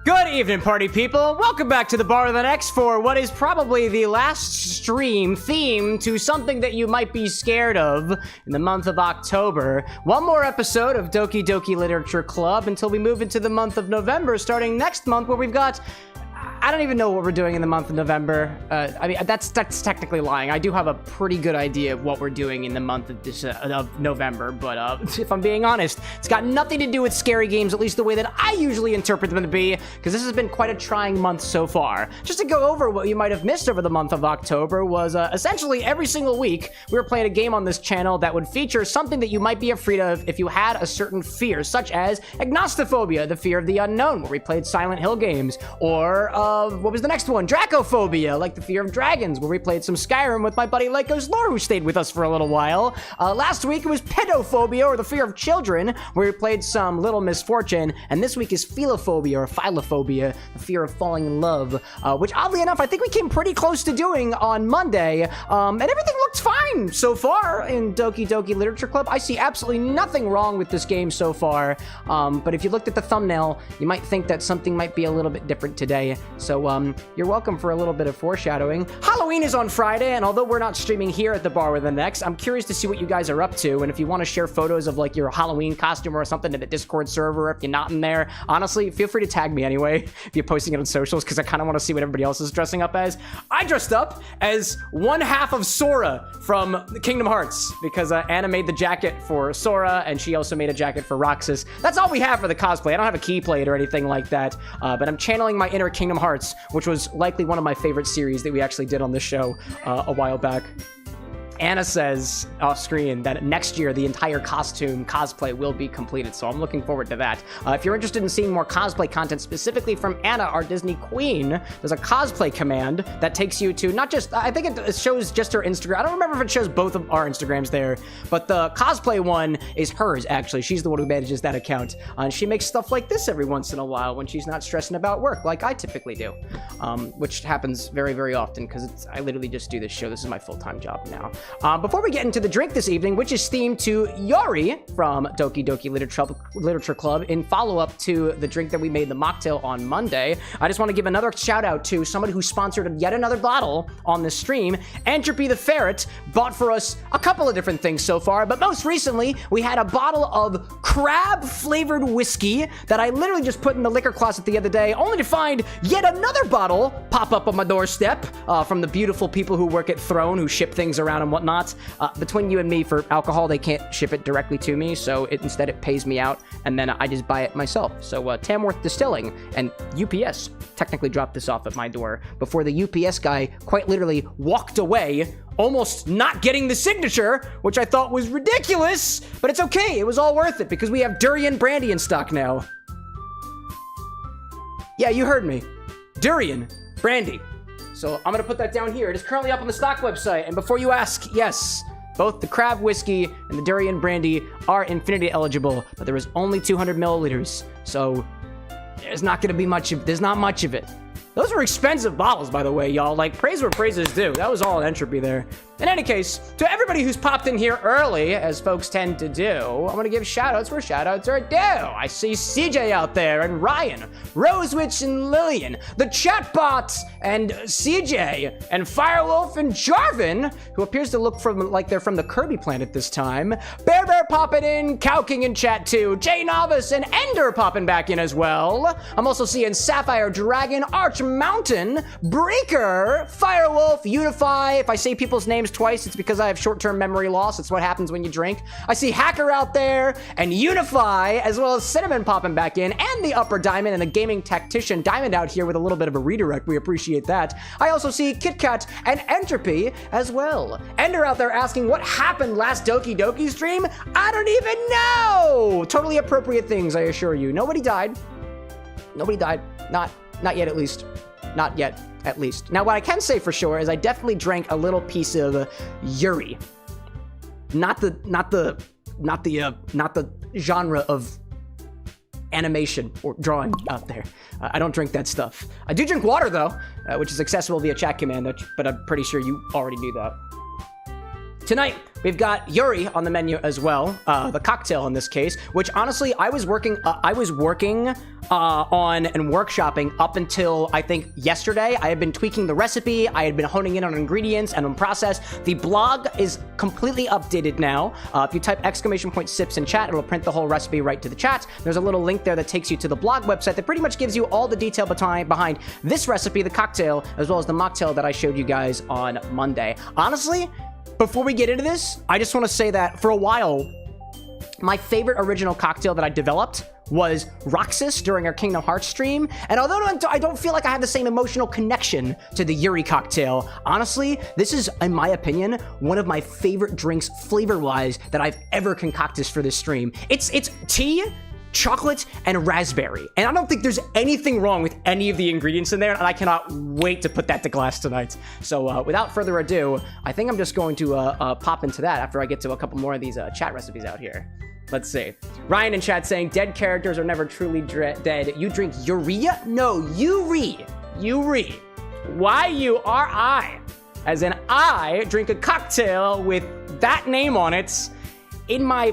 Good evening, party people. Welcome back to the Bar with an X for what is probably the last stream themed to something that you might be scared of in the month of October. One more episode of Doki Literature Club until we move into the month of November, starting next month, where we've got... I don't even know what we're doing in the month of November. I mean, that's technically lying. I do have a pretty good idea of what we're doing in the month of November, but if I'm being honest, it's got nothing to do with scary games, at least the way that I usually interpret them to be, because this has been quite a trying month so far. Just to go over what you might have missed over the month of October was essentially every single week we were playing a game on this channel that would feature something that you might be afraid of if you had a certain fear, such as agnostophobia, the fear of the unknown, where we played Silent Hill games, or what was the next one? Dracophobia, like the fear of dragons, where we played some Skyrim with my buddy Lycos Lore, who stayed with us for a little while. Last week it was pedophobia, or the fear of children, where we played some Little Misfortune, and this week is philophobia, or philophobia, the fear of falling in love, which oddly enough, I think we came pretty close to doing on Monday, and everything looks fine so far in Doki Literature Club. I see absolutely nothing wrong with this game so far, but if you looked at the thumbnail, you might think that something might be a little bit different today. So, you're welcome for a little bit of foreshadowing. Halloween is on Friday, and although we're not streaming here at the Bar with an X, I'm curious to see what you guys are up to, and if you want to share photos of, like, your Halloween costume or something to the Discord server, if you're not in there, honestly, feel free to tag me anyway, if you're posting it on socials, because I kind of want to see what everybody else is dressing up as. I dressed up as one half of Sora from Kingdom Hearts, because Anna made the jacket for Sora, and she also made a jacket for Roxas. That's all we have for the cosplay. I don't have a key plate or anything like that, but I'm channeling my inner Kingdom Hearts, which was likely one of my favorite series that we actually did on this show a while back. Anna says off screen that next year the entire cosplay will be completed, so I'm looking forward to that. If you're interested in seeing more cosplay content specifically from Anna, our Disney queen, there's a cosplay command that takes you to not just, I think it shows just her Instagram. I don't remember if it shows both of our Instagrams there, but the cosplay one is hers, actually. She's the one who manages that account. And she makes stuff like this every once in a while when she's not stressing about work, like I typically do, which happens very, very often because I literally just do this show. This is my full-time job now. Before we get into the drink this evening, which is themed to Yuri from Doki Literature Club, in follow-up to the drink that we made, the mocktail, on Monday, I just want to give another shout-out to somebody who sponsored yet another bottle on the stream. Entropy the Ferret bought for us a couple of different things so far, but most recently, we had a bottle of crab-flavored whiskey that I literally just put in the liquor closet the other day, only to find yet another bottle pop up on my doorstep from the beautiful people who work at Throne, who ship things around and whatnot. Between you and me, for alcohol, they can't ship it directly to me, so instead it pays me out, and then I just buy it myself. So Tamworth Distilling and UPS technically dropped this off at my door before the UPS guy quite literally walked away, almost not getting the signature, which I thought was ridiculous, but it's okay. It was all worth it because we have durian brandy in stock now. Yeah, you heard me. Durian brandy. So I'm gonna put that down here. It is currently up on the stock website. And before you ask, yes, both the crab whiskey and the durian brandy are Infinity eligible, but there is only 200 milliliters. So there's not gonna be there's not much of it. Those were expensive bottles, by the way, y'all. Like, praise where praise is due. That was all an entropy there. In any case, to everybody who's popped in here early, as folks tend to do, I'm gonna give shoutouts where shoutouts are due. I see CJ out there, and Ryan, Rosewitch and Lillian, the chatbots, and CJ, and Firewolf and Jarvin, who appears to look like they're from the Kirby planet this time. Bear popping in, Cowking in chat too, Jay Novice and Ender popping back in as well. I'm also seeing Sapphire Dragon, Arch Mountain, Breaker, Firewolf, Unify. If I say people's names twice, it's because I have short-term memory loss. It's what happens when you drink. I see Hacker out there, and Unify, as well as Cinnamon popping back in, and the Upper Diamond, and the Gaming Tactician Diamond out here with a little bit of a redirect. We appreciate that. I also see KitKat and Entropy as well. Ender out there asking what happened last Doki stream. I don't even know! Totally appropriate things, I assure you. Nobody died. Nobody died. Not yet, at least. Not yet, at least. Now, what I can say for sure is I definitely drank a little piece of Yuri. Not the genre of animation or drawing out there. I don't drink that stuff. I do drink water though, which is accessible via chat command, but I'm pretty sure you already knew that. Tonight, we've got Yuri on the menu as well, the cocktail in this case, which honestly, I was working on and workshopping up until, I think, yesterday. I had been tweaking the recipe, I had been honing in on ingredients and on process. The blog is completely updated now. If you type !sips in chat, it'll print the whole recipe right to the chat. There's a little link there that takes you to the blog website that pretty much gives you all the detail behind this recipe, the cocktail, as well as the mocktail that I showed you guys on Monday. Honestly, before we get into this, I just want to say that for a while, my favorite original cocktail that I developed was Roxas during our Kingdom Hearts stream. And although I don't feel like I have the same emotional connection to the Yuri cocktail, honestly, this is, in my opinion, one of my favorite drinks flavor-wise that I've ever concocted for this stream. It's tea, chocolate, and raspberry. And I don't think there's anything wrong with any of the ingredients in there, and I cannot wait to put that to glass tonight. So without further ado, I think I'm just going to pop into that after I get to a couple more of these chat recipes out here. Let's see. Ryan in chat saying, dead characters are never truly dead. You drink urea? No, Yuri. Yuri. Y-U-R-I. As in, I drink a cocktail with that name on it in my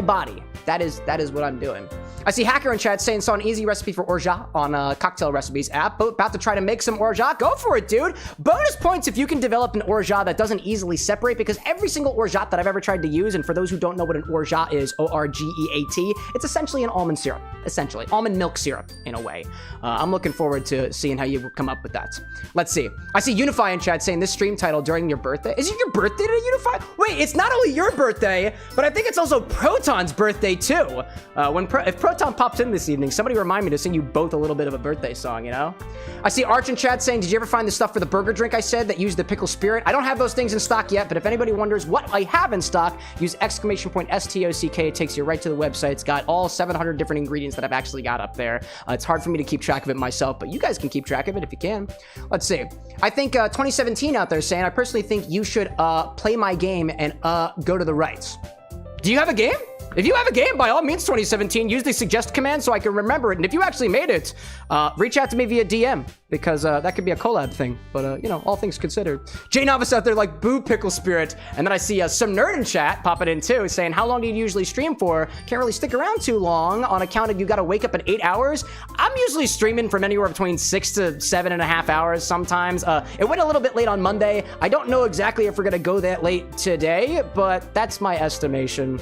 body. That is what I'm doing. I see Hacker in chat saying, saw an easy recipe for orgeat on Cocktail Recipes app. About to try to make some orgeat. Go for it, dude. Bonus points if you can develop an orgeat that doesn't easily separate, because every single orgeat that I've ever tried to use, and for those who don't know what an orgeat is, O-R-G-E-A-T, it's essentially an almond syrup. Essentially. Almond milk syrup, in a way. I'm looking forward to seeing how you come up with that. Let's see. I see Unify in chat saying, this stream title during your birthday. Is it your birthday today, Unify? Wait, it's not only your birthday, but I think it's also Proton's birthday, too. If Proton pops in this evening, somebody remind me to sing you both a little bit of a birthday song, you know? I see Arch in chat saying, did you ever find the stuff for the burger drink I said that used the pickle spirit? I don't have those things in stock yet, but if anybody wonders what I have in stock, use !STOCK. It takes you right to the website. It's got all 700 different ingredients that I've actually got up there. It's hard for me to keep track of it myself, but you guys can keep track of it if you can. Let's see. I think 2017 out there saying, I personally think you should play my game and go to the right. Do you have a game? If you have a game, by all means, 2017, use the suggest command so I can remember it. And if you actually made it, reach out to me via DM, because that could be a collab thing. But, you know, all things considered. Jay Novice out there like, boo, pickle spirit. And then I see some nerd in chat popping in too, saying, how long do you usually stream for? Can't really stick around too long on account of you got to wake up at 8 hours. I'm usually streaming from anywhere between 6 to 7.5 hours sometimes. It went a little bit late on Monday. I don't know exactly if we're going to go that late today, but that's my estimation.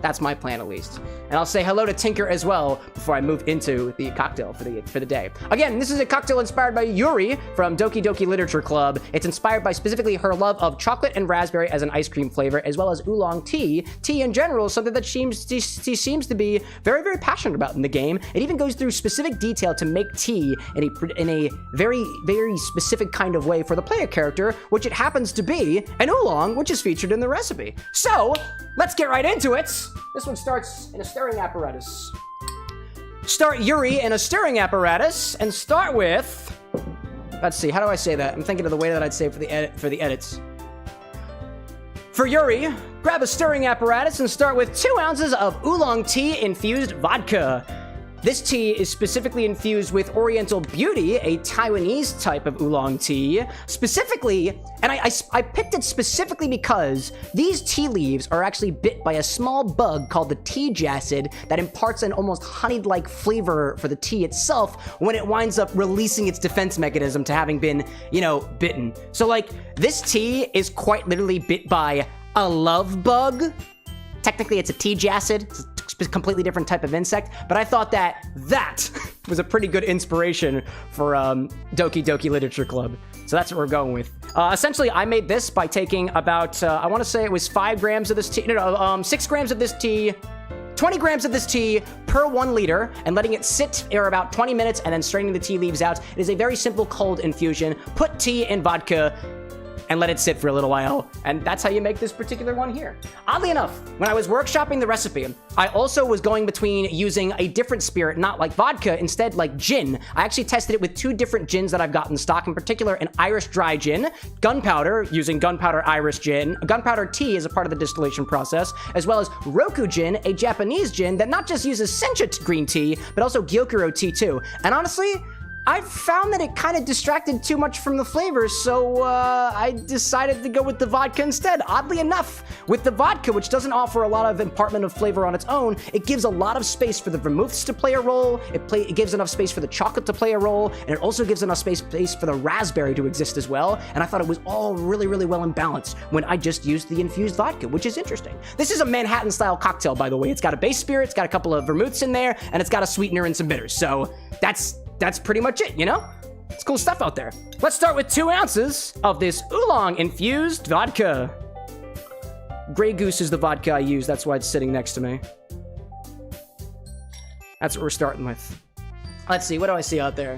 That's my plan, at least. And I'll say hello to Tinker as well before I move into the cocktail for the day. Again, this is a cocktail inspired by Yuri from Doki Doki Literature Club. It's inspired by specifically her love of chocolate and raspberry as an ice cream flavor, as well as oolong tea. Tea in general is something that she seems to be very, very passionate about in the game. It even goes through specific detail to make tea in a very, very specific kind of way for the player character, which it happens to be an oolong, which is featured in the recipe. So, let's get right into it. This one starts in a stirring apparatus. Start Yuri in a stirring apparatus and start with, let's see, how do I say that? I'm thinking of the way that I'd say for the edits. For Yuri, grab a stirring apparatus and start with 2 ounces of Oolong Tea-Infused vodka. This tea is specifically infused with Oriental Beauty, a Taiwanese type of oolong tea. Specifically, and I picked it specifically because these tea leaves are actually bit by a small bug called the tea jacid that imparts an almost honey-like flavor for the tea itself when it winds up releasing its defense mechanism to having been, you know, bitten. So, like, this tea is quite literally bit by a love bug. Technically, it's a tea jacid. It's a completely different type of insect, but I thought that was a pretty good inspiration for Doki Doki Literature Club. So that's what we're going with. Essentially, I made this by taking about, I want to say it was 5 grams of this tea, 6 grams of this tea, 20 grams of this tea per 1 liter, and letting it sit for about 20 minutes and then straining the tea leaves out. It is a very simple cold infusion. Put tea in vodka and let it sit for a little while. And that's how you make this particular one here. Oddly enough, when I was workshopping the recipe, I also was going between using a different spirit, not like vodka, instead like gin. I actually tested it with 2 different gins that I've got in stock, in particular an Irish dry gin, gunpowder, using gunpowder Irish gin, gunpowder tea as a part of the distillation process, as well as Roku gin, a Japanese gin that not just uses sencha green tea, but also gyokuro tea too. And honestly, I found that it kind of distracted too much from the flavors, so I decided to go with the vodka instead. Oddly enough, with the vodka, which doesn't offer a lot of impartment of flavor on its own, it gives a lot of space for the vermouths to play a role, it gives enough space for the chocolate to play a role, and it also gives enough space for the raspberry to exist as well, and I thought it was all really, really well in balance when I just used the infused vodka, which is interesting. This is a Manhattan-style cocktail, by the way. It's got a base spirit, it's got a couple of vermouths in there, and it's got a sweetener and some bitters, so that's pretty much it, you know? It's cool stuff out there. Let's start with 2 ounces of this Oolong infused vodka. Grey Goose is the vodka I use, that's why it's sitting next to me. That's what we're starting with. Let's see, what do I see out there?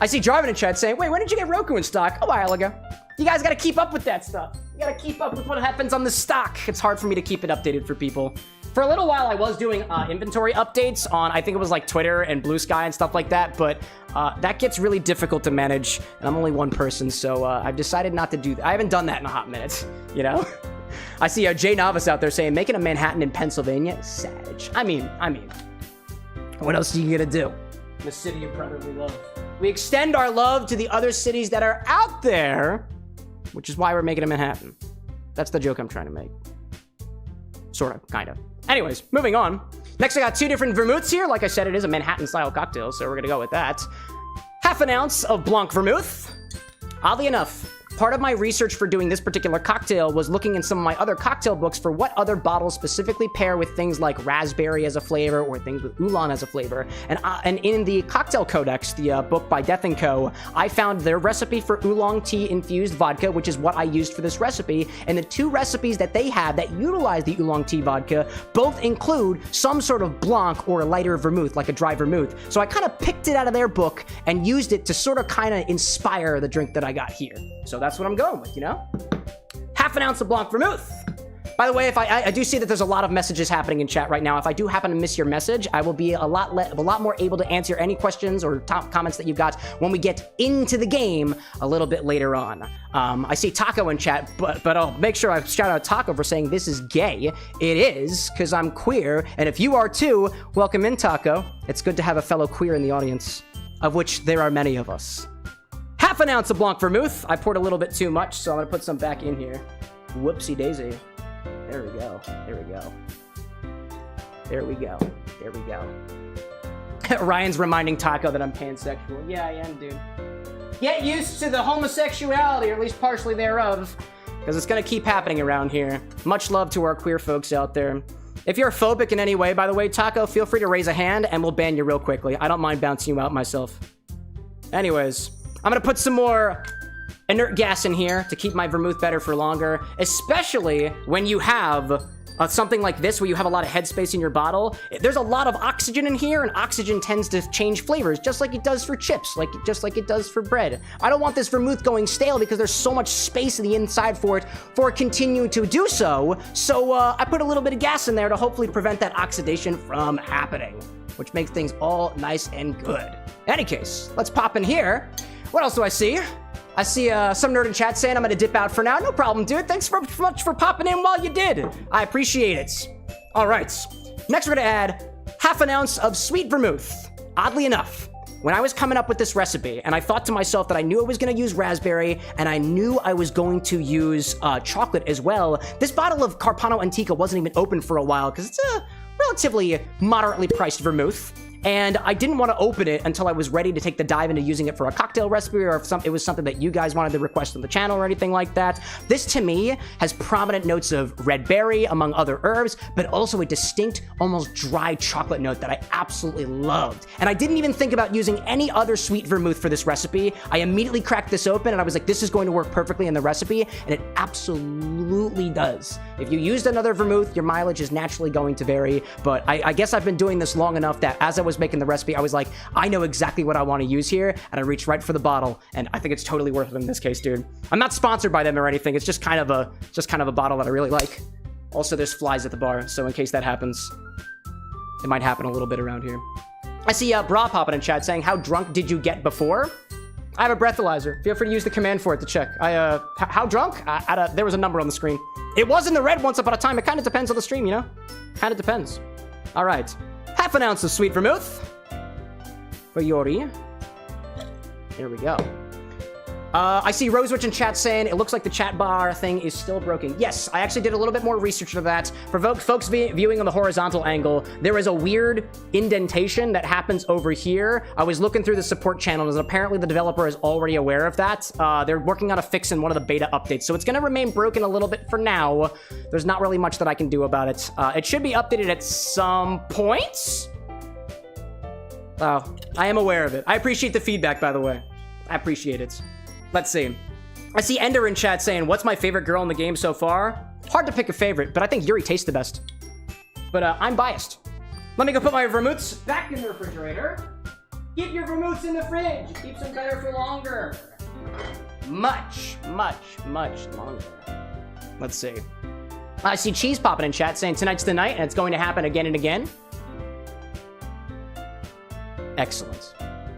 I see Jarvan in chat saying, wait, when did you get Roku in stock? A while ago. You guys gotta keep up with that stuff. You gotta keep up with what happens on the stock. It's hard for me to keep it updated for people. For a little while, I was doing inventory updates on, I think it was like Twitter and Blue Sky and stuff like that, but that gets really difficult to manage, and I'm only one person, so I've decided not to do that. I haven't done that in a hot minute, you know? I see Jay Novice out there saying, making a Manhattan in Pennsylvania? Savage. I mean, what else are you gonna do? The city of brotherly love. We extend our love to the other cities that are out there, which is why we're making a Manhattan. That's the joke I'm trying to make. Sort of, kind of. Anyways, moving on. Next, I got 2 different vermouths here. Like I said, it is a Manhattan-style cocktail, so we're gonna go with that. Half an ounce of Blanc vermouth. Oddly enough, part of my research for doing this particular cocktail was looking in some of my other cocktail books for what other bottles specifically pair with things like raspberry as a flavor or things with oolong as a flavor. And in the Cocktail Codex, the book by Death & Co., I found their recipe for oolong tea-infused vodka, which is what I used for this recipe. And the 2 recipes that they have that utilize the oolong tea vodka both include some sort of Blanc or a lighter vermouth, like a dry vermouth. So I kind of picked it out of their book and used it to sort of kind of inspire the drink that I got here. So that's what I'm going with, you know? Half an ounce of Blanc vermouth. By the way, if I do see that there's a lot of messages happening in chat right now. If I do happen to miss your message, I will be a lot more able to answer any questions or top comments that you've got when we get into the game a little bit later on. I see Taco in chat, but I'll make sure I shout out Taco for saying this is gay. It is, because I'm queer, and if you are too, welcome in, Taco. It's good to have a fellow queer in the audience, of which there are many of us. Half an ounce of Blanc vermouth. I poured a little bit too much, so I'm gonna put some back in here. Whoopsie daisy. There we go. There we go. There we go. There we go. Ryan's reminding Taco that I'm pansexual. Yeah, I am, dude. Get used to the homosexuality, or at least partially thereof, because it's gonna keep happening around here. Much love to our queer folks out there. If you're phobic in any way, by the way, Taco, feel free to raise a hand, and we'll ban you real quickly. I don't mind bouncing you out myself. Anyways, I'm gonna put some more inert gas in here to keep my vermouth better for longer, especially when you have something like this where you have a lot of headspace in your bottle. There's a lot of oxygen in here, and oxygen tends to change flavors just like it does for chips, just like it does for bread. I don't want this vermouth going stale because there's so much space in the inside for it continuing to do so. So I put a little bit of gas in there to hopefully prevent that oxidation from happening, which makes things all nice and good. In any case, let's pop in here. What else do I see? I see some nerd in chat saying I'm gonna dip out for now. No problem, dude. Thanks so much for popping in while you did. I appreciate it. All right. Next, we're gonna add half an ounce of sweet vermouth. Oddly enough, when I was coming up with this recipe, and I thought to myself that I knew I was gonna use raspberry, and I knew I was going to use chocolate as well, this bottle of Carpano Antica wasn't even open for a while because it's a relatively moderately priced vermouth. And I didn't want to open it until I was ready to take the dive into using it for a cocktail recipe, or if it was something that you guys wanted to request on the channel or anything like that. This, to me, has prominent notes of red berry, among other herbs, but also a distinct, almost dry chocolate note that I absolutely loved. And I didn't even think about using any other sweet vermouth for this recipe. I immediately cracked this open, and I was like, this is going to work perfectly in the recipe, and it absolutely does. If you used another vermouth, your mileage is naturally going to vary, but I guess I've been doing this long enough that as I was making the recipe, I was like, I know exactly what I want to use here, and I reached right for the bottle, and I think it's totally worth it in this case, dude. I'm not sponsored by them or anything. It's just kind of a bottle that I really like. Also, there's flies at the bar, so in case that happens, it might happen a little bit around here. I see Bra popping in chat saying, how drunk did you get before? I have a breathalyzer. Feel free to use the command for it to check. How drunk? There was a number on the screen. It was in the red once upon a time. It kind of depends on the stream, you know? Kind of depends. All right. Half an ounce of sweet vermouth for Yuri. There we go. I see Rosewitch in chat saying it looks like the chat bar thing is still broken. Yes, I actually did a little bit more research into that. For folks viewing on the horizontal angle, there is a weird indentation that happens over here. I was looking through the support channels, and apparently the developer is already aware of that. They're working on a fix in one of the beta updates, so it's going to remain broken a little bit for now. There's not really much that I can do about it. It should be updated at some point. Oh, I am aware of it. I appreciate the feedback, by the way. I appreciate it. Let's see. I see Ender in chat saying, what's my favorite girl in the game so far? Hard to pick a favorite, but I think Yuri tastes the best. But I'm biased. Let me go put my vermouths back in the refrigerator. Keep your vermouths in the fridge. It keeps them better for longer. Much, much, much longer. Let's see. I see Cheese popping in chat saying tonight's the night and it's going to happen again and again. Excellent.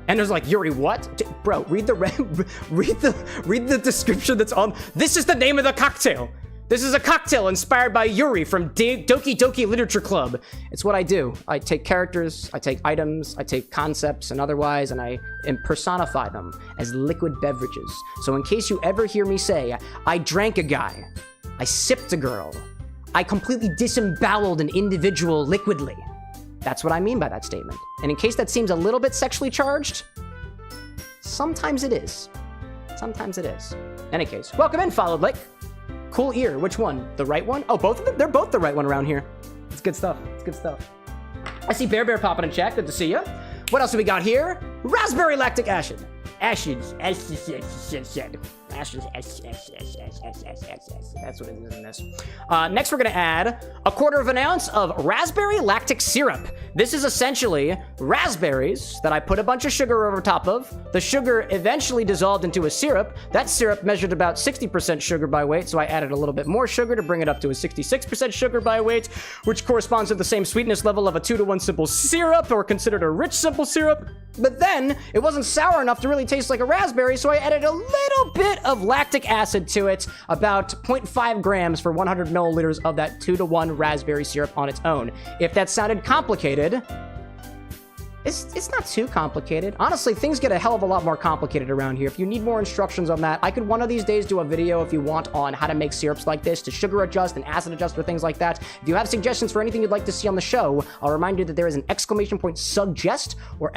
And there's like, Yuri, what? Bro, read the description that's on. This is the name of the cocktail. This is a cocktail inspired by Yuri from Doki Literature Club. It's what I do. I take characters, I take items, I take concepts and otherwise, and I personify them as liquid beverages. So in case you ever hear me say, I drank a guy, I sipped a girl, I completely disemboweled an individual liquidly. That's what I mean by that statement. And in case that seems a little bit sexually charged, sometimes it is. Sometimes it is. In any case, welcome in, Followed Lake. Cool ear. Which one? The right one? Oh, both of them? They're both the right one around here. It's good stuff. It's good stuff. I see Bear popping in chat. Good to see you. What else do we got here? Raspberry lactic acid. Ashes. That's what it is in this. Next, we're going to add 1/4 ounce of raspberry lactic syrup. This is essentially raspberries that I put a bunch of sugar over top of. The sugar eventually dissolved into a syrup. That syrup measured about 60% sugar by weight, so I added a little bit more sugar to bring it up to a 66% sugar by weight, which corresponds to the same sweetness level of a 2-to-1 simple syrup, or considered a rich simple syrup. But then, it wasn't sour enough to really taste like a raspberry, so I added a little bit of lactic acid to it, about 0.5 grams for 100 milliliters of that 2-to-1 raspberry syrup on its own. If that sounded complicated, it's not too complicated. Honestly, things get a hell of a lot more complicated around here. If you need more instructions on that, I could one of these days do a video if you want on how to make syrups like this, to sugar adjust and acid adjust or things like that. If you have suggestions for anything you'd like to see on the show, I'll remind you that there is an !suggest or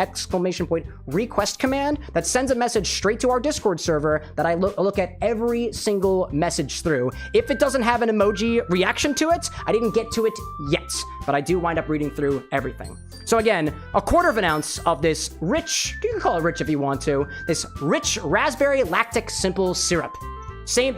!request command that sends a message straight to our Discord server that I look at every single message through. If it doesn't have an emoji reaction to it, I didn't get to it yet, but I do wind up reading through everything. So again, 1/4 ounce of this rich, you can call it rich if you want to, this rich raspberry lactic simple syrup.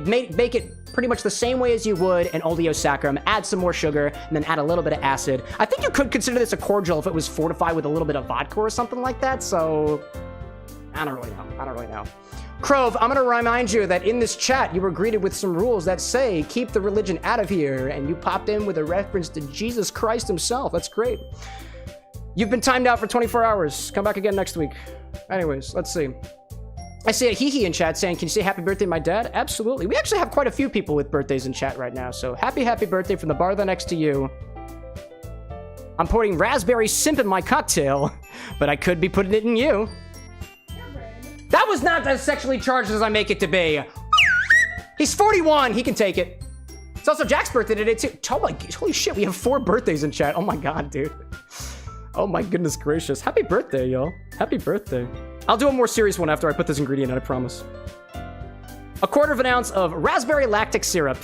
Make it pretty much the same way as you would an oleosaccharum. Add some more sugar, and then add a little bit of acid. I think you could consider this a cordial if it was fortified with a little bit of vodka or something like that, so I don't really know. Crove, I'm gonna remind you that in this chat, you were greeted with some rules that say, keep the religion out of here, and you popped in with a reference to Jesus Christ himself. That's great. You've been timed out for 24 hours. Come back again next week. Anyways, let's see. I see a hee-hee in chat saying, can you say happy birthday to my dad? Absolutely. We actually have quite a few people with birthdays in chat right now, so happy birthday from the bar the next to you. I'm putting raspberry simp in my cocktail, but I could be putting it in you. That was not as sexually charged as I make it to be. He's 41. He can take it. It's also Jack's birthday today, too. Oh my, holy shit, we have 4 birthdays in chat. Oh my god, dude. Oh my goodness gracious. Happy birthday, y'all. Happy birthday. I'll do a more serious one after I put this ingredient in, I promise. 1/4 ounce of raspberry lactic syrup.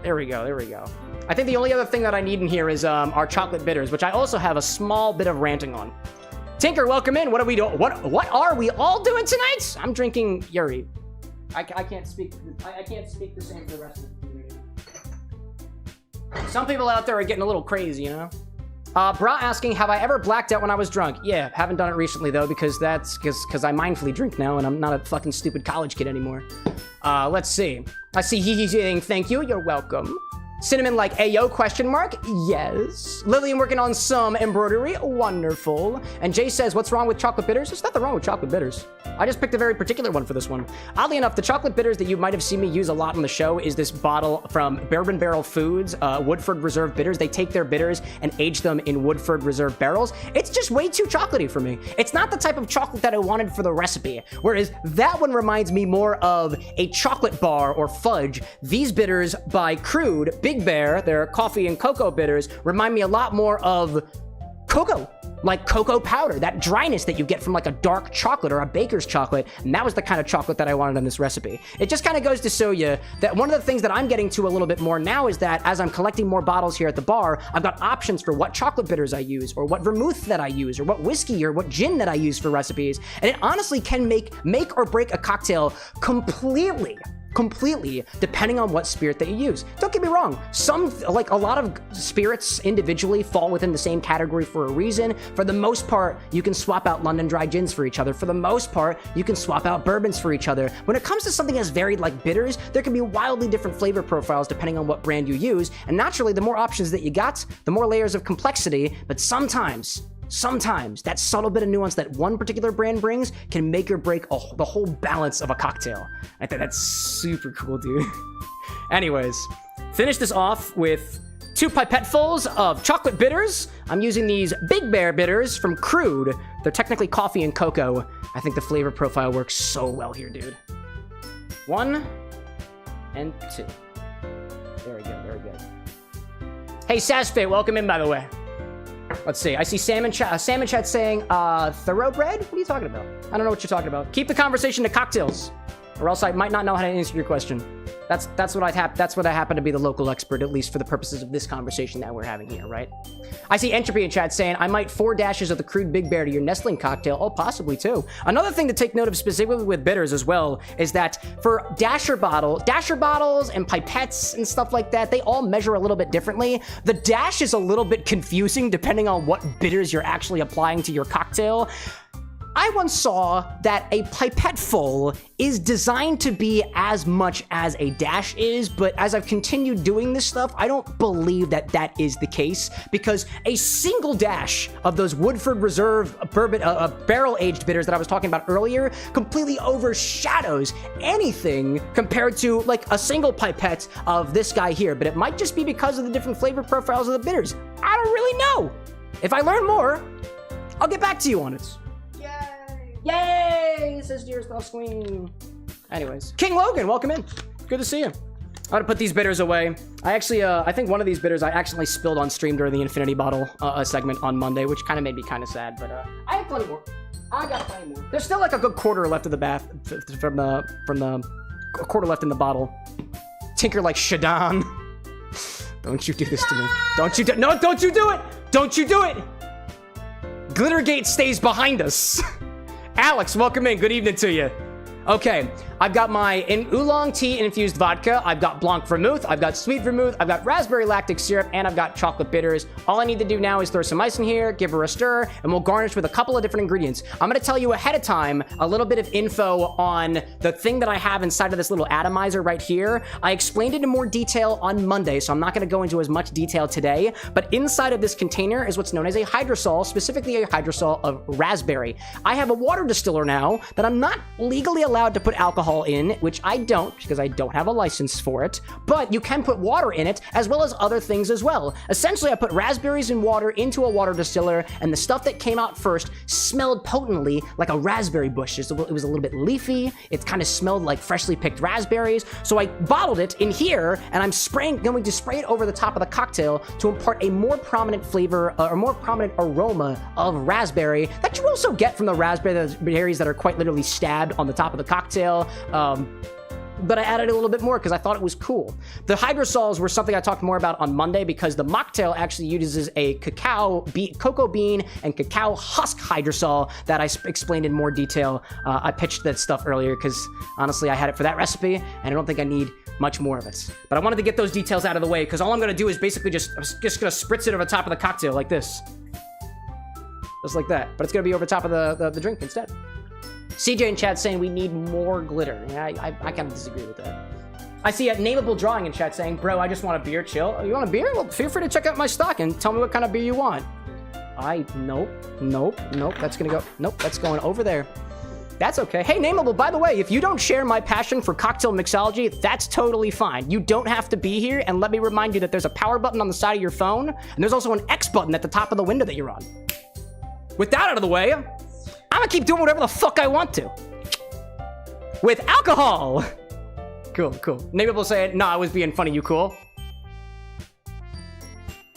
There we go, there we go. I think the only other thing that I need in here is our chocolate bitters, which I also have a small bit of ranting on. Tinker, welcome in. What are we doing? What are we all doing tonight? I'm drinking Yuri. I can't speak the same for the rest of the community. Some people out there are getting a little crazy, you know? Bra asking, have I ever blacked out when I was drunk? Yeah, haven't done it recently though, because I mindfully drink now and I'm not a fucking stupid college kid anymore. Let's see. I see Hee saying thank you, you're welcome. Cinnamon like Ayo question mark? Yes. Lillian working on some embroidery. Wonderful. And Jay says, what's wrong with chocolate bitters? There's nothing wrong with chocolate bitters. I just picked a very particular one for this one. Oddly enough, the chocolate bitters that you might have seen me use a lot on the show is this bottle from Bourbon Barrel Foods, Woodford Reserve bitters. They take their bitters and age them in Woodford Reserve barrels. It's just way too chocolatey for me. It's not the type of chocolate that I wanted for the recipe. Whereas that one reminds me more of a chocolate bar or fudge. These bitters by Crude, Big Bear, their coffee and cocoa bitters, remind me a lot more of cocoa, like cocoa powder, that dryness that you get from like a dark chocolate or a baker's chocolate. And that was the kind of chocolate that I wanted in this recipe. It just kind of goes to show you that one of the things that I'm getting to a little bit more now is that as I'm collecting more bottles here at the bar, I've got options for what chocolate bitters I use, or what vermouth that I use, or what whiskey or what gin that I use for recipes. And it honestly can make or break a cocktail completely depending on what spirit that you use. Don't get me wrong, some, like a lot of spirits individually fall within the same category for a reason. For the most part, you can swap out London dry gins for each other. For the most part, you can swap out bourbons for each other. When it comes to something as varied like bitters, there can be wildly different flavor profiles depending on what brand you use. And naturally, the more options that you got, the more layers of complexity. But sometimes that subtle bit of nuance that one particular brand brings can make or break the whole balance of a cocktail. I think that's super cool, dude. Anyways, finish this off with 2 pipettefuls of chocolate bitters. I'm using these Big Bear bitters from Crude. They're technically coffee and cocoa. I think the flavor profile works so well here, dude. 1 and 2. Very good, very good. Hey, Sasfit, welcome in, by the way. Let's see. I see Salmon Chat saying, thoroughbred? What are you talking about? I don't know what you're talking about. Keep the conversation to cocktails, or else I might not know how to answer your question. That's what I happen to be the local expert, at least for the purposes of this conversation that we're having here, right? I see Entropy in chat saying, I might 4 dashes of the Crude Big Bear to your nestling cocktail. Oh, possibly too. Another thing to take note of specifically with bitters as well is that for dasher bottles and pipettes and stuff like that, they all measure a little bit differently. The dash is a little bit confusing depending on what bitters you're actually applying to your cocktail. I once saw that a pipette full is designed to be as much as a dash is, but as I've continued doing this stuff, I don't believe that that is the case, because a single dash of those Woodford Reserve bourbon, barrel-aged bitters that I was talking about earlier completely overshadows anything compared to like a single pipette of this guy here, but it might just be because of the different flavor profiles of the bitters. I don't really know. If I learn more, I'll get back to you on it. Yay! Says Dear Stuff Queen. Anyways, King Logan, welcome in. Good to see you. I'm gonna put these bitters away. I actually, I think one of these bitters I accidentally spilled on stream during the Infinity Bottle segment on Monday, which kind of made me kind of sad, but I have plenty more. I got plenty more. There's still like a good quarter left of the bath from the quarter left in the bottle. Tinker like Shadon. Don't you do this to me. Don't you do it! Don't you do it! Glittergate stays behind us. Alex, welcome in. Good evening to you. Okay, I've got my Oolong tea-infused vodka, I've got Blanc vermouth, I've got sweet vermouth, I've got raspberry lactic syrup, and I've got chocolate bitters. All I need to do now is throw some ice in here, give her a stir, and we'll garnish with a couple of different ingredients. I'm gonna tell you ahead of time a little bit of info on the thing that I have inside of this little atomizer right here. I explained it in more detail on Monday, so I'm not gonna go into as much detail today, but inside of this container is what's known as a hydrosol, specifically a hydrosol of raspberry. I have a water distiller now that I'm not legally allowed to put alcohol in, which I don't, because I don't have a license for it, but you can put water in it, as well as other things as well. Essentially, I put raspberries and water into a water distiller, and the stuff that came out first smelled potently like a raspberry bush. It was a little bit leafy, it kind of smelled like freshly picked raspberries, so I bottled it in here, and I'm going to spray it over the top of the cocktail to impart a more prominent flavor, or more prominent aroma of raspberry that you also get from the raspberries that are quite literally stabbed on the top of the cocktail. But I added a little bit more because I thought it was cool. The hydrosols were something I talked more about on Monday because the mocktail actually uses a cocoa bean and cacao husk hydrosol that I explained in more detail. I pitched that stuff earlier because honestly I had it for that recipe and I don't think I need much more of it. But I wanted to get those details out of the way because all I'm going to do is basically I'm just going to spritz it over the top of the cocktail like this. Just like that. But it's going to be over top of the drink instead. CJ in chat saying we need more glitter. Yeah, I kind of disagree with that. I see a nameable drawing in chat saying, bro, I just want a beer, chill. Oh, you want a beer? Well, feel free to check out my stock and tell me what kind of beer you want. Nope, that's gonna go, nope, that's going over there. That's okay. Hey, nameable, by the way, if you don't share my passion for cocktail mixology, that's totally fine. You don't have to be here, and let me remind you that there's a power button on the side of your phone, and there's also an X button at the top of the window that you're on. With that out of the way, I'm gonna keep doing whatever the fuck I want to. With alcohol! Cool. Nameable saying, no, I was being funny, you cool?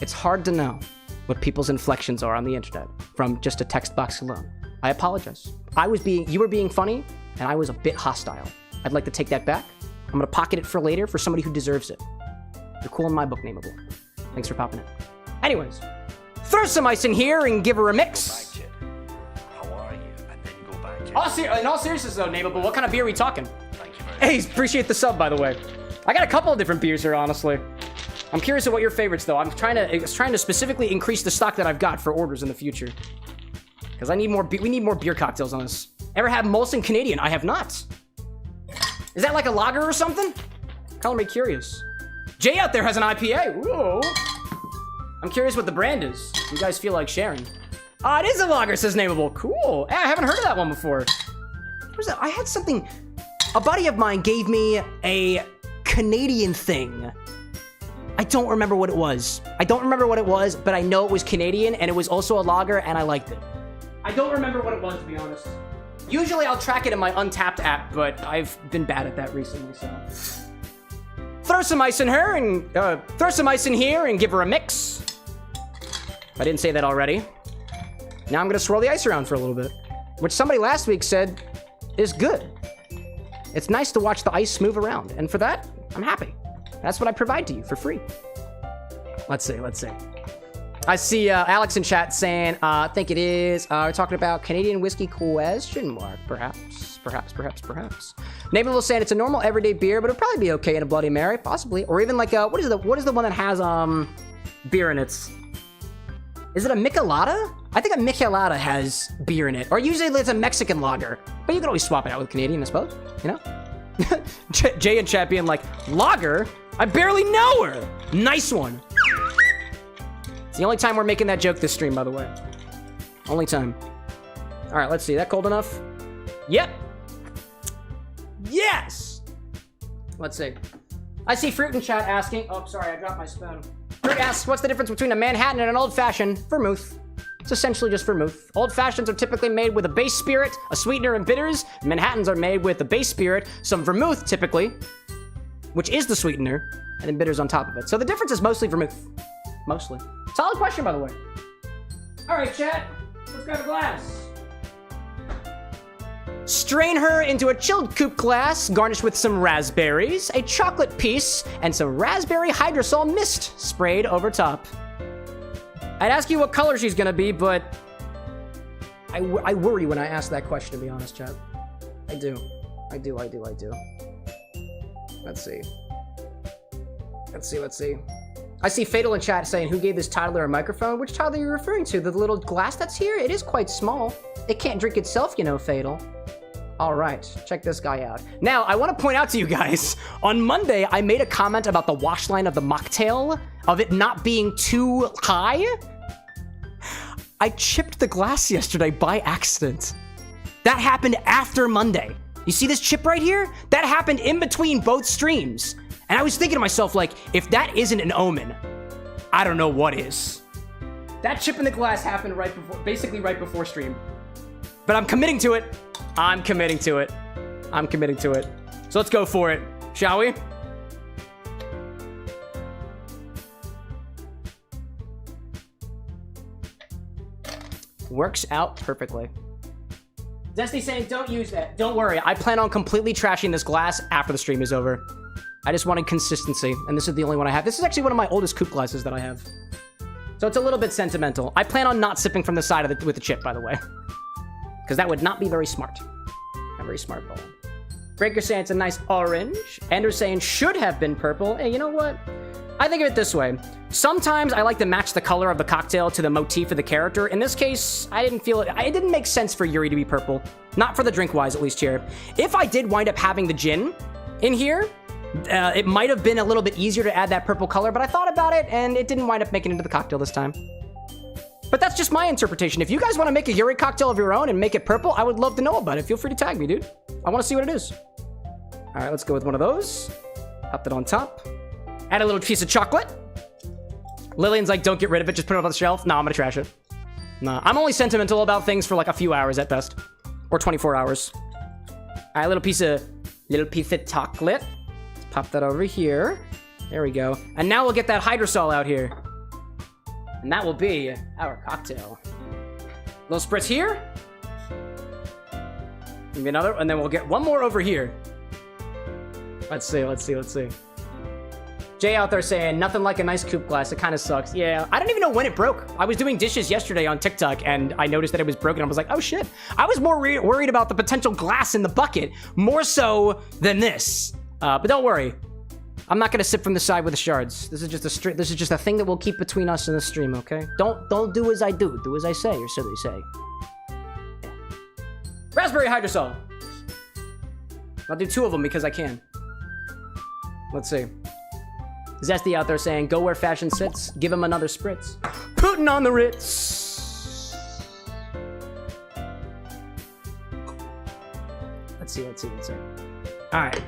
It's hard to know what people's inflections are on the internet from just a text box alone. I apologize. You were being funny, and I was a bit hostile. I'd like to take that back. I'm gonna pocket it for later for somebody who deserves it. You're cool in my book, nameable. Thanks for popping in. Anyways, throw some ice in here and give her a mix. How are you? And then go back to in all seriousness though, nameable, what kind of beer are we talking? Hey, appreciate the sub, by the way. I got a couple of different beers here, honestly. I'm curious of what your favorites, though. I'm trying to specifically increase the stock that I've got for orders in the future. Because I need more. We need more beer cocktails on us. Ever had Molson Canadian? I have not. Is that like a lager or something? Color me curious. Jay out there has an IPA. Whoa. I'm curious what the brand is. You guys feel like sharing? Ah, it is a lager, says nameable. Cool. Hey, I haven't heard of that one before. Where's that? I had something. A buddy of mine gave me a Canadian thing. I don't remember what it was. But I know it was Canadian, and it was also a lager, and I liked it. I don't remember what it was, to be honest. Usually I'll track it in my Untapped app, but I've been bad at that recently, so. Throw some ice in here and give her a mix. If I didn't say that already. Now I'm gonna swirl the ice around for a little bit, which somebody last week said is good. It's nice to watch the ice move around, and for that, I'm happy. That's what I provide to you for free. Let's see. I see Alex in chat saying, I think it is, we're talking about Canadian whiskey question mark, perhaps. Nameable saying it's a normal everyday beer, but it'd probably be okay in a Bloody Mary, possibly. Or even like, what is the one that has, beer in it? Is it a Michelada? I think a Michelada has beer in it. Or usually it's a Mexican lager. But you can always swap it out with Canadian, I suppose, you know? Jay in chat being like, lager? I barely know her. Nice one. It's the only time we're making that joke this stream, by the way. Only time. All right, let's see. That cold enough? Yep. Yes. Let's see. I see Fruit in chat asking. Oh, sorry, I dropped my spoon. Fruit asks, what's the difference between a Manhattan and an old-fashioned vermouth? It's essentially just vermouth. Old fashions are typically made with a base spirit, a sweetener, and bitters. Manhattans are made with a base spirit, some vermouth typically, which is the sweetener, and then bitters on top of it. So the difference is mostly vermouth. Mostly. Solid question, by the way. All right, chat. Let's grab a glass. Strain her into a chilled coupe glass, garnished with some raspberries, a chocolate piece, and some raspberry hydrosol mist sprayed over top. I'd ask you what color she's gonna be, but I worry when I ask that question, to be honest, chat. I do. Let's see. I see Fatal in chat saying, who gave this toddler a microphone? Which toddler are you referring to? The little glass that's here? It is quite small. It can't drink itself, you know, Fatal. All right, check this guy out. Now, I want to point out to you guys, on Monday, I made a comment about the wash line of the mocktail, of it not being too high. I chipped the glass yesterday by accident. That happened after Monday. You see this chip right here? That happened in between both streams. And I was thinking to myself, like, if that isn't an omen, I don't know what is. That chip in the glass happened basically right before stream. But I'm committing to it. I'm committing to it. So let's go for it, shall we? Works out perfectly. Destiny saying, don't use that. Don't worry, I plan on completely trashing this glass after the stream is over. I just wanted consistency, and this is the only one I have. This is actually one of my oldest coupe glasses that I have. So it's a little bit sentimental. I plan on not sipping from the side of it with the chip, by the way. Because that would not be very smart. Not very smart, Paul. Breaker saying it's a nice orange. Ender saying should have been purple. Hey, you know what? I think of it this way. Sometimes I like to match the color of the cocktail to the motif of the character. In this case, I didn't feel it. It didn't make sense for Yuri to be purple. Not for the drink-wise, at least here. If I did wind up having the gin in here, It might have been a little bit easier to add that purple color, but I thought about it, and it didn't wind up making it into the cocktail this time. But that's just my interpretation. If you guys want to make a Yuri cocktail of your own and make it purple, I would love to know about it. Feel free to tag me, dude. I want to see what it is. All right, let's go with one of those. Pop that on top. Add a little piece of chocolate. Lillian's like, don't get rid of it, just put it on the shelf. No, I'm gonna trash it. No, I'm only sentimental about things for like a few hours at best. Or 24 hours. All right, little piece of chocolate. Let's pop that over here. There we go. And now we'll get that hydrosol out here. And that will be our cocktail. Little spritz here. Maybe another, and then we'll get one more over here. Let's see. Jay out there saying, nothing like a nice coupe glass. It kind of sucks. Yeah, I don't even know when it broke. I was doing dishes yesterday on TikTok, and I noticed that it was broken. I was like, oh shit. I was more worried about the potential glass in the bucket, more so than this. But don't worry. I'm not gonna sip from the side with the shards. This is just a thing that we'll keep between us in the stream, okay? Don't do as I do. Do as I say, or so they say. Yeah. Raspberry hydrosol. I'll do 2 of them because I can. Let's see. Zesty out there saying, go where fashion sits. Give him another spritz. Putin on the Ritz. Let's see. All right.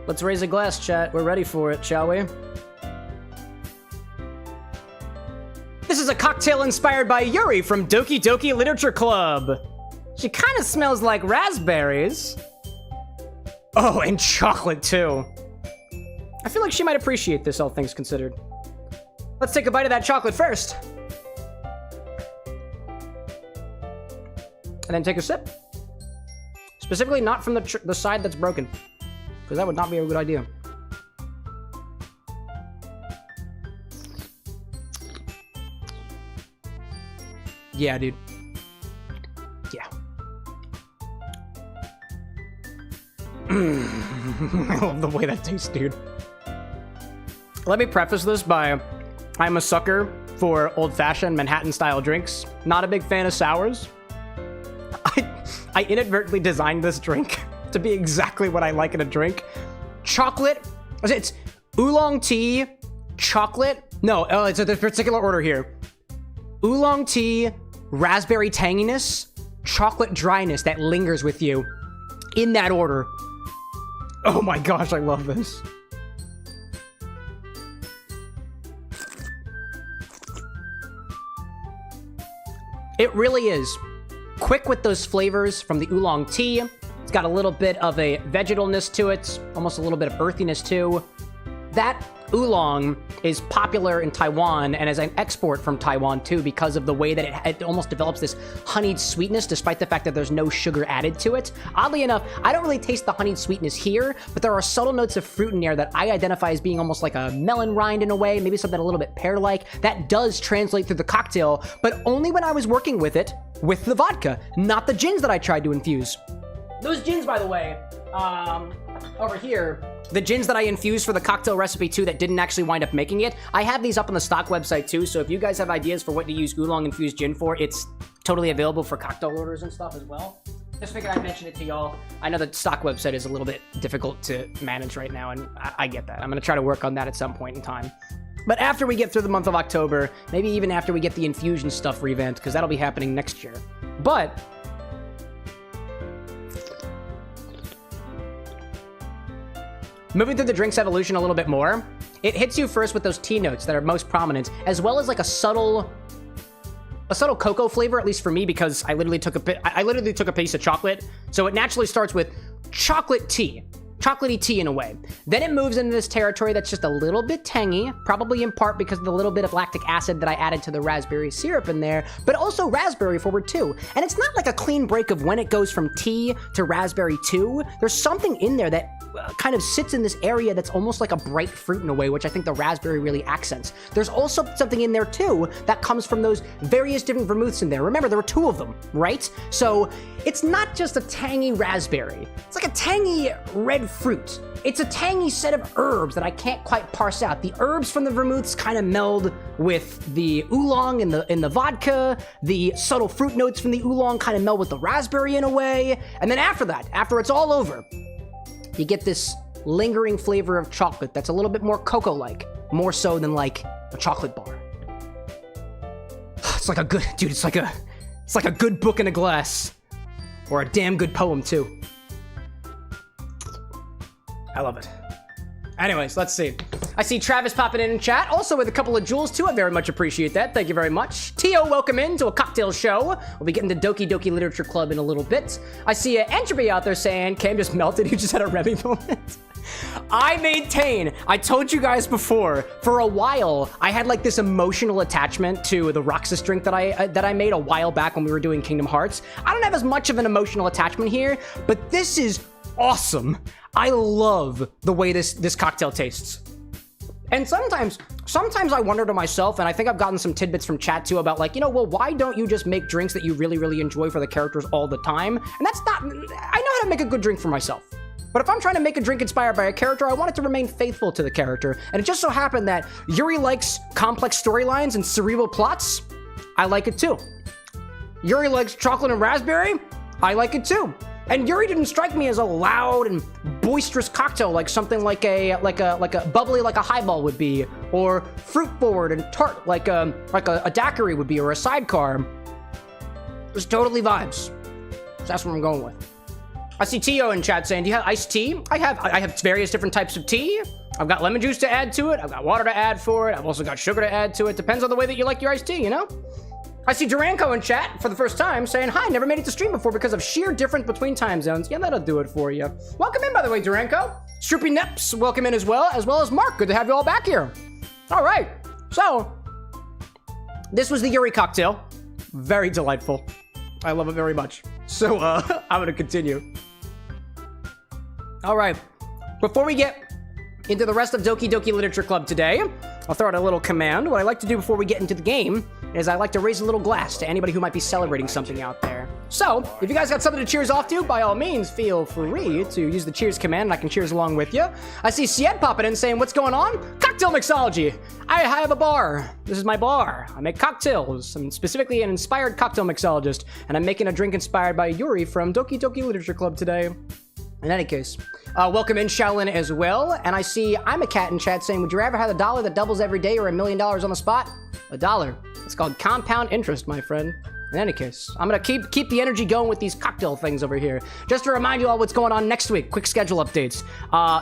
Let's raise a glass, chat. We're ready for it, shall we? This is a cocktail inspired by Yuri from Doki Doki Literature Club. She kind of smells like raspberries. Oh, and chocolate, too. I feel like she might appreciate this, all things considered. Let's take a bite of that chocolate first. And then take a sip. Specifically not from the side that's broken. Because that would not be a good idea. Yeah, dude. Yeah. I love the way that tastes, dude. Let me preface this by, I'm a sucker for old-fashioned Manhattan-style drinks. Not a big fan of sours. I inadvertently designed this drink to be exactly what I like in a drink. Chocolate. It's oolong tea, chocolate. No, it's a particular order here. Oolong tea, raspberry tanginess, chocolate dryness that lingers with you. In that order. Oh my gosh, I love this. It really is. Quick with those flavors from the oolong tea. It's got a little bit of a vegetalness to it, almost a little bit of earthiness too. That oolong is popular in Taiwan and is an export from Taiwan too because of the way that it almost develops this honeyed sweetness despite the fact that there's no sugar added to it. Oddly enough, I don't really taste the honeyed sweetness here, but there are subtle notes of fruit in there that I identify as being almost like a melon rind in a way, maybe something a little bit pear-like. That does translate through the cocktail, but only when I was working with it with the vodka, not the gins that I tried to infuse. Those gins, by the way, over here, the gins that I infused for the cocktail recipe too that didn't actually wind up making it, I have these up on the stock website too, so if you guys have ideas for what to use oolong infused gin for, it's totally available for cocktail orders and stuff as well. Just figured I'd mention it to y'all. I know the stock website is a little bit difficult to manage right now, and I get that. I'm gonna try to work on that at some point in time. But after we get through the month of October, maybe even after we get the infusion stuff revamped, because that'll be happening next year. But moving through the drink's evolution a little bit more, it hits you first with those tea notes that are most prominent, as well as like a subtle cocoa flavor, at least for me, because I literally took a piece of chocolate. So it naturally starts with chocolate tea. Chocolatey tea in a way. Then it moves into this territory that's just a little bit tangy, probably in part because of the little bit of lactic acid that I added to the raspberry syrup in there, but also raspberry forward too. And it's not like a clean break of when it goes from tea to raspberry too. There's something in there that kind of sits in this area that's almost like a bright fruit in a way, which I think the raspberry really accents. There's also something in there too that comes from those various different vermouths in there. Remember, there were 2 of them, right? So it's not just a tangy raspberry. It's like a tangy red fruit. It's a tangy set of herbs that I can't quite parse out. The herbs from the vermouths kind of meld with the oolong in the vodka. The subtle fruit notes from the oolong kind of meld with the raspberry in a way. And then after that, after it's all over, you get this lingering flavor of chocolate that's a little bit more cocoa-like, more so than like a chocolate bar. It's like a good, dude, it's like a good book in a glass. Or a damn good poem, too. I love it. Anyways, let's see. I see Travis popping in chat, also with a couple of jewels, too. I very much appreciate that. Thank you very much. Tio, welcome in to a cocktail show. We'll be getting to Doki Doki Literature Club in a little bit. I see Entropy out there saying, Cam just melted. He just had a Remy moment. I maintain, I told you guys before, for a while, I had like this emotional attachment to the Roxas drink that I made a while back when we were doing Kingdom Hearts. I don't have as much of an emotional attachment here, but this is awesome. I love the way this cocktail tastes. And sometimes I wonder to myself, and I think I've gotten some tidbits from chat too about like, you know, well, why don't you just make drinks that you really, really enjoy for the characters all the time? And that's not, I know how to make a good drink for myself. But if I'm trying to make a drink inspired by a character, I want it to remain faithful to the character. And it just so happened that Yuri likes complex storylines and cerebral plots. I like it too. Yuri likes chocolate and raspberry. I like it too. And Yuri didn't strike me as a loud and boisterous cocktail like something like a bubbly like a highball would be, or fruit forward and tart like a daiquiri would be, or a sidecar. It was totally vibes. So that's what I'm going with. I see Tio in chat saying, do you have iced tea? I have various different types of tea. I've got lemon juice to add to it. I've got water to add for it. I've also got sugar to add to it. Depends on the way that you like your iced tea, you know? I see Duranko in chat for the first time saying, hi, never made it to stream before because of sheer difference between time zones. Yeah, that'll do it for you. Welcome in, by the way, Duranko. Stroopy Neps, welcome in as well as Mark. Good to have you all back here. All right, so this was the Yuri cocktail. Very delightful. I love it very much. So I'm gonna continue. All right, before we get into the rest of Doki Doki Literature Club today, I'll throw out a little command. What I like to do before we get into the game is I like to raise a little glass to anybody who might be celebrating something out there. So, if you guys got something to cheers off to, by all means, feel free to use the cheers command and I can cheers along with you. I see Sied popping in saying, what's going on? Cocktail mixology. I have a bar. This is my bar. I make cocktails. I'm specifically an inspired cocktail mixologist, and I'm making a drink inspired by Yuri from Doki Doki Literature Club today. In any case, welcome in Shaolin as well. And I see I'm a cat in chat saying, would you rather have $1 that doubles every day or $1 million on the spot? $1. It's called compound interest, my friend. In any case, I'm gonna keep the energy going with these cocktail things over here. Just to remind you all what's going on next week. Quick schedule updates.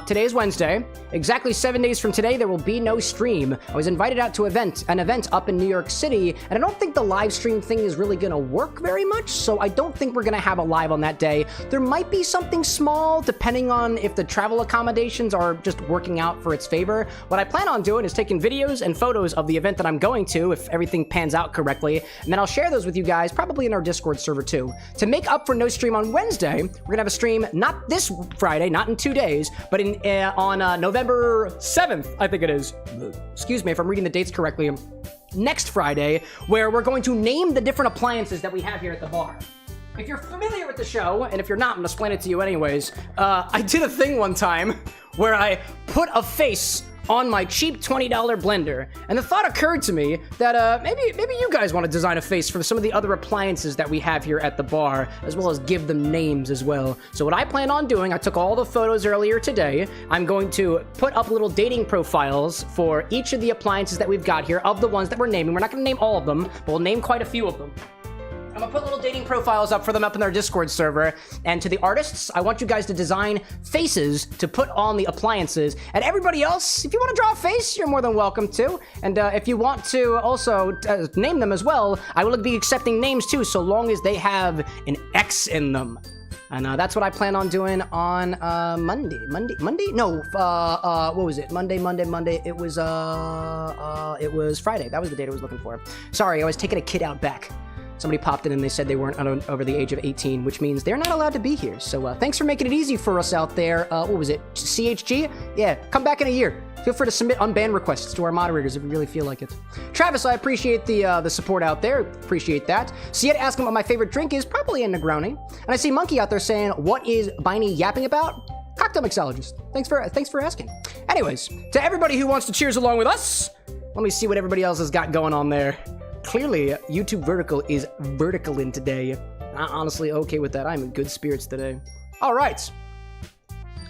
Today is Wednesday. Exactly 7 days from today, there will be no stream. I was invited out to an event up in New York City, and I don't think the live stream thing is really gonna work very much, so I don't think we're gonna have a live on that day. There might be something small, depending on if the travel accommodations are just working out for its favor. What I plan on doing is taking videos and photos of the event that I'm going to, if everything pans out correctly, and then I'll share those with you guys, probably in our Discord server too. To make up for no stream on Wednesday, we're gonna have a stream not this Friday, not in 2 days, but on November 7th, I think it is. Excuse me if I'm reading the dates correctly. Next Friday, where we're going to name the different appliances that we have here at the bar. If you're familiar with the show, and if you're not, I'm gonna explain it to you anyways. I did a thing one time where I put a face on my cheap $20 blender, and the thought occurred to me that maybe you guys want to design a face for some of the other appliances that we have here at the bar, as well as give them names as well. So what I plan on doing, I took all the photos earlier today. I'm going to put up little dating profiles for each of the appliances that we've got here, of the ones that we're naming. We're not going to name all of them, but we'll name quite a few of them. I'm gonna put little dating profiles up for them up in their Discord server. And to the artists, I want you guys to design faces to put on the appliances. And everybody else, if you want to draw a face, you're more than welcome to. And if you want to also name them as well, I will be accepting names too, so long as they have an X in them. And that's what I plan on doing on Monday. No, what was it? Monday. It was Friday. That was the date I was looking for. Sorry, I was taking a kid out back. Somebody popped in and they said they weren't over the age of 18, which means they're not allowed to be here. So thanks for making it easy for us out there. What was it? CHG? Yeah, come back in a year. Feel free to submit unbanned requests to our moderators if you really feel like it. Travis, I appreciate the support out there. Appreciate that. Siet asking what my favorite drink is, probably a Negroni. And I see Monkey out there saying, what is Biney yapping about? Cocktail mixologist. Thanks for asking. Anyways, to everybody who wants to cheers along with us, let me see what everybody else has got going on there. Clearly, YouTube Vertical is vertical in today. I'm honestly okay with that. I'm in good spirits today. All right.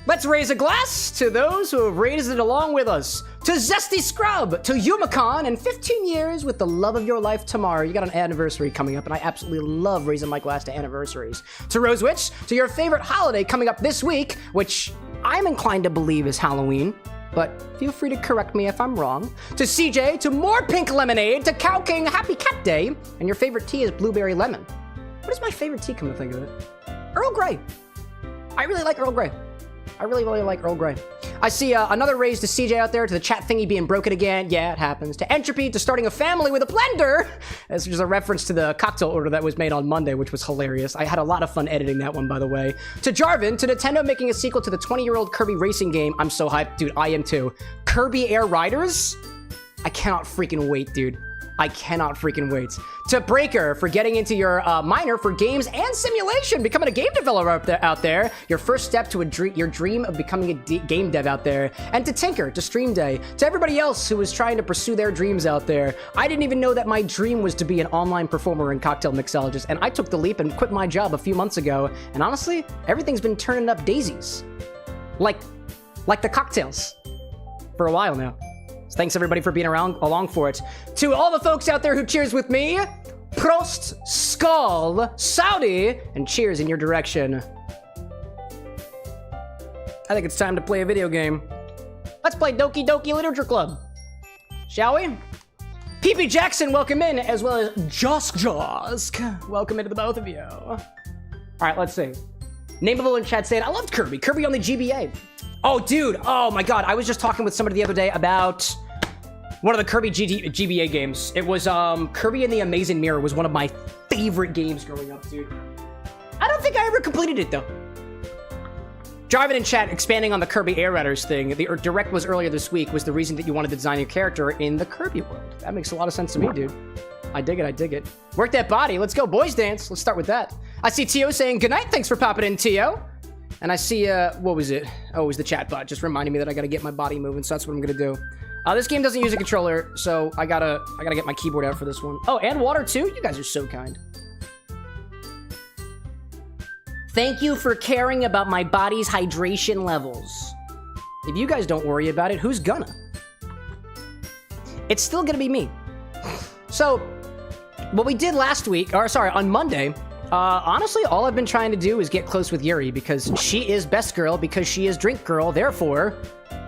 Let's raise a glass to those who have raised it along with us. To Zesty Scrub, to Yumicon, and 15 years with the love of your life tomorrow. You got an anniversary coming up, and I absolutely love raising my glass to anniversaries. To Rose Witch, to your favorite holiday coming up this week, which I'm inclined to believe is Halloween, but feel free to correct me if I'm wrong. To CJ, to more pink lemonade, to Cow King, happy cat day, and your favorite tea is blueberry lemon. What is my favorite tea, come to think of it? Earl Grey. I really like Earl Grey. I really like Earl Grey. I see another raise to CJ out there, to the chat thingy being broken again. Yeah, it happens. To Entropy, to starting a family with a blender. This is a reference to the cocktail order that was made on Monday, which was hilarious. I had a lot of fun editing that one, by the way. To Jarvin, to Nintendo making a sequel to the 20-year-old Kirby racing game. I'm so hyped. Dude, I am too. Kirby Air Riders? I cannot freaking wait, dude. I cannot freaking wait. To Breaker for getting into your minor for games and simulation, becoming a game developer out there. Your first step to your dream of becoming a game dev out there. And to Tinker, to Stream Day. To everybody else who was trying to pursue their dreams out there. I didn't even know that my dream was to be an online performer and cocktail mixologist, and I took the leap and quit my job a few months ago. And honestly, everything's been turning up daisies. Like the cocktails. For a while now. Thanks everybody for being along for it. To all the folks out there who cheers with me, Prost, Skull, Saudi, and cheers in your direction. I think it's time to play a video game. Let's play Doki Doki Literature Club. Shall we? PP Jackson, welcome in, as well as Josk. Welcome into the both of you. All right, let's see. Nameable in chat saying, I loved Kirby. Kirby on the GBA. Oh, dude. Oh, my God. I was just talking with somebody the other day about one of the Kirby GBA games. It was Kirby and the Amazing Mirror was one of my favorite games growing up, dude. I don't think I ever completed it, though. Jarvin in chat, expanding on the Kirby Air Riders thing. The direct was earlier this week, was the reason that you wanted to design your character in the Kirby world. That makes a lot of sense to me, dude. I dig it, I dig it. Work that body. Let's go, boys dance. Let's start with that. I see Tio saying, good night. Thanks for popping in, Tio. And I see, what was it? Oh, it was the chat bot, just reminding me that I gotta get my body moving, so that's what I'm gonna do. This game doesn't use a controller, so I gotta get my keyboard out for this one. Oh, and water too? You guys are so kind. Thank you for caring about my body's hydration levels. If you guys don't worry about it, who's gonna? It's still gonna be me. So, what we did last week, or sorry, on Monday, honestly, all I've been trying to do is get close with Yuri, because she is best girl, because she is drink girl, therefore,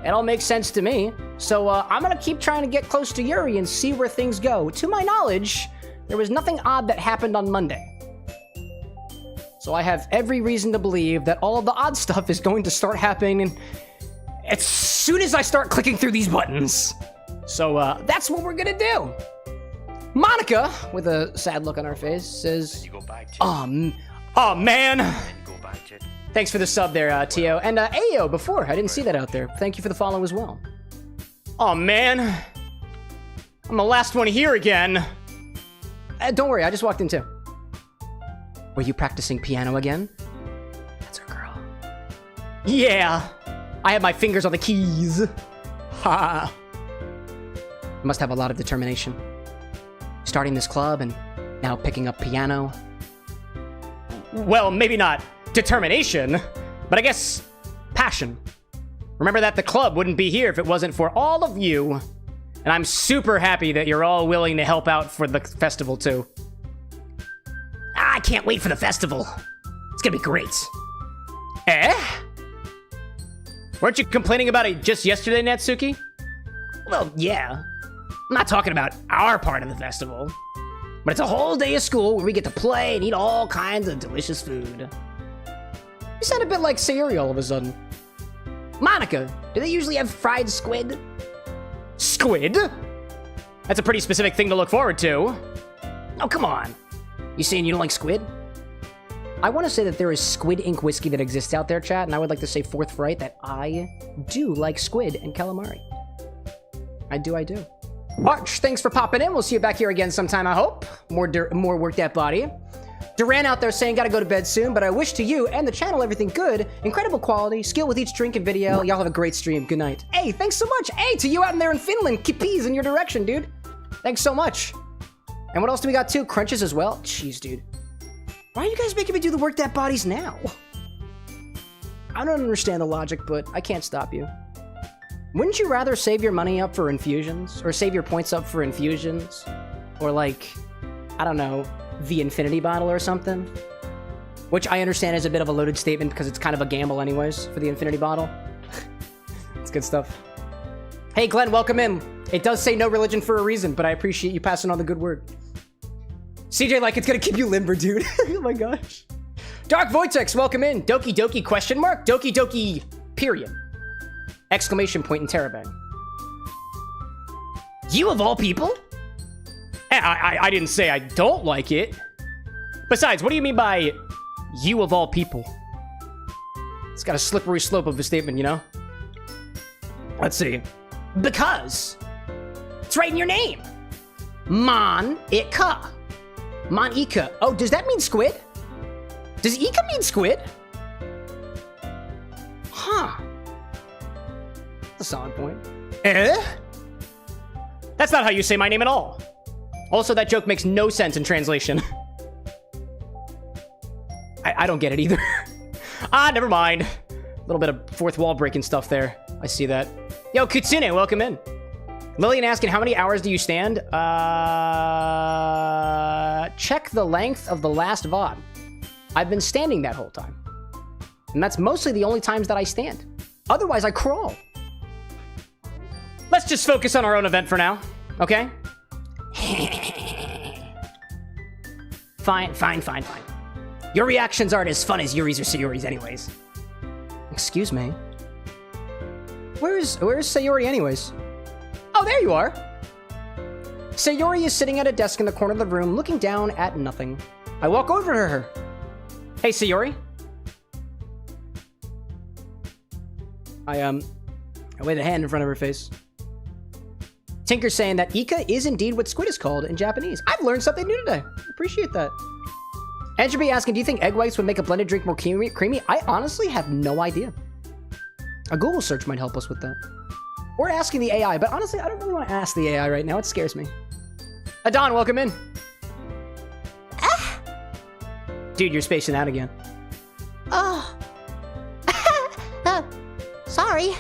it all makes sense to me. So, I'm gonna keep trying to get close to Yuri and see where things go. To my knowledge, there was nothing odd that happened on Monday. So I have every reason to believe that all of the odd stuff is going to start happening as soon as I start clicking through these buttons. So, that's what we're gonna do. Monica, with a sad look on her face, says, You go back to oh man. and go back to Thanks for the sub there, Tio. And Ayo, before, I didn't see that out there. Thank you for the follow as well. Oh man. I'm the last one here again. Don't worry, I just walked in too. Were you practicing piano again? That's her girl. Yeah. I have my fingers on the keys. Ha. Must have a lot of determination. Starting this club and now picking up piano. Well, maybe not determination, but I guess passion. Remember that the club wouldn't be here if it wasn't for all of you. And I'm super happy that you're all willing to help out for the festival too. I can't wait for the festival. It's gonna be great. Eh? Weren't you complaining about it just yesterday, Natsuki? Well, yeah. I'm not talking about our part of the festival, but it's a whole day of school where we get to play and eat all kinds of delicious food. You sound a bit like Sayori all of a sudden. Monica, do they usually have fried squid? Squid? That's a pretty specific thing to look forward to. Oh, come on. You saying you don't like squid? I want to say that there is Squid Ink whiskey that exists out there, chat, and I would like to say forthright that I do like squid and calamari. I do. Arch, thanks for popping in. We'll see you back here again sometime, I hope. More work that body. Duran out there saying gotta go to bed soon, but I wish to you and the channel everything good, incredible quality, skill with each drink and video. Y'all have a great stream. Good night. Hey, thanks so much. Hey, to you out in there in Finland. Keep peas in your direction, dude. Thanks so much. And what else do we got too? Crunches as well? Jeez, dude. Why are you guys making me do the work that bodies now? I don't understand the logic, but I can't stop you. Wouldn't you rather save your money up for infusions? Or save your points up for infusions? Or like, I don't know, the infinity bottle or something? Which I understand is a bit of a loaded statement because it's kind of a gamble anyways for the infinity bottle. It's good stuff. Hey Glenn, welcome in. It does say no religion for a reason, but I appreciate you passing on the good word. CJ, like, it's gonna keep you limber, dude. Oh my gosh. Dark Vortex, welcome in. Doki Doki question mark? Doki Doki period. Exclamation point and terabang. You of all people? I didn't say I don't like it. Besides, what do you mean by you of all people? It's got a slippery slope of a statement, you know? Let's see. Because it's right in your name. Mon-Ika. Mon-Ika. Oh, does that mean squid? Does Ika mean squid? Huh. That's a solid point. That's not how you say my name at all. Also, that joke makes no sense in translation. I don't get it either. Never mind. A little bit of fourth wall breaking stuff there. I see that. Yo, Kutsune, welcome in. Lillian asking, how many hours do you stand? Check the length of the last VOD. I've been standing that whole time. And that's mostly the only times that I stand. Otherwise, I crawl. Let's just focus on our own event for now, okay? Fine. Your reactions aren't as fun as Yuri's or Sayori's anyways. Excuse me. Where's Sayori anyways? Oh, there you are. Sayori is sitting at a desk in the corner of the room, looking down at nothing. I walk over to her. Hey, Sayori. I wave a hand in front of her face. Tinker's saying that Ika is indeed what squid is called in Japanese. I've learned something new today. Appreciate that. Entropy asking, do you think egg whites would make a blended drink more creamy? I honestly have no idea. A Google search might help us with that. Or asking the AI, but honestly, I don't really want to ask the AI right now. It scares me. Adon, welcome in. Dude, you're spacing out again. Oh. Sorry.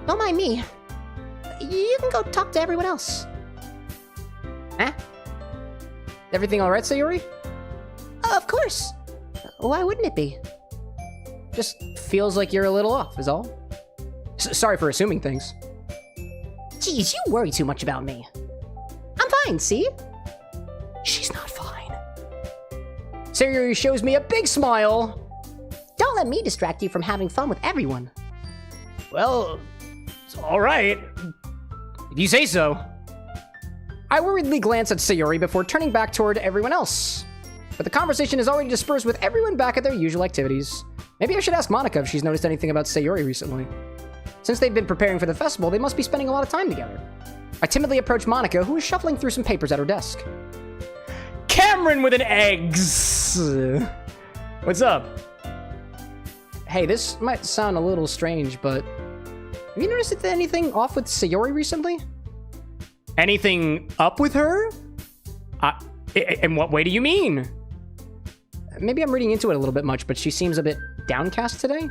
Don't mind me. You can go talk to everyone else. Huh? Everything all right, Sayori? Of course. Why wouldn't it be? Just feels like you're a little off, is all. Sorry for assuming things. Geez, you worry too much about me. I'm fine, see? She's not fine. Sayori shows me a big smile. Don't let me distract you from having fun with everyone. Well, it's all right. If you say so. I worriedly glance at Sayori before turning back toward everyone else. But the conversation is already dispersed with everyone back at their usual activities. Maybe I should ask Monica if she's noticed anything about Sayori recently. Since they've been preparing for the festival, they must be spending a lot of time together. I timidly approach Monica, who is shuffling through some papers at her desk. Cameron with an eggs! What's up? Hey, this might sound a little strange, but have you noticed anything off with Sayori recently? Anything up with her? In what way do you mean? Maybe I'm reading into it a little bit much, but she seems a bit downcast today.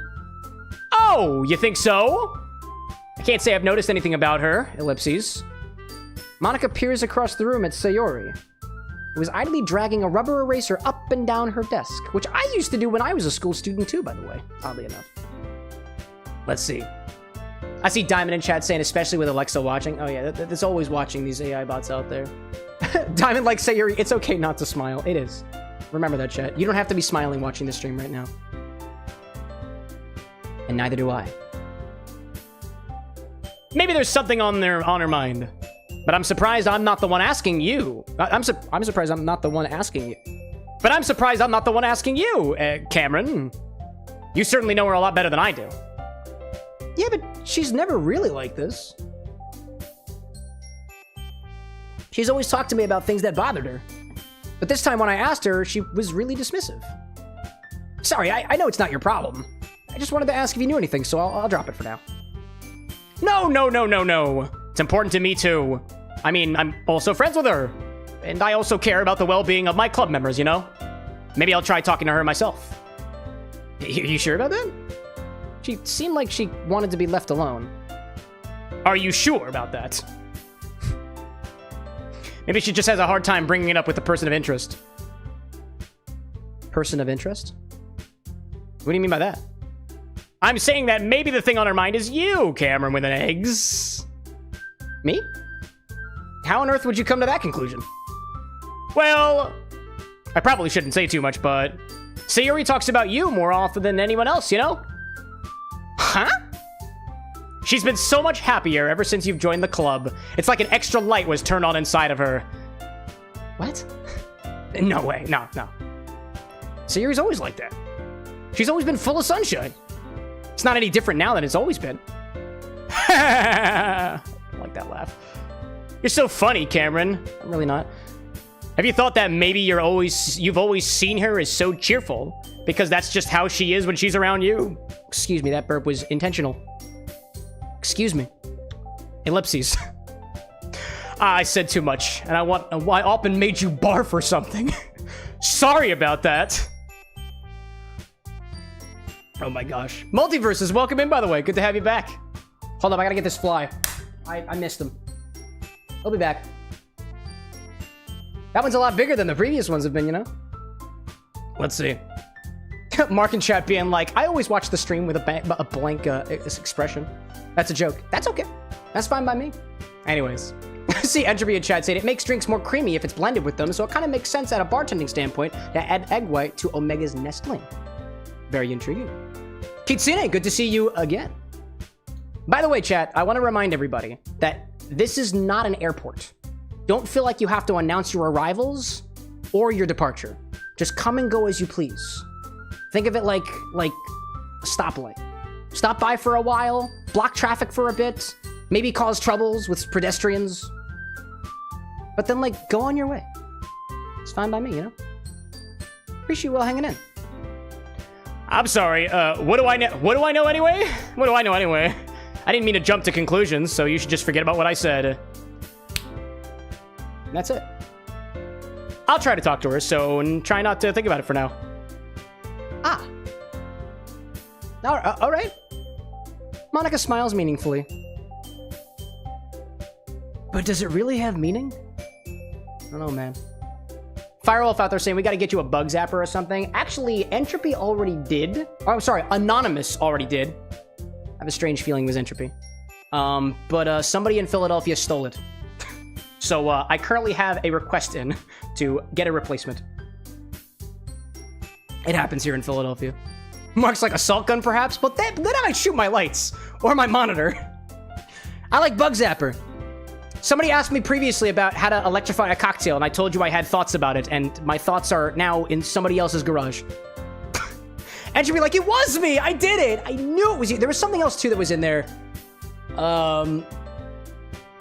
Oh, you think so? I can't say I've noticed anything about her, ellipses. Monica peers across the room at Sayori, who was idly dragging a rubber eraser up and down her desk, which I used to do when I was a school student too, by the way, oddly enough. Let's see. I see Diamond in chat saying, especially with Alexa watching. Oh yeah, there's always watching these AI bots out there. Diamond like Sayori, it's okay not to smile. It is. Remember that, chat. You don't have to be smiling watching the stream right now. And neither do I. Maybe there's something on her mind. But I'm surprised I'm not the one asking you. I'm surprised I'm not the one asking you. But I'm surprised I'm not the one asking you, Cameron. You certainly know her a lot better than I do. Yeah, but she's never really like this. She's always talked to me about things that bothered her. But this time when I asked her, she was really dismissive. Sorry, I know it's not your problem. I just wanted to ask if you knew anything, so I'll drop it for now. No. It's important to me too. I mean, I'm also friends with her. And I also care about the well-being of my club members, you know? Maybe I'll try talking to her myself. You sure about that? She seemed like she wanted to be left alone. Are you sure about that? Maybe she just has a hard time bringing it up with a person of interest. Person of interest? What do you mean by that? I'm saying that maybe the thing on her mind is you, Cameron with an eggs. Me? How on earth would you come to that conclusion? Well, I probably shouldn't say too much, but Sayori talks about you more often than anyone else, you know? Huh? She's been so much happier ever since you've joined the club. It's like an extra light was turned on inside of her. What? No way. No. Sayori's always like that. She's always been full of sunshine. It's not any different now than it's always been. I like that laugh. You're so funny, Cameron. I'm really not. Have you thought that maybe you've always seen her as so cheerful because that's just how she is when she's around you? Excuse me, that burp was intentional. Excuse me. Ellipses. I said too much, and I often made you barf or something. Sorry about that. Oh my gosh. Multiverses, welcome in, by the way. Good to have you back. Hold up, I gotta get this fly. I missed him. He'll be back. That one's a lot bigger than the previous ones have been, you know? Let's see. Mark in chat being like, I always watch the stream with a blank expression. That's a joke. That's okay. That's fine by me. Anyways. See, Entropy in chat saying it makes drinks more creamy if it's blended with them, so it kind of makes sense at a bartending standpoint to add egg white to Omega's nestling. Very intriguing. Kitsune, good to see you again. By the way, chat, I want to remind everybody that this is not an airport. Don't feel like you have to announce your arrivals or your departure. Just come and go as you please. Think of it like a stoplight. Stop by for a while, block traffic for a bit, maybe cause troubles with pedestrians, but then go on your way. It's fine by me, you know? Appreciate you all hanging in. I'm sorry, what do I know? What do I know anyway? What do I know anyway? I didn't mean to jump to conclusions, so you should just forget about what I said. And that's it. I'll try to talk to her, and try not to think about it for now. Ah. All right. Monica smiles meaningfully. But does it really have meaning? I don't know, man. Firewolf out there saying we got to get you a bug zapper or something. Actually, Entropy already did. Oh, I'm sorry, Anonymous already did. I have a strange feeling it was Entropy. But somebody in Philadelphia stole it. So I currently have a request in to get a replacement. It happens here in Philadelphia. Mark's like assault gun, perhaps, but then I might shoot my lights or my monitor. I like bug zapper. Somebody asked me previously about how to electrify a cocktail, and I told you I had thoughts about it, and my thoughts are now in somebody else's garage. And she'd be like, it was me! I did it! I knew it was you! There was something else, too, that was in there. I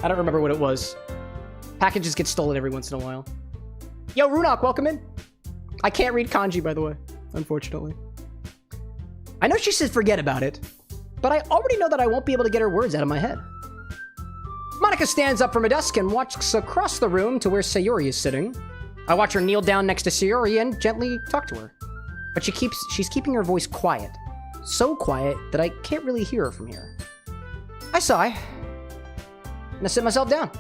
don't remember what it was. Packages get stolen every once in a while. Yo, Runok, welcome in. I can't read kanji, by the way, unfortunately. I know she said forget about it, but I already know that I won't be able to get her words out of my head. Monica stands up from a desk and walks across the room to where Sayori is sitting. I watch her kneel down next to Sayori and gently talk to her. But she's keeping her voice quiet. So quiet that I can't really hear her from here. I sigh. And I sit myself down.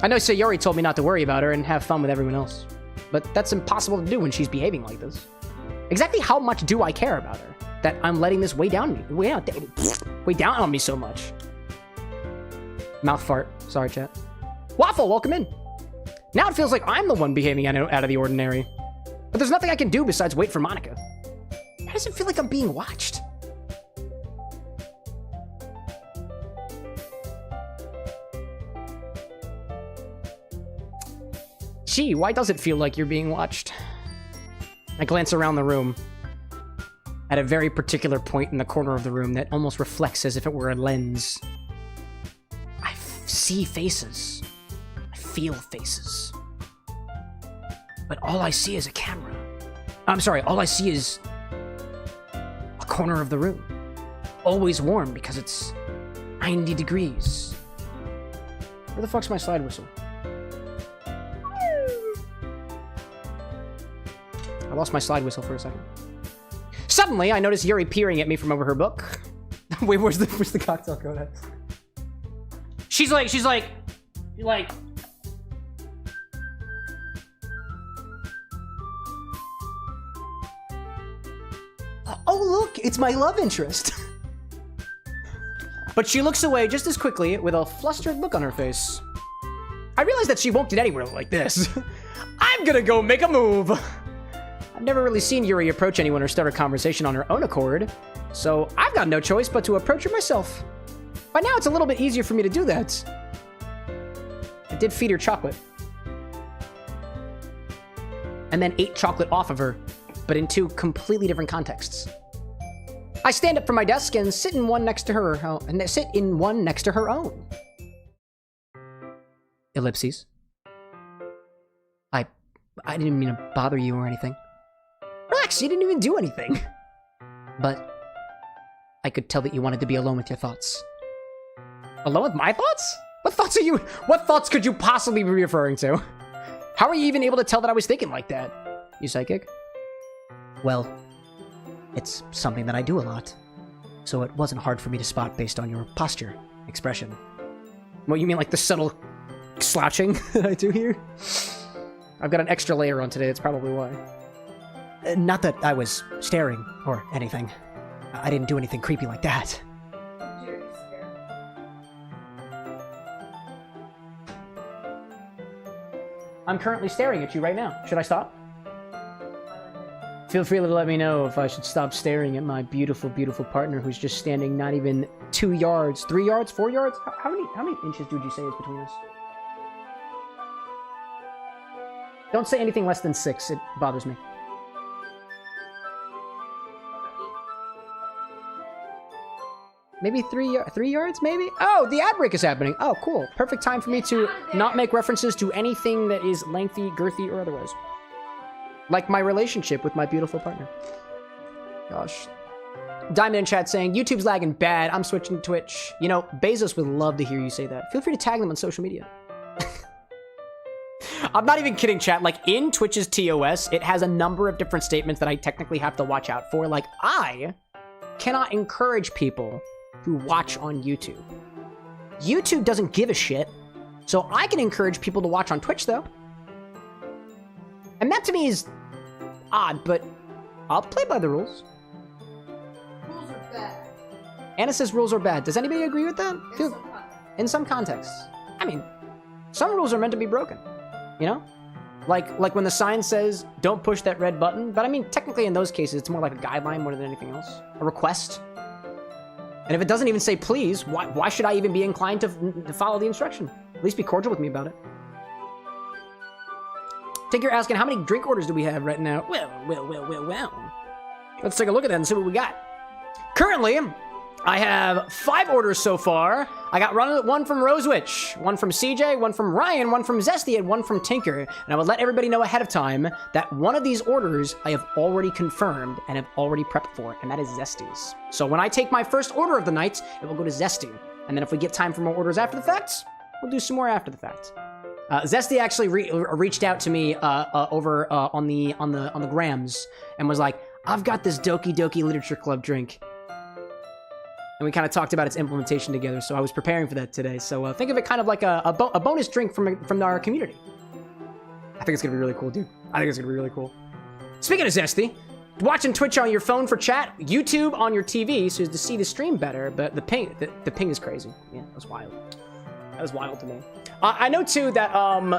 I know Sayori told me not to worry about her and have fun with everyone else. But that's impossible to do when she's behaving like this. Exactly how much do I care about her? That I'm letting this weigh down on me so much. Mouth fart. Sorry, chat. Waffle, welcome in. Now it feels like I'm the one behaving out of the ordinary. But there's nothing I can do besides wait for Monica. Why does it feel like I'm being watched? Gee, why does it feel like you're being watched? I glance around the room at a very particular point in the corner of the room that almost reflects as if it were a lens. I see faces. I feel faces. But all I see is a camera. I'm sorry, all I see is a corner of the room. Always warm because it's 90 degrees. Where the fuck's my slide whistle? I lost my slide whistle for a second. Sup, suddenly, I notice Yuri peering at me from over her book. Wait, where's the cocktail codex? She's like, oh look, it's my love interest. But she looks away just as quickly with a flustered look on her face. I realize that she won't get anywhere like this. I'm gonna go make a move. I've never really seen Yuri approach anyone or start a conversation on her own accord, so I've got no choice but to approach her myself. By now, it's a little bit easier for me to do that. I did feed her chocolate. And then ate chocolate off of her, but in two completely different contexts. I stand up from my desk and sit in one next to her, own. Ellipses. I didn't mean to bother you or anything. Relax, you didn't even do anything. But I could tell that you wanted to be alone with your thoughts. Alone with my thoughts? What thoughts could you possibly be referring to? How are you even able to tell that I was thinking like that? You psychic? Well, it's something that I do a lot. So it wasn't hard for me to spot based on your posture, expression. What, you mean like the subtle slouching that I do here? I've got an extra layer on today, that's probably why. Not that I was staring or anything. I didn't do anything creepy like that. I'm currently staring at you right now. Should I stop? Feel free to let me know if I should stop staring at my beautiful, beautiful partner who's just standing not even 2 yards, 3 yards, 4 yards? How many inches would you say is between us? Don't say anything less than 6. It bothers me. Maybe 3 yards, maybe? Oh, the ad break is happening. Oh, cool. Perfect time for me to not make references to anything that is lengthy, girthy, or otherwise. Like my relationship with my beautiful partner. Gosh. Diamond in chat saying, YouTube's lagging bad. I'm switching to Twitch. You know, Bezos would love to hear you say that. Feel free to tag them on social media. I'm not even kidding, chat. Like, in Twitch's TOS, it has a number of different statements that I technically have to watch out for. Like, I cannot encourage people to watch on YouTube. YouTube doesn't give a shit, so I can encourage people to watch on Twitch, though. And that to me is odd, but I'll play by the rules. Rules are bad. Anna says rules are bad. Does anybody agree with that? In some contexts. I mean, some rules are meant to be broken, you know? Like when the sign says, don't push that red button. But I mean, technically in those cases, it's more like a guideline more than anything else. A request. And if it doesn't even say please, why should I even be inclined to follow the instruction? At least be cordial with me about it. Think you're asking, how many drink orders do we have right now? Well. Let's take a look at that and see what we got. Currently, I have 5 orders so far. I got one from Rosewitch, one from CJ, one from Ryan, one from Zesty, and one from Tinker. And I would let everybody know ahead of time that one of these orders I have already confirmed and have already prepped for, and that is Zesty's. So when I take my first order of the night, it will go to Zesty. And then if we get time for more orders after the fact, we'll do some more after the fact. Zesty actually reached out to me over on the grams and was like, I've got this Doki Literature Club drink. And we kind of talked about its implementation together, so I was preparing for that today. So think of it kind of like a bonus drink from our community. I think it's going to be really cool, dude. I think it's going to be really cool. Speaking of Zesty, watching Twitch on your phone for chat, YouTube on your TV so as to see the stream better, but the ping is crazy. Yeah, that was wild. That was wild to me. I know, too, that I'm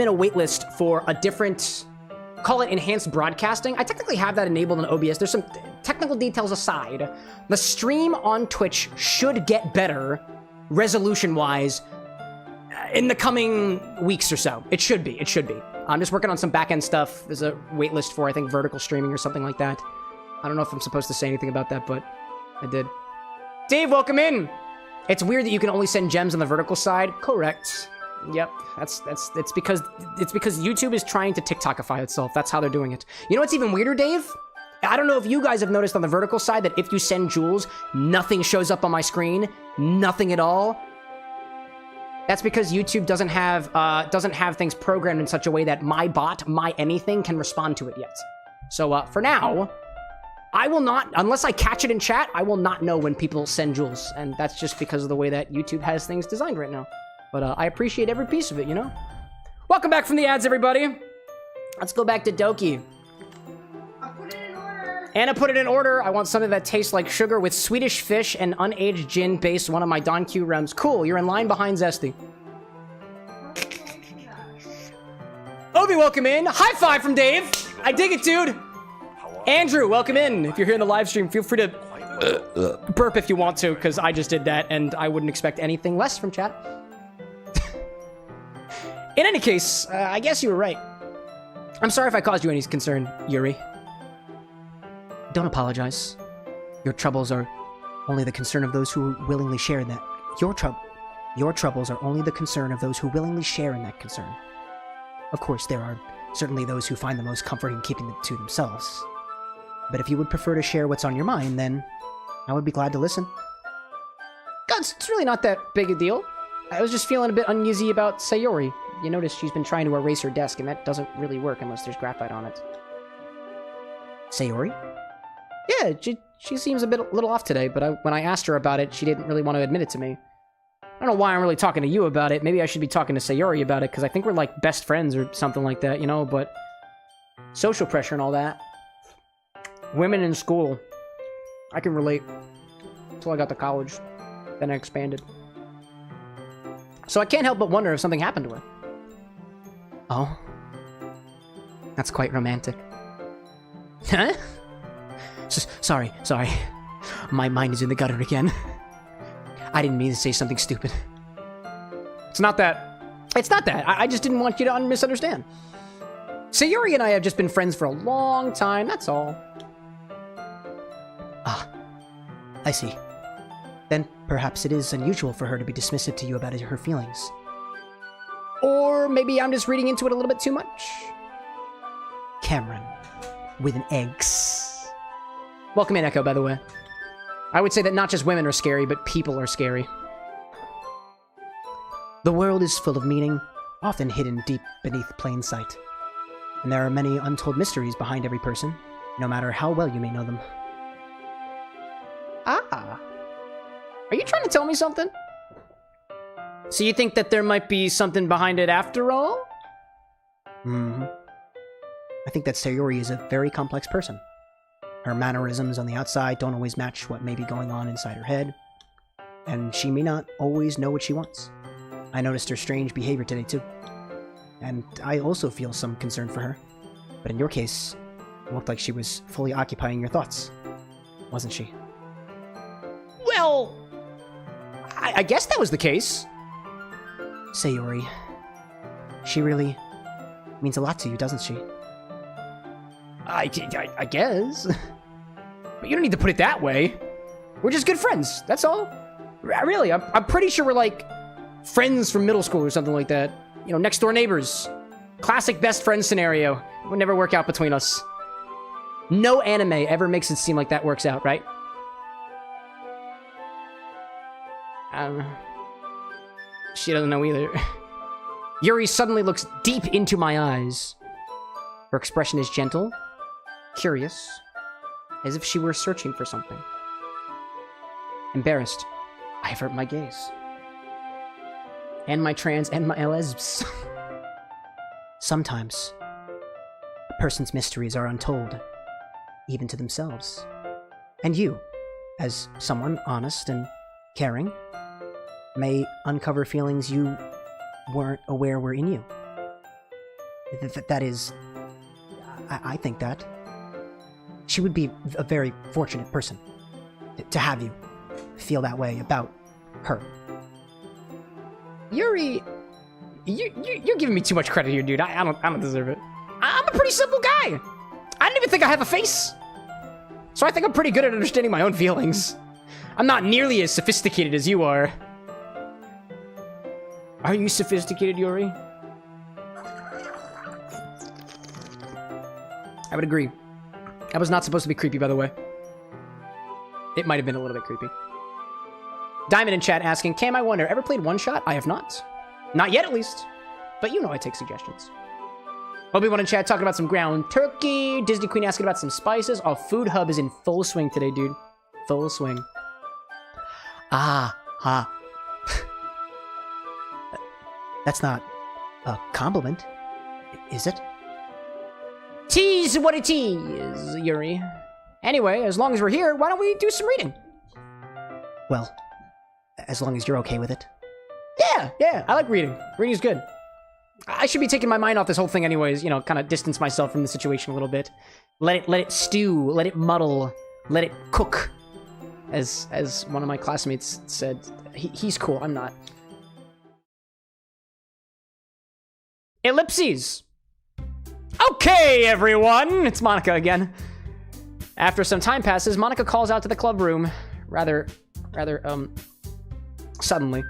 in a wait list for a different, call it enhanced broadcasting. I technically have that enabled in OBS. There's some technical details aside. The stream on Twitch should get better, resolution-wise, in the coming weeks or so. It should be. I'm just working on some back-end stuff. There's a wait list for, I think, vertical streaming or something like that. I don't know if I'm supposed to say anything about that, but I did. Dave, welcome in! It's weird that you can only send gems on the vertical side. Correct. Yep, it's because YouTube is trying to TikTokify itself. That's how they're doing it. You know what's even weirder, Dave? I don't know if you guys have noticed on the vertical side that if you send jewels, nothing shows up on my screen. Nothing at all. That's because YouTube doesn't have things programmed in such a way that my bot, my anything, can respond to it yet. So for now, I will not, unless I catch it in chat, I will not know when people send jewels. And that's just because of the way that YouTube has things designed right now. But I appreciate every piece of it, you know? Welcome back from the ads, everybody. Let's go back to Doki. I put it in order. Anna put it in order. I want something that tastes like sugar with Swedish fish and unaged gin based one of my Don Q realms. Cool, you're in line behind Zesty. Obi, welcome in. High five from Dave. I dig it, dude. Andrew, welcome in. If you're here in the live stream, feel free to burp if you want to, because I just did that, and I wouldn't expect anything less from chat. In any case, I guess you were right. I'm sorry if I caused you any concern, Yuri. Don't apologize. Your troubles are only the concern of those who willingly share in that. Your troubles are only the concern of those who willingly share in that concern. Of course, there are certainly those who find the most comfort in keeping it to themselves. But if you would prefer to share what's on your mind, then I would be glad to listen. God, it's really not that big a deal. I was just feeling a bit uneasy about Sayori. You notice she's been trying to erase her desk, and that doesn't really work unless there's graphite on it. Sayori? Yeah, she seems a little off today, but when I asked her about it, she didn't really want to admit it to me. I don't know why I'm really talking to you about it. Maybe I should be talking to Sayori about it, because I think we're like best friends or something like that, you know, but social pressure and all that. Women in school. I can relate. Until I got to college. Then I expanded. So I can't help but wonder if something happened to her. Oh. That's quite romantic. Huh? Sorry. My mind is in the gutter again. I didn't mean to say something stupid. It's not that. I just didn't want you to misunderstand. Sayori and I have just been friends for a long time, that's all. Ah, I see. Then perhaps it is unusual for her to be dismissive to you about her feelings. Or maybe I'm just reading into it a little bit too much. Cameron, with an X. Welcome in, Echo, by the way. I would say that not just women are scary, but people are scary. The world is full of meaning, often hidden deep beneath plain sight. And there are many untold mysteries behind every person, no matter how well you may know them. Ah. Are you trying to tell me something? So you think that there might be something behind it after all? Mm-hmm. I think that Sayori is a very complex person. Her mannerisms on the outside don't always match what may be going on inside her head, and she may not always know what she wants. I noticed her strange behavior today, too. And I also feel some concern for her. But in your case, it looked like she was fully occupying your thoughts, wasn't she? Well, I guess that was the case. Sayori, she really means a lot to you, doesn't she? I guess. But you don't need to put it that way. We're just good friends, that's all. Really, I'm pretty sure we're like friends from middle school or something like that. You know, next door neighbors. Classic best friend scenario. It would never work out between us. No anime ever makes it seem like that works out, right? She doesn't know either. Yuri suddenly looks deep into my eyes. Her expression is gentle, curious, as if she were searching for something. Embarrassed, I avert my gaze. And my trans and my lesbs. Sometimes, a person's mysteries are untold, even to themselves. And you, as someone honest and caring, may uncover feelings you weren't aware were in you. That is, I think that she would be a very fortunate person to have you feel that way about her. Yuri, you're giving me too much credit here, dude. I don't deserve it. I'm a pretty simple guy. I don't even think I have a face. So I think I'm pretty good at understanding my own feelings. I'm not nearly as sophisticated as you are. Are you sophisticated, Yuri? I would agree. I was not supposed to be creepy, by the way. It might have been a little bit creepy. Diamond in chat asking, Cam, I wonder, ever played one shot? I have not. Not yet, at least. But you know I take suggestions. Obi-Wan in chat talking about some ground turkey. Disney Queen asking about some spices. Oh, Food Hub is in full swing today, dude. Full swing. That's not a compliment, is it? Tease what it is, Yuri. Anyway, as long as we're here, why don't we do some reading? Well, as long as you're okay with it. Yeah, I like reading. Reading's good. I should be taking my mind off this whole thing anyways, you know, kind of distance myself from the situation a little bit. Let it stew, let it muddle, let it cook. As one of my classmates said, he's cool, I'm not. Ellipses. Okay, everyone, it's Monica again. After some time passes, Monica calls out to the club room, rather, suddenly.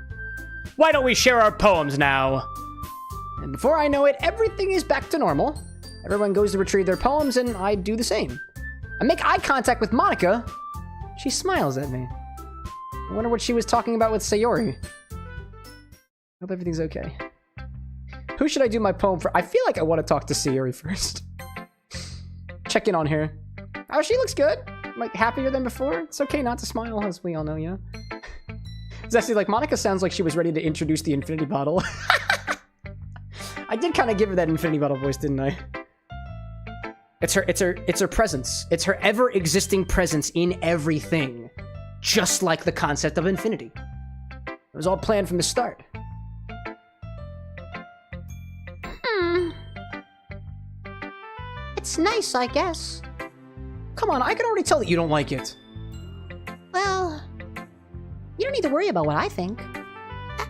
Why don't we share our poems now? And before I know it, everything is back to normal. Everyone goes to retrieve their poems, and I do the same. I make eye contact with Monica. She smiles at me. I wonder what she was talking about with Sayori. Hope everything's okay. Who should I do my poem for? I feel like I want to talk to Sayori first. Check in on her. Oh, she looks good. Like, happier than before. It's okay not to smile, as we all know, yeah? It's actually like, Monica sounds like she was ready to introduce the infinity bottle. I did kind of give her that infinity bottle voice, didn't I? It's her presence. It's her ever-existing presence in everything. Just like the concept of infinity. It was all planned from the start. It's nice, I guess. Come on, I can already tell that you don't like it. Well, you don't need to worry about what I think.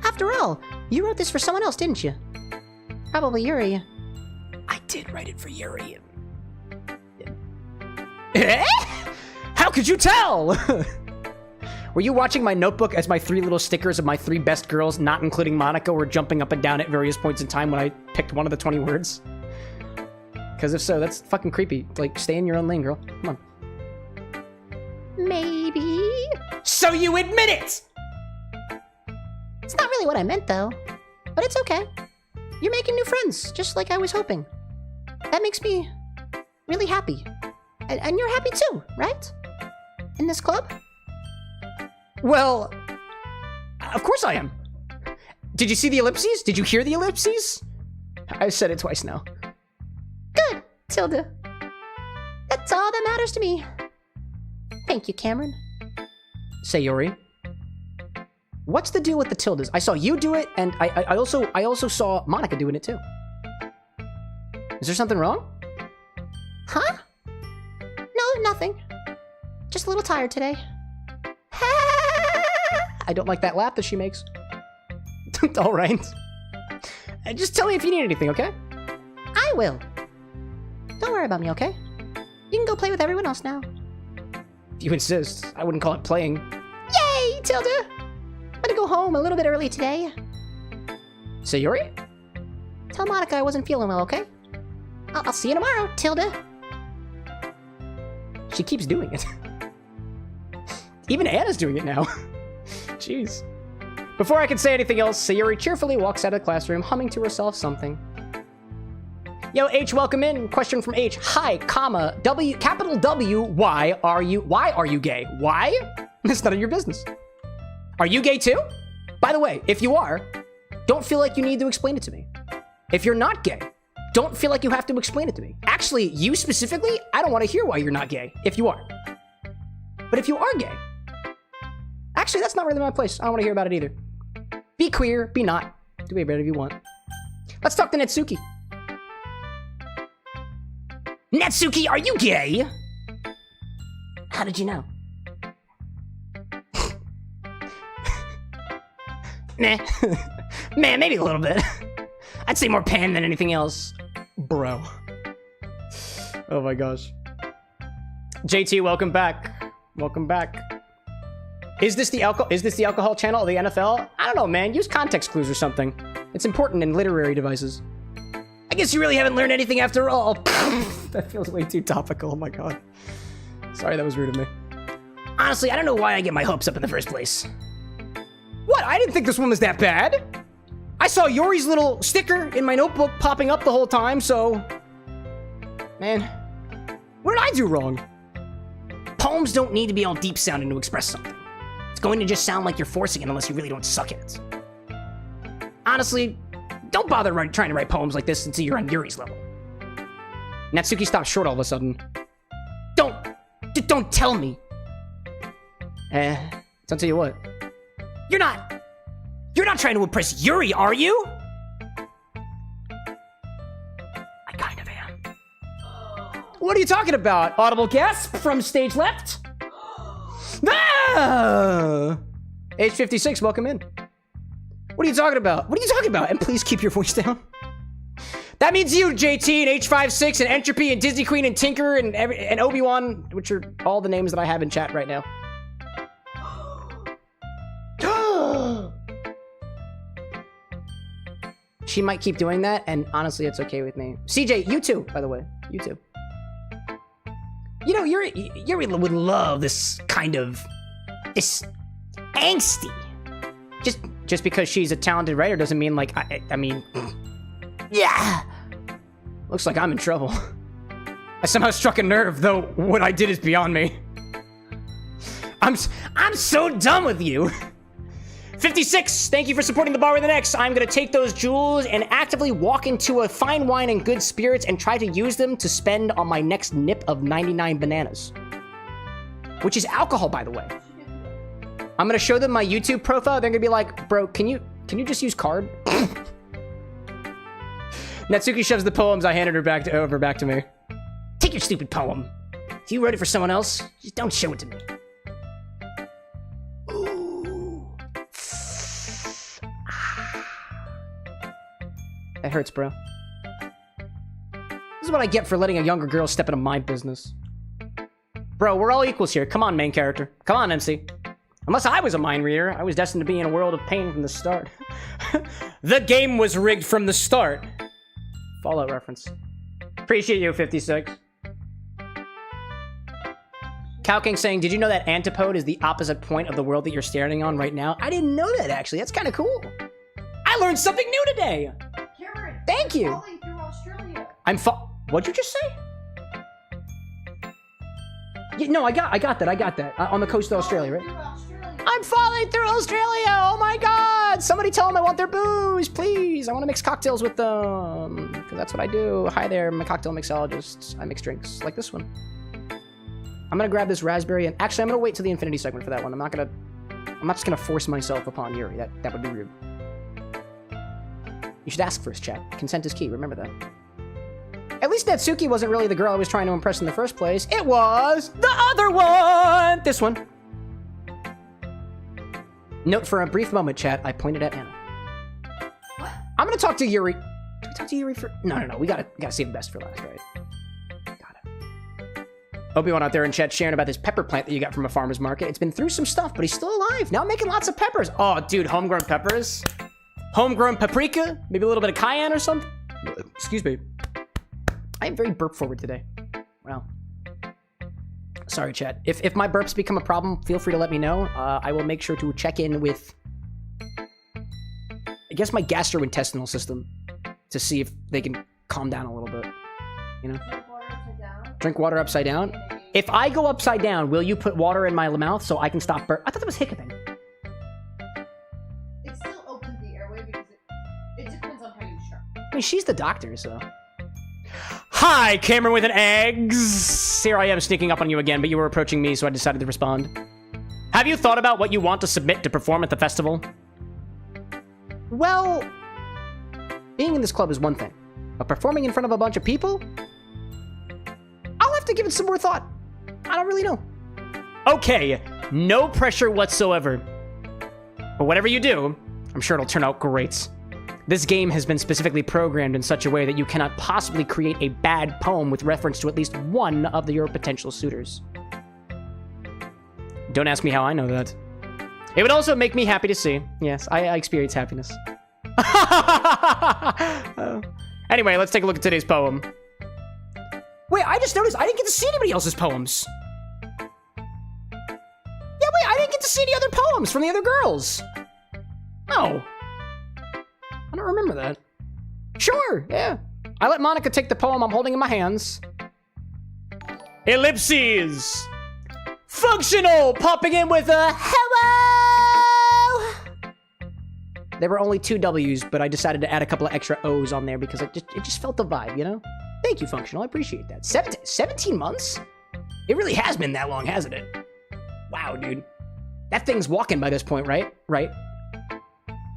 After all, you wrote this for someone else, didn't you? Probably Yuri. I did write it for Yuri. Eh? How could you tell? Were you watching my notebook as my 3 little stickers of my 3 best girls, not including Monica, were jumping up and down at various points in time when I picked one of the 20 words? Because if so, that's fucking creepy. Like, stay in your own lane, girl. Come on. Maybe. So you admit it! It's not really what I meant, though. But it's okay. You're making new friends, just like I was hoping. That makes me really happy. And you're happy too, right? In this club? Well, of course I am. Did you see the ellipses? Did you hear the ellipses? I've said it twice now. Good, Tilda. That's all that matters to me. Thank you, Cameron. Sayori. What's the deal with the tildes? I saw you do it, and I also saw Monica doing it too. Is there something wrong? Huh? No, nothing. Just a little tired today. I don't like that laugh that she makes. All right. Just tell me if you need anything, okay? I will. Don't worry about me, okay? You can go play with everyone else now. If you insist. I wouldn't call it playing. Yay, Tilda! I'm gonna go home a little bit early today. Sayori? Tell Monica I wasn't feeling well, okay? I'll see you tomorrow, Tilda. She keeps doing it. Even Anna's doing it now. Jeez. Before I can say anything else, Sayori cheerfully walks out of the classroom, humming to herself something. Yo, H, welcome in. Question from H. Hi, comma, W, capital W, why are you gay? Why? It's none of your business. Are you gay too? By the way, if you are, don't feel like you need to explain it to me. If you're not gay, don't feel like you have to explain it to me. Actually, you specifically, I don't want to hear why you're not gay, if you are. But if you are gay, actually, that's not really my place. I don't want to hear about it either. Be queer, be not. Do whatever you want. Let's talk to Netsuki. Netsuki, are you gay? How did you know? Meh. Man, maybe a little bit. I'd say more pan than anything else. Bro. Oh my gosh. JT, welcome back. Welcome back. Is this the alcohol channel of the NFL? I don't know, man. Use context clues or something. It's important in literary devices. I guess you really haven't learned anything after all. That feels way too topical. Oh my god. Sorry, that was rude of me. Honestly, I don't know why I get my hopes up in the first place. What? I didn't think this one was that bad. I saw Yuri's little sticker in my notebook popping up the whole time, so Man, what did I do wrong? Poems don't need to be all deep sounding to express something. It's going to just sound like you're forcing it unless you really don't suck at it. Honestly, don't bother trying to write poems like this until you're on Yuri's level. Natsuki stopped short all of a sudden. Don't tell me. Don't tell you what. You're not trying to impress Yuri, are you? I kind of am. What are you talking about? Audible gasp from stage left? Ah! Age 56, welcome in. What are you talking about? What are you talking about? And please keep your voice down. That means you, JT, and H56, and Entropy, and Disney Queen, and Tinker, and Obi-Wan, which are all the names that I have in chat right now. She might keep doing that, and honestly, it's okay with me. CJ, you too, by the way. You too. You know, Yuri would love this kind of... this angsty. Just because she's a talented writer doesn't mean, like, I mean... Yeah! Looks like I'm in trouble. I somehow struck a nerve, though what I did is beyond me. I'm so done with you! 56, thank you for supporting the bar with an X. I'm gonna take those jewels and actively walk into a fine wine and good spirits and try to use them to spend on my next nip of 99 bananas. Which is alcohol, by the way. I'm gonna show them my YouTube profile. They're gonna be like, bro, can you just use card? Natsuki shoves the poems I handed her back to me. Take your stupid poem. If you wrote it for someone else, just don't show it to me. That hurts, bro. This is what I get for letting a younger girl step into my business. Bro, we're all equals here. Come on, main character. Come on, MC. Unless I was a mind reader, I was destined to be in a world of pain from the start. The game was rigged from the start. Fallout reference. Appreciate you, 56. Cow King saying, did you know that Antipode is the opposite point of the world that you're standing on right now? I didn't know that, actually. That's kind of cool. I learned something new today. Cameron, thank you. Falling through Australia. What'd you just say? Yeah, no, I got that. On the coast of Australia, right? I'm falling through Australia! Oh my god! Somebody tell them I want their booze, please! I want to mix cocktails with them. Because that's what I do. Hi there, I'm a cocktail mixologist. I mix drinks like this one. I'm gonna grab this raspberry and... Actually, I'm gonna wait till the infinity segment for that one. I'm not just gonna force myself upon Yuri. That would be rude. You should ask first, chat. Consent is key, remember that. At least Natsuki wasn't really the girl I was trying to impress in the first place. It was the other one! This one. Note, for a brief moment, chat, I pointed at Anna. What? I'm gonna talk to Yuri. Do we talk to Yuri for... No. We gotta save the best for last, right? Got it. Obi-Wan out there in chat sharing about this pepper plant that you got from a farmer's market. It's been through some stuff, but he's still alive. Now making lots of peppers. Oh, dude, homegrown peppers. Homegrown paprika. Maybe a little bit of cayenne or something. Excuse me. I am very burp forward today. Wow. Sorry, chat. If my burps become a problem, feel free to let me know. I will make sure to check in with, I guess, my gastrointestinal system to see if they can calm down a little bit. You know? Drink water upside down. Drink water upside down? If I go upside down, will you put water in my mouth so I can stop burp? I thought that was hiccuping. It still opens the airway because it depends on how you sharp. I mean, she's the doctor, so... Hi, Cameron with an eggs. Here I am sneaking up on you again, but you were approaching me, so I decided to respond. Have you thought about what you want to submit to perform at the festival? Well, being in this club is one thing, but performing in front of a bunch of people? I'll have to give it some more thought. I don't really know. Okay, no pressure whatsoever. But whatever you do, I'm sure it'll turn out great. This game has been specifically programmed in such a way that you cannot possibly create a bad poem with reference to at least one of your potential suitors. Don't ask me how I know that. It would also make me happy to see. Yes, I experience happiness. Anyway, let's take a look at today's poem. Wait, I just noticed I didn't get to see anybody else's poems. Yeah, wait, I didn't get to see any other poems from the other girls. Oh. I don't remember that. Sure, yeah. I let Monica take the poem I'm holding in my hands. Ellipses. Functional popping in with a hello. There were only 2 W's, but I decided to add a couple of extra O's on there because it just felt the vibe, you know? Thank you, Functional. I appreciate that. 17 months? It really has been that long, hasn't it? Wow, dude. That thing's walking by this point, right? Right?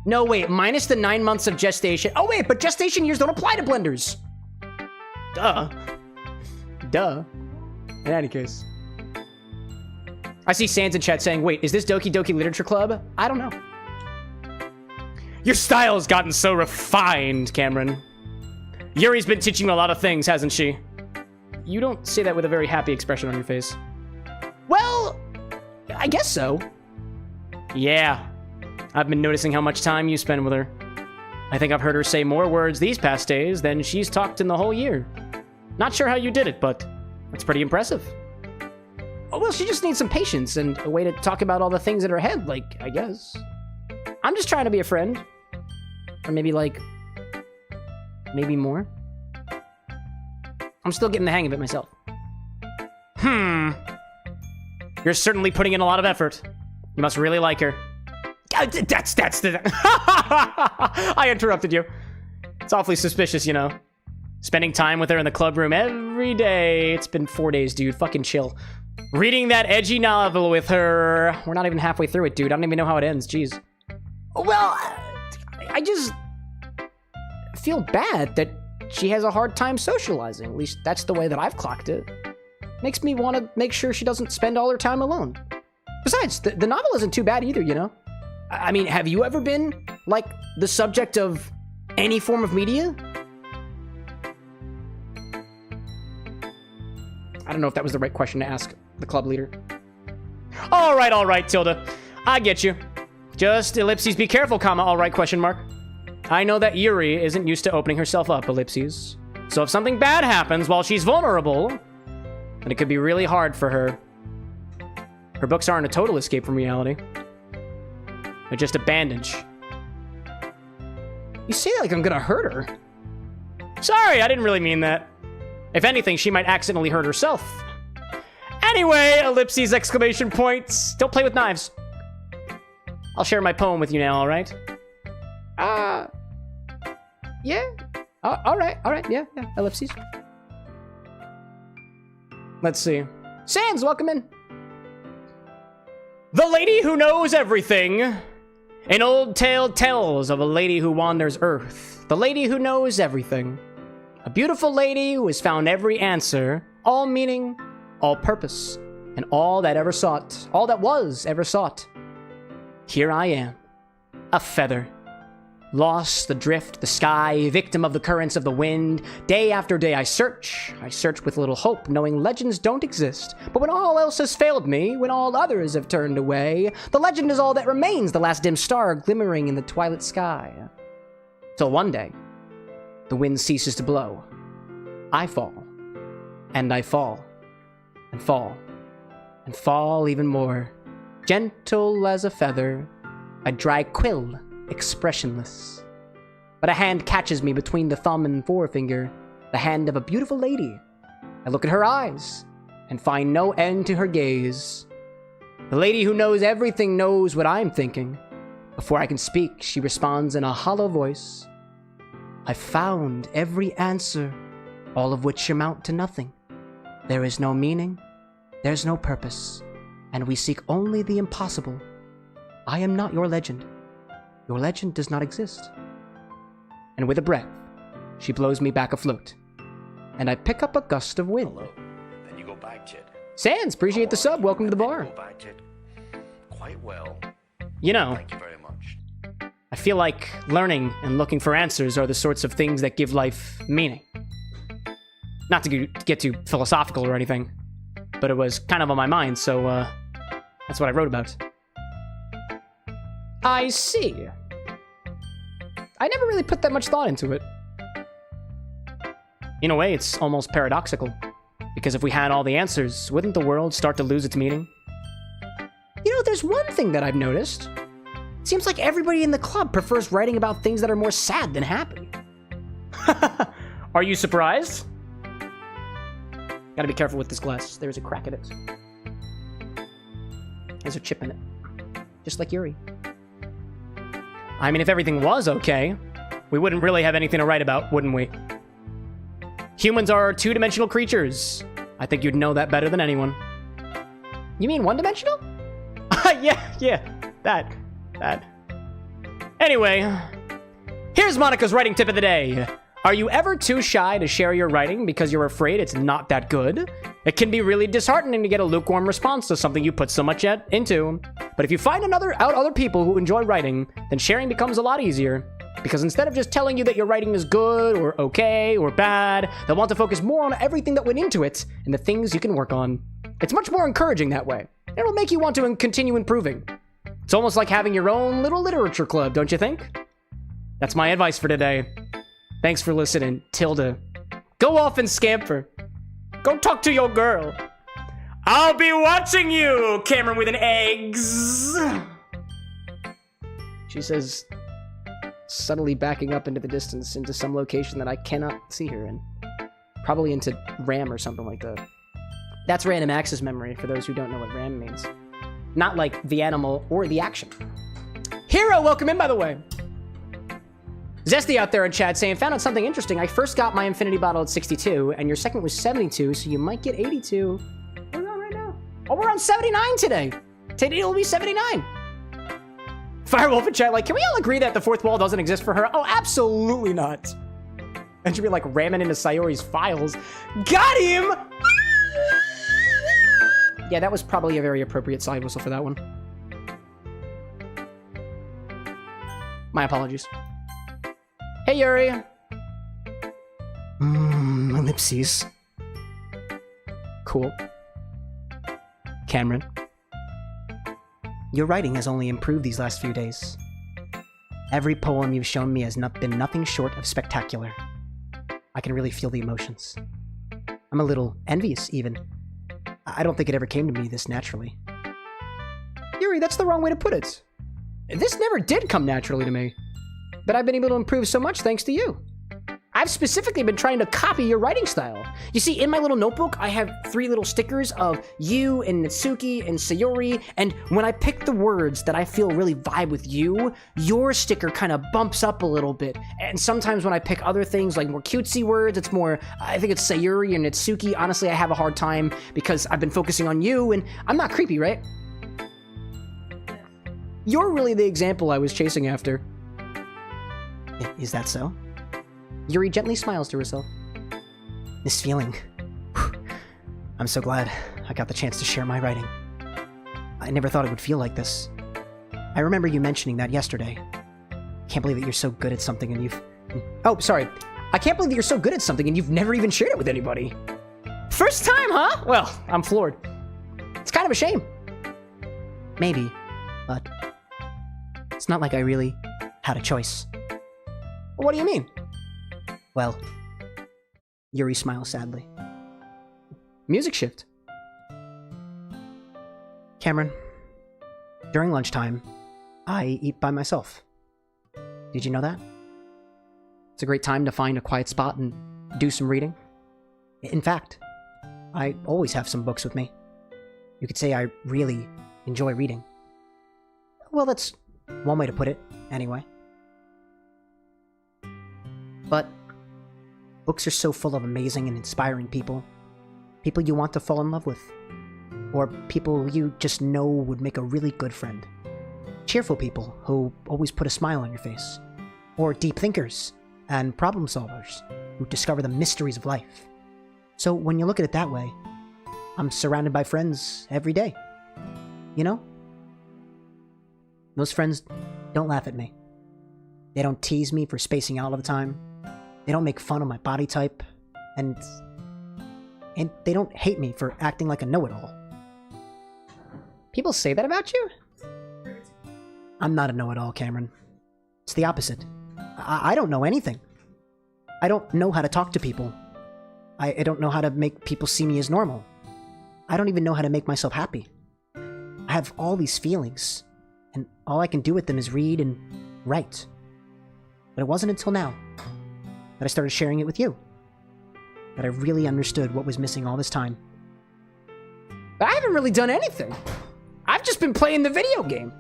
No, wait. Minus the 9 months of gestation. Oh, wait, but gestation years don't apply to blenders. Duh. Duh. In any case. I see Sans in chat saying, wait, is this Doki Doki Literature Club? I don't know. Your style has gotten so refined, Cameron. Yuri's been teaching you a lot of things, hasn't she? You don't say that with a very happy expression on your face. Well, I guess so. Yeah. I've been noticing how much time you spend with her. I think I've heard her say more words these past days than she's talked in the whole year. Not sure how you did it, but that's pretty impressive. Oh, well, she just needs some patience and a way to talk about all the things in her head, like, I guess. I'm just trying to be a friend. Or maybe, like, maybe more. I'm still getting the hang of it myself. You're certainly putting in a lot of effort. You must really like her. That's the... I interrupted you. It's awfully suspicious, you know. Spending time with her in the club room every day. It's been 4 days, dude. Fucking chill. Reading that edgy novel with her. We're not even halfway through it, dude. I don't even know how it ends. Jeez. Well, I just feel bad that she has a hard time socializing. At least that's the way that I've clocked it. Makes me want to make sure she doesn't spend all her time alone. Besides, the novel isn't too bad either, you know? I mean, have you ever been, like, the subject of any form of media? I don't know if that was the right question to ask the club leader. All right, Tilda. I get you. Just ellipses be careful, comma, all right, question mark. I know that Yuri isn't used to opening herself up, ellipses. So if something bad happens while she's vulnerable, then it could be really hard for her. Her books aren't a total escape from reality. They're just a bandage. You say that like I'm gonna hurt her. Sorry, I didn't really mean that. If anything, she might accidentally hurt herself. Anyway, ellipses, exclamation points. Don't play with knives. I'll share my poem with you now, alright? Yeah. Alright, yeah, ellipses. Let's see. Sans, welcome in. The lady who knows everything. An old tale tells of a lady who wanders Earth. The lady who knows everything. A beautiful lady who has found every answer, all meaning, all purpose, and all that ever sought, all that was ever sought. Here I am, a feather. Lost adrift the sky, victim of the currents of the wind. Day after day I search with little hope, knowing legends don't exist. But when all else has failed me, when all others have turned away, the legend is all that remains, the last dim star glimmering in the twilight sky. Till one day, the wind ceases to blow. I fall, and I fall, and fall, and fall even more. Gentle as a feather, a dry quill, expressionless. But a hand catches me between the thumb and forefinger, the hand of a beautiful lady. I look at her eyes, and find no end to her gaze. The lady who knows everything knows what I'm thinking. Before I can speak, she responds in a hollow voice. I found every answer, all of which amount to nothing. There is no meaning, there's no purpose, and we seek only the impossible. I am not your legend. Your legend does not exist. And with a breath, she blows me back afloat, and I pick up a gust of wind. Hello. Then you go back, Jed. Sans, appreciate the sub. Welcome to the bar. Go back, Jed. Quite well. You know, Thank you very much. I feel like learning and looking for answers are the sorts of things that give life meaning. Not to get too philosophical or anything, but it was kind of on my mind, so that's what I wrote about. I see. I never really put that much thought into it. In a way, it's almost paradoxical. Because if we had all the answers, wouldn't the world start to lose its meaning? You know, there's one thing that I've noticed. It seems like everybody in the club prefers writing about things that are more sad than happy. Are you surprised? Gotta be careful with this glass. There's a crack in it. There's a chip in it. Just like Yuri. I mean, if everything was okay, we wouldn't really have anything to write about, wouldn't we? Humans are two-dimensional creatures. I think you'd know that better than anyone. You mean one-dimensional? Yeah, that. Anyway, here's Monica's writing tip of the day. Are you ever too shy to share your writing because you're afraid it's not that good? It can be really disheartening to get a lukewarm response to something you put so much into. But if you find other people who enjoy writing, then sharing becomes a lot easier. Because instead of just telling you that your writing is good or okay or bad, they'll want to focus more on everything that went into it and the things you can work on. It's much more encouraging that way. It'll make you want to continue improving. It's almost like having your own little literature club, don't you think? That's my advice for today. Thanks for listening, Tilda. Go off and scamper. Go talk to your girl. I'll be watching you, Cameron with an eggs. She says, subtly backing up into the distance into some location that I cannot see her in. Probably into RAM or something like that. That's random access memory, for those who don't know what RAM means. Not like the animal or the action. Hero, welcome in, by the way. Zesty out there in chat saying, found out something interesting. I first got my infinity bottle at 62, and your second was 72, so you might get 82. What are we on right now? Oh, we're on 79 today. Today it'll be 79. Firewolf in chat, like, can we all agree that the fourth wall doesn't exist for her? Oh, absolutely not. And she'll be like ramming into Sayori's files. Got him! Yeah, that was probably a very appropriate side whistle for that one. My apologies. Hey, Yuri. Ellipses. Cool. Cameron. Your writing has only improved these last few days. Every poem you've shown me has been nothing short of spectacular. I can really feel the emotions. I'm a little envious, even. I don't think it ever came to me this naturally. Yuri, that's the wrong way to put it. This never did come naturally to me. But I've been able to improve so much thanks to you. I've specifically been trying to copy your writing style. You see, in my little notebook, I have 3 little stickers of you and Natsuki and Sayori, and when I pick the words that I feel really vibe with you, your sticker kind of bumps up a little bit. And sometimes when I pick other things, like more cutesy words, it's more, I think it's Sayori and Natsuki. Honestly, I have a hard time because I've been focusing on you, and I'm not creepy, right? You're really the example I was chasing after. Is that so? Yuri gently smiles to herself. This feeling. I'm so glad I got the chance to share my writing. I never thought it would feel like this. I remember you mentioning that yesterday. Can't believe that you're so good at something and you've... Oh, sorry. I can't believe that you're so good at something and you've never even shared it with anybody. First time, huh? Well, I'm floored. It's kind of a shame. Maybe, but it's not like I really had a choice. What do you mean? Well, Yuri smiles sadly. Music shift. Cameron, during lunchtime, I eat by myself. Did you know that? It's a great time to find a quiet spot and do some reading. In fact, I always have some books with me. You could say I really enjoy reading. Well, that's one way to put it, anyway. But books are so full of amazing and inspiring people. People you want to fall in love with. Or people you just know would make a really good friend. Cheerful people who always put a smile on your face. Or deep thinkers and problem solvers who discover the mysteries of life. So when you look at it that way, I'm surrounded by friends every day. You know? Those friends don't laugh at me. They don't tease me for spacing out all the time. They don't make fun of my body type. And they don't hate me for acting like a know-it-all. People say that about you? I'm not a know-it-all, Cameron. It's the opposite. I don't know anything. I don't know how to talk to people. I don't know how to make people see me as normal. I don't even know how to make myself happy. I have all these feelings, and all I can do with them is read and write. But it wasn't until now that I started sharing it with you. that I really understood what was missing all this time. But I haven't really done anything. I've just been playing the video game.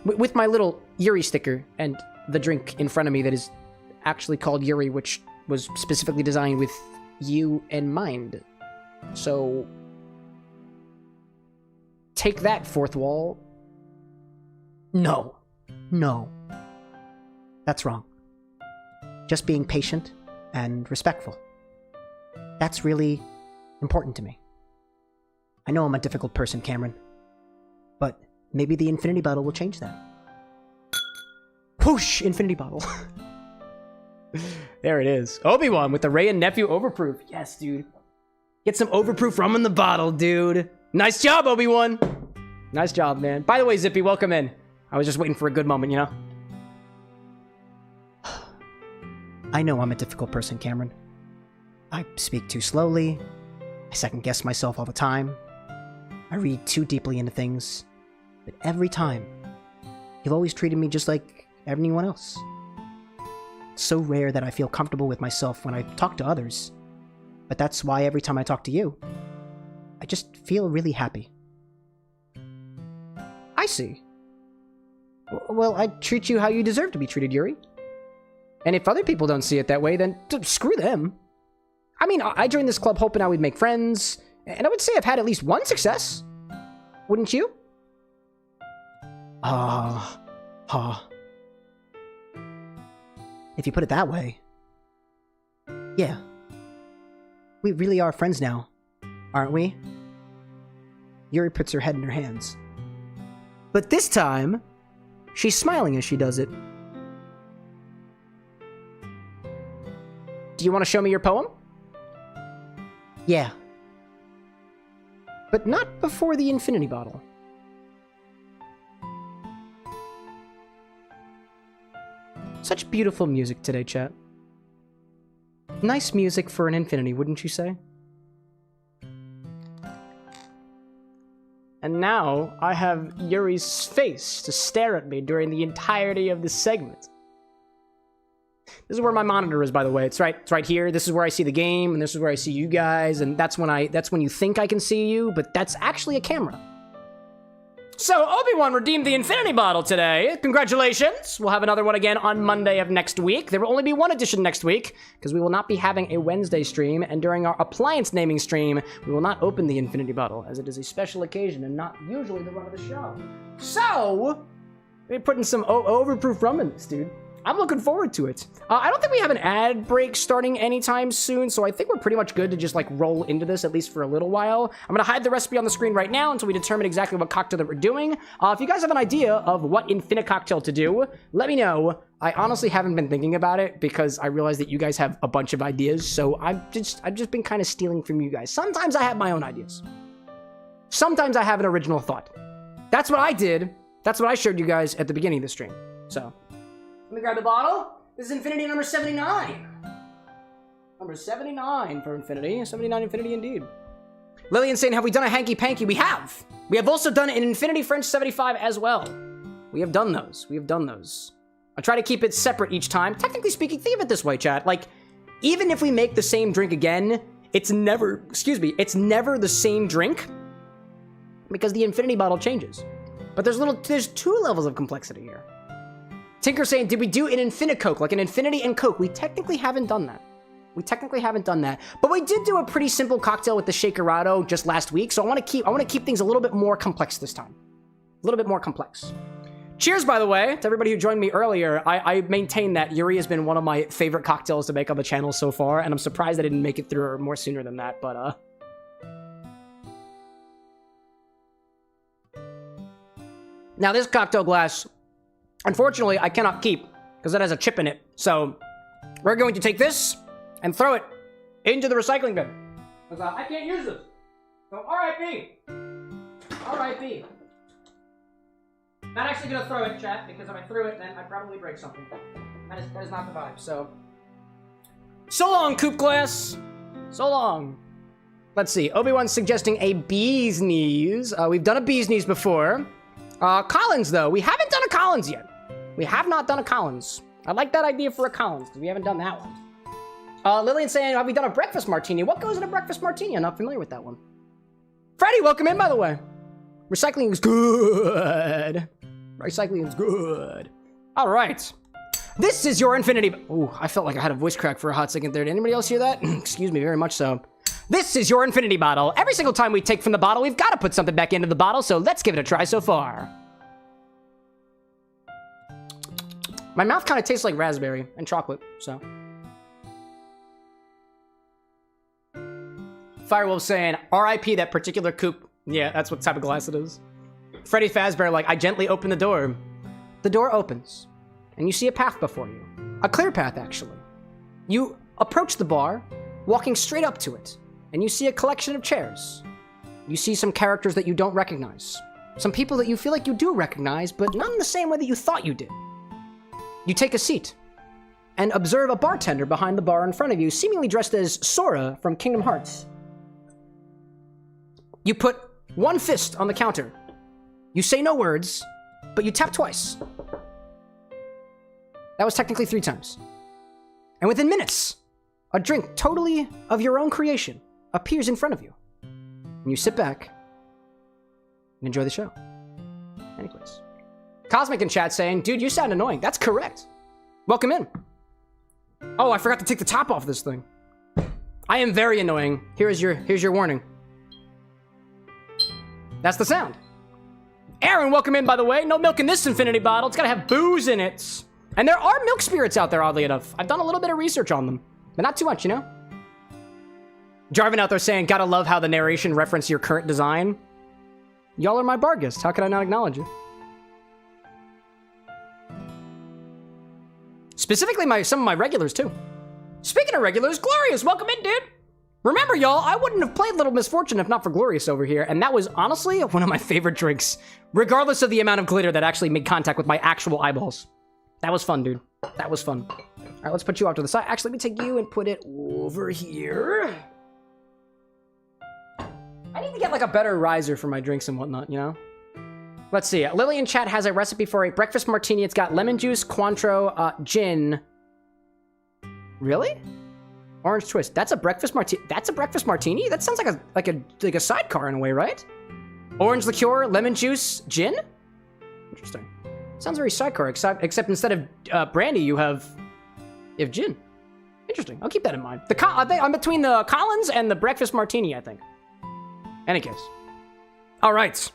With my little Yuri sticker and the drink in front of me that is actually called Yuri, which was specifically designed with you in mind. So, take that, fourth wall. No. No. That's wrong. Just being patient and respectful. That's really important to me. I know I'm a difficult person, Cameron. But maybe the infinity bottle will change that. Whoosh! Infinity bottle. There it is. Obi-Wan with the Ray and Nephew overproof. Yes, dude. Get some overproof rum in the bottle, dude. Nice job, Obi-Wan. Nice job, man. By the way, Zippy, welcome in. I was just waiting for a good moment, you know? I know I'm a difficult person, Cameron. I speak too slowly. I second-guess myself all the time. I read too deeply into things. But every time, you've always treated me just like anyone else. It's so rare that I feel comfortable with myself when I talk to others. But that's why every time I talk to you, I just feel really happy. I see. Well, I treat you how you deserve to be treated, Yuri. And if other people don't see it that way, then screw them. I mean, I joined this club hoping I would make friends, and I would say I've had at least one success. Wouldn't you? If you put it that way. Yeah. We really are friends now, aren't we? Yuri puts her head in her hands. But this time, she's smiling as she does it. Do you want to show me your poem? Yeah. But not before the infinity bottle. Such beautiful music today, chat. Nice music for an infinity, wouldn't you say? And now, I have Yuri's face to stare at me during the entirety of this segment. This is where my monitor is, by the way. It's right here. This is where I see the game, and this is where I see you guys, and that's when you think I can see you, but that's actually a camera. So, Obi-Wan redeemed the Infinity Bottle today. Congratulations! We'll have another one again on Monday of next week. There will only be one edition next week, because we will not be having a Wednesday stream, and during our appliance naming stream, we will not open the Infinity Bottle, as it is a special occasion and not usually the run of the show. So, we're putting some overproof rum in this, dude. I'm looking forward to it. I don't think we have an ad break starting anytime soon, so I think we're pretty much good to just like roll into this at least for a little while. I'm gonna hide the recipe on the screen right now until we determine exactly what cocktail that we're doing. If you guys have an idea of what Infinite cocktail to do, let me know. I honestly haven't been thinking about it because I realize that you guys have a bunch of ideas, so I've just been kind of stealing from you guys. Sometimes I have my own ideas. Sometimes I have an original thought. That's what I did. That's what I showed you guys at the beginning of the stream. So, let me grab the bottle. This is Infinity number 79. Number 79 for Infinity. 79 Infinity indeed. Lillian saying, have we done a hanky-panky? We have. We have also done an Infinity French 75 as well. We have done those. We have done those. I try to keep it separate each time. Technically speaking, think of it this way, chat. Like, even if we make the same drink again, it's never, it's never the same drink because the Infinity bottle changes. But there's two levels of complexity here. Tinker saying, did we do an Infini-Coke, like an Infinity and Coke? We technically haven't done that. But we did do a pretty simple cocktail with the Shakerado just last week, so I want to keep things a little bit more complex this time. A little bit more complex. Cheers, by the way, to everybody who joined me earlier. I maintain that Yuri has been one of my favorite cocktails to make on the channel so far, and I'm surprised I didn't make it through more sooner than that, but Now this cocktail glass, unfortunately, I cannot keep because it has a chip in it. So we're going to take this and throw it into the recycling bin. Because I can't use this. So R.I.P. R.I.P. Not actually going to throw it, chat, because if I threw it, then I'd probably break something. That is not the vibe, so. So long, Coop Glass. So long. Let's see. Obi-Wan's suggesting a bee's knees. We've done a bee's knees before. Collins, though. We haven't done a Collins yet. We have not done a Collins. I like that idea for a Collins, because we haven't done that one. Lillian saying, have we done a breakfast martini? What goes in a breakfast martini? I'm not familiar with that one. Freddie, welcome in, by the way. Recycling is good. Recycling is good. All right. This is your infinity... Ooh, I felt like I had a voice crack for a hot second there. Did anybody else hear that? Excuse me, very much so. This is your infinity bottle. Every single time we take from the bottle, we've got to put something back into the bottle, so let's give it a try so far. My mouth kind of tastes like raspberry and chocolate, so... Firewolf saying, R.I.P. that particular coupe. Yeah, that's what type of glass it is. Freddy Fazbear like, I gently open the door. The door opens, and you see a path before you. A clear path, actually. You approach the bar, walking straight up to it, and you see a collection of chairs. You see some characters that you don't recognize. Some people that you feel like you do recognize, but not in the same way that you thought you did. You take a seat, and observe a bartender behind the bar in front of you, seemingly dressed as Sora from Kingdom Hearts. You put one fist on the counter. You say no words, but you tap twice. That was technically 3 times. And within minutes, a drink totally of your own creation appears in front of you. And you sit back and enjoy the show. Anyways. Cosmic in chat saying, dude, you sound annoying. That's correct. Welcome in. Oh, I forgot to take the top off this thing. I am very annoying. Here's your warning. That's the sound. Aaron, welcome in, by the way. No milk in this infinity bottle. It's gotta have booze in it. And there are milk spirits out there, oddly enough. I've done a little bit of research on them, but not too much, you know? Jarvin out there saying, gotta love how the narration referenced your current design. Y'all are my bar guests. How could I not acknowledge you? Specifically, some of my regulars, too. Speaking of regulars, Glorious, welcome in, dude. Remember, y'all, I wouldn't have played Little Misfortune if not for Glorious over here, and that was honestly one of my favorite drinks, regardless of the amount of glitter that actually made contact with my actual eyeballs. That was fun, dude. That was fun. All right, let's put you off to the side. Actually, let me take you and put it over here. I need to get, like, a better riser for my drinks and whatnot, you know? Let's see. Lily in chat has a recipe for a breakfast martini. It's got lemon juice, Cointreau, gin. Really? Orange twist. That's a breakfast martini. That's a breakfast martini? That sounds like a sidecar in a way, right? Orange liqueur, lemon juice, gin? Interesting. Sounds very sidecar, except instead of brandy, you have gin. Interesting. I'll keep that in mind. I'm between the Collins and the breakfast martini, I think. Any case. All right.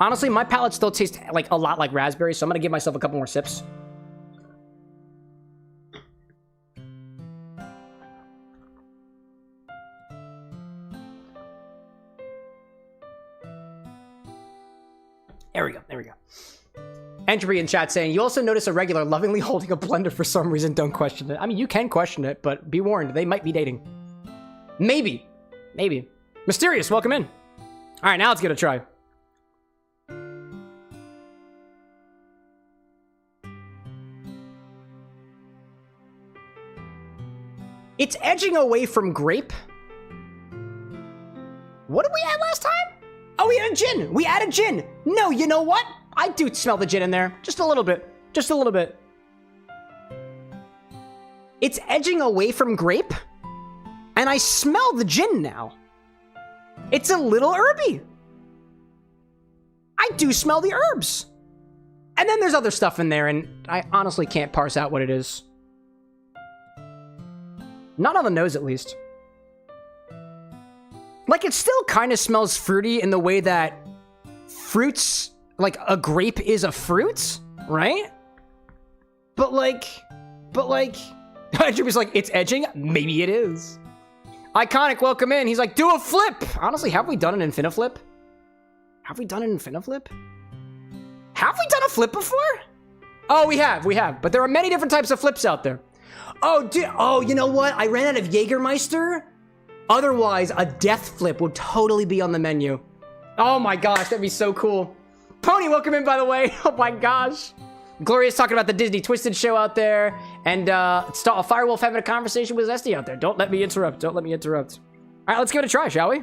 Honestly, my palate still tastes like a lot like raspberry, so I'm gonna give myself a couple more sips. There we go. There we go. Entropy in chat saying, you also notice a regular lovingly holding a blender for some reason. Don't question it. I mean, you can question it, but be warned, they might be dating. Maybe. Maybe. Mysterious, welcome in. All right, now let's give it a try. It's edging away from grape. What did we add last time? Oh, we added gin. We added gin. No, you know what? I do smell the gin in there. Just a little bit. Just a little bit. It's edging away from grape. And I smell the gin now. It's a little herby. I do smell the herbs. And then there's other stuff in there, and I honestly can't parse out what it is. Not on the nose, at least. Like, it still kind of smells fruity in the way that fruits, like, a grape is a fruit, right? But like, Andrew's like, it's edging? Maybe it is. Iconic, welcome in. He's like, do a flip. Honestly, have we done an Infini-Flip? Have we done an Infini-Flip? Have we done a flip before? Oh, we have. But there are many different types of flips out there. Oh, dude. Oh, you know what? I ran out of Jägermeister. Otherwise, a death flip would totally be on the menu. Oh my gosh, that'd be so cool. Pony, welcome in, by the way. Oh my gosh. Gloria's talking about the Disney Twisted show out there. And Firewolf having a conversation with Zesty out there. Don't let me interrupt. Don't let me interrupt. All right, let's give it a try, shall we?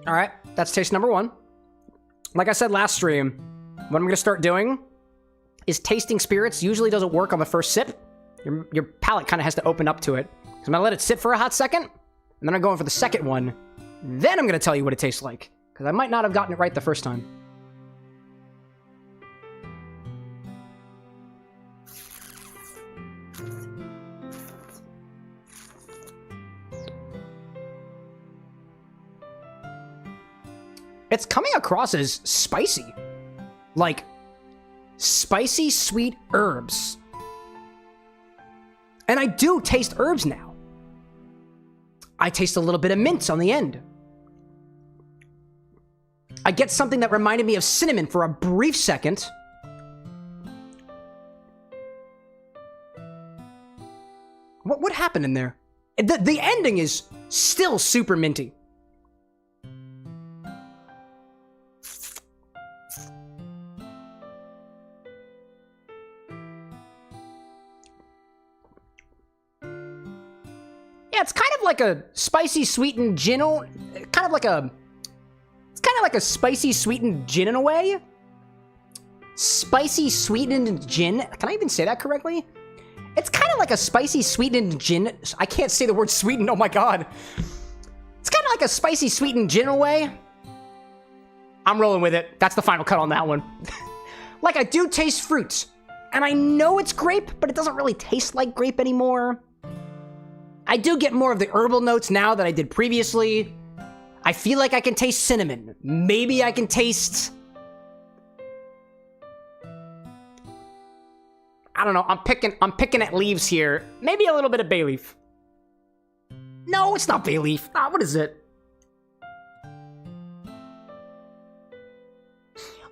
All right, that's taste number 1. Like I said last stream, what I'm going to start doing is tasting spirits. Usually doesn't work on the first sip. Your palate kind of has to open up to it. So I'm going to let it sit for a hot second, and then I'm going for the second one. Then I'm going to tell you what it tastes like, because I might not have gotten it right the first time. It's coming across as spicy. Like, spicy sweet herbs. And I do taste herbs now. I taste a little bit of mint on the end. I get something that reminded me of cinnamon for a brief second. What happened in there? The ending is still super minty. Yeah, it's kind of like a spicy sweetened gin. It's kind of like a spicy sweetened gin in a way. Spicy sweetened gin. Can I even say that correctly? It's kind of like a spicy sweetened gin. I can't say the word sweetened. Oh my god. It's kind of like a spicy sweetened gin in a way. I'm rolling with it. That's the final cut on that one. Like, I do taste fruit. And I know it's grape, but it doesn't really taste like grape anymore. I do get more of the herbal notes now than I did previously. I feel like I can taste cinnamon. Maybe I can taste... I don't know. I'm picking at leaves here. Maybe a little bit of bay leaf. No, it's not bay leaf. Ah, what is it?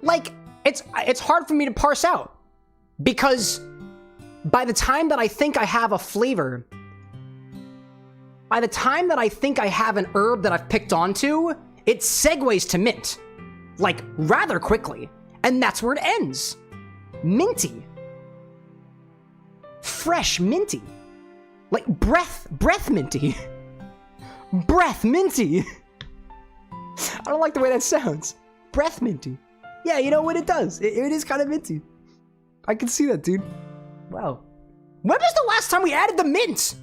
Like, it's hard for me to parse out. Because by the time that I think I have a flavor... By the time that I think I have an herb that I've picked onto, it segues to mint. Like, rather quickly. And that's where it ends. Minty. Fresh minty. Like, breath minty. Breath minty. I don't like the way that sounds. Breath minty. Yeah, you know what it does? It is kind of minty. I can see that, dude. Wow. When was the last time we added the mint?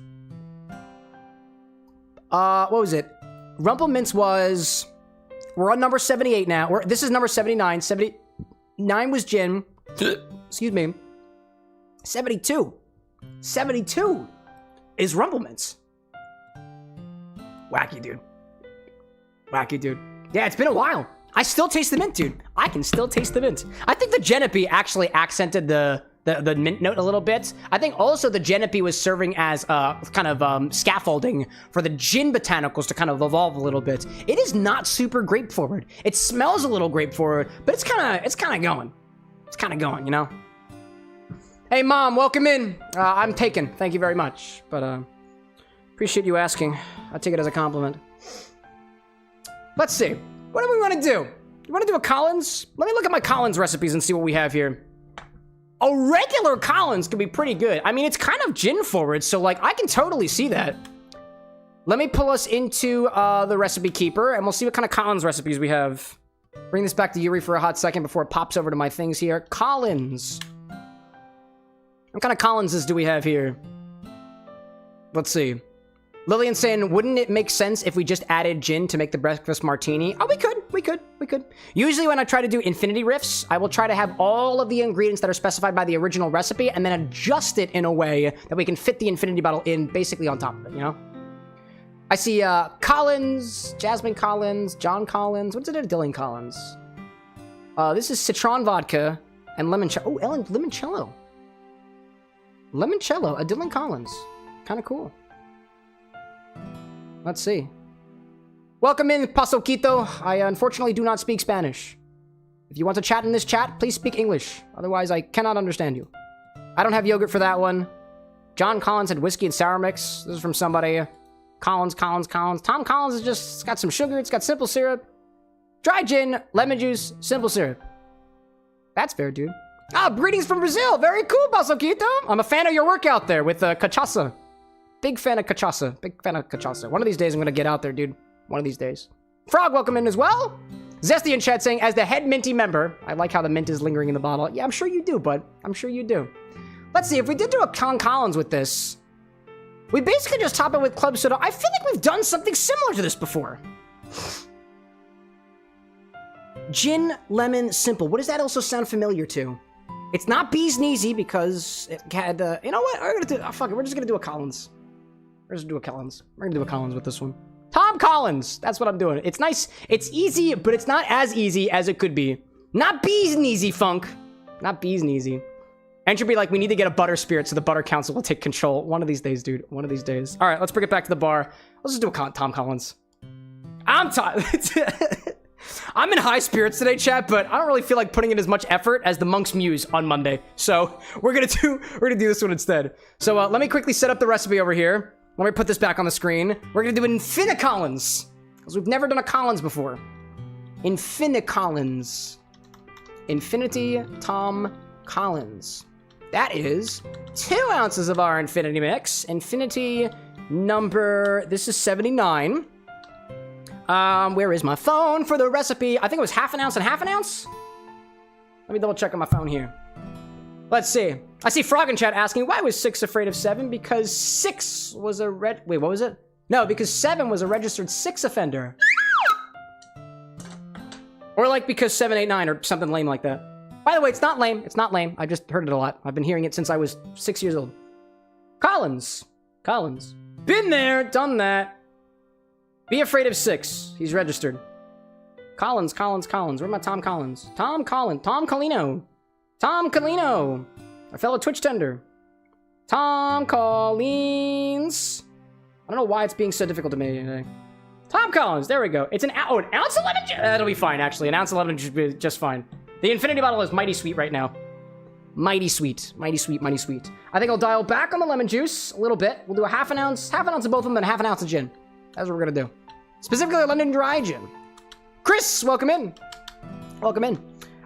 What was it? Rumplemints was... We're on number 78 now. This is number 79. 79 was gin. Excuse me. 72. 72 is Rumplemints. Wacky, dude. Wacky, dude. Yeah, it's been a while. I still taste the mint, dude. I can still taste the mint. I think the Genepi actually accented the mint note a little bit. I think also the Genepi was serving as kind of scaffolding for the gin botanicals to kind of evolve a little bit. It is not super grape forward. It smells a little grape forward, but it's kind of going. It's kind of going, you know? Hey, Mom, welcome in. I'm taken. Thank you very much. But appreciate you asking. I take it as a compliment. Let's see. What do we want to do? You want to do a Collins? Let me look at my Collins recipes and see what we have here. A regular Collins could be pretty good. I mean, it's kind of gin forward, so like I can totally see that. Let me pull us into the recipe keeper, and we'll see what kind of Collins recipes we have. Bring this back to Yuri for a hot second before it pops over to my things here. Collins. What kind of Collinses do we have here? Let's see. Lillian saying, wouldn't it make sense if we just added gin to make the breakfast martini? Oh, we could. Usually when I try to do infinity riffs, I will try to have all of the ingredients that are specified by the original recipe and then adjust it in a way that we can fit the infinity bottle in basically on top of it, you know? I see Collins, Jasmine Collins, John Collins. What's it in Dylan Collins? This is citron vodka and limoncello. Oh, limoncello. Limoncello, a Dylan Collins. Kind of cool. Let's see. Welcome in, Paso Quito. I unfortunately do not speak Spanish. If you want to chat in this chat, please speak English. Otherwise, I cannot understand you. I don't have yogurt for that one. John Collins had whiskey and sour mix. This is from somebody. Collins. Tom Collins is just it's got some sugar. It's got simple syrup. Dry gin, lemon juice, simple syrup. That's fair, dude. Greetings from Brazil. Very cool, Paso Quito. I'm a fan of your work out there with cachaça. Big fan of cachaça. One of these days, I'm going to get out there, dude. One of these days. Frog, welcome in as well. Zesty in chat saying, as the head minty member, I like how the mint is lingering in the bottle. Yeah, I'm sure you do, bud. I'm sure you do. Let's see, if we did do a Collins with this, we basically just top it with club soda. I feel like we've done something similar to this before. Gin, lemon, simple. What does that also sound familiar to? It's not Bee's Kneesy because it had, you know what? We're gonna do, oh, fuck it, we're just gonna do a Collins. We're just gonna do a Collins. We're gonna do a Collins with this one. Tom Collins, that's what I'm doing. It's nice, it's easy, but it's not as easy as it could be. Not Bee's Kneesy funk. Not Bee's Kneesy. Entropy, like, we need to get a butter spirit so the butter council will take control. One of these days, dude. One of these days. All right, let's bring it back to the bar. Let's just do a Tom Collins. I'm in high spirits today, chat, but I don't really feel like putting in as much effort as the Monk's Muse on Monday. So we're gonna do this one instead. So let me quickly set up the recipe over here. Let me put this back on the screen. We're gonna do an Infini-Collins, because we've never done a Collins before. Infini-Collins. Infinity Tom Collins. That is 2 ounces of our Infinity Mix. Infinity number, this is 79. Where is my phone for the recipe? I think it was half an ounce and half an ounce. Let me double check on my phone here. Let's see. I see Frog in chat asking, why was 6 afraid of 7? Because 6 was a wait, what was it? No, because 7 was a registered 6 offender. Or like because 7, 8, 9 or something lame like that. By the way, it's not lame. It's not lame. I just heard it a lot. I've been hearing it since I was 6 years old. Collins. Collins. Been there, done that. Be afraid of 6. He's registered. Collins. Where's my Tom Collins? Tom Collino. Tom Collino. Our fellow Twitch tender. Tom Collins. I don't know why it's being so difficult to me today. Tom Collins. There we go. It's an ounce of lemon juice. That'll be fine, actually. An ounce of lemon juice will be just fine. The infinity bottle is mighty sweet right now. Mighty sweet. Mighty sweet, mighty sweet. I think I'll dial back on the lemon juice a little bit. We'll do a half an ounce of both of them, and half an ounce of gin. That's what we're gonna do. Specifically, London Dry Gin. Chris, welcome in. Welcome in.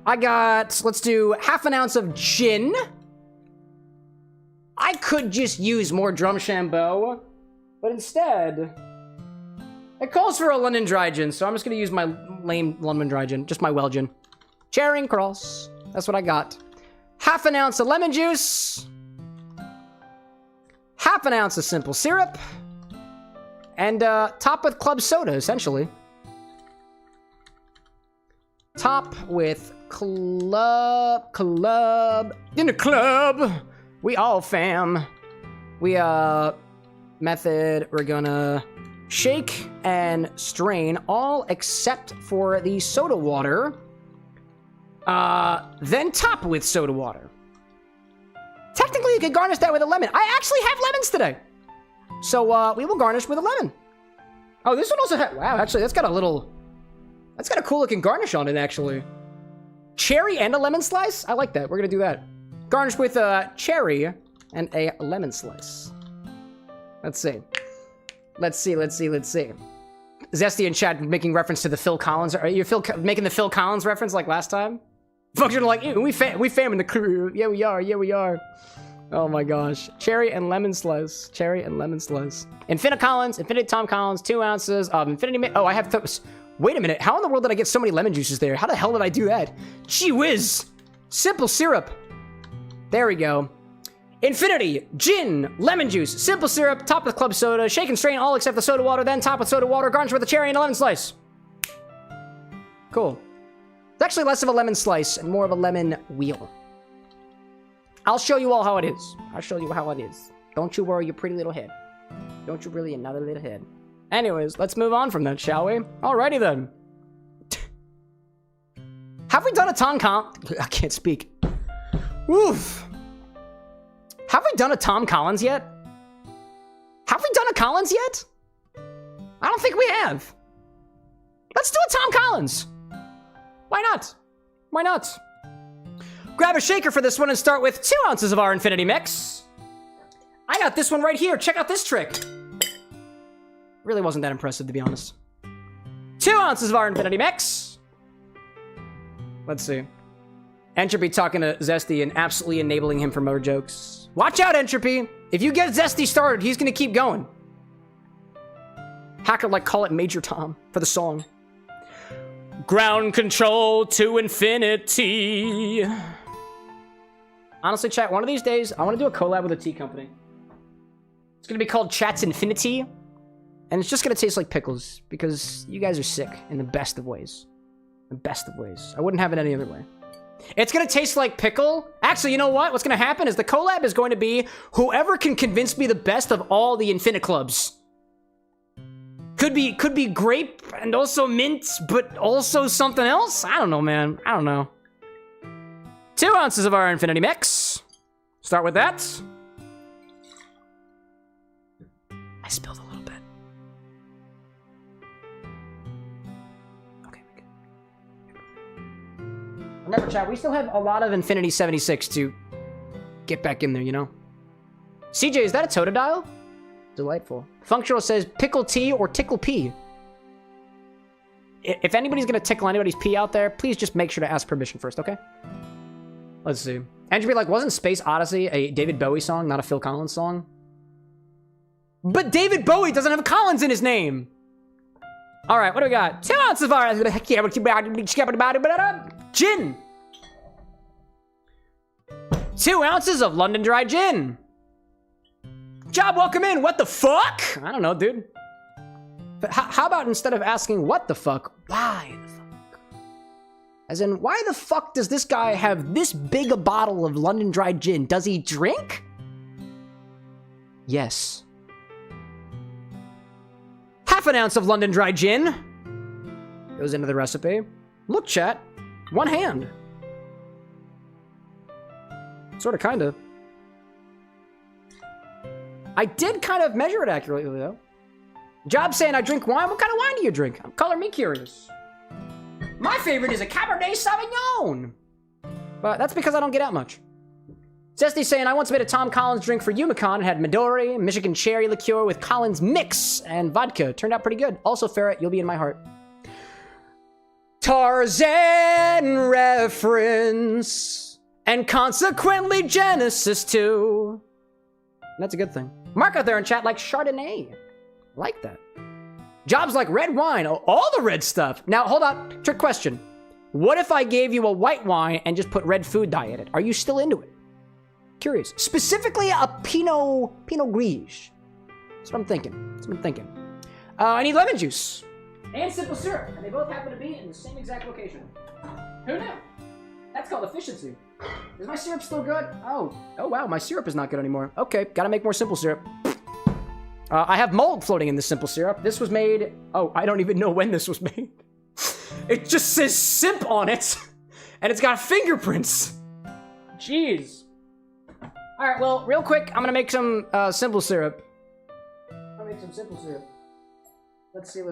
Let's do half an ounce of gin. I could just use more Drumshambo, but instead, it calls for a London Dry Gin, so I'm just gonna use my lame London Dry Gin, just my well gin. Charing Cross, that's what I got. Half an ounce of lemon juice. Half an ounce of simple syrup. And top with club soda, essentially. Top with club. In the club. We all fam. We, method, we're gonna shake and strain all except for the soda water. Then top with soda water. Technically, you could garnish that with a lemon. I actually have lemons today. So, we will garnish with a lemon. Oh, this one also has, wow, actually, that's got a cool looking garnish on it, actually. Cherry and a lemon slice? I like that. We're gonna do that. Garnish with a cherry and a lemon slice. Let's see. Zesty in chat making reference to the Phil Collins. Are you making the Phil Collins reference like last time? Folks are like, we fam in the crew. Yeah, we are. Oh my gosh. Cherry and lemon slice. Infini-Collins, Infinity Tom Collins, 2 ounces of Infinity. Oh, I have wait a minute. How in the world did I get so many lemon juices there? How the hell did I do that? Gee whiz. Simple syrup. There we go. Infinity, gin, lemon juice, simple syrup, top with club soda, shake and strain all except the soda water, then top with soda water, garnish with a cherry and a lemon slice. Cool. It's actually less of a lemon slice and more of a lemon wheel. I'll show you all how it is. Don't you worry your pretty little head. Don't you really another little head. Anyways, let's move on from that, shall we? Alrighty then. Have we done a Tom Collins? I can't speak. Oof. Have we done a Tom Collins yet? Have we done a Collins yet? I don't think we have. Let's do a Tom Collins. Why not? Grab a shaker for this one and start with 2 ounces of our Infinity Mix. I got this one right here. Check out this trick. Really wasn't that impressive, to be honest. 2 ounces of our Infinity Mix. Let's see. Entropy talking to Zesty and absolutely enabling him for more jokes. Watch out, Entropy. If you get Zesty started, he's gonna keep going. Hacker like call it Major Tom for the song. Ground control to infinity. Honestly, chat, one of these days, I want to do a collab with a tea company. It's going to be called Chat's Infinity. And it's just going to taste like pickles. Because you guys are sick in the best of ways. The best of ways. I wouldn't have it any other way. It's going to taste like pickle. Actually, you know what? What's going to happen is the collab is going to be whoever can convince me the best of all the Infinite Clubs. Could be grape and also mint, but also something else? I don't know, man. I don't know. 2 ounces of our Infinity Mix. Start with that. I spilled a little bit. Okay, good. Remember, chat, we still have a lot of Infinity 76 to get back in there, you know? CJ, is that a Totodile? Delightful. Functional says pickle tea or tickle pee. If anybody's gonna tickle anybody's pee out there, please just make sure to ask permission first, okay? Let's see. Andrew be like, wasn't Space Odyssey a David Bowie song, not a Phil Collins song? But David Bowie doesn't have Collins in his name. All right, what do we got? 2 ounces of our gin. 2 ounces of London Dry Gin. Job, welcome in. What the fuck? I don't know, dude. But how about instead of asking what the fuck, why the fuck? As in, why the fuck does this guy have this big a bottle of London Dry Gin? Does he drink? Yes. Half an ounce of London Dry Gin goes into the recipe. Look, chat. 1 hand. Sorta, kinda. I did kind of measure it accurately, though. Job saying I drink wine. What kind of wine do you drink? Color me curious. My favorite is a Cabernet Sauvignon. But that's because I don't get out much. Zesty saying, I once made a Tom Collins drink for Yumicon and had Midori, Michigan cherry liqueur with Collins mix, and vodka. Turned out pretty good. Also, Ferret, you'll be in my heart. Tarzan reference. And consequently Genesis too. That's a good thing. Mark out there in chat like Chardonnay. Like that. Jobs like red wine. Oh, all the red stuff. Now, hold on. Trick question. What if I gave you a white wine and just put red food dye in it? Are you still into it? Curious. Specifically a Pinot Gris. That's what I'm thinking. That's what I'm thinking. I need lemon juice. And simple syrup. And they both happen to be in the same exact location. Who knew? That's called efficiency. Is my syrup still good? Oh wow, my syrup is not good anymore. Okay, gotta make more simple syrup. I have mold floating in this simple syrup. This was made, I don't even know when this was made. It just says simp on it, and it's got fingerprints. Jeez. All right, well, real quick, I'm gonna make some simple syrup. I'll make some simple syrup. Let's see.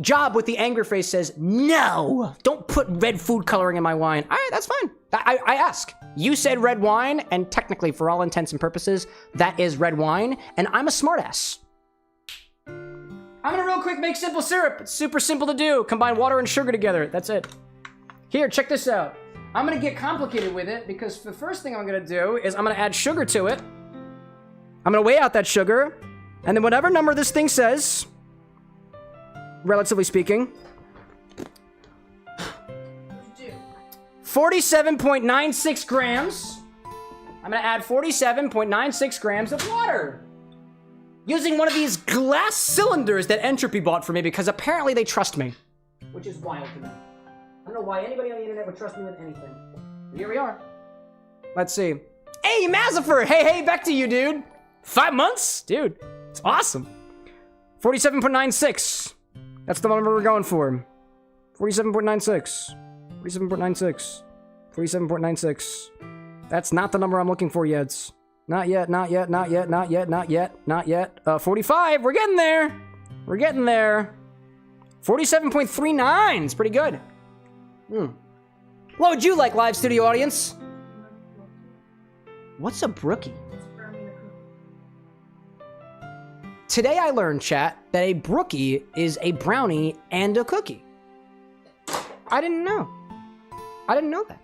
Job with the anger face says, no, don't put red food coloring in my wine. All right, that's fine. I ask. You said red wine, and technically, for all intents and purposes, that is red wine, and I'm a smartass. I'm gonna real quick make simple syrup. It's super simple to do. Combine water and sugar together. That's it. Here, check this out. I'm gonna get complicated with it, because the first thing I'm gonna do is I'm gonna add sugar to it. I'm gonna weigh out that sugar, and then whatever number this thing says, relatively speaking, 47.96 grams. I'm gonna add 47.96 grams of water. Using one of these glass cylinders that Entropy bought for me because apparently they trust me. Which is wild to me. I don't know why anybody on the internet would trust me with anything. But here we are. Let's see. Hey, Mazifer! Hey, back to you, dude. 5 months? Dude, it's awesome. 47.96. That's the number we're going for. 47.96. 47.96. 47.96. That's not the number I'm looking for yet. Not yet. 45. We're getting there. 47.39 is pretty good. What would you like, live studio audience? What's a brookie? Today I learned, chat, that a brookie is a brownie and a cookie. I didn't know that.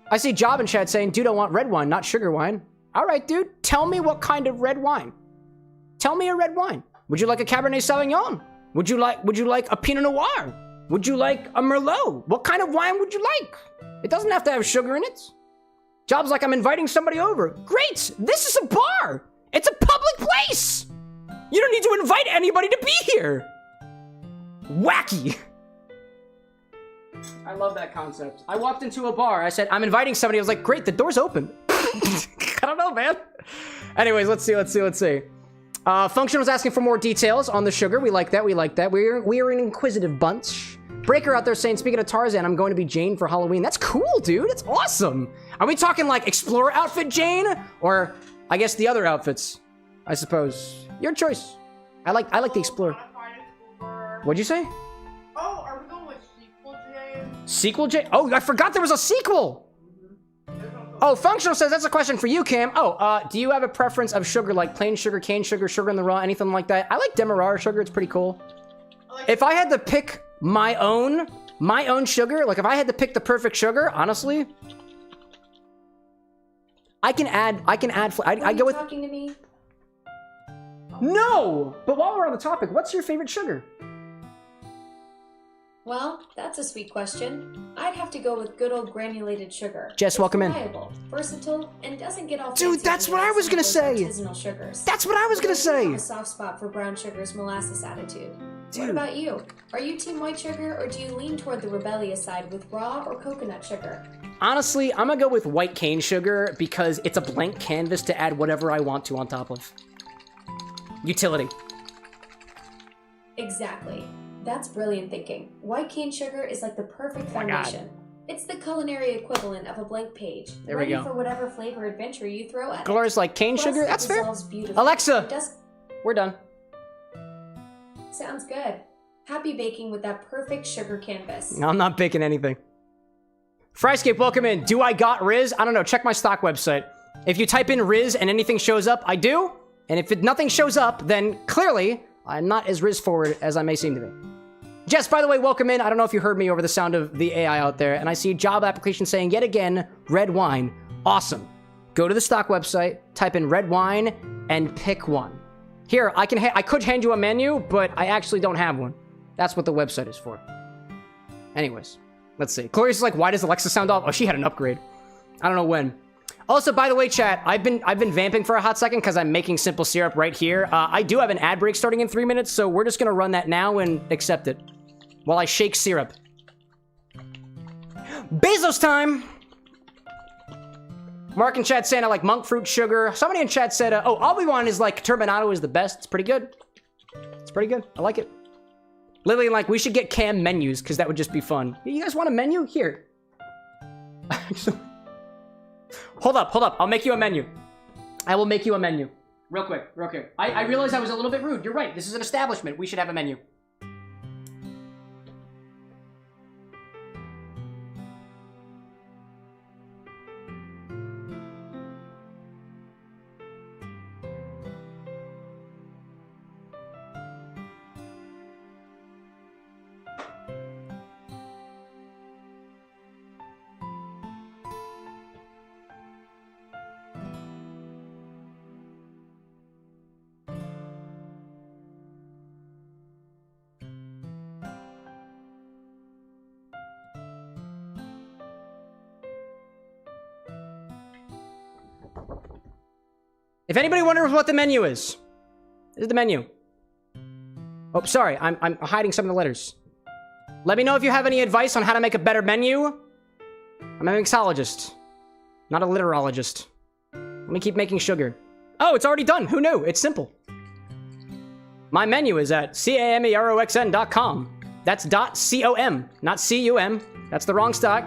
I see Job in chat saying, dude, I want red wine, not sugar wine. All right, dude, tell me what kind of red wine. Tell me a red wine. Would you like a Cabernet Sauvignon? Would you like a Pinot Noir? Would you like a Merlot? What kind of wine would you like? It doesn't have to have sugar in it. Job's like I'm inviting somebody over. Great! This is a bar! It's a public place! You don't need to invite anybody to be here! Wacky! I love that concept. I walked into a bar. I said, I'm inviting somebody. I was like, great, the door's open. I don't know, man. Anyways, let's see. Function was asking for more details on the sugar. We like that. We're an inquisitive bunch. Breaker out there saying, speaking of Tarzan, I'm going to be Jane for Halloween. That's cool, dude. That's awesome. Are we talking like Explorer outfit Jane? Or I guess the other outfits, I suppose. Your choice. I like the Explorer. What'd you say? Oh, are we going with sequel Jane? Sequel Jane? Oh, I forgot there was a sequel. Oh, Functional says, that's a question for you, Cam. Oh, do you have a preference of sugar, like plain sugar, cane sugar, sugar in the raw, anything like that? I like Demerara sugar. It's pretty cool. If I had to pick my own sugar, like if I had to pick the perfect sugar, honestly, I go with... talking to me? No! But while we're on the topic, what's your favorite sugar? Well, that's a sweet question. I'd have to go with good old granulated sugar. Jess, welcome in. Reliable, versatile, and doesn't get off. Dude, that's what I was gonna say. Artisanal sugars. That's what I was gonna say. I have a soft spot for brown sugar's molasses attitude. Dude. What about you? Are you team white sugar, or do you lean toward the rebellious side with raw or coconut sugar? Honestly, I'm gonna go with white cane sugar because it's a blank canvas to add whatever I want to on top of. Utility. Exactly. That's brilliant thinking. White cane sugar is like the perfect foundation. It's the culinary equivalent of a blank page. There we ready go. for whatever flavor adventure you throw at it. Gloria's like cane Plus, sugar? it That's fair. dissolves beautifully. Alexa, we're done. Sounds good. Happy baking with that perfect sugar canvas. I'm not baking anything. Fryscape, welcome in. Do I got Riz? I don't know. Check my stock website. If you type in Riz and anything shows up, I do. And if nothing shows up, then clearly I'm not as Riz forward as I may seem to be. Jess, by the way, welcome in. I don't know if you heard me over the sound of the AI out there. And I see job application saying, yet again, red wine. Awesome. Go to the stock website, type in red wine, and pick one. Here, I could hand you a menu, but I actually don't have one. That's what the website is for. Anyways, let's see. Clarice is like, why does Alexa sound off? Oh, she had an upgrade. I don't know when. Also, by the way, chat, I've been vamping for a hot second because I'm making simple syrup right here. I do have an ad break starting in 3 minutes, so we're just gonna run that now and accept it while I shake syrup. Bezos time! Mark in chat saying I like monk fruit sugar. Somebody in chat said, oh, Obi-Wan is like turbinado is the best. It's pretty good. It's pretty good. I like it. Lillian like, we should get Cam menus because that would just be fun. You guys want a menu? Here. Hold up. I'll make you a menu. I will make you a menu. Real quick. I realized I was a little bit rude. You're right. This is an establishment. We should have a menu. If anybody wonders what the menu is, this is the menu. Oh, sorry, I'm hiding some of the letters. Let me know if you have any advice on how to make a better menu. I'm a mixologist, not a literologist. Let me keep making sugar. Oh, it's already done. Who knew? It's simple. My menu is at CameroxnWithAnX.com. That's .com, not CUM. That's the wrong stock.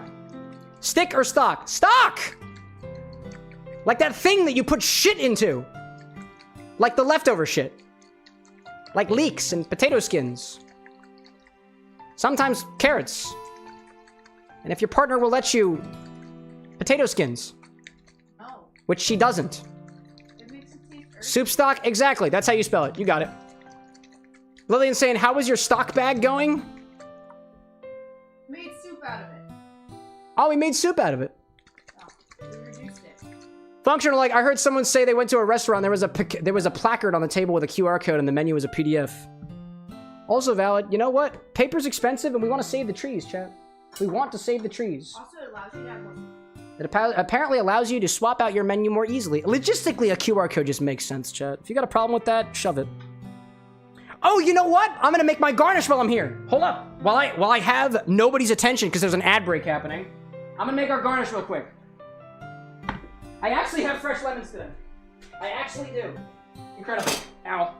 Stick or stock? Stock! Like that thing that you put shit into. Like the leftover shit. Like leeks and potato skins. Sometimes carrots. And if your partner will let you, potato skins. Oh. Which she doesn't. It makes it taste earthy. Soup stock? Exactly. That's how you spell it. You got it. Lillian saying, how was your stock bag going? Made soup out of it. Oh, we made soup out of it. Oh, we reduced it. Functional, like, I heard someone say they went to a restaurant, there was a placard on the table with a QR code and the menu was a PDF. Also valid. You know what? Paper's expensive and we want to save the trees, chat. We want to save the trees. Also, it allows you to have more. It apparently allows you to swap out your menu more easily. Logistically, a QR code just makes sense, chat. If you got a problem with that, shove it. Oh, you know what? I'm gonna make my garnish while I'm here. Hold up. While I have nobody's attention because there's an ad break happening, I'm gonna make our garnish real quick. I actually have fresh lemons today. I actually do. Incredible. Ow.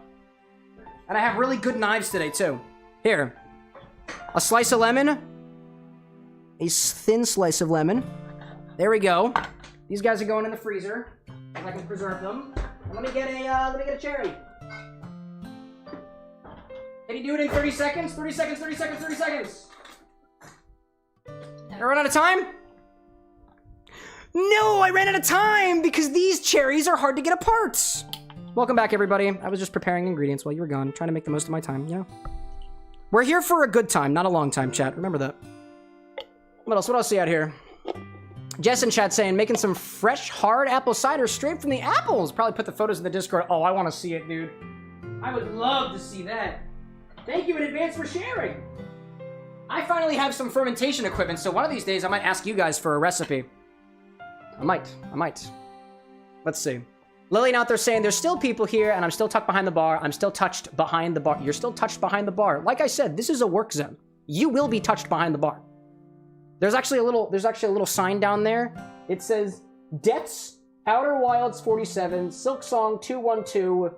And I have really good knives today, too. Here. A slice of lemon. A thin slice of lemon. There we go. These guys are going in the freezer, so I can preserve them. And let me get a cherry. Can you do it in 30 seconds? 30 seconds, 30 seconds, 30 seconds. I run out of time? No, I ran out of time because these cherries are hard to get apart. Welcome back, everybody. I was just preparing ingredients while you were gone, trying to make the most of my time, you know? We're here for a good time, not a long time, chat. Remember that. What else? What else see out here? Jess in chat saying, making some fresh, hard apple cider straight from the apples. Probably put the photos in the Discord. Oh, I want to see it, dude. I would love to see that. Thank you in advance for sharing. I finally have some fermentation equipment, so one of these days I might ask you guys for a recipe. I might. Let's see. Lillian out there saying, there's still people here, and I'm still tucked behind the bar. I'm still touched behind the bar. You're still touched behind the bar. Like I said, this is a work zone. You will be touched behind the bar. There's actually a little sign down there. It says, Debts, Outer Wilds 47, Silk Song 212,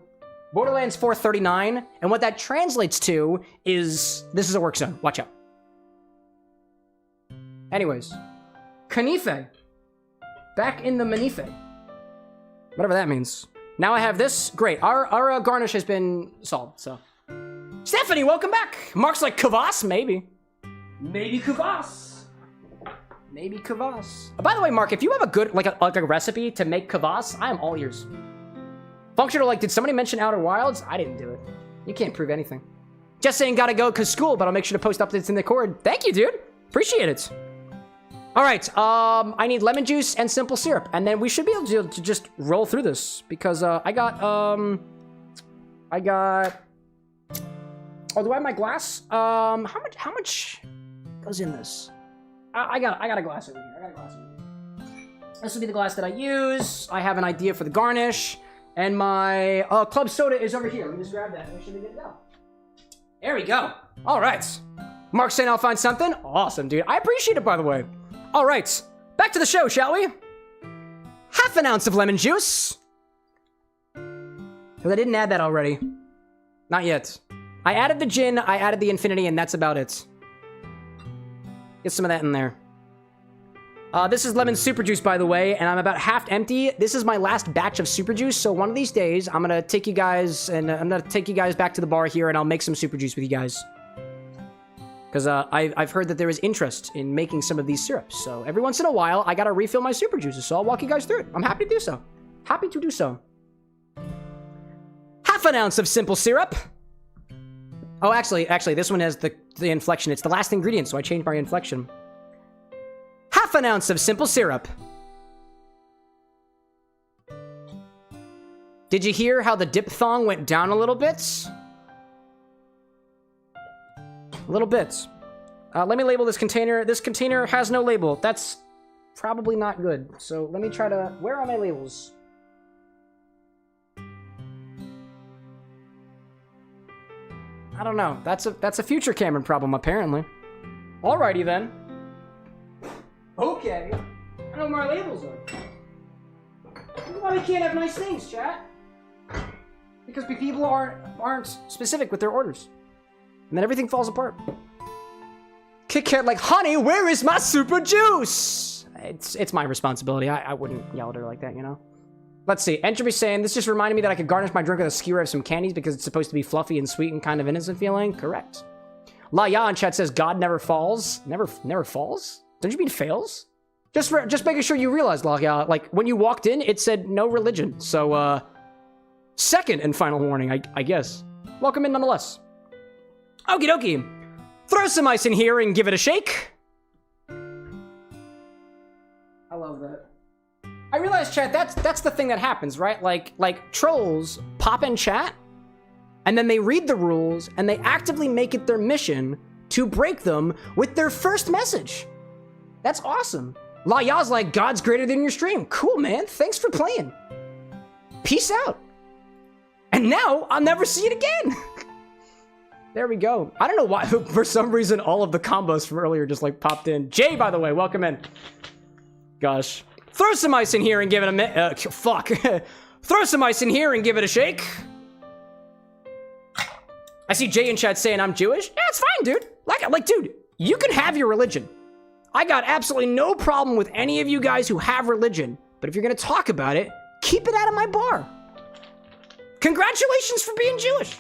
Borderlands 439, and what that translates to is, this is a work zone. Watch out. Anyways, Canife. Back in the Manife. Whatever that means. Now I have this. Great. Our garnish has been solved, so. Stephanie, welcome back. Mark's like, kvass? Maybe. Maybe kvass. Maybe kvass. By the way, Mark, if you have a good, like a recipe to make kvass, I am all ears. Functional, like, did somebody mention Outer Wilds? I didn't do it. You can't prove anything. Just saying gotta go cause school, but I'll make sure to post updates in the Discord. Thank you, dude. Appreciate it. All right, I need lemon juice and simple syrup, and then we should be able to just roll through this because I got. Oh, do I have my glass? How much goes in this? I got a glass over here. This will be the glass that I use. I have an idea for the garnish, and my club soda is over here. Let me just grab that. We should be good to go. There we go. All right. Mark's saying I'll find something. Awesome, dude. I appreciate it, by the way. All right, back to the show, shall we? Half an ounce of lemon juice. Because I didn't add that already. Not yet. I added the gin, I added the infinity, and that's about it. Get some of that in there. This is lemon super juice, by the way, and I'm about half empty. This is my last batch of super juice, so one of these days, I'm gonna take you guys, and I'm gonna take you guys back to the bar here, and I'll make some super juice with you guys. Because I've heard that there is interest in making some of these syrups. So every once in a while, I gotta refill my super juices. So I'll walk you guys through it. I'm happy to do so. Happy to do so. Half an ounce of simple syrup. Oh, actually, this one has the inflection. It's the last ingredient, so I changed my inflection. Half an ounce of simple syrup. Did you hear how the diphthong went down a little bit? A little bit. Let me label this container. This container has no label. That's probably not good. So let me try to... Where are my labels? I don't know. That's a future Cameron problem, apparently. Alrighty then. Okay. I know where my labels are. This is why we can't have nice things, chat. Because people aren't specific with their orders. And then everything falls apart. Kit Kat like, honey, where is my super juice? It's my responsibility. I wouldn't yell at her like that, you know? Let's see. Entropy saying, this just reminded me that I could garnish my drink with a skewer of some candies because it's supposed to be fluffy and sweet and kind of innocent feeling. Correct. La Ya in chat says, God never falls. Never falls? Don't you mean fails? Just making sure you realize, La Ya, like, when you walked in, it said no religion. So, second and final warning, I guess. Welcome in nonetheless. Okie dokie. Throw some ice in here and give it a shake. I love that. I realize, chat, that's the thing that happens, right? Like trolls pop in chat, and then they read the rules, and they actively make it their mission to break them with their first message. That's awesome. La Ya's like, God's greater than your stream. Cool, man. Thanks for playing. Peace out. And now I'll never see it again. There we go. I don't know why, for some reason, all of the combos from earlier just like popped in. Jay, by the way, welcome in. Gosh. Throw some ice in here and give it a fuck. Throw some ice in here and give it a shake. I see Jay in chat saying I'm Jewish. Yeah, it's fine, dude. Like, dude, you can have your religion. I got absolutely no problem with any of you guys who have religion. But if you're gonna talk about it, keep it out of my bar. Congratulations for being Jewish.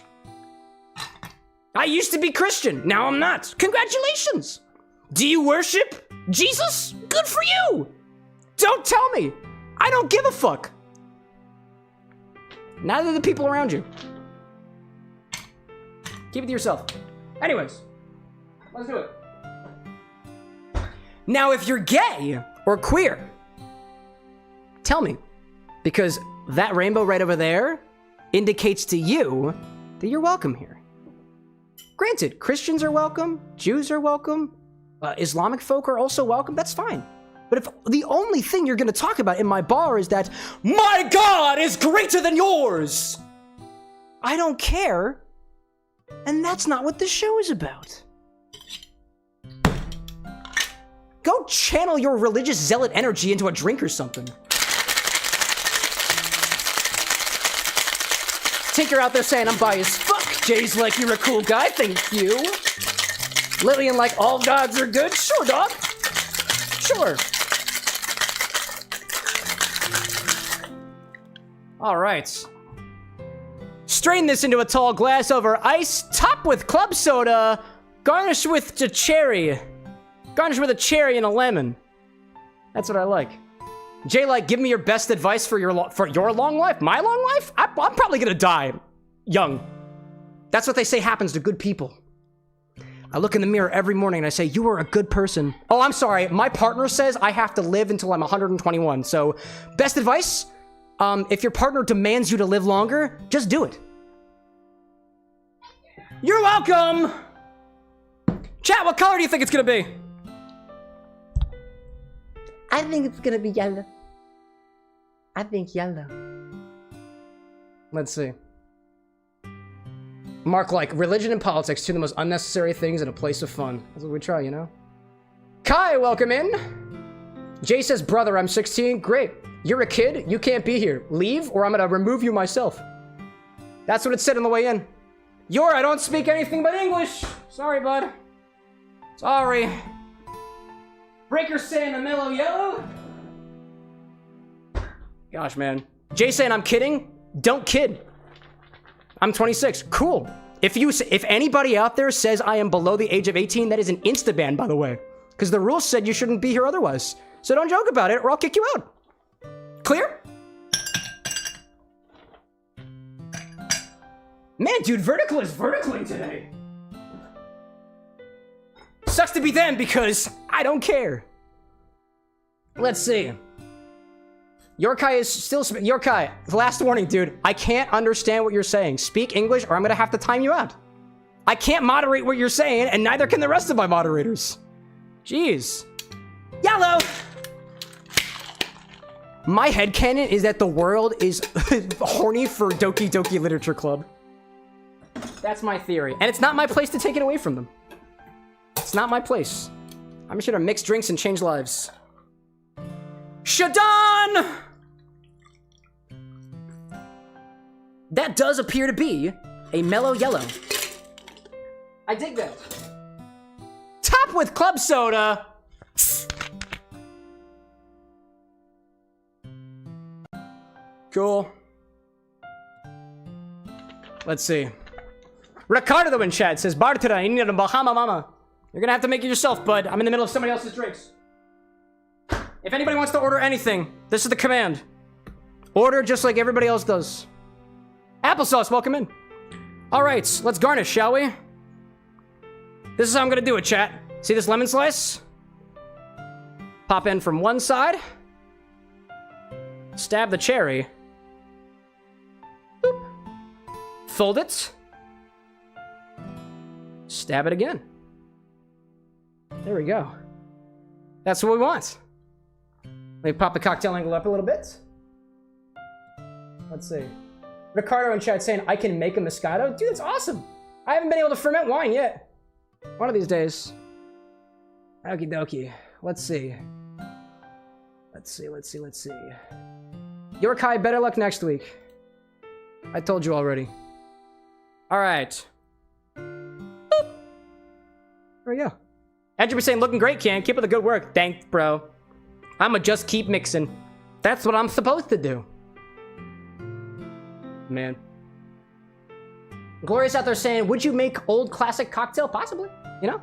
I used to be Christian. Now I'm not. Congratulations. Do you worship Jesus? Good for you. Don't tell me. I don't give a fuck. Neither do the people around you. Keep it to yourself. Anyways, let's do it. Now, if you're gay or queer, tell me, because that rainbow right over there indicates to you that you're welcome here. Granted, Christians are welcome, Jews are welcome, Islamic folk are also welcome, that's fine. But if the only thing you're gonna talk about in my bar is that my God is greater than yours, I don't care, and that's not what this show is about. Go channel your religious zealot energy into a drink or something. Tinker out there saying I'm bi as fuck. Jay's like, you're a cool guy, thank you. Lillian like, all gods are good. Sure, dog. Sure. All right. Strain this into a tall glass over ice. Top with club soda. Garnish with a cherry. Garnish with a cherry and a lemon. That's what I like. Jay, like, give me your best advice for your long life. My long life? I'm probably gonna die young. That's what they say happens to good people. I look in the mirror every morning and I say, you are a good person. Oh, I'm sorry. My partner says I have to live until I'm 121. So, best advice? If your partner demands you to live longer, just do it. You're welcome! Chat, what color do you think it's gonna be? I think it's gonna be yellow. I think yellow. Let's see. Mark, like, religion and politics, two of the most unnecessary things in a place of fun. That's what we try, you know? Kai, welcome in. Jay says, brother, I'm 16. Great. You're a kid. You can't be here. Leave, or I'm gonna remove you myself. That's what it said on the way in. Yuri, I don't speak anything but English. Sorry, bud. Sorry. Breaker saying a mellow yellow. Gosh, man. Jay saying I'm kidding. Don't kid. I'm 26. Cool. If anybody out there says I am below the age of 18, that is an insta-ban, by the way. Because the rules said you shouldn't be here otherwise. So don't joke about it, or I'll kick you out. Clear? Man, dude, Vertical is verticaling today. Sucks to be them because I don't care. Let's see. Yorkai is still... Yorkai, last warning, dude. I can't understand what you're saying. Speak English or I'm gonna have to time you out. I can't moderate what you're saying, and neither can the rest of my moderators. Jeez. Yellow! My headcanon is that the world is horny for Doki Doki Literature Club. That's my theory. And it's not my place to take it away from them. It's not my place. I'm just here to mix drinks and change lives. Shadon! That does appear to be a mellow yellow. I dig that. Top with club soda. Cool. Let's see. Ricardo in chat says, Bartera, you need a Bahama Mama. You're gonna have to make it yourself, bud. I'm in the middle of somebody else's drinks. If anybody wants to order anything, this is the command. Order just like everybody else does. Applesauce, welcome in. All right, let's garnish, shall we? This is how I'm gonna do it, chat. See this lemon slice? Pop in from one side. Stab the cherry. Boop. Fold it. Stab it again. There we go. That's what we want. Let me pop the cocktail angle up a little bit. Let's see. Ricardo in chat saying, I can make a Moscato. Dude, that's awesome. I haven't been able to ferment wine yet. One of these days. Okie dokie. Let's see. Let's see. Yorkai, better luck next week. I told you already. Alright. There we go. Andrew was saying, looking great, Cam. Keep up the good work. Thanks, bro. I'ma just keep mixing. That's what I'm supposed to do. Man. Glorious out there saying, would you make old classic cocktail? Possibly. You know?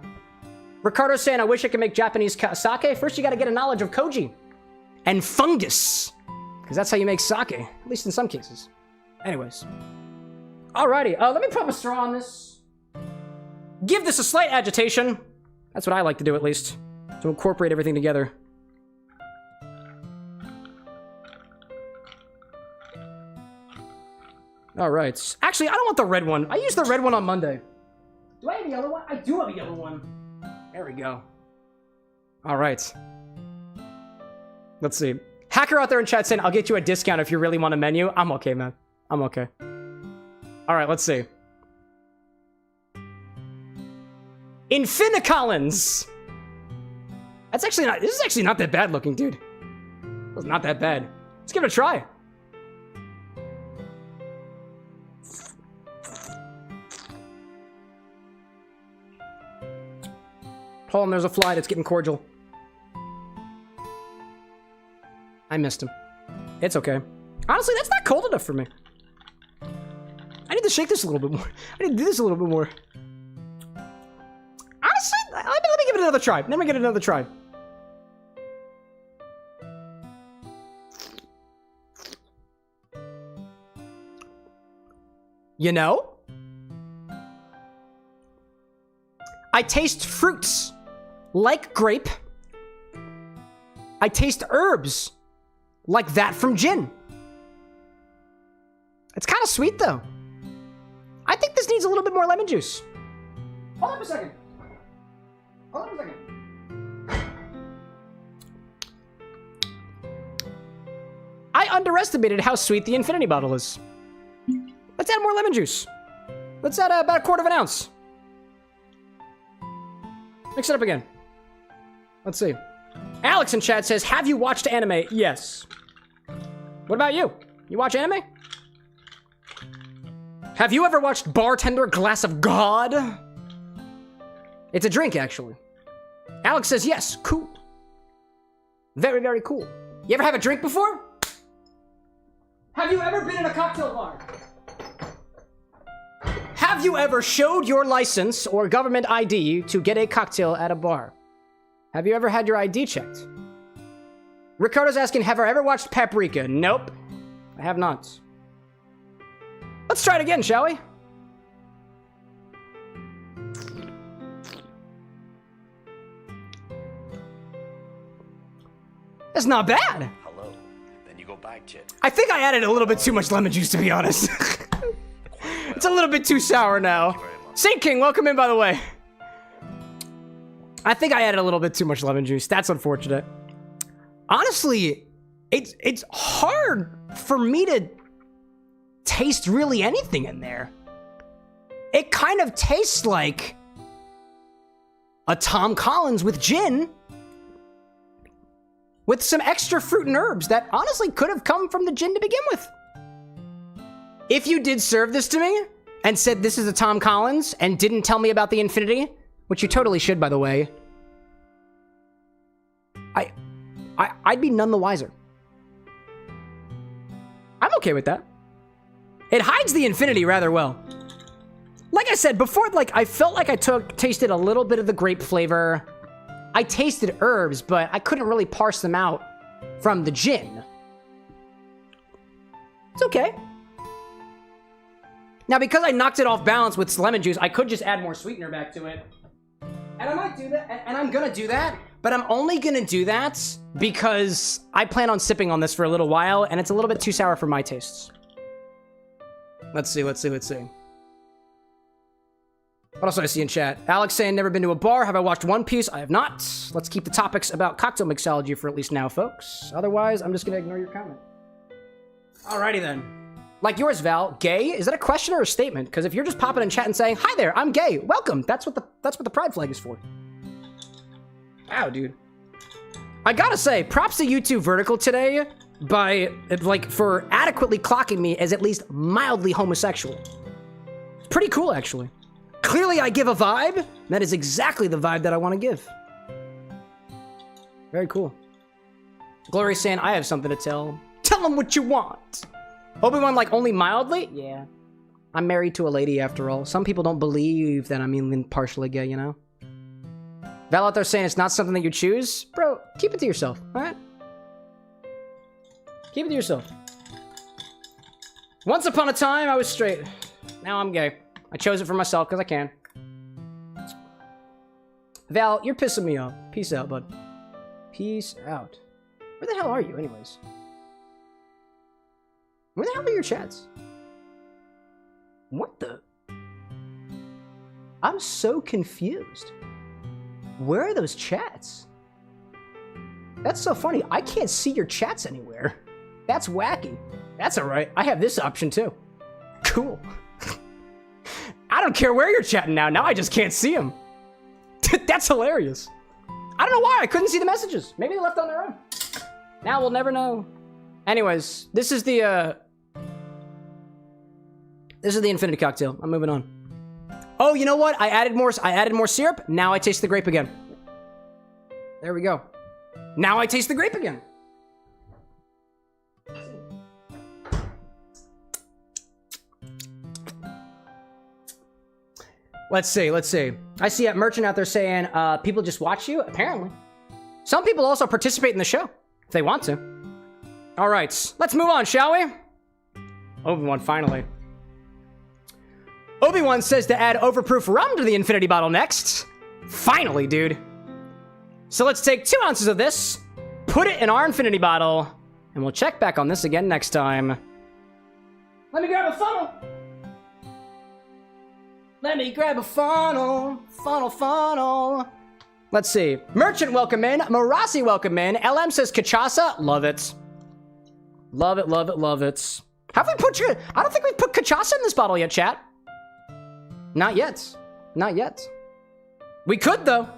Ricardo's saying, I wish I could make Japanese sake. First, you gotta get a knowledge of koji. And fungus. Because that's how you make sake. At least in some cases. Anyways. Alrighty. Let me pop a straw on this. Give this a slight agitation. That's what I like to do, at least. To incorporate everything together. Alright. Actually, I don't want the red one. I used the red one on Monday. Do I have a yellow one? I do have a yellow one. There we go. Alright. Let's see. Hacker out there in chat saying, I'll get you a discount if you really want a menu. I'm okay, man. I'm okay. Alright, let's see. Infini-Collins. This is actually not that bad looking, dude. It was not that bad. Let's give it a try. Hold on, there's a fly that's getting cordial. I missed him. It's okay. Honestly, that's not cold enough for me. I need to shake this a little bit more. I need to do this a little bit more. Honestly, let me give it another try. Let me get another try. You know? I taste fruits like grape. I taste herbs like that from gin. It's kind of sweet though. I think this needs a little bit more lemon juice. Hold on a second. I underestimated how sweet the Infinity bottle is. Let's add more lemon juice. Let's add about 1/4 ounce. Mix it up again. Let's see. Alex in chat says, have you watched anime? Yes. What about you? You watch anime? Have you ever watched Bartender Glass of God? It's a drink, actually. Alex says, yes. Cool. Very, very cool. You ever have a drink before? Have you ever been in a cocktail bar? Have you ever showed your license or government ID to get a cocktail at a bar? Have you ever had your ID checked? Ricardo's asking, have I ever watched Paprika? Nope. I have not. Let's try it again, shall we? That's not bad. Hello. Then you go back to it. I think I added a little bit too much lemon juice, to be honest. It's a little bit too sour now. Saint King, welcome in, by the way. I think I added a little bit too much lemon juice. That's unfortunate. Honestly, it's hard for me to taste really anything in there. It kind of tastes like a Tom Collins with gin with some extra fruit and herbs that honestly could have come from the gin to begin with. If you did serve this to me and said this is a Tom Collins and didn't tell me about the Infinity, which you totally should, by the way, I'd be none the wiser. I'm okay with that. It hides the Infinity rather well. Like I said before, I felt like I tasted a little bit of the grape flavor. I tasted herbs, but I couldn't really parse them out from the gin. It's okay. Now, because I knocked it off balance with lemon juice, I could just add more sweetener back to it. And I might do that, and I'm gonna do that, but I'm only gonna do that because I plan on sipping on this for a little while, and it's a little bit too sour for my tastes. Let's see. What else do I see in chat? Alex saying, never been to a bar. Have I watched One Piece? I have not. Let's keep the topics about cocktail mixology for at least now, folks. Otherwise, I'm just going to ignore your comment. Alrighty then. Like yours, Val. Gay? Is that a question or a statement? Because if you're just popping in chat and saying, hi there, I'm gay. Welcome. That's what the pride flag is for. Ow, dude. I gotta say, props to YouTube Vertical today for adequately clocking me as at least mildly homosexual. Pretty cool, actually. Clearly, I give a vibe. That is exactly the vibe that I want to give. Very cool. Glory's saying, I have something to tell. Tell them what you want. Obi-Wan, like, only mildly? Yeah. I'm married to a lady, after all. Some people don't believe that I'm even partially gay, you know? Val out there saying it's not something that you choose? Bro, keep it to yourself, alright? Keep it to yourself. Once upon a time, I was straight. Now I'm gay. I chose it for myself because I can. Val, you're pissing me off. Peace out, bud. Peace out. Where the hell are you, anyways? Where the hell are your chats? What the? I'm so confused. Where are those chats? That's so funny. I can't see your chats anywhere. That's wacky. That's alright. I have this option too. Cool. I don't care where you're chatting now. Now I just can't see them. That's hilarious. I don't know why. I couldn't see the messages. Maybe they left on their own. Now we'll never know. Anyways, this is the Infinity cocktail. I'm moving on. Oh, you know what? I added more syrup. Now I taste the grape again. There we go. Now I taste the grape again. Let's see. I see a merchant out there saying, people just watch you? Apparently. Some people also participate in the show, if they want to. All right, let's move on, shall we? Obi-Wan, finally. Obi-Wan says to add overproof rum to the infinity bottle next. Finally, dude. So let's take 2 ounces of this, put it in our infinity bottle, and we'll check back on this again next time. Let me grab a funnel. Let me grab a funnel. Funnel. Let's see. Merchant, welcome in. Marasi, welcome in. LM says cachaça. Love it. Love it. Have we put I don't think we've put cachaça in this bottle yet, chat. Not yet. We could, though.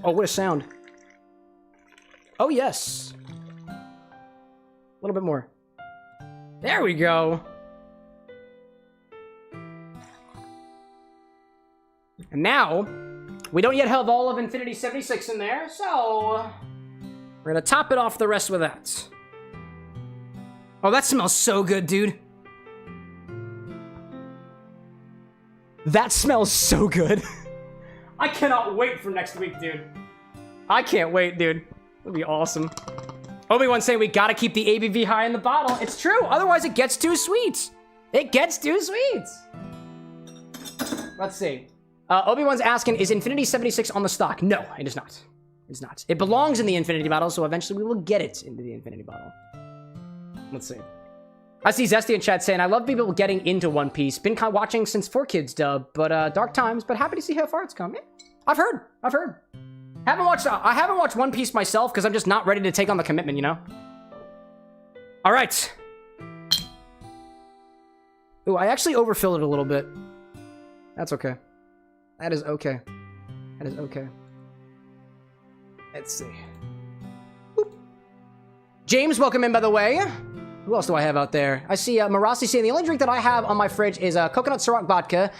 Oh, what a sound. Oh, yes. A little bit more. There we go. And now, we don't yet have all of Infinity 76 in there, so we're gonna top it off the rest with that. Oh, that smells so good, dude. That smells so good. I cannot wait for next week, dude. I can't wait, dude. It'll be awesome. Obi-Wan saying we gotta keep the ABV high in the bottle. It's true, otherwise it gets too sweet. Let's see. Obi-Wan's asking, is Infinity 76 on the stock? No, it is not. It's not. It belongs in the Infinity bottle, so eventually we will get it into the Infinity bottle. Let's see. I see Zesty in chat saying, I love people getting into One Piece. Been watching since 4Kids dub, but dark times, but happy to see how far it's come. Yeah, I've heard. I haven't watched One Piece myself because I'm just not ready to take on the commitment, you know? All right. Ooh, I actually overfilled it a little bit. That's okay. That is okay. Let's see. Boop. James, welcome in, by the way. Who else do I have out there? I see Marasi saying the only drink that I have on my fridge is coconut Ciroc vodka.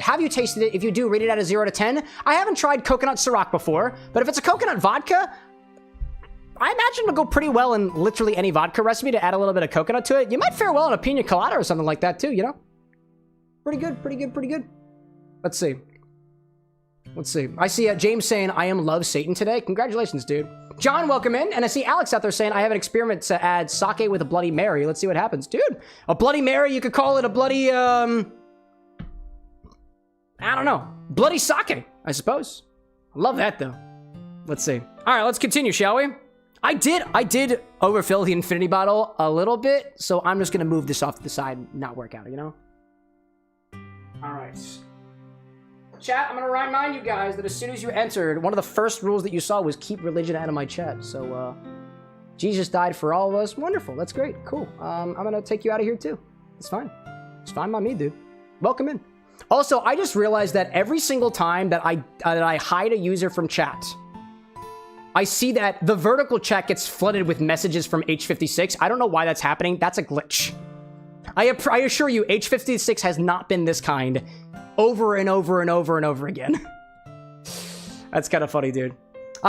Have you tasted it? If you do, rate it out of 0 to 10. I haven't tried coconut Ciroc before, but if it's a coconut vodka, I imagine it'll go pretty well in literally any vodka recipe to add a little bit of coconut to it. You might fare well in a pina colada or something like that too, you know? Pretty good. Let's see. I see James saying, I am love Satan today. Congratulations, dude. John, welcome in. And I see Alex out there saying, I have an experiment to add sake with a Bloody Mary. Let's see what happens. Dude, a Bloody Mary, you could call it a bloody, I don't know. Bloody sake, I suppose. I love that, though. Let's see. All right, let's continue, shall we? I did overfill the infinity bottle a little bit, so I'm just going to move this off to the side and not work out, you know? All right. Chat, I'm going to remind you guys that as soon as you entered, one of the first rules that you saw was keep religion out of my chat. So, Jesus died for all of us. Wonderful. That's great. Cool. I'm going to take you out of here, too. It's fine. It's fine by me, dude. Welcome in. Also, I just realized that every single time that I hide a user from chat, I see that the vertical chat gets flooded with messages from H56. I don't know why that's happening. That's a glitch. I assure you, H56 has not been this kind over and over and over and over again. That's kind of funny, dude.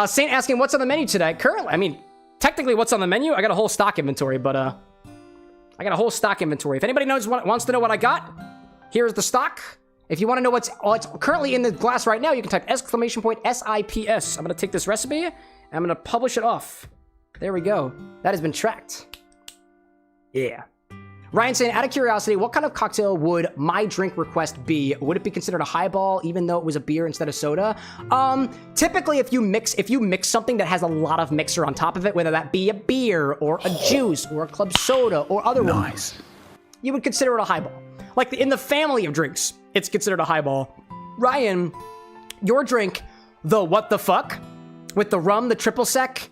Saint asking, what's on the menu today? Currently, I mean, technically what's on the menu? I got a whole stock inventory, but I got a whole stock inventory. If anybody wants to know what I got, here's the stock. If you want to know what's currently in the glass right now, you can type !SIPS. I'm going to take this recipe and I'm going to publish it off. There we go. That has been tracked. Yeah. Ryan saying, out of curiosity, what kind of cocktail would my drink request be? Would it be considered a highball even though it was a beer instead of soda? Typically if you mix something that has a lot of mixer on top of it, whether that be a beer or a juice or a club soda or otherwise, you would consider it a highball. Like in the family of drinks, it's considered a highball. Ryan, your drink, the what the fuck, with the rum, the triple sec.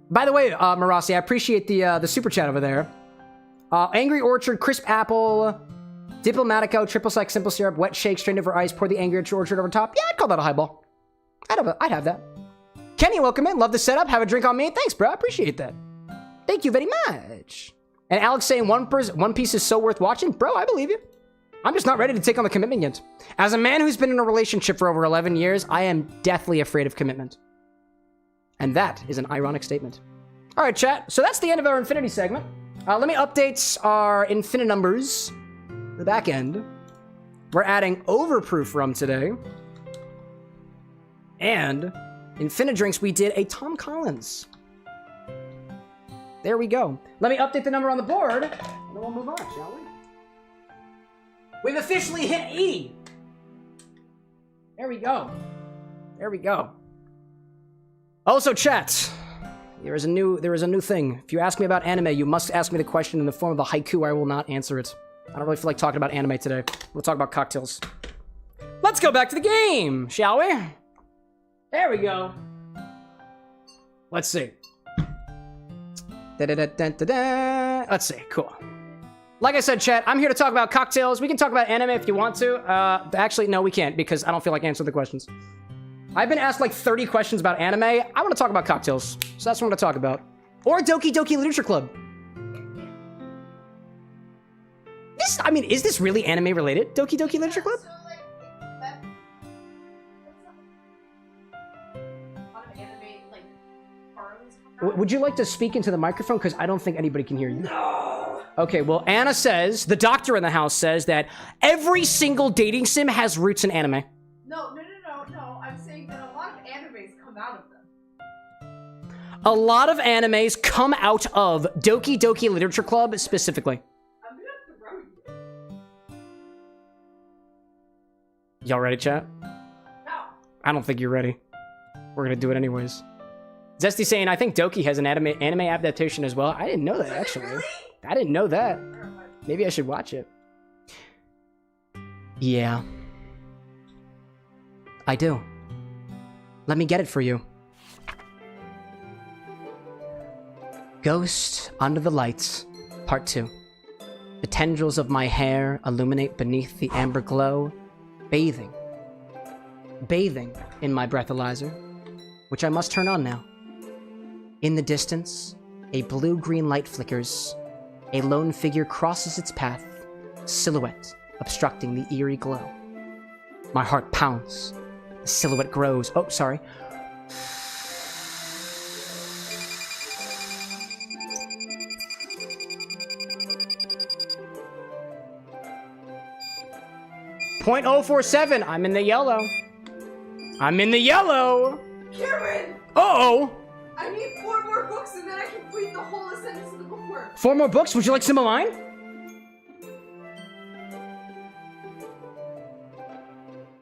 By the way, Marasi, I appreciate the super chat over there. Angry Orchard, crisp apple, Diplomatico, triple sec, simple syrup, wet shake, strained over ice, pour the Angry Orchard over top. Yeah, I'd call that a highball. I'd have that. Kenny, welcome in. Love the setup. Have a drink on me. Thanks, bro. I appreciate that. Thank you very much. And Alex saying One Piece is so worth watching. Bro, I believe you. I'm just not ready to take on the commitment yet. As a man who's been in a relationship for over 11 years, I am deathly afraid of commitment. And that is an ironic statement. All right, chat. So that's the end of our Infinity segment. Let me update our Infinite numbers. The back end. We're adding Overproof rum today. And Infini-Drinks, we did a Tom Collins. There we go. Let me update the number on the board, and then we'll move on, shall we? We've officially hit 80. There we go. There we go. Also, chat, there is a new thing. If you ask me about anime, you must ask me the question in the form of a haiku, or I will not answer it. I don't really feel like talking about anime today. We'll talk about cocktails. Let's go back to the game, shall we? There we go. Let's see. Let's see, cool. Like I said, chat, I'm here to talk about cocktails. We can talk about anime if you want to. Actually, no, we can't because I don't feel like answering the questions. I've been asked like 30 questions about anime. I want to talk about cocktails, so that's what I'm going to talk about. Or Doki Doki Literature Club. Is this really anime related? Doki Doki Literature Club? So, like, a lot of anime, like, parlance. Would you like to speak into the microphone? Because I don't think anybody can hear you. No! Okay, well, Anna says, the doctor in the house says that every single dating sim has roots in anime. No. I'm saying that a lot of animes come out of them. A lot of animes come out of Doki Doki Literature Club specifically. I'm gonna throw you. Y'all ready, chat? No. I don't think you're ready. We're gonna do it anyways. Zesty saying, I think Doki has an anime adaptation as well. I didn't know that, actually. Really? I didn't know that. Maybe I should watch it. Yeah. I do. Let me get it for you. Ghost Under the Lights, Part 2. The tendrils of my hair illuminate beneath the amber glow, bathing in my breathalyzer, which I must turn on now. In the distance, a blue-green light flickers. A lone figure crosses its path, silhouette obstructing the eerie glow. My heart pounds. The silhouette grows. Oh, sorry. .047. I'm in the yellow. I'm in the yellow. Cameron! Uh-oh. I need 4 more books and then I can complete the whole sentence of the bookwork. 4 more books? Would you like some of mine?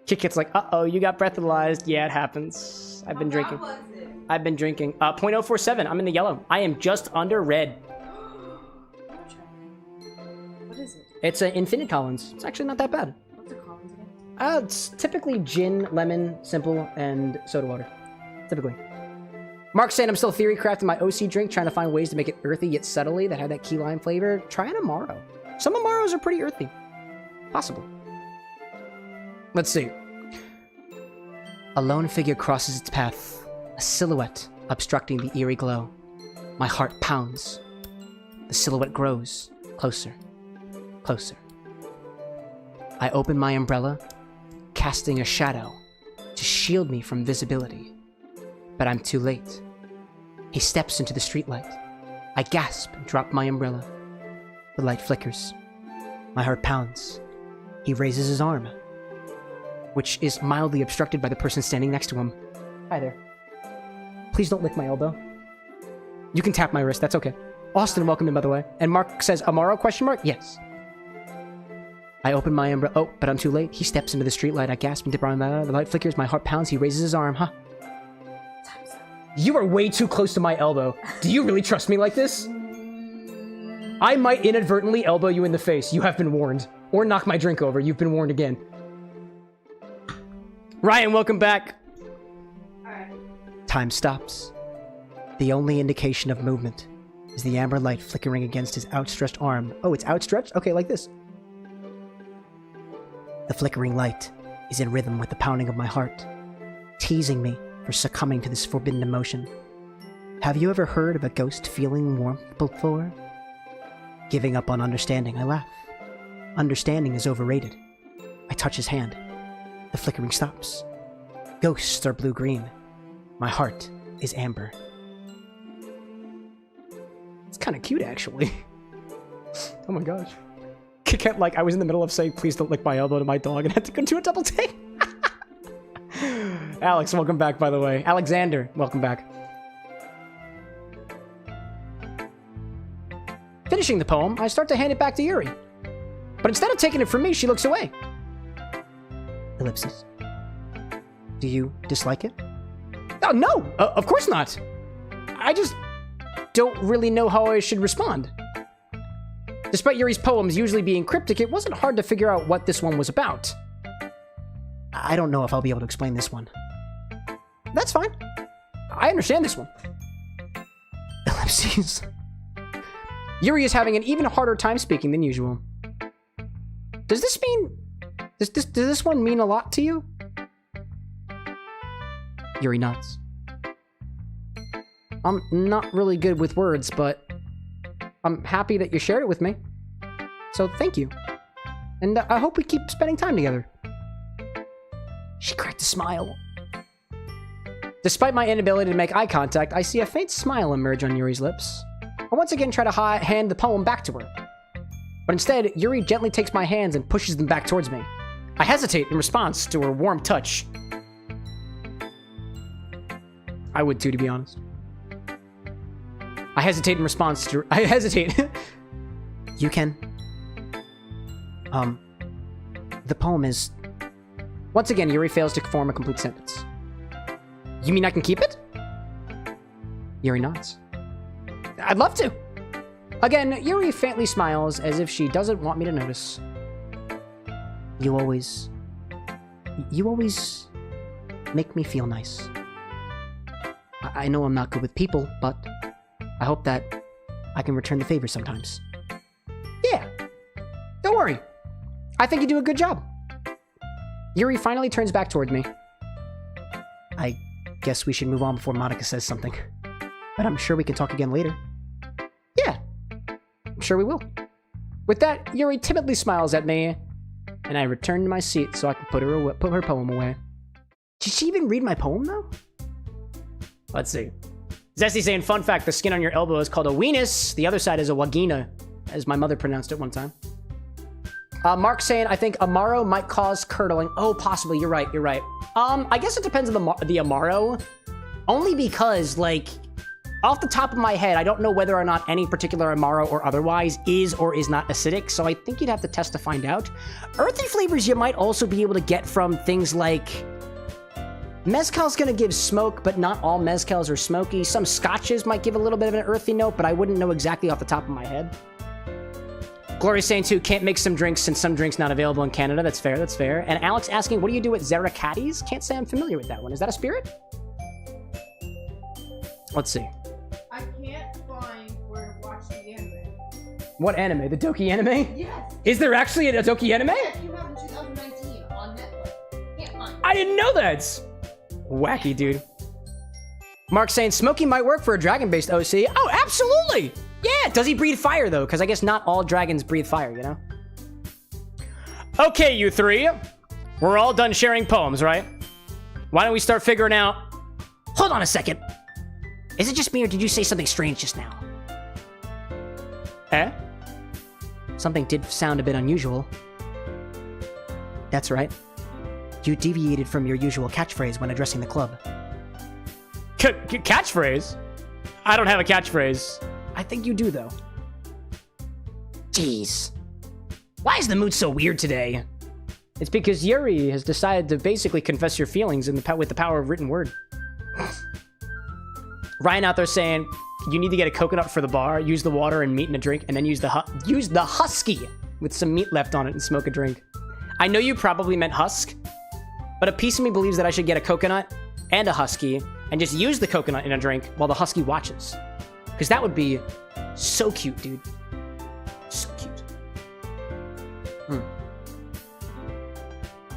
Kit-Kit's like, uh-oh, you got breathalyzed. Yeah, it happens. I've been drinking. Was it? I've been drinking. .047. I'm in the yellow. I am just under red. What is it? It's an Infini-Collins. It's actually not that bad. What's a Collins again? It's typically gin, lemon, simple, and soda water. Typically. Mark's saying I'm still theory crafting my OC drink, trying to find ways to make it earthy yet subtly that have that key lime flavor. Try an Amaro. Some Amaros are pretty earthy. Possible. Let's see. A lone figure crosses its path, a silhouette obstructing the eerie glow. My heart pounds. The silhouette grows closer, closer. I open my umbrella, casting a shadow to shield me from visibility. But I'm too late. He steps into the streetlight. I gasp and drop my umbrella. The light flickers. My heart pounds. He raises his arm, which is mildly obstructed by the person standing next to him. Hi there. Please don't lick my elbow. You can tap my wrist, that's okay. Austin, welcome in, by the way. And Mark says, Amaro, question mark? Yes. I open my umbrella. Oh, but I'm too late. He steps into the streetlight. I gasp and dip around the light flickers. My heart pounds. He raises his arm. Huh? You are way too close to my elbow. Do you really trust me like this? I might inadvertently elbow you in the face. You have been warned. Or knock my drink over. You've been warned again. Ryan, welcome back. Alright. Time stops. The only indication of movement is the amber light flickering against his outstretched arm. Oh, it's outstretched? Okay, like this. The flickering light is in rhythm with the pounding of my heart, teasing me for succumbing to this forbidden emotion. Have you ever heard of a ghost feeling warmth before? Giving up on understanding, I laugh. Understanding is overrated. I touch his hand. The flickering stops. Ghosts are blue-green. My heart is amber. It's kind of cute, actually. Oh my gosh. Like, I was in the middle of saying, please don't lick my elbow to my dog, and had to go do a double take. Alex, welcome back, by the way. Alexander, welcome back. Finishing the poem, I start to hand it back to Yuri. But instead of taking it from me, she looks away. Ellipsis. Do you dislike it? Oh, no! Of course not! I just don't really know how I should respond. Despite Yuri's poems usually being cryptic, it wasn't hard to figure out what this one was about. I don't know if I'll be able to explain this one. That's fine. I understand this one. Ellipses. Yuri is having an even harder time speaking than usual. Does this mean... Does this one mean a lot to you? Yuri nods. I'm not really good with words, but I'm happy that you shared it with me. So thank you. And I hope we keep spending time together. She cracked a smile. Despite my inability to make eye contact, I see a faint smile emerge on Yuri's lips. I once again try to hand the poem back to her. But instead, Yuri gently takes my hands and pushes them back towards me. I hesitate in response to her warm touch. I would too, to be honest. I hesitate in response to... I hesitate. You can... The poem is... Once again, Yuri fails to form a complete sentence. You mean I can keep it? Yuri nods. I'd love to. Again, Yuri faintly smiles as if she doesn't want me to notice. You always make me feel nice. I know I'm not good with people, but I hope that I can return the favor sometimes. Yeah, don't worry. I think you do a good job. Yuri finally turns back toward me. I guess we should move on before Monica says something. But I'm sure we can talk again later. Yeah, I'm sure we will. With that, Yuri timidly smiles at me, and I return to my seat so I can put her poem away. Did she even read my poem, though? Let's see. Zesty saying, fun fact, the skin on your elbow is called a weenus. The other side is a vagina, as my mother pronounced it one time. Mark saying, I think Amaro might cause curdling. Oh, possibly. You're right. You're right. I guess it depends on the Amaro. Only because, like, off the top of my head, I don't know whether or not any particular Amaro or otherwise is or is not acidic, so I think you'd have to test to find out. Earthy flavors you might also be able to get from things like... Mezcal's gonna give smoke, but not all mezcals are smoky. Some scotches might give a little bit of an earthy note, but I wouldn't know exactly off the top of my head. Glory's saying too, can't make some drinks since some drinks not available in Canada. That's fair, that's fair. And Alex asking, what do you do with Zeracatis? Can't say I'm familiar with that one. Is that a spirit? Let's see. I can't find where to watch the anime. What anime? The Doki anime? Yes. Is there actually a Doki anime? Yeah, it came out in 2019 on Netflix. Can't find it. I didn't know that. Wacky, dude. Mark saying smoking might work for a dragon-based OC. Oh, absolutely. Yeah. Does he breathe fire though? Because I guess not all dragons breathe fire, you know? Okay, you three. We're all done sharing poems, right? Why don't we start figuring out... Hold on a second. Is it just me or did you say something strange just now? Eh? Something did sound a bit unusual. That's right. You deviated from your usual catchphrase when addressing the club. Catchphrase? I don't have a catchphrase. I think you do, though. Jeez. Why is the mood so weird today? It's because Yuri has decided to basically confess your feelings with the power of written word. Ryan out there saying, you need to get a coconut for the bar, use the water and meat in a drink, and then use the husky with some meat left on it and smoke a drink. I know you probably meant husk, but a piece of me believes that I should get a coconut and a husky and just use the coconut in a drink while the husky watches. Because that would be so cute, dude. So cute.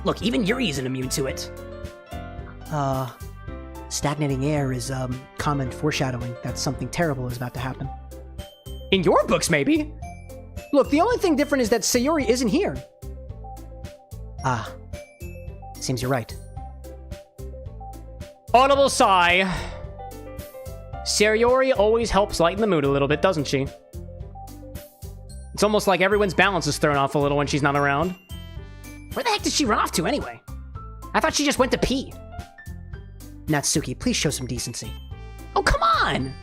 Look, even Yuri isn't immune to it. Stagnating air is, common foreshadowing that something terrible is about to happen. In your books, maybe? Look, the only thing different is that Sayori isn't here. Ah. Seems you're right. Audible sigh. Sayori always helps lighten the mood a little bit, doesn't she? It's almost like everyone's balance is thrown off a little when she's not around. Where the heck did she run off to, anyway? I thought she just went to pee. Natsuki, please show some decency. Oh, come on!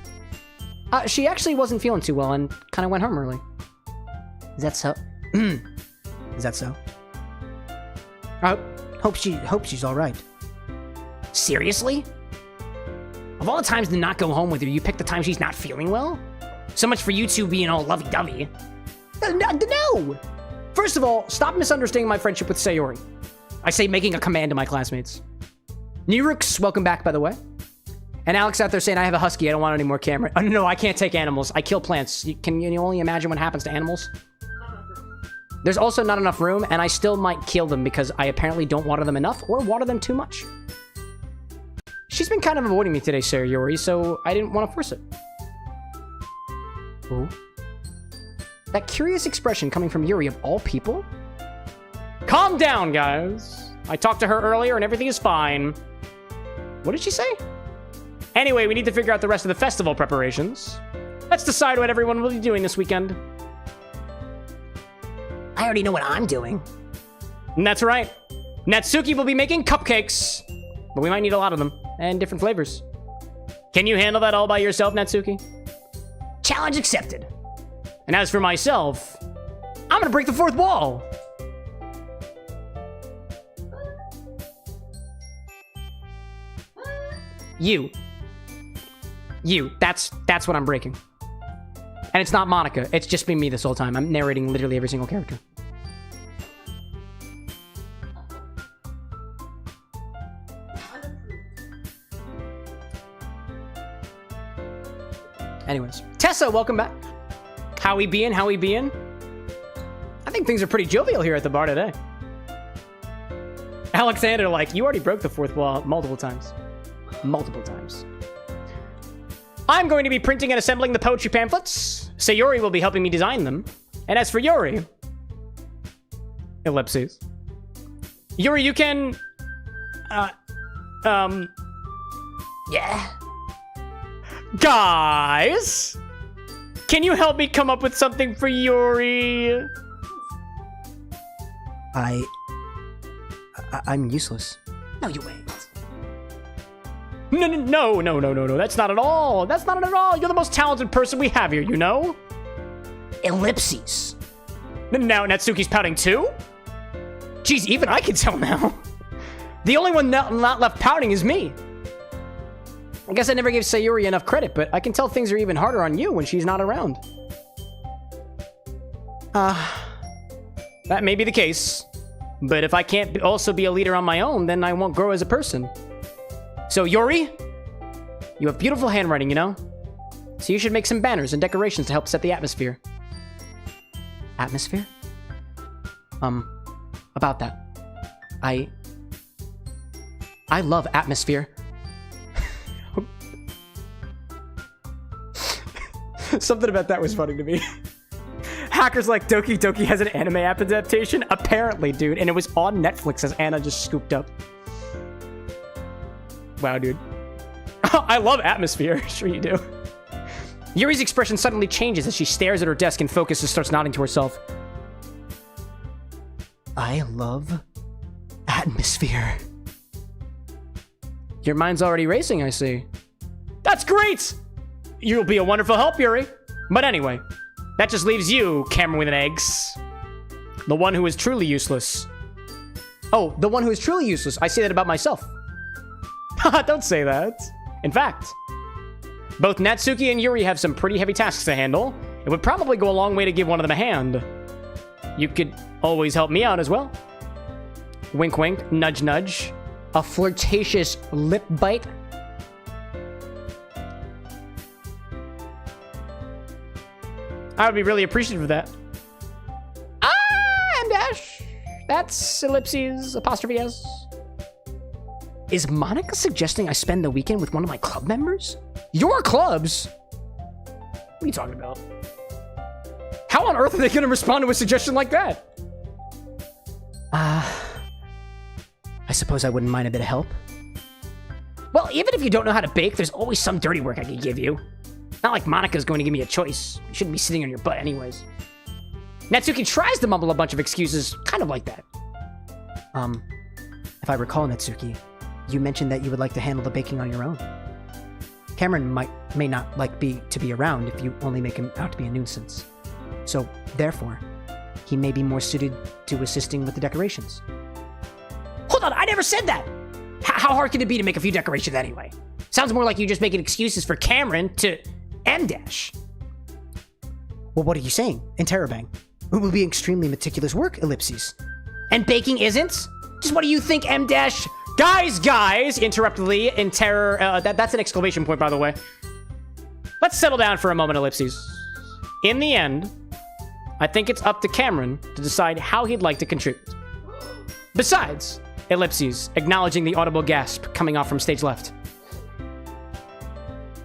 She actually wasn't feeling too well and kind of went home early. Is that so? Is that so? Hope she's all right. Seriously? Of all the times to not go home with her, you picked the time she's not feeling well? So much for you two being all lovey-dovey. No! First of all, stop misunderstanding my friendship with Sayori. I say making a command to my classmates. Nurux, welcome back, by the way. And Alex out there saying, I have a husky, I don't want any more camera. Oh, no, I can't take animals. I kill plants. Can you only imagine what happens to animals? There's also not enough room, and I still might kill them because I apparently don't water them enough or water them too much. She's been kind of avoiding me today, Sayori, so I didn't want to force it. Ooh. That curious expression coming from Yuri of all people? Calm down, guys. I talked to her earlier and everything is fine. What did she say? Anyway, we need to figure out the rest of the festival preparations. Let's decide what everyone will be doing this weekend. I already know what I'm doing. And that's right. Natsuki will be making cupcakes. But we might need a lot of them. And different flavors. Can you handle that all by yourself, Natsuki? Challenge accepted. And as for myself, I'm gonna break the fourth wall. You, that's what I'm breaking. And it's not Monica, it's just been me this whole time. I'm narrating literally every single character. Anyways, Tessa, welcome back. How we being? I think things are pretty jovial here at the bar today. Alexander, like, you already broke the fourth wall multiple times. I'm going to be printing and assembling the poetry pamphlets. Sayori will be helping me design them. And as for Yuri... Ellipses. Yuri, you can... Yeah? Guys! Can you help me come up with something for Yuri? I'm useless. No, you ain't. No. That's not at all. You're the most talented person we have here, you know? Ellipses. Now Natsuki's pouting too? Geez, even I can tell now. The only one not left pouting is me. I guess I never gave Sayori enough credit, but I can tell things are even harder on you when she's not around. That may be the case. But if I can't also be a leader on my own, then I won't grow as a person. So, Yuri, you have beautiful handwriting, you know? So you should make some banners and decorations to help set the atmosphere. Atmosphere? About that. I love atmosphere. Something about that was funny to me. Hackers like Doki has an anime app adaptation? Apparently, dude. And it was on Netflix as Anna just scooped up. Wow, dude. I love atmosphere. Sure you do. Yuri's expression suddenly changes as she stares at her desk and focuses, starts nodding to herself. I love atmosphere. Your mind's already racing, I see. That's great! You'll be a wonderful help, Yuri. But anyway, that just leaves you, CameroxnWithAnX. The one who is truly useless. Oh, the one who is truly useless. I say that about myself. Haha, don't say that. In fact, both Natsuki and Yuri have some pretty heavy tasks to handle. It would probably go a long way to give one of them a hand. You could always help me out as well. Wink, wink, nudge, nudge. A flirtatious lip bite. I would be really appreciative of that. M-dash. That's ellipses, apostrophe S. Is Monica suggesting I spend the weekend with one of my club members? Your clubs? What are you talking about? How on earth are they going to respond to a suggestion like that? I suppose I wouldn't mind a bit of help. Well, even if you don't know how to bake, there's always some dirty work I could give you. Not like Monica's going to give me a choice. You shouldn't be sitting on your butt anyways. Natsuki tries to mumble a bunch of excuses, kind of like that. If I recall, Natsuki, you mentioned that you would like to handle the baking on your own. Cameron may not like to be around if you only make him out to be a nuisance. So, therefore, he may be more suited to assisting with the decorations. Hold on, I never said that! How hard can it be to make a few decorations anyway? Sounds more like you just making excuses for Cameron to M-dash. Well, what are you saying? Interrobang. It will be extremely meticulous work, ellipses. And baking isn't? Just what do you think, M-dash? Guys, interruptedly, in terror, that's an exclamation point, by the way. Let's settle down for a moment, ellipses. In the end, I think it's up to Cameron to decide how he'd like to contribute. Besides, ellipses, acknowledging the audible gasp coming off from stage left.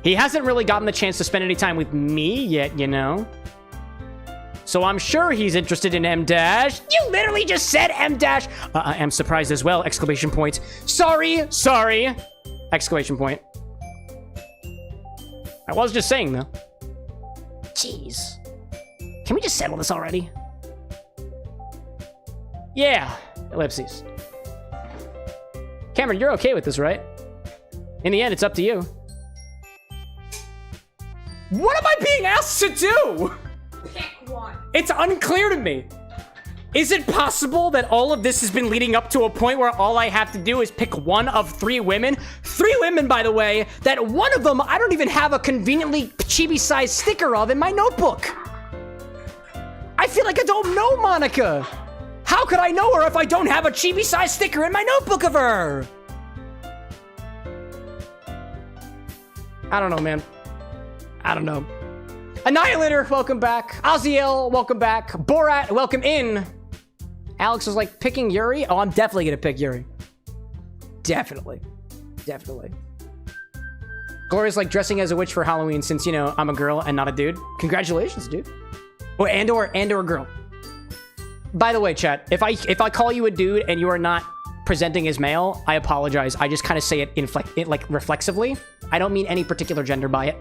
He hasn't really gotten the chance to spend any time with me yet, you know? So I'm sure he's interested in M-dash. You literally just said M-dash. I am surprised as well, exclamation point. Sorry, exclamation point. I was just saying, though. Jeez. Can we just settle this already? Yeah, ellipses. Cameron, you're okay with this, right? In the end, it's up to you. What am I being asked to do? Pick one. It's unclear to me. Is it possible that all of this has been leading up to a point where all I have to do is pick one of 3 women? 3 women, by the way, that one of them I don't even have a conveniently chibi-sized sticker of in my notebook. I feel like I don't know Monica. How could I know her if I don't have a chibi-sized sticker in my notebook of her? I don't know, man. I don't know. Annihilator, welcome back. Aziel, welcome back. Borat, welcome in. Alex was like, picking Yuri? Oh, I'm definitely gonna pick Yuri. Definitely. Gloria's like dressing as a witch for Halloween since, you know, I'm a girl and not a dude. Congratulations, dude. Oh, and or a girl. By the way, chat, if I call you a dude and you are not presenting as male, I apologize. I just kind of say it like reflexively. I don't mean any particular gender by it.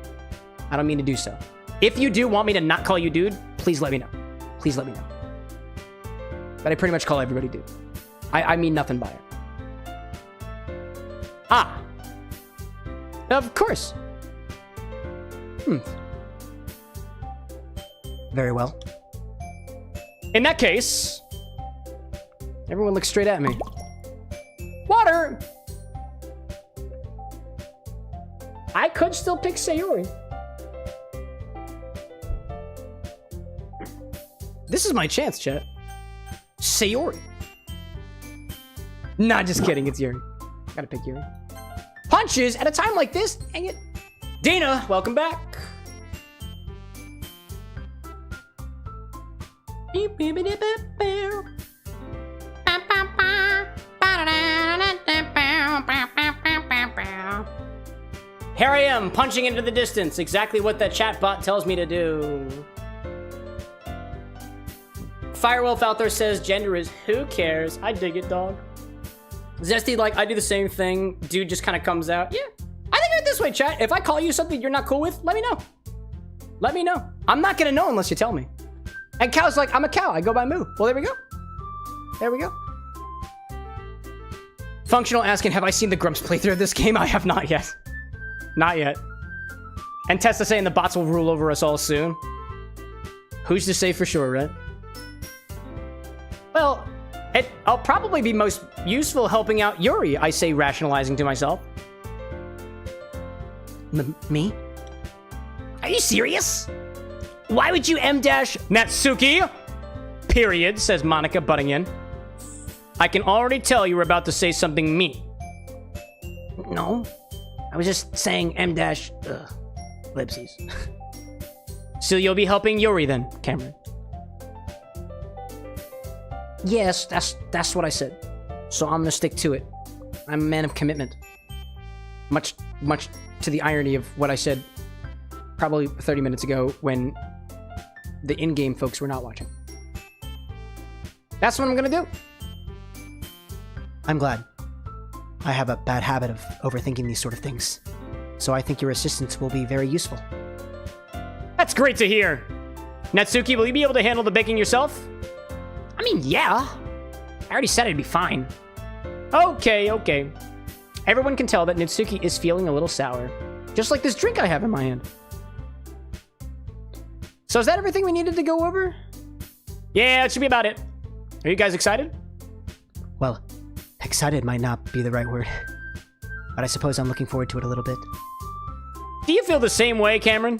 I don't mean to do so. If you do want me to not call you dude, please let me know. Please let me know. But I pretty much call everybody dude. I mean nothing by it. Ah. Of course. Very well. In that case, everyone looks straight at me. Water! I could still pick Sayori. This is my chance, chat. Sayori. Nah, just kidding. It's Yuri. Gotta pick Yuri. Punches at a time like this. Dang it. Dana, welcome back. Here I am, punching into the distance. Exactly what that chatbot tells me to do. Firewolf out there says gender is who cares. I dig it, dog. Zesty, like, I do the same thing. Dude just kind of comes out. Yeah. I think of it this way, chat. If I call you something you're not cool with, let me know. Let me know. I'm not going to know unless you tell me. And Cow's like, I'm a cow. I go by Moo. Well, there we go. There we go. Functional asking, have I seen the Grumps playthrough of this game? I have not yet. Not yet. And Tessa saying the bots will rule over us all soon. Who's to say for sure, right? Well, I'll probably be most useful helping out Yuri, I say, rationalizing to myself. Me? Are you serious? Why would you M-dash Natsuki? Period, says Monica, butting in. I can already tell you were about to say something mean. No. I was just saying M-dash, ellipses. So you'll be helping Yuri then, Cameron? Yes, that's what I said. So I'm gonna stick to it. I'm a man of commitment. Much to the irony of what I said probably 30 minutes ago when the in-game folks were not watching. That's what I'm gonna do. I'm glad. I have a bad habit of overthinking these sort of things, so I think your assistance will be very useful. That's great to hear. Natsuki, will you be able to handle the baking yourself? I mean, yeah. I already said it'd be fine. Okay. Everyone can tell that Natsuki is feeling a little sour. Just like this drink I have in my hand. So is that everything we needed to go over? Yeah, it should be about it. Are you guys excited? Well, excited might not be the right word. But I suppose I'm looking forward to it a little bit. Do you feel the same way, Cameron?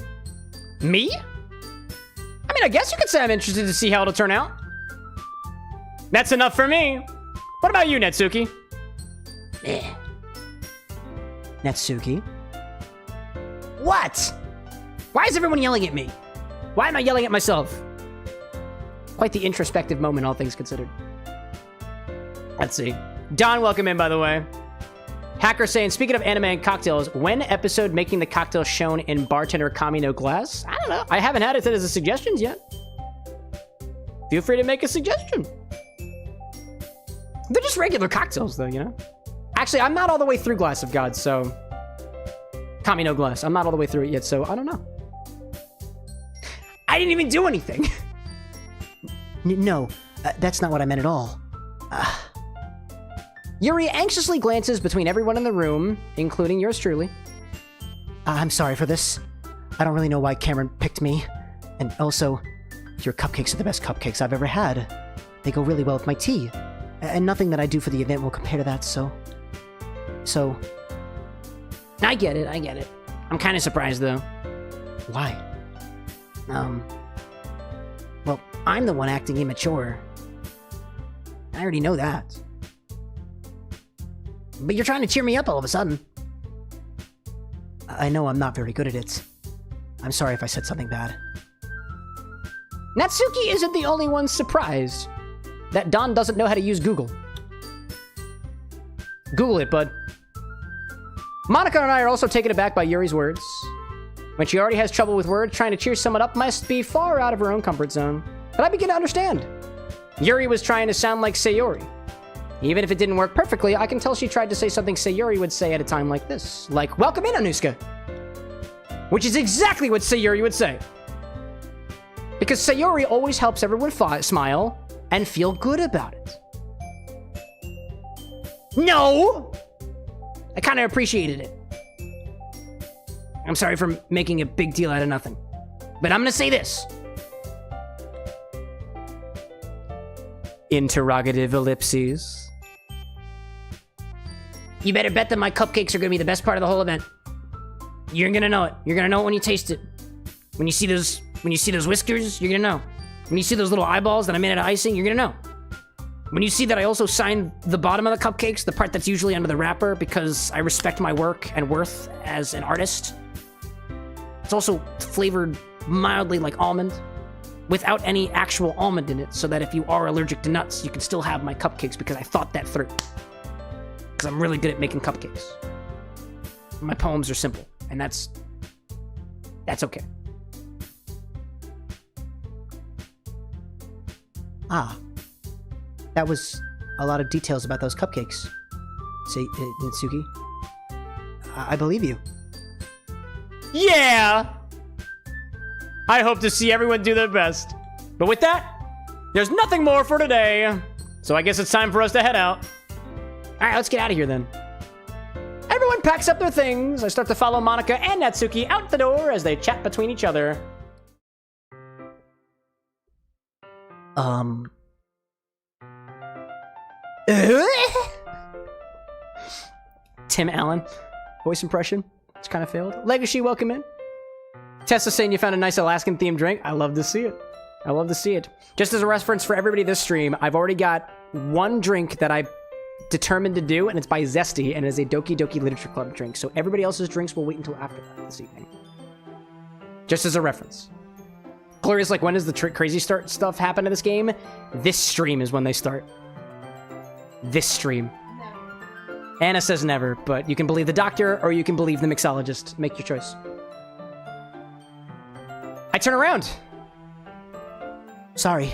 Me? I mean, I guess you could say I'm interested to see how it'll turn out. That's enough for me. What about you, Natsuki? Natsuki? What? Why is everyone yelling at me? Why am I yelling at myself? Quite the introspective moment, all things considered. Let's see. Don, welcome in, by the way. Hacker saying, speaking of anime and cocktails, when episode making the cocktail shown in bartender Kamino glass? I don't know. I haven't had it as a suggestions yet. Feel free to make a suggestion. They're just regular cocktails, though, you know? Actually, I'm not all the way through Glass of God, so... Kamino Glass. I'm not all the way through it yet, so I don't know. I didn't even do anything. No, that's not what I meant at all. Yuri anxiously glances between everyone in the room, including yours truly. I'm sorry for this. I don't really know why Cameron picked me. And also, your cupcakes are the best cupcakes I've ever had. They go really well with my tea. And nothing that I do for the event will compare to that, so... I get it. I'm kind of surprised, though. Why? Well, I'm the one acting immature. I already know that. But you're trying to cheer me up all of a sudden. I know I'm not very good at it. I'm sorry if I said something bad. Natsuki isn't the only one surprised that Don doesn't know how to use Google. Google it, bud. Monica and I are also taken aback by Yuri's words. When she already has trouble with words, trying to cheer someone up must be far out of her own comfort zone. But I begin to understand. Yuri was trying to sound like Sayori. Even if it didn't work perfectly, I can tell she tried to say something Sayori would say at a time like this. Like, welcome in, Anuska. Which is exactly what Sayori would say. Because Sayori always helps everyone smile and feel good about it. No! I kind of appreciated it. I'm sorry for making a big deal out of nothing. But I'm gonna say this. Interrogative ellipses. You better bet that my cupcakes are gonna be the best part of the whole event. You're gonna know it. You're gonna know it when you taste it. When you see those whiskers, you're gonna know. When you see those little eyeballs that I made out of icing, you're gonna know. When you see that I also signed the bottom of the cupcakes, the part that's usually under the wrapper, because I respect my work and worth as an artist. It's also flavored mildly like almond, without any actual almond in it, so that if you are allergic to nuts, you can still have my cupcakes, because I thought that through. Because I'm really good at making cupcakes. My poems are simple, and that's okay. Ah. That was a lot of details about those cupcakes. Say, Nitsuki. I believe you. Yeah! I hope to see everyone do their best. But with that, there's nothing more for today. So I guess it's time for us to head out. Alright, let's get out of here then. Everyone packs up their things. I start to follow Monica and Natsuki out the door as they chat between each other. Tim Allen. Voice impression. It's kind of failed. Legacy, welcome in. Tessa saying you found a nice Alaskan themed drink. I love to see it. I love to see it. Just as a reference for everybody this stream, I've already got one drink that I determined to do, and it's by Zesty, and it is a Doki Doki Literature Club drink. So everybody else's drinks will wait until after that this evening. Just as a reference. Gloria's like, when does the crazy start stuff happen in this game? This stream is when they start. This stream. Never. Anna says never, but you can believe the doctor or you can believe the mixologist. Make your choice. I turn around. Sorry.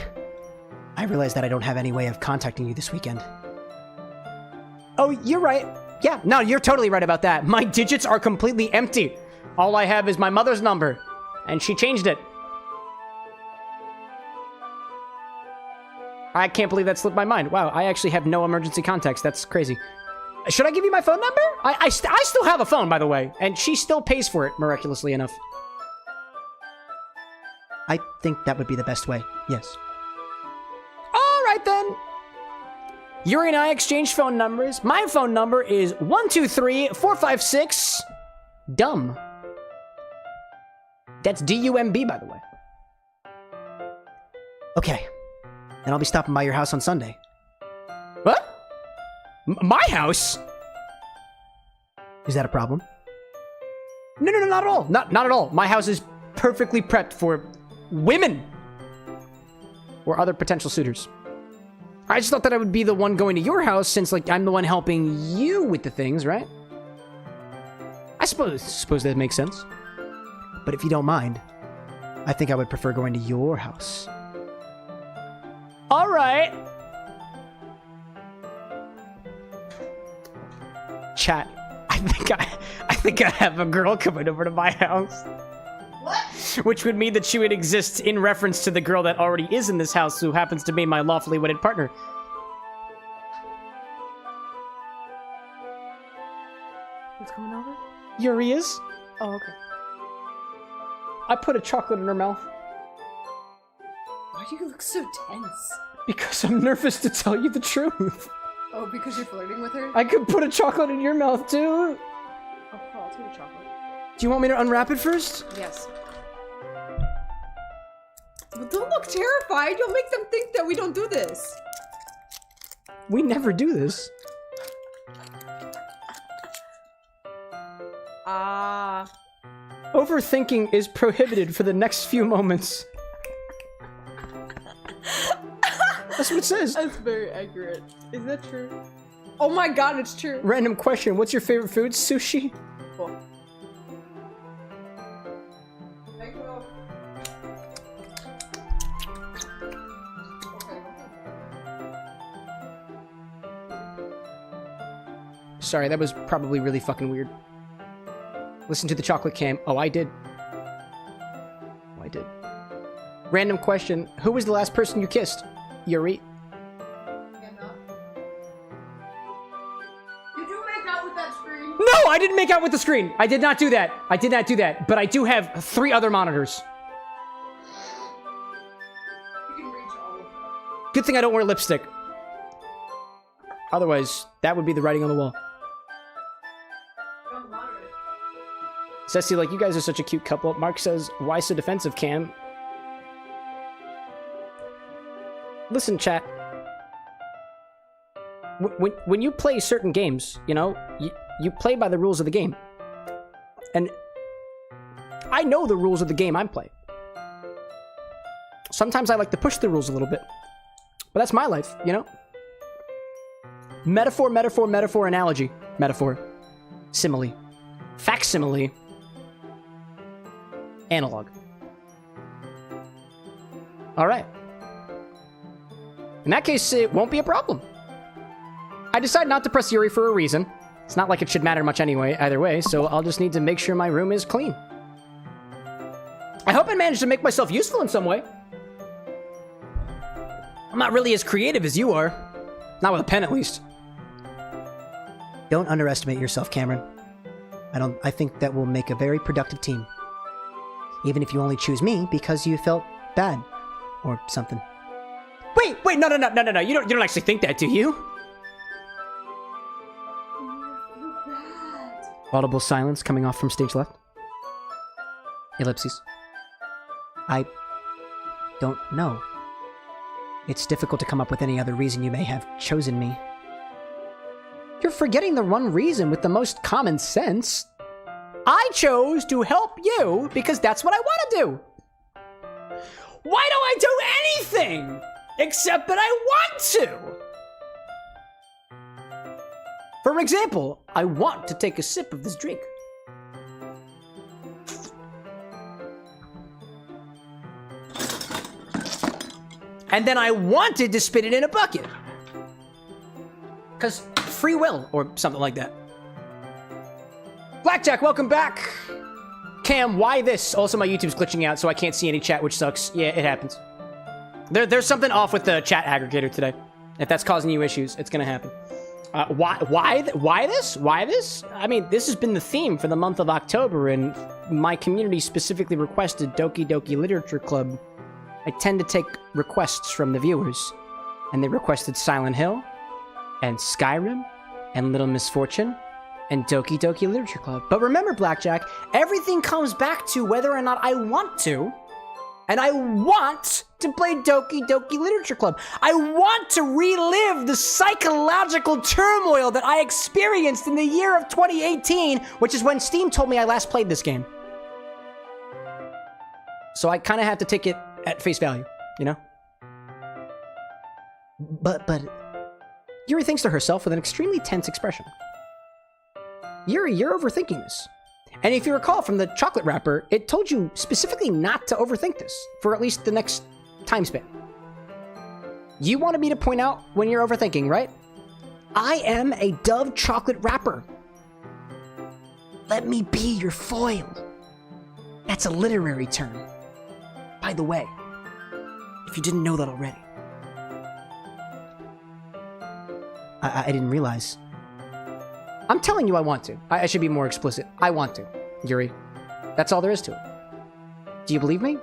I realized that I don't have any way of contacting you this weekend. Oh, you're right. Yeah, no, you're totally right about that. My digits are completely empty. All I have is my mother's number, and she changed it. I can't believe that slipped my mind. Wow, I actually have no emergency contacts. That's crazy. Should I give you my phone number? I still have a phone, by the way, and she still pays for it, miraculously enough. I think that would be the best way, yes. All right, then. Yuri and I exchanged phone numbers. My phone number is 123-456 dumb. That's D-U-M-B, by the way. Okay. Then I'll be stopping by your house on Sunday. What? My house? Is that a problem? No, not at all. Not at all. My house is perfectly prepped for women or other potential suitors. I just thought that I would be the one going to your house since, like, I'm the one helping you with the things, right? I suppose that makes sense. But if you don't mind, I think I would prefer going to your house. All right. Chat. I think I have a girl coming over to my house. What? Which would mean that she would exist in reference to the girl that already is in this house, who happens to be my lawfully wedded partner. Who's coming over? Yuri is. Oh, okay. I put a chocolate in her mouth. Why do you look so tense? Because I'm nervous to tell you the truth. Oh, because you're flirting with her? I could put a chocolate in your mouth, too. I'll take a chocolate. Do you want me to unwrap it first? Yes. But don't look terrified. You'll make them think that we don't do this. We never do this. Overthinking is prohibited for the next few moments. That's what it says. That's very accurate. Is that true? Oh my god, it's true. Random question. What's your favorite food? Sushi? Cool. Sorry, that was probably really fucking weird. Listen to the chocolate cam. Oh, I did. Oh, I did. Random question. Who was the last person you kissed? Yuri? Did you make out with that screen? No, I didn't make out with the screen. I did not do that. I did not do that. But I do have 3 other monitors. You can reach all of them. Good thing I don't wear lipstick. Otherwise, that would be the writing on the wall. Don't monitor. Ceci, like, you guys are such a cute couple. Mark says, why so defensive, Cam? listen, chat. When you play certain games, you know, you play by the rules of the game. And I know the rules of the game I'm playing. Sometimes I like to push the rules a little bit. But that's my life, you know? Metaphor, metaphor, metaphor, analogy. Metaphor. Simile. Facsimile. Analog. Alright. In that case, it won't be a problem. I decided not to press Yuri for a reason. It's not like it should matter much anyway, either way, so I'll just need to make sure my room is clean. I hope I managed to make myself useful in some way. I'm not really as creative as you are. Not with a pen, at least. Don't underestimate yourself, Cameron. I think that will make a very productive team. Even if you only choose me because you felt bad. Or something. Wait, no. You don't actually think that, do you? You're bad. Audible silence coming off from stage left. Ellipses. I don't know. It's difficult to come up with any other reason you may have chosen me. You're forgetting the one reason with the most common sense. I chose to help you because that's what I want to do. Why don't I do anything except that I want to? For example, I want to take a sip of this drink. And then I wanted to spit it in a bucket. Because free will, or something like that. Blackjack, welcome back. Cam, why this? Also, my YouTube's glitching out, so I can't see any chat, which sucks. Yeah, it happens. There's something off with the chat aggregator today. If that's causing you issues, it's gonna happen. Why this? Why this? I mean, this has been the theme for the month of October, and my community specifically requested Doki Doki Literature Club. I tend to take requests from the viewers, and they requested Silent Hill, and Skyrim, and Little Misfortune, and Doki Doki Literature Club. But remember, Blackjack, everything comes back to whether or not I want to, and I want to play Doki Doki Literature Club. I want to relive the psychological turmoil that I experienced in the year of 2018, which is when Steam told me I last played this game. So I kind of have to take it at face value, you know? But... Yuri thinks to herself with an extremely tense expression. Yuri, you're overthinking this. And if you recall from the chocolate wrapper, it told you specifically not to overthink this for at least the next time span. You wanted me to point out when you're overthinking, right? I am a Dove chocolate wrapper. Let me be your foil. That's a literary term. By the way, if you didn't know that already. I didn't realize. I'm telling you I want to. I should be more explicit. I want to, Yuri. That's all there is to it. Do you believe me?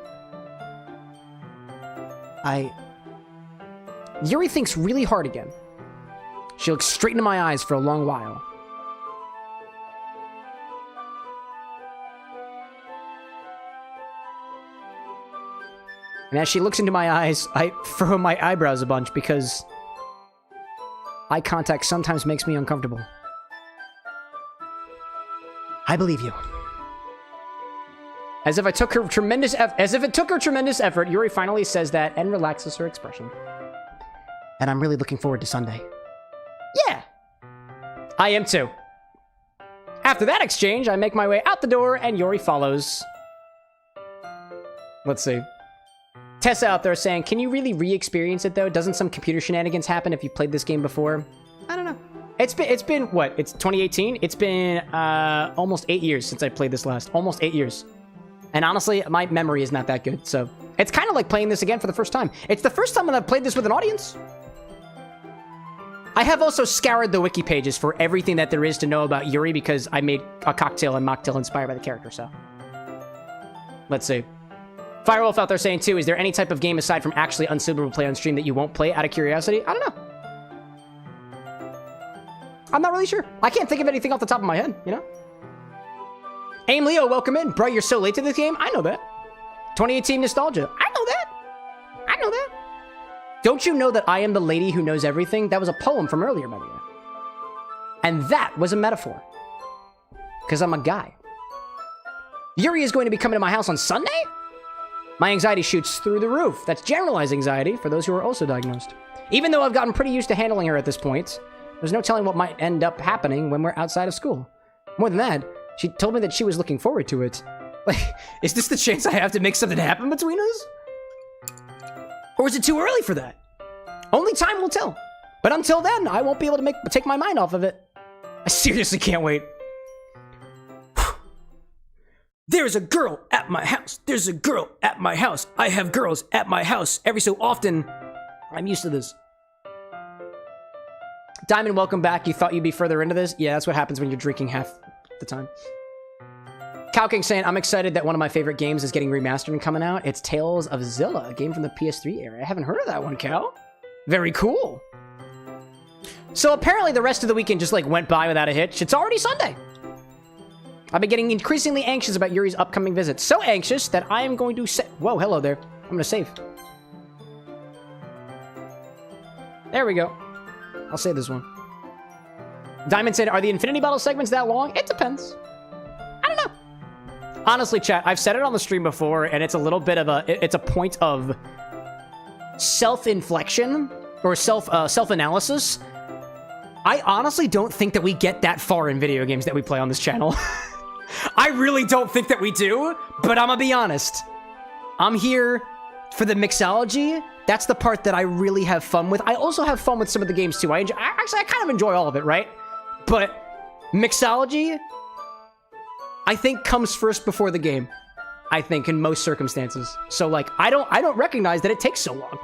Yuri thinks really hard again. She looks straight into my eyes for a long while. And as she looks into my eyes, I furrow my eyebrows a bunch because eye contact sometimes makes me uncomfortable. I believe you. As if it took her tremendous effort, Yuri finally says that and relaxes her expression. And I'm really looking forward to Sunday. Yeah, I am too. After that exchange, I make my way out the door and Yuri follows. Let's see. Tessa out there saying, can you really re-experience it though? Doesn't some computer shenanigans happen if you've played this game before? I don't know. It's been what? It's 2018? It's been almost 8 years since I played this last. Almost 8 years. And honestly, my memory is not that good, so it's kind of like playing this again for the first time. It's the first time that I've played this with an audience. I have also scoured the wiki pages for everything that there is to know about Yuri because I made a cocktail and mocktail inspired by the character, so. Let's see. Firewolf out there saying too, is there any type of game aside from actually unsuitable to play on stream that you won't play out of curiosity? I don't know. I'm not really sure. I can't think of anything off the top of my head, you know? Aim Leo, welcome in. Bro, you're so late to this game? I know that. 2018 nostalgia. I know that. I know that. Don't you know that I am the lady who knows everything? That was a poem from earlier, by the way. And that was a metaphor. Because I'm a guy. Yuri is going to be coming to my house on Sunday? My anxiety shoots through the roof. That's generalized anxiety for those who are also diagnosed. Even though I've gotten pretty used to handling her at this point, there's no telling what might end up happening when we're outside of school. More than that, she told me that she was looking forward to it. Like, is this the chance I have to make something happen between us? Or is it too early for that? Only time will tell. But until then, I won't be able to take my mind off of it. I seriously can't wait. There's a girl at my house. There's a girl at my house. I have girls at my house. Every so often, I'm used to this. Diamond, welcome back. You thought you'd be further into this? Yeah, that's what happens when you're drinking half the time. Cow King saying, I'm excited that one of my favorite games is getting remastered and coming out. It's Tales of Zilla, a game from the PS3 era. I haven't heard of that one, Cow. Very cool. So apparently the rest of the weekend just like went by without a hitch. It's already Sunday. I've been getting increasingly anxious about Yuri's upcoming visit. So anxious that I am going to whoa, hello there. I'm gonna save. There we go. I'll save this one. Diamond said, are the Infinity Bottle segments that long? It depends. I don't know. Honestly, chat, I've said it on the stream before, and it's a little bit of it's a point of self-inflection or self-analysis. I honestly don't think that we get that far in video games that we play on this channel. I really don't think that we do, but I'm gonna be honest. I'm here for the mixology. That's the part that I really have fun with. I also have fun with some of the games too. I kind of enjoy all of it, right? But mixology, I think, comes first before the game. I think in most circumstances. So like, I don't recognize that it takes so long.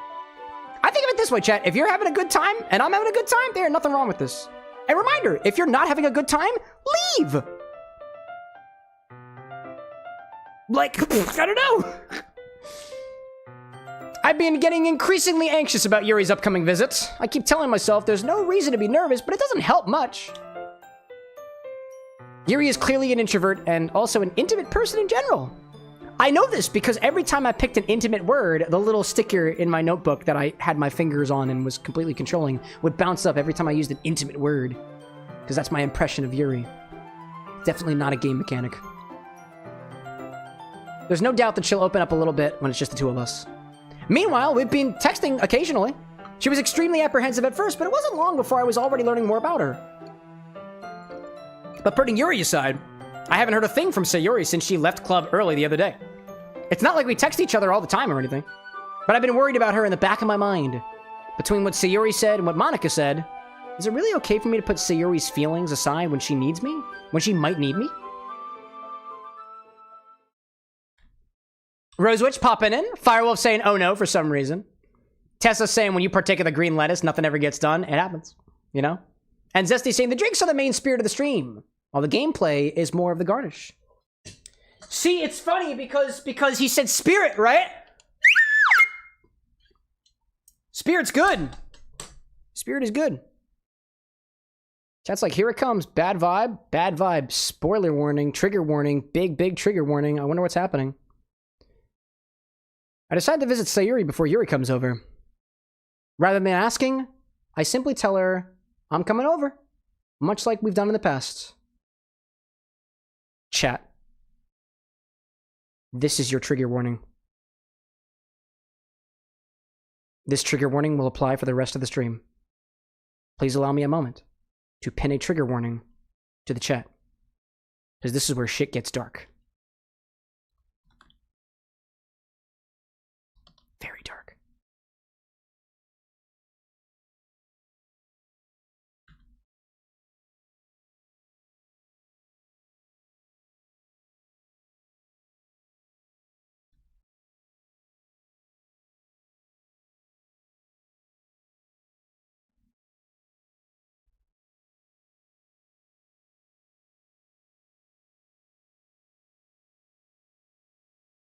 I think of it this way, chat. If you're having a good time and I'm having a good time, there's nothing wrong with this. A reminder, if you're not having a good time, leave. Like, I don't know. I've been getting increasingly anxious about Yuri's upcoming visit. I keep telling myself there's no reason to be nervous, but it doesn't help much. Yuri is clearly an introvert and also an intimate person in general. I know this because every time I picked an intimate word, the little sticker in my notebook that I had my fingers on and was completely controlling would bounce up every time I used an intimate word. Because that's my impression of Yuri. Definitely not a game mechanic. There's no doubt that she'll open up a little bit when it's just the two of us. Meanwhile, we've been texting occasionally. She was extremely apprehensive at first, but it wasn't long before I was already learning more about her. But putting Yuri aside, I haven't heard a thing from Sayori since she left club early the other day. It's not like we text each other all the time or anything, but I've been worried about her in the back of my mind. Between what Sayori said and what Monica said, is it really okay for me to put Sayori's feelings aside when she needs me? When she might need me? Rosewitch popping in. Firewolf saying, oh no, for some reason. Tessa saying, when you partake of the green lettuce, nothing ever gets done. It happens, you know? And Zesty saying, the drinks are the main spirit of the stream, while the gameplay is more of the garnish. See, it's funny because he said spirit, right? Spirit's good. Spirit is good. Chat's like, here it comes. Bad vibe, bad vibe. Spoiler warning, trigger warning, big trigger warning. I wonder what's happening. I decide to visit Sayori before Yuri comes over. Rather than asking, I simply tell her I'm coming over, much like we've done in the past. Chat. This is your trigger warning. This trigger warning will apply for the rest of the stream. Please allow me a moment to pin a trigger warning to the chat, because this is where shit gets dark. Very dark.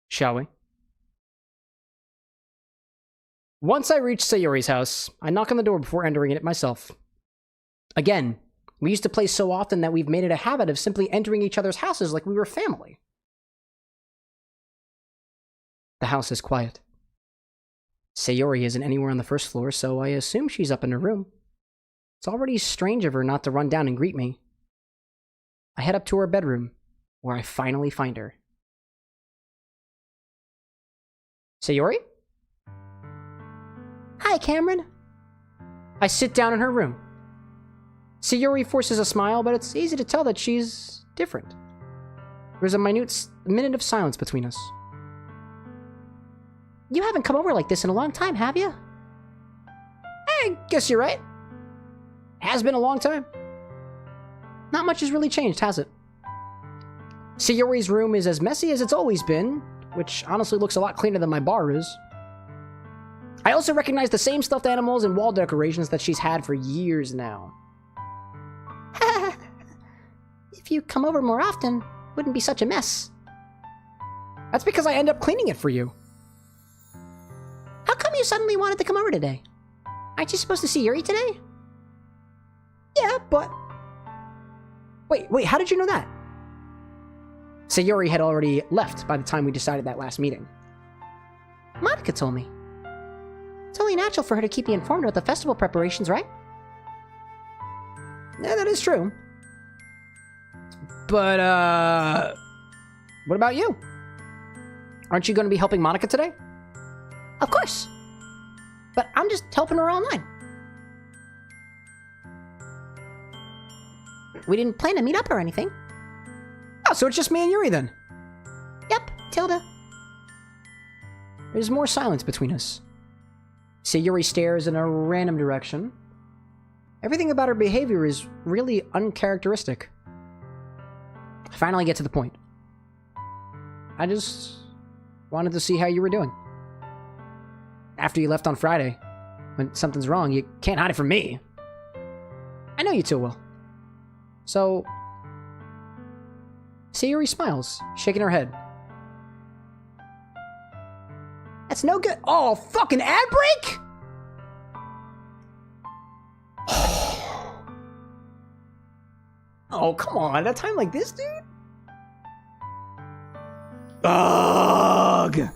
Shall we? Once I reach Sayori's house, I knock on the door before entering it myself. Again, we used to play so often that we've made it a habit of simply entering each other's houses like we were family. The house is quiet. Sayori isn't anywhere on the first floor, so I assume she's up in her room. It's already strange of her not to run down and greet me. I head up to her bedroom, where I finally find her. Sayori? Hi, Cameron. I sit down in her room. Sayori forces a smile, but it's easy to tell that she's different. There's a minute of silence between us. You haven't come over like this in a long time, have you? I guess you're right. Has been a long time. Not much has really changed, has it? Sayori's room is as messy as it's always been, which honestly looks a lot cleaner than my bar is. I also recognize the same stuffed animals and wall decorations that she's had for years now. If you come over more often, wouldn't be such a mess. That's because I end up cleaning it for you. How come you suddenly wanted to come over today? Aren't you supposed to see Yuri today? Yeah, but... Wait, how did you know that? Sayori had already left by the time we decided that last meeting. Monica told me. It's only natural for her to keep me informed about the festival preparations, right? Yeah, that is true. But, what about you? Aren't you going to be helping Monica today? Of course. But I'm just helping her online. We didn't plan to meet up or anything. Oh, so it's just me and Yuri then? Yep, Tilda. There's more silence between us. Sayori stares in a random direction. Everything about her behavior is really uncharacteristic. I finally get to the point. I just wanted to see how you were doing. After you left on Friday, when something's wrong, you can't hide it from me. I know you too well. So, Sayori smiles, shaking her head. That's no good. Oh, fucking ad break? Oh, come on. At a time like this, dude? Ugh.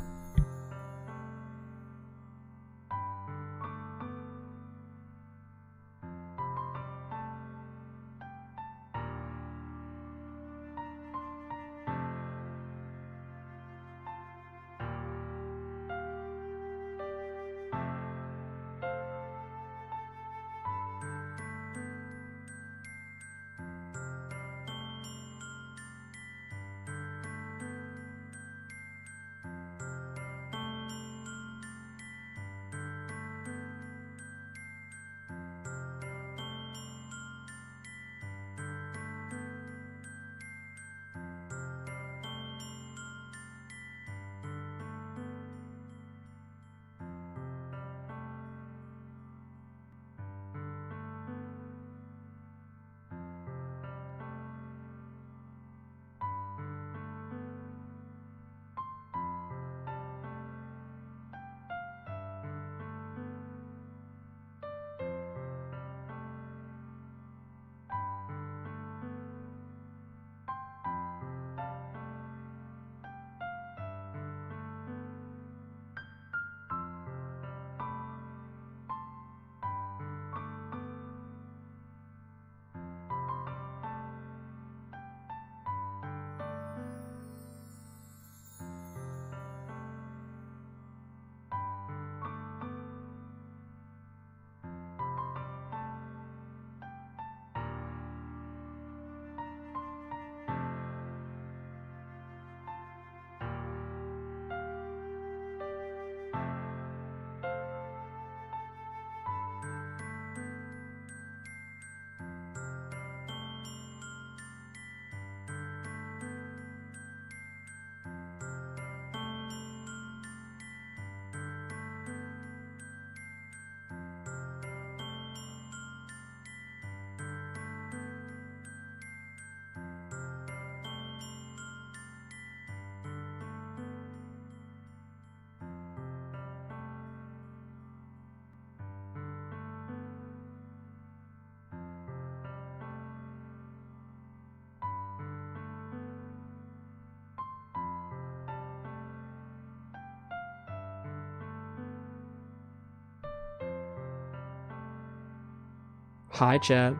Hi, chat.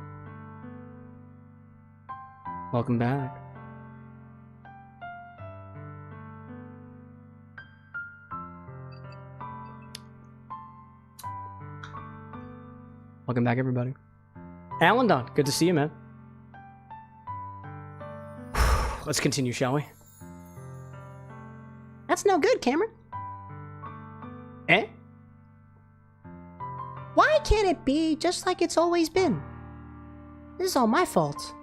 Welcome back. Welcome back, everybody. Alan Dunn, good to see you, man. Let's continue, shall we? That's no good, Cameron. Eh? Why can't it be just like it's always been? This is all my fault.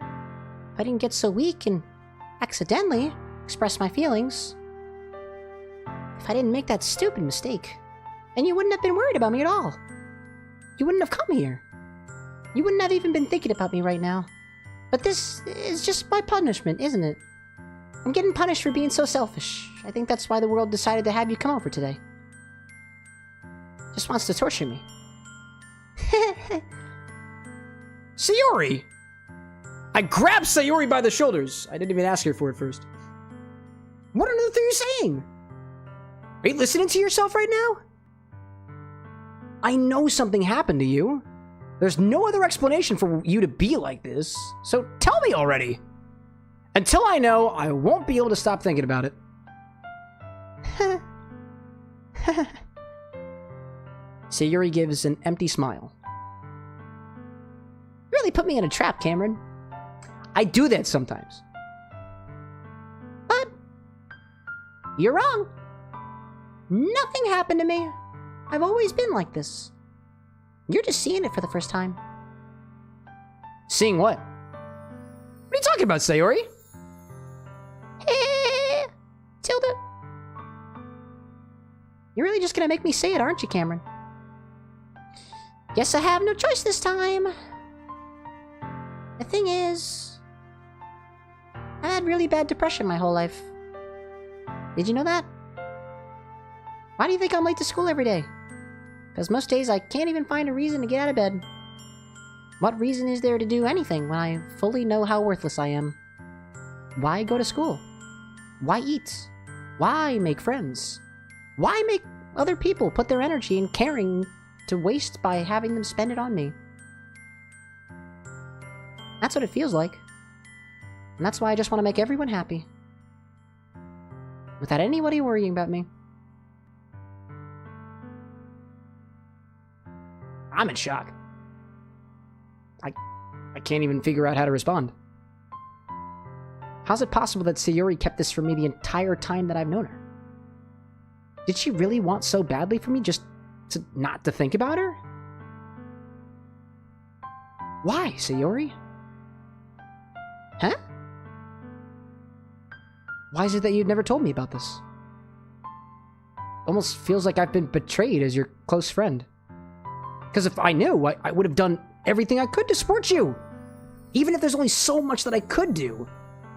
If I didn't get so weak and accidentally express my feelings, if I didn't make that stupid mistake, then you wouldn't have been worried about me at all. You wouldn't have come here. You wouldn't have even been thinking about me right now. But this is just my punishment, isn't it? I'm getting punished for being so selfish. I think that's why the world decided to have you come over today. Just wants to torture me. Sayori! I grabbed Sayori by the shoulders. I didn't even ask her for it first. What on earth are you saying? Are you listening to yourself right now? I know something happened to you. There's no other explanation for you to be like this, so tell me already. Until I know, I won't be able to stop thinking about it. Sayori gives an empty smile. You really put me in a trap, Cameron. I do that sometimes. But you're wrong. Nothing happened to me. I've always been like this. You're just seeing it for the first time. Seeing what? What are you talking about, Sayori? Tilda. You're really just gonna make me say it, aren't you, Cameron? Guess I have no choice this time. The thing is, I had really bad depression my whole life. Did you know that? Why do you think I'm late to school every day? Because most days I can't even find a reason to get out of bed. What reason is there to do anything when I fully know how worthless I am? Why go to school? Why eat? Why make friends? Why make other people put their energy and caring to waste by having them spend it on me? That's what it feels like. And that's why I just want to make everyone happy. Without anybody worrying about me. I'm in shock. I can't even figure out how to respond. How's it possible that Sayori kept this from me the entire time that I've known her? Did she really want so badly for me just to not to think about her? Why, Sayori? Huh? Why is it that you've never told me about this? Almost feels like I've been betrayed as your close friend. Because if I knew, I would have done everything I could to support you. Even if there's only so much that I could do,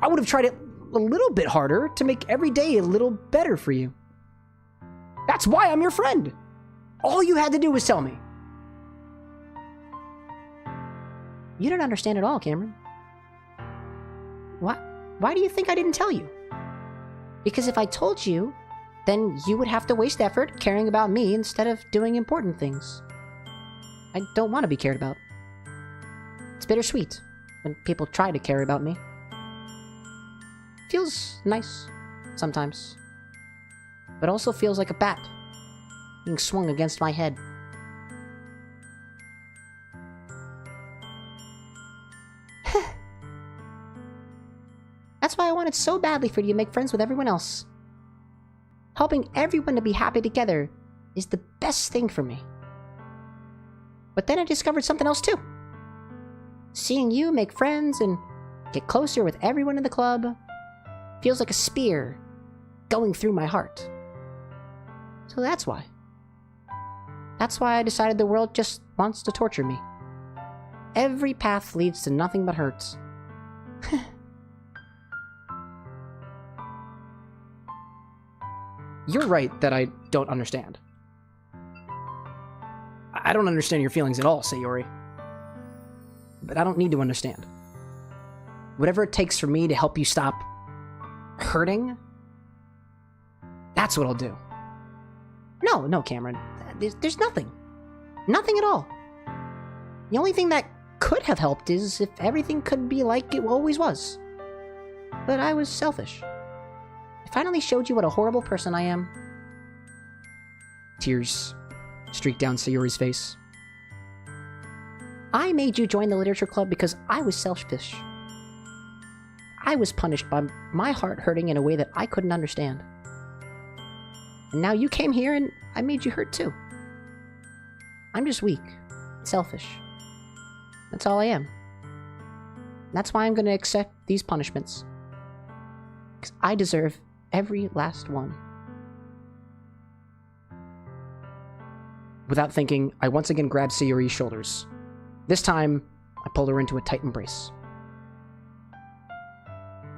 I would have tried it a little bit harder to make every day a little better for you. That's why I'm your friend. All you had to do was tell me. You don't understand at all, Cameron. Why do you think I didn't tell you? Because if I told you, then you would have to waste effort caring about me instead of doing important things. I don't want to be cared about. It's bittersweet when people try to care about me. Feels nice sometimes, but also feels like a bat being swung against my head. That's why I wanted so badly for you to make friends with everyone else. Helping everyone to be happy together is the best thing for me. But then I discovered something else too. Seeing you make friends and get closer with everyone in the club feels like a spear going through my heart. So that's why. That's why I decided the world just wants to torture me. Every path leads to nothing but hurt. You're right that I don't understand. I don't understand your feelings at all, Sayori. But I don't need to understand. Whatever it takes for me to help you stop hurting, that's what I'll do. No, Cameron. There's nothing. Nothing at all. The only thing that could have helped is if everything could be like it always was. But I was selfish. I finally showed you what a horrible person I am. Tears streaked down Sayori's face. I made you join the literature club because I was selfish. I was punished by my heart hurting in a way that I couldn't understand. And now you came here and I made you hurt too. I'm just weak, selfish. That's all I am. That's why I'm going to accept these punishments. Because I deserve every last one. Without thinking, I once again grabbed Sayori's shoulders. This time, I pulled her into a tight embrace.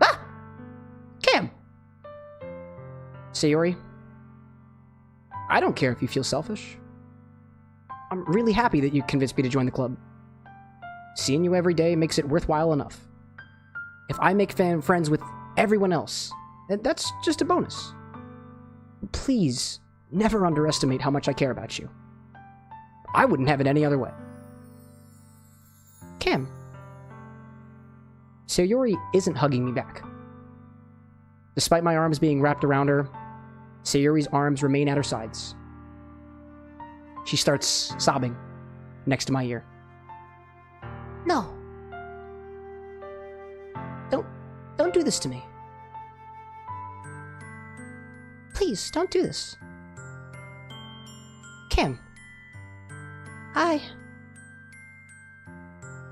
Ah! Cam! Sayori, I don't care if you feel selfish. I'm really happy that you convinced me to join the club. Seeing you every day makes it worthwhile enough. If I make friends with everyone else, that's just a bonus. Please, never underestimate how much I care about you. I wouldn't have it any other way. Cam. Sayori isn't hugging me back. Despite my arms being wrapped around her, Sayori's arms remain at her sides. She starts sobbing next to my ear. No. Don't do this to me. Please, don't do this. Cam.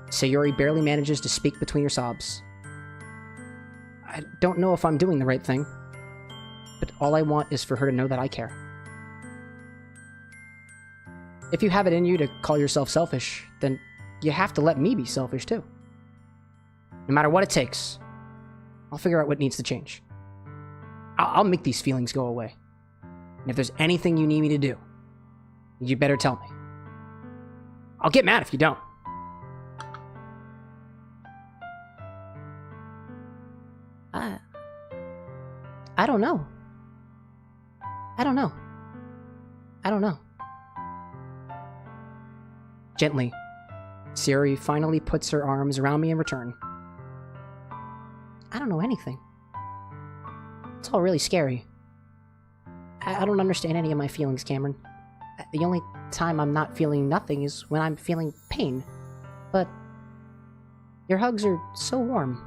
Sayori barely manages to speak between her sobs. I don't know if I'm doing the right thing, but all I want is for her to know that I care. If you have it in you to call yourself selfish, then you have to let me be selfish too. No matter what it takes, I'll figure out what needs to change. I'll make these feelings go away. And if there's anything you need me to do, you better tell me. I'll get mad if you don't. I don't know. I don't know. Gently, Sayori finally puts her arms around me in return. I don't know anything. It's all really scary. I don't understand any of my feelings, Cameron. The only time I'm not feeling nothing is when I'm feeling pain. But your hugs are so warm.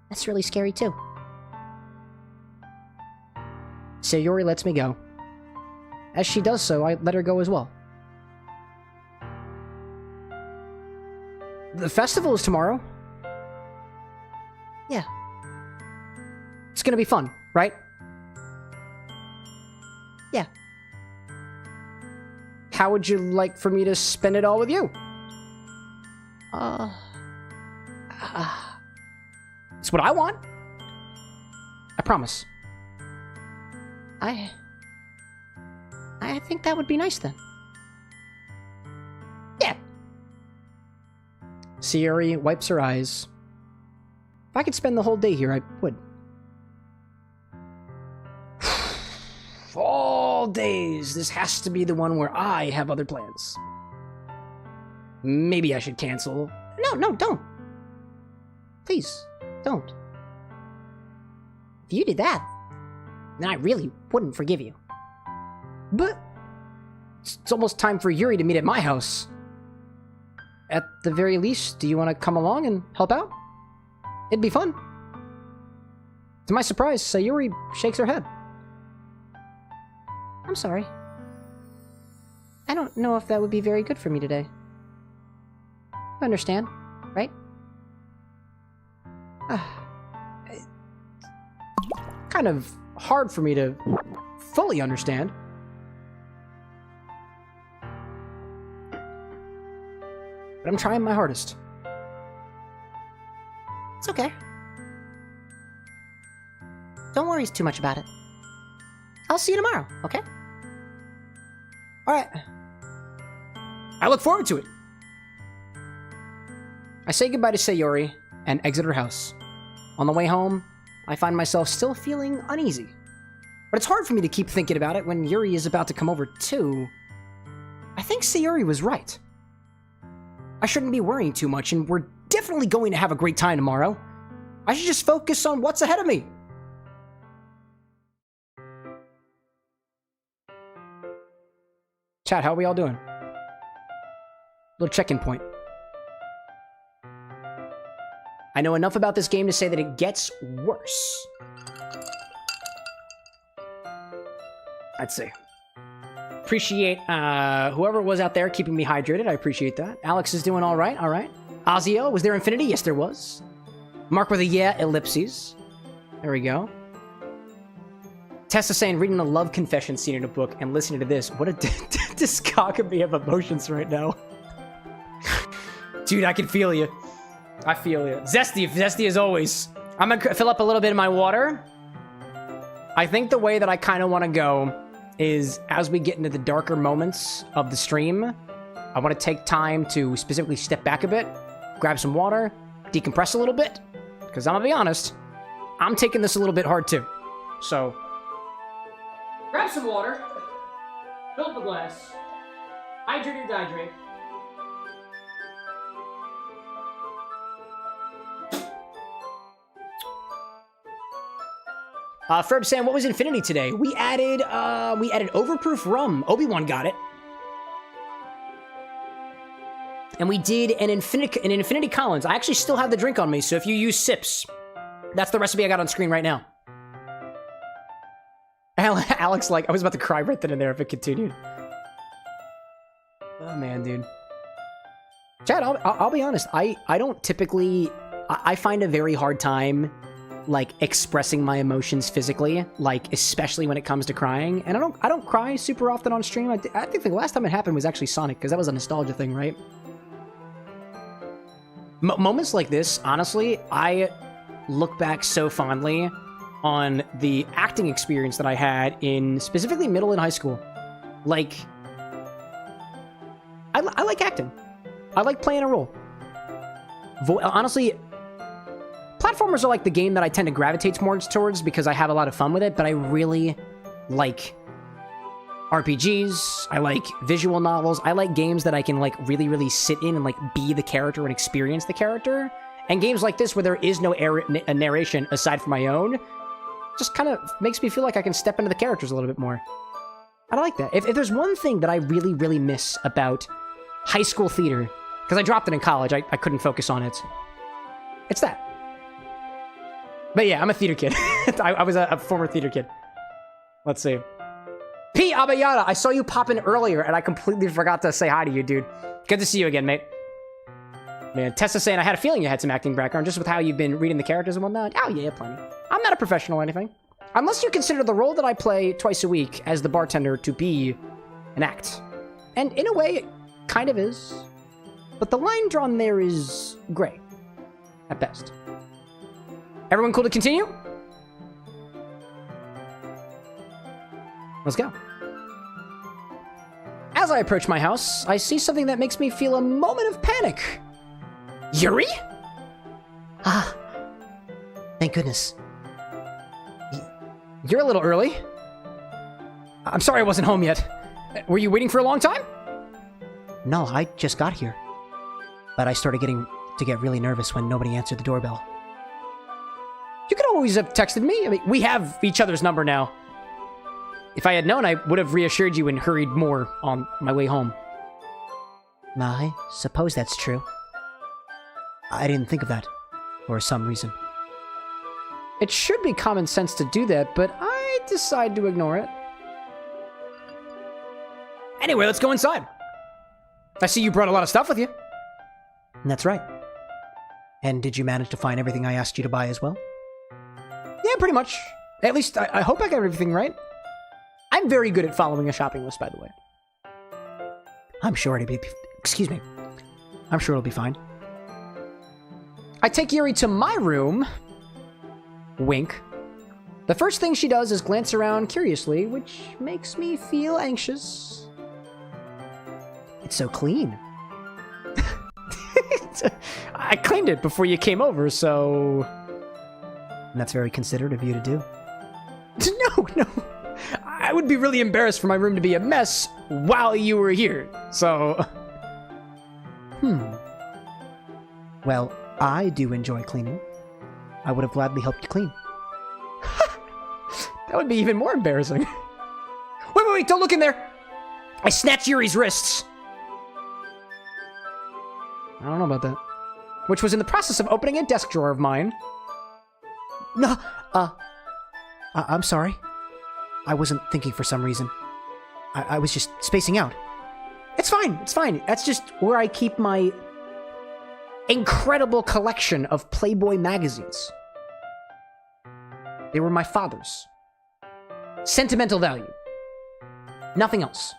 That's really scary too. Sayori lets me go. As she does so, I let her go as well. The festival is tomorrow. Yeah. It's gonna be fun, right? Yeah. How would you like for me to spend it all with you? It's what I want. I promise. I think that would be nice then. Yeah. Sayori wipes her eyes. If I could spend the whole day here, I would. All days. This has to be the one where I have other plans. Maybe I should cancel. No, don't. Please, don't. If you did that, then I really wouldn't forgive you. But it's almost time for Yuri to meet at my house. At the very least, do you want to come along and help out? It'd be fun. To my surprise, Sayori shakes her head. I'm sorry. I don't know if that would be very good for me today. You understand, right? Kind of hard for me to fully understand. But I'm trying my hardest. It's okay. Don't worry too much about it. I'll see you tomorrow, okay? Alright. I look forward to it. I say goodbye to Sayori and exit her house. On the way home, I find myself still feeling uneasy. But it's hard for me to keep thinking about it when Yuri is about to come over too. I think Sayori was right. I shouldn't be worrying too much, and we're definitely going to have a great time tomorrow. I should just focus on what's ahead of me. Chat, how are we all doing? Little check-in point. I know enough about this game to say that it gets worse. I'd say. Appreciate whoever was out there keeping me hydrated. I appreciate that. Alex is doing all right. All right. Ozio, was there Infinity? Yes, there was. Mark with a yeah, ellipses. There we go. Tessa saying, reading a love confession scene in a book and listening to this. What a discography of emotions right now. Dude, I can feel you. I feel you. Zesty as always. I'm gonna fill up a little bit of my water. I think the way that I kind of want to go is as we get into the darker moments of the stream, I want to take time to specifically step back a bit, grab some water, decompress a little bit, because I'm gonna be honest, I'm taking this a little bit hard too. So, grab some water, fill up a glass, hydrate or dehydrate. Ferb saying, what was Infinity today? We added overproof rum. Obi-Wan got it. And we did an Infini-Collins. I actually still have the drink on me, so if you use sips, that's the recipe I got on screen right now. Alex, like, I was about to cry right then and there if it continued. Oh, man, dude. Chad, I'll be honest. I don't typically... I find a very hard time like expressing my emotions physically, like especially when it comes to crying. And I don't cry super often on stream. I think the last time it happened was actually Sonic, because that was a nostalgia thing, right? Moments like this, honestly, I look back so fondly on the acting experience that I had in specifically middle and high school. Like, I like acting. I like playing a role. Honestly, platformers are like the game that I tend to gravitate more towards because I have a lot of fun with it, but I really like RPGs. I like visual novels. I like games that I can like really, really sit in and like be the character and experience the character. And games like this where there is no narration aside from my own just kind of makes me feel like I can step into the characters a little bit more. I like that. If there's one thing that I really, really miss about high school theater, because I dropped it in college, I couldn't focus on it. It's that. But yeah, I'm a theater kid. I was a former theater kid. Let's see. P. Abayada, I saw you pop in earlier, and I completely forgot to say hi to you, dude. Good to see you again, mate. Man, Tessa saying, I had a feeling you had some acting background, just with how you've been reading the characters and whatnot. Oh, yeah, plenty. I'm not a professional or anything. Unless you consider the role that I play twice a week as the bartender to be an act. And in a way, it kind of is. But the line drawn there is gray. At best. Everyone cool to continue? Let's go. As I approach my house, I see something that makes me feel a moment of panic. Yuri? Ah, thank goodness. You're a little early. I'm sorry I wasn't home yet. Were you waiting for a long time? No, I just got here. But I started to get really nervous when nobody answered the doorbell. You could always have texted me. I mean, we have each other's number now. If I had known, I would have reassured you and hurried more on my way home. I suppose that's true. I didn't think of that, for some reason. It should be common sense to do that, but I decide to ignore it. Anyway, let's go inside. I see you brought a lot of stuff with you. That's right. And did you manage to find everything I asked you to buy as well? Yeah, pretty much. At least, I hope I got everything right. I'm very good at following a shopping list, by the way. I'm sure it'll be... Excuse me. I'm sure it'll be fine. I take Yuri to my room. Wink. The first thing she does is glance around curiously, which makes me feel anxious. It's so clean. I cleaned it before you came over, so... And that's very considerate of you to do. No. I would be really embarrassed for my room to be a mess while you were here, so... Well, I do enjoy cleaning. I would have gladly helped you clean. That would be even more embarrassing. Wait, don't look in there! I snatched Yuri's wrists. I don't know about that. Which was in the process of opening a desk drawer of mine. No, I'm sorry. I wasn't thinking for some reason. I was just spacing out. It's fine. That's just where I keep my incredible collection of Playboy magazines. They were my father's. Sentimental value. Nothing else.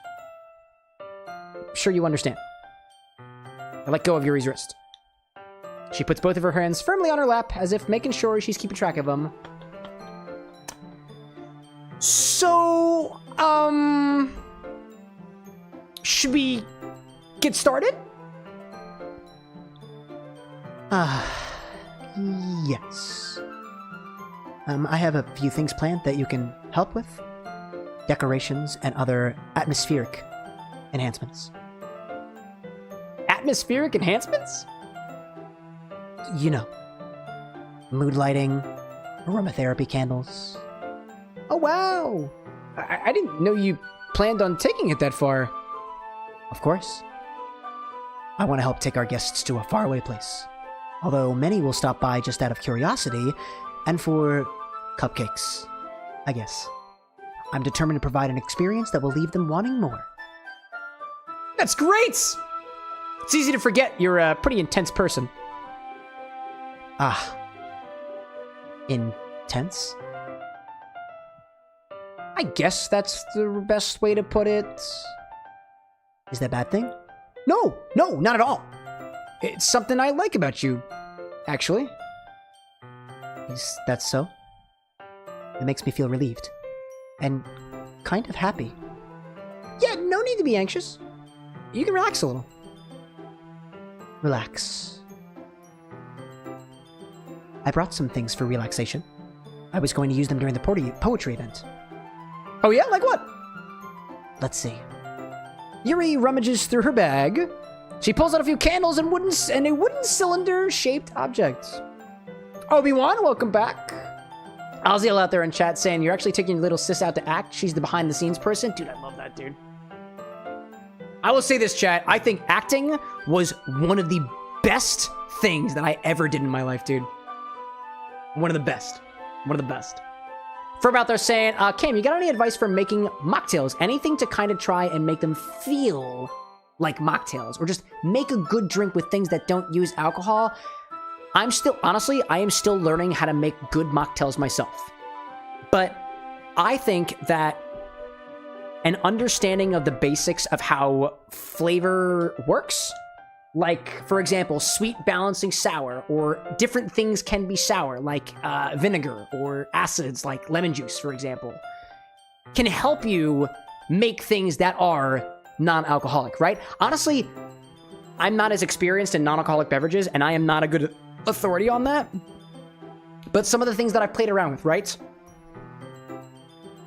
I'm sure you understand. I let go of Yuri's wrist. She puts both of her hands firmly on her lap, as if making sure she's keeping track of them. So, should we get started? Yes. I have a few things planned that you can help with. Decorations and other atmospheric enhancements. Atmospheric enhancements? You know. Mood lighting, aromatherapy candles. Oh, wow! I didn't know you planned on taking it that far. Of course. I want to help take our guests to a faraway place. Although many will stop by just out of curiosity and for cupcakes, I guess. I'm determined to provide an experience that will leave them wanting more. That's great! It's easy to forget you're a pretty intense person. Intense? I guess that's the best way to put it. Is that a bad thing? No, not at all. It's something I like about you, actually. Is that so? It makes me feel relieved. And kind of happy. Yeah, no need to be anxious. You can relax a little. Relax. I brought some things for relaxation. I was going to use them during the poetry event. Oh yeah? Like what? Let's see. Yuri rummages through her bag. She pulls out a few candles and a wooden cylinder-shaped object. Obi-Wan, welcome back. I'll yell out there in chat saying, you're actually taking your little sis out to act. She's the behind-the-scenes person. Dude, I love that, dude. I will say this, chat. I think acting was one of the best things that I ever did in my life, dude. One of the best. Ferb out there saying, Cam, you got any advice for making mocktails? Anything to kind of try and make them feel like mocktails, or just make a good drink with things that don't use alcohol? I am still learning how to make good mocktails myself. But I think that an understanding of the basics of how flavor works, like, for example, sweet balancing sour, or different things can be sour, like vinegar, or acids, like lemon juice, for example, can help you make things that are non-alcoholic, right? Honestly, I'm not as experienced in non-alcoholic beverages, and I am not a good authority on that. But some of the things that I've played around with, right?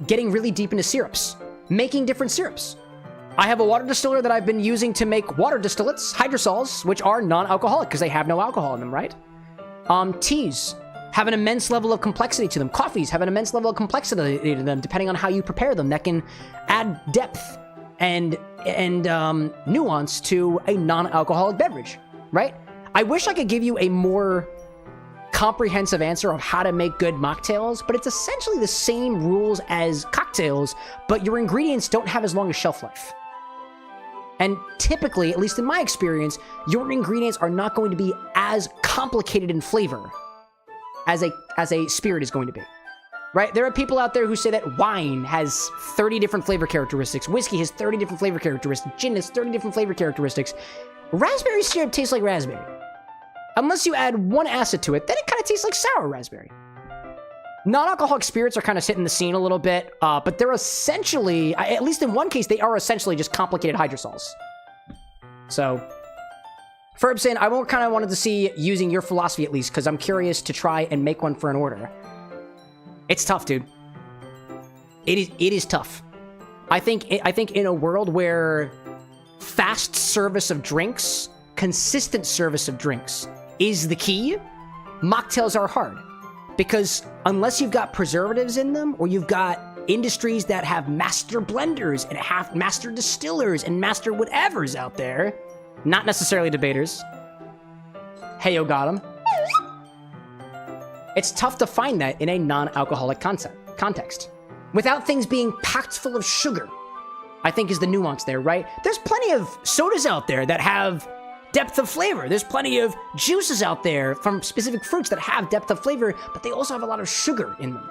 Getting really deep into syrups. Making different syrups. I have a water distiller that I've been using to make water distillates, hydrosols, which are non-alcoholic because they have no alcohol in them, right? Teas have an immense level of complexity to them. Coffees have an immense level of complexity to them, depending on how you prepare them. That can add depth and nuance to a non-alcoholic beverage, right? I wish I could give you a more comprehensive answer of how to make good mocktails, but it's essentially the same rules as cocktails, but your ingredients don't have as long a shelf life. And typically, at least in my experience, your ingredients are not going to be as complicated in flavor as a spirit is going to be. Right? There are people out there who say that wine has 30 different flavor characteristics, whiskey has 30 different flavor characteristics, gin has 30 different flavor characteristics. Raspberry syrup tastes like raspberry. Unless you add one acid to it, then it kind of tastes like sour raspberry. Non-alcoholic spirits are kind of hitting the scene a little bit, but they're essentially, at least in one case, they are essentially just complicated hydrosols. So, Ferb saying, I kind of wanted to see using your philosophy at least, because I'm curious to try and make one for an order. It's tough, dude. It is tough. I think in a world where fast service of drinks, consistent service of drinks, is the key, mocktails are hard. Because unless you've got preservatives in them, or you've got industries that have master blenders and have master distillers and master whatevers out there, not necessarily debaters. Hey, yo, got him. It's tough to find that in a non-alcoholic context. Without things being packed full of sugar, I think is the nuance there, right? There's plenty of sodas out there that have depth of flavor. There's plenty of juices out there from specific fruits that have depth of flavor, but they also have a lot of sugar in them.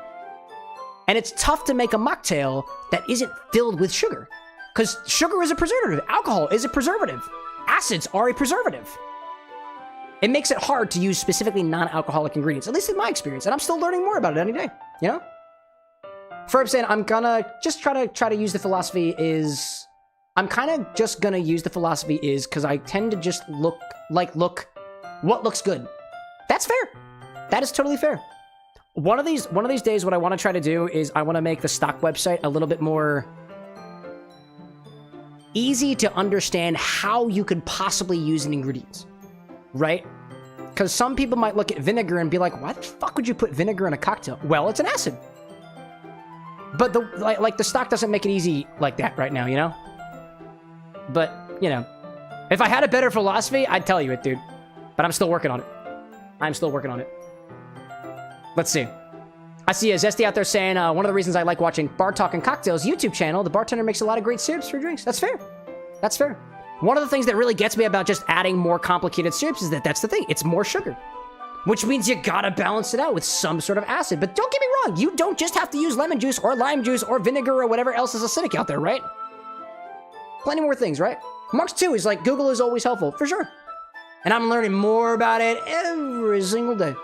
And it's tough to make a mocktail that isn't filled with sugar. Because sugar is a preservative. Alcohol is a preservative. Acids are a preservative. It makes it hard to use specifically non-alcoholic ingredients, at least in my experience. And I'm still learning more about it any day, you know? Ferb saying, I'm gonna just try to use the philosophy is... I'm kind of just gonna use the philosophy is because I tend to just look what looks good. That's fair. That is totally fair. One of these days, what I want to try to do is I want to make the stock website a little bit more easy to understand how you could possibly use an ingredient, right? Because some people might look at vinegar and be like, why the fuck would you put vinegar in a cocktail? Well, it's an acid. But the stock doesn't make it easy like that right now, you know? But, you know, if I had a better philosophy, I'd tell you it, dude. But I'm still working on it. I'm still working on it. Let's see. I see a Zesty out there saying, one of the reasons I like watching Bar Talk and Cocktails YouTube channel, the bartender makes a lot of great syrups for drinks. That's fair. That's fair. One of the things that really gets me about just adding more complicated syrups is that's the thing. It's more sugar. Which means you gotta balance it out with some sort of acid. But don't get me wrong, you don't just have to use lemon juice or lime juice or vinegar or whatever else is acidic out there, right? Plenty more things, right? Marks 2 is like, Google is always helpful, for sure. And I'm learning more about it every single day.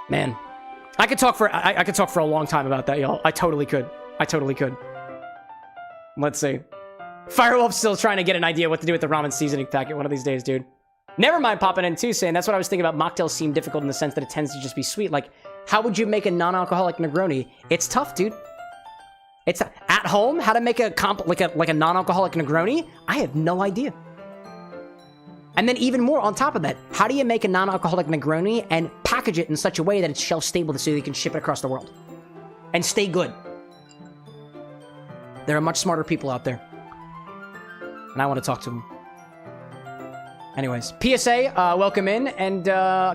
Man, I could talk for a long time about that, y'all. I totally could. Let's see. Firewolf's still trying to get an idea what to do with the ramen seasoning packet one of these days, dude. Never mind popping in too, saying that's what I was thinking about. Mocktails seem difficult in the sense that it tends to just be sweet. Like, how would you make a non-alcoholic Negroni? It's tough, dude. It's at home. How to make a non-alcoholic Negroni? I have no idea. And then even more on top of that, how do you make a non-alcoholic Negroni and package it in such a way that it's shelf stable so you can ship it across the world and stay good? There are much smarter people out there, and I want to talk to them. Anyways, PSA, welcome in, and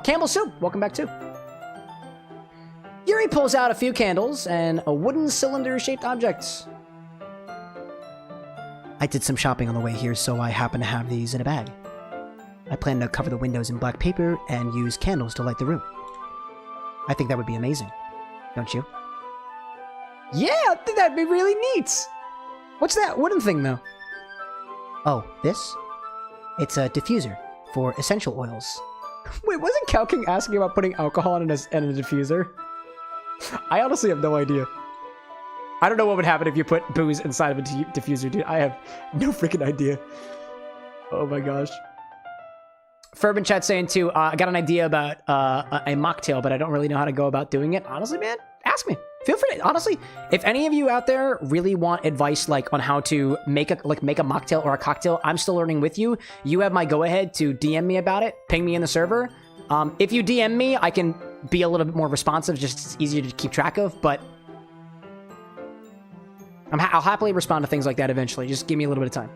Campbell Soup, welcome back too. Yuri pulls out a few candles and a wooden cylinder-shaped object. I did some shopping on the way here, so I happen to have these in a bag. I plan to cover the windows in black paper and use candles to light the room. I think that would be amazing, don't you? Yeah, I think that'd be really neat. What's that wooden thing, though? Oh, this? It's a diffuser for essential oils. Wait, wasn't Cow King asking about putting alcohol in a diffuser? I honestly have no idea. I don't know what would happen if you put booze inside of a diffuser, dude. I have no freaking idea. Oh my gosh. Ferb chat saying too, I got an idea about a mocktail, but I don't really know how to go about doing it. Honestly, man, ask me. Feel free to, honestly, if any of you out there really want advice like on how to make a mocktail or a cocktail, I'm still learning with you. You have my go-ahead to DM me about it, ping me in the server. If you DM me, I can be a little bit more responsive, just it's easier to keep track of, but I'll happily respond to things like that eventually. Just give me a little bit of time.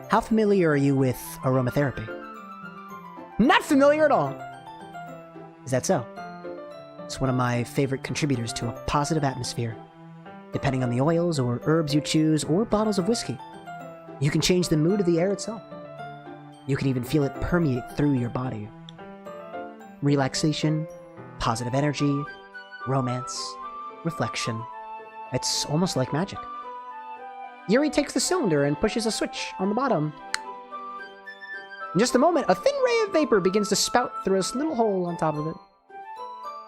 How familiar are you with aromatherapy? Not familiar at all. Is that so? It's one of my favorite contributors to a positive atmosphere. Depending on the oils or herbs you choose or bottles of whiskey, you can change the mood of the air itself. You can even feel it permeate through your body. Relaxation, positive energy, romance, reflection. It's almost like magic. Yuri takes the cylinder and pushes a switch on the bottom. In just a moment, a thin ray of vapor begins to spout through a little hole on top of it.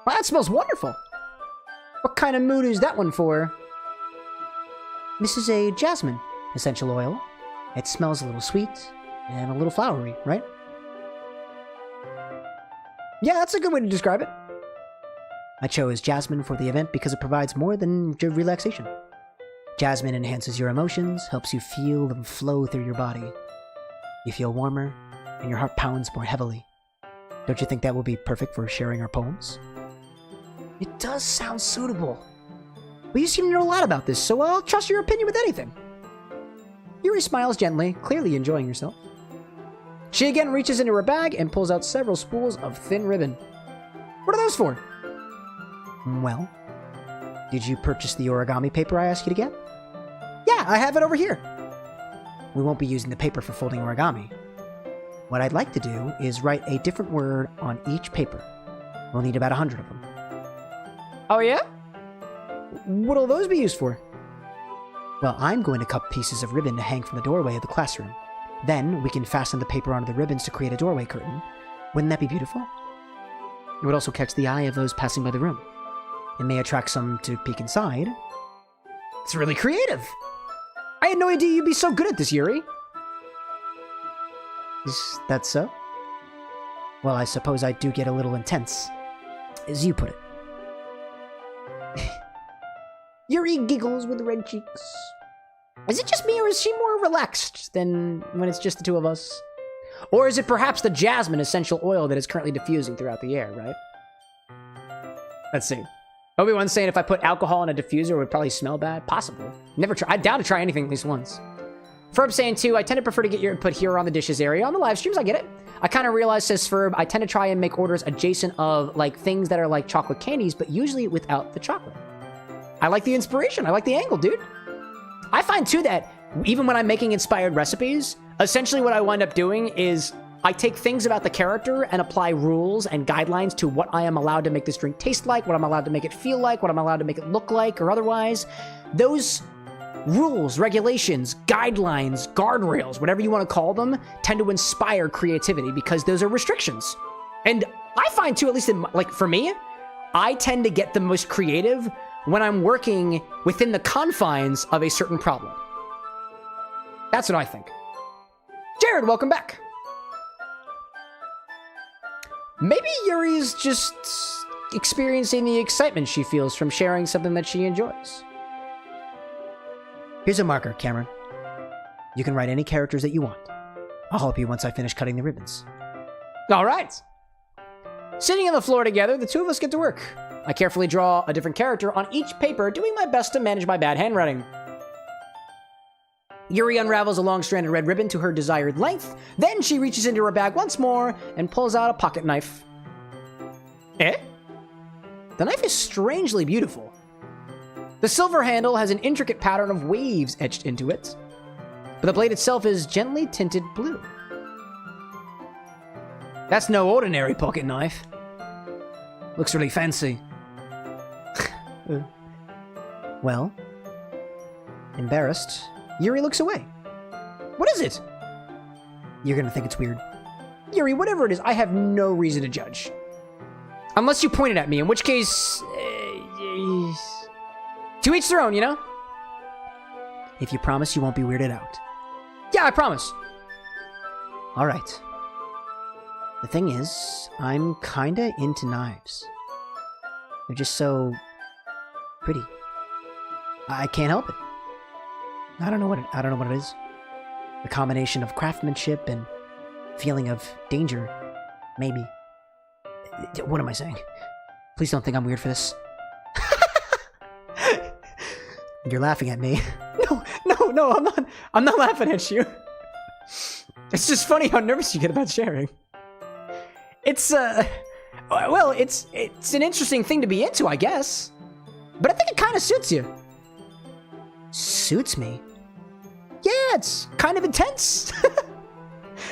Wow, that smells wonderful. What kind of mood is that one for? This is a jasmine essential oil. It smells a little sweet and a little flowery, right? Yeah, that's a good way to describe it. I chose jasmine for the event because it provides more than relaxation. Jasmine enhances your emotions, helps you feel them flow through your body. You feel warmer, and your heart pounds more heavily. Don't you think that will be perfect for sharing our poems? It does sound suitable. But you seem to know a lot about this, so I'll trust your opinion with anything. Yuri smiles gently, clearly enjoying herself. She again reaches into her bag and pulls out several spools of thin ribbon. What are those for? Well, did you purchase the origami paper I asked you to get? Yeah, I have it over here. We won't be using the paper for folding origami. What I'd like to do is write a different word on each paper. We'll need about 100 of them. Oh yeah? What'll those be used for? Well, I'm going to cut pieces of ribbon to hang from the doorway of the classroom. Then we can fasten the paper onto the ribbons to create a doorway curtain. Wouldn't that be beautiful? It would also catch the eye of those passing by the room. It may attract some to peek inside. It's really creative! I had no idea you'd be so good at this, Yuri. Is that so? Well, I suppose I do get a little intense, as you put it. Yuri giggles with red cheeks. Is it just me, or is she more relaxed than when it's just the two of us? Or is it perhaps the jasmine essential oil that is currently diffusing throughout the air, right? Let's see. Obi-Wan's saying if I put alcohol in a diffuser, it would probably smell bad. Possible. Never try. I doubt to try anything at least once. Ferb saying too, I tend to prefer to get your input here on the dishes area. On the live streams, I get it. I kind of realized, says Ferb, I tend to try and make orders adjacent of like things that are like chocolate candies, but usually without the chocolate. I like the inspiration. I like the angle, dude. I find too that even when I'm making inspired recipes, essentially what I wind up doing is I take things about the character and apply rules and guidelines to what I am allowed to make this drink taste like, what I'm allowed to make it feel like, what I'm allowed to make it look like, or otherwise. Those rules, regulations, guidelines, guardrails, whatever you want to call them, tend to inspire creativity because those are restrictions. And I find too, at least in, like for me, I tend to get the most creative when I'm working within the confines of a certain problem. That's what I think. Jared, welcome back. Maybe Yuri's just experiencing the excitement she feels from sharing something that she enjoys. Here's a marker, Cameron. You can write any characters that you want. I'll help you once I finish cutting the ribbons. All right. Sitting on the floor together, the two of us get to work. I carefully draw a different character on each paper, doing my best to manage my bad handwriting. Yuri unravels a long-stranded red ribbon to her desired length. Then she reaches into her bag once more and pulls out a pocket knife. Eh? The knife is strangely beautiful. The silver handle has an intricate pattern of waves etched into it, but the blade itself is gently tinted blue. That's no ordinary pocket knife. Looks really fancy. Well, embarrassed, Yuri looks away. What is it? You're gonna think it's weird. Yuri, whatever it is, I have no reason to judge. Unless you point it at me, in which case... to each their own, you know? If you promise you won't be weirded out. Yeah, I promise. Alright. The thing is, I'm kinda into knives. They're just so... pretty. I can't help it. I don't know what it is. The combination of craftsmanship and feeling of danger, maybe. What am I saying? Please don't think I'm weird for this. You're laughing at me. No, I'm not laughing at you. It's just funny how nervous you get about sharing. It's well, it's an interesting thing to be into, I guess. But I think it kind of suits you. Suits me? Yeah, it's kind of intense.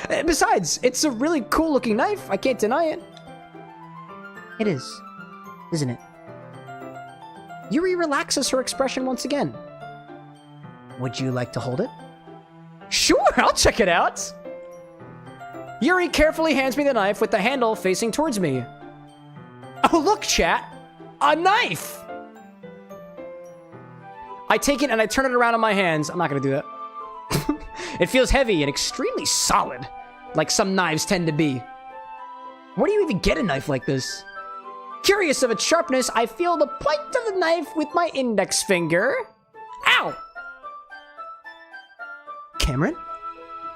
Besides, it's a really cool looking knife. I can't deny it. It is, isn't it? Yuri relaxes her expression once again. Would you like to hold it? Sure, I'll check it out. Yuri carefully hands me the knife with the handle facing towards me. Oh, look, chat. A knife! I take it and I turn it around in my hands. I'm not gonna do that. It feels heavy and extremely solid, like some knives tend to be. Where do you even get a knife like this? Curious of its sharpness, I feel the point of the knife with my index finger. Ow! Cameron?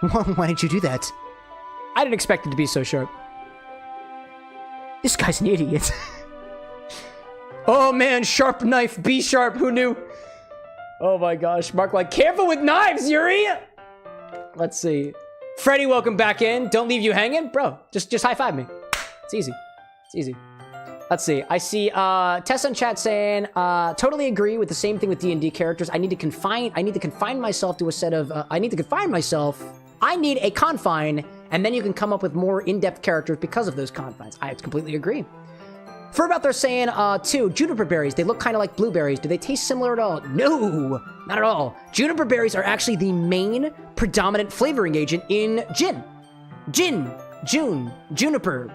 Why did you do that? I didn't expect it to be so sharp. This guy's an idiot. Oh man, sharp knife, be sharp, who knew? Oh my gosh, Mark like, careful with knives, Yuri! Let's see. Freddy, welcome back in. Don't leave you hanging. Bro, just high five me. It's easy. It's easy. Let's see. I see Tessa in chat saying, totally agree with the same thing with D&D characters. I need to confine myself to a set of, I need a confine, and then you can come up with more in-depth characters because of those confines. I completely agree. Furb out there saying, too, juniper berries, they look kind of like blueberries. Do they taste similar at all? No, not at all. Juniper berries are actually the main predominant flavoring agent in gin. Juniper.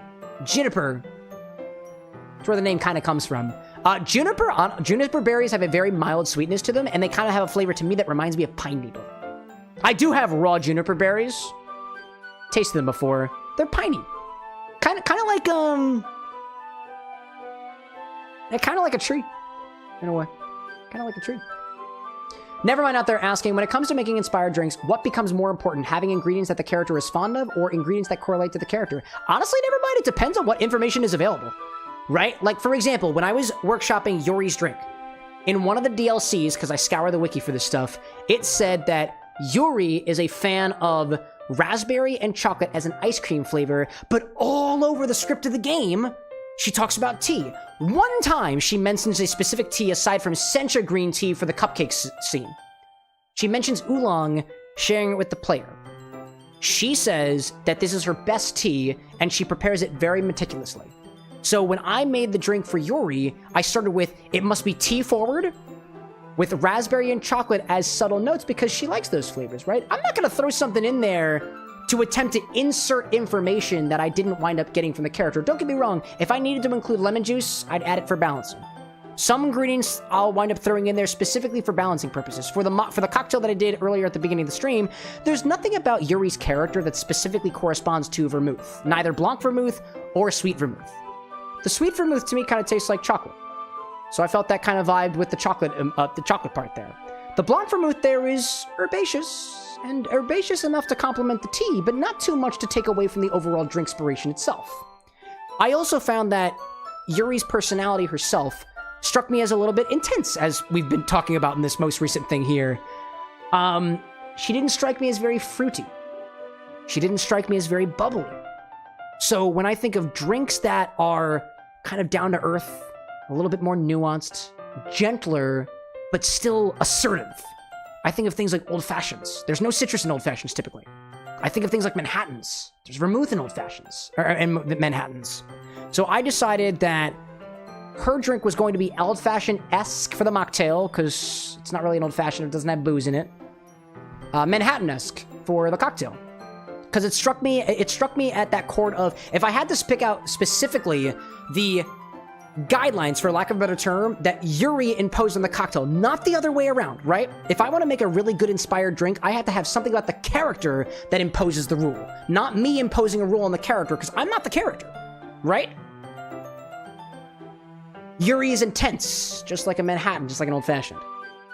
That's where the name kind of comes from. Juniper berries have a very mild sweetness to them, and they kind of have a flavor to me that reminds me of pine needle. I do have raw juniper berries. Tasted them before. They're piney. Kind of like, they're kind of like a tree, in a way. Kind of like a tree. Nevermind out there asking, when it comes to making inspired drinks, what becomes more important, having ingredients that the character is fond of or ingredients that correlate to the character? Honestly, Nevermind, it depends on what information is available, right? Like, for example, when I was workshopping Yuri's drink, in one of the DLCs, because I scour the wiki for this stuff, it said that Yuri is a fan of raspberry and chocolate as an ice cream flavor, but all over the script of the game, she talks about tea. One time, she mentions a specific tea aside from sencha green tea for the cupcakes scene. She mentions Oolong, sharing it with the player. She says that this is her best tea, and she prepares it very meticulously. So when I made the drink for Yuri, I started with, it must be tea forward, with raspberry and chocolate as subtle notes because she likes those flavors, right? I'm not going to throw something in there to attempt to insert information that I didn't wind up getting from the character. Don't get me wrong, if I needed to include lemon juice, I'd add it for balancing. Some ingredients I'll wind up throwing in there specifically for balancing purposes. For the cocktail that I did earlier at the beginning of the stream, there's nothing about Yuri's character that specifically corresponds to vermouth. Neither Blanc vermouth or sweet vermouth. The sweet vermouth to me kind of tastes like chocolate. So I felt that kind of vibed with the chocolate part there. The Blanc vermouth there is herbaceous, and herbaceous enough to complement the tea, but not too much to take away from the overall drinkspiration itself. I also found that Yuri's personality herself struck me as a little bit intense, as we've been talking about in this most recent thing here. She didn't strike me as very fruity. She didn't strike me as very bubbly. So when I think of drinks that are kind of down to earth, a little bit more nuanced, gentler, but still assertive, I think of things like old fashions. There's no citrus in old fashions typically. I think of things like Manhattans. There's vermouth in old fashions, and Manhattans. So I decided that her drink was going to be old fashioned-esque for the mocktail, because it's not really an old fashioned, it doesn't have booze in it. Manhattan-esque for the cocktail. Because it struck me at that chord of, if I had to pick out specifically the guidelines, for lack of a better term, that Yuri imposed on the cocktail, not the other way around, right? If I want to make a really good inspired drink, I have to have something about the character that imposes the rule, not me imposing a rule on the character, because I'm not the character, right? Yuri is intense, just like a Manhattan, just like an old-fashioned.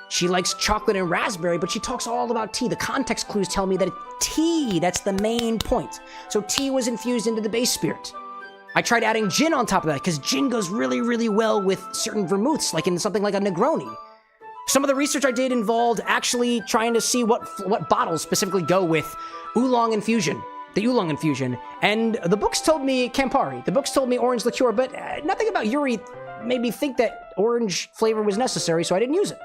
She likes chocolate and raspberry, but she talks all about tea. The context clues tell me that it's tea, that's the main point. So tea was infused into the base spirit. I tried adding gin on top of that, because gin goes really, really well with certain vermouths, like in something like a Negroni. Some of the research I did involved actually trying to see what bottles specifically go with Oolong infusion, the Oolong infusion. And the books told me Campari, the books told me orange liqueur, but nothing about Yuri made me think that orange flavor was necessary, so I didn't use it.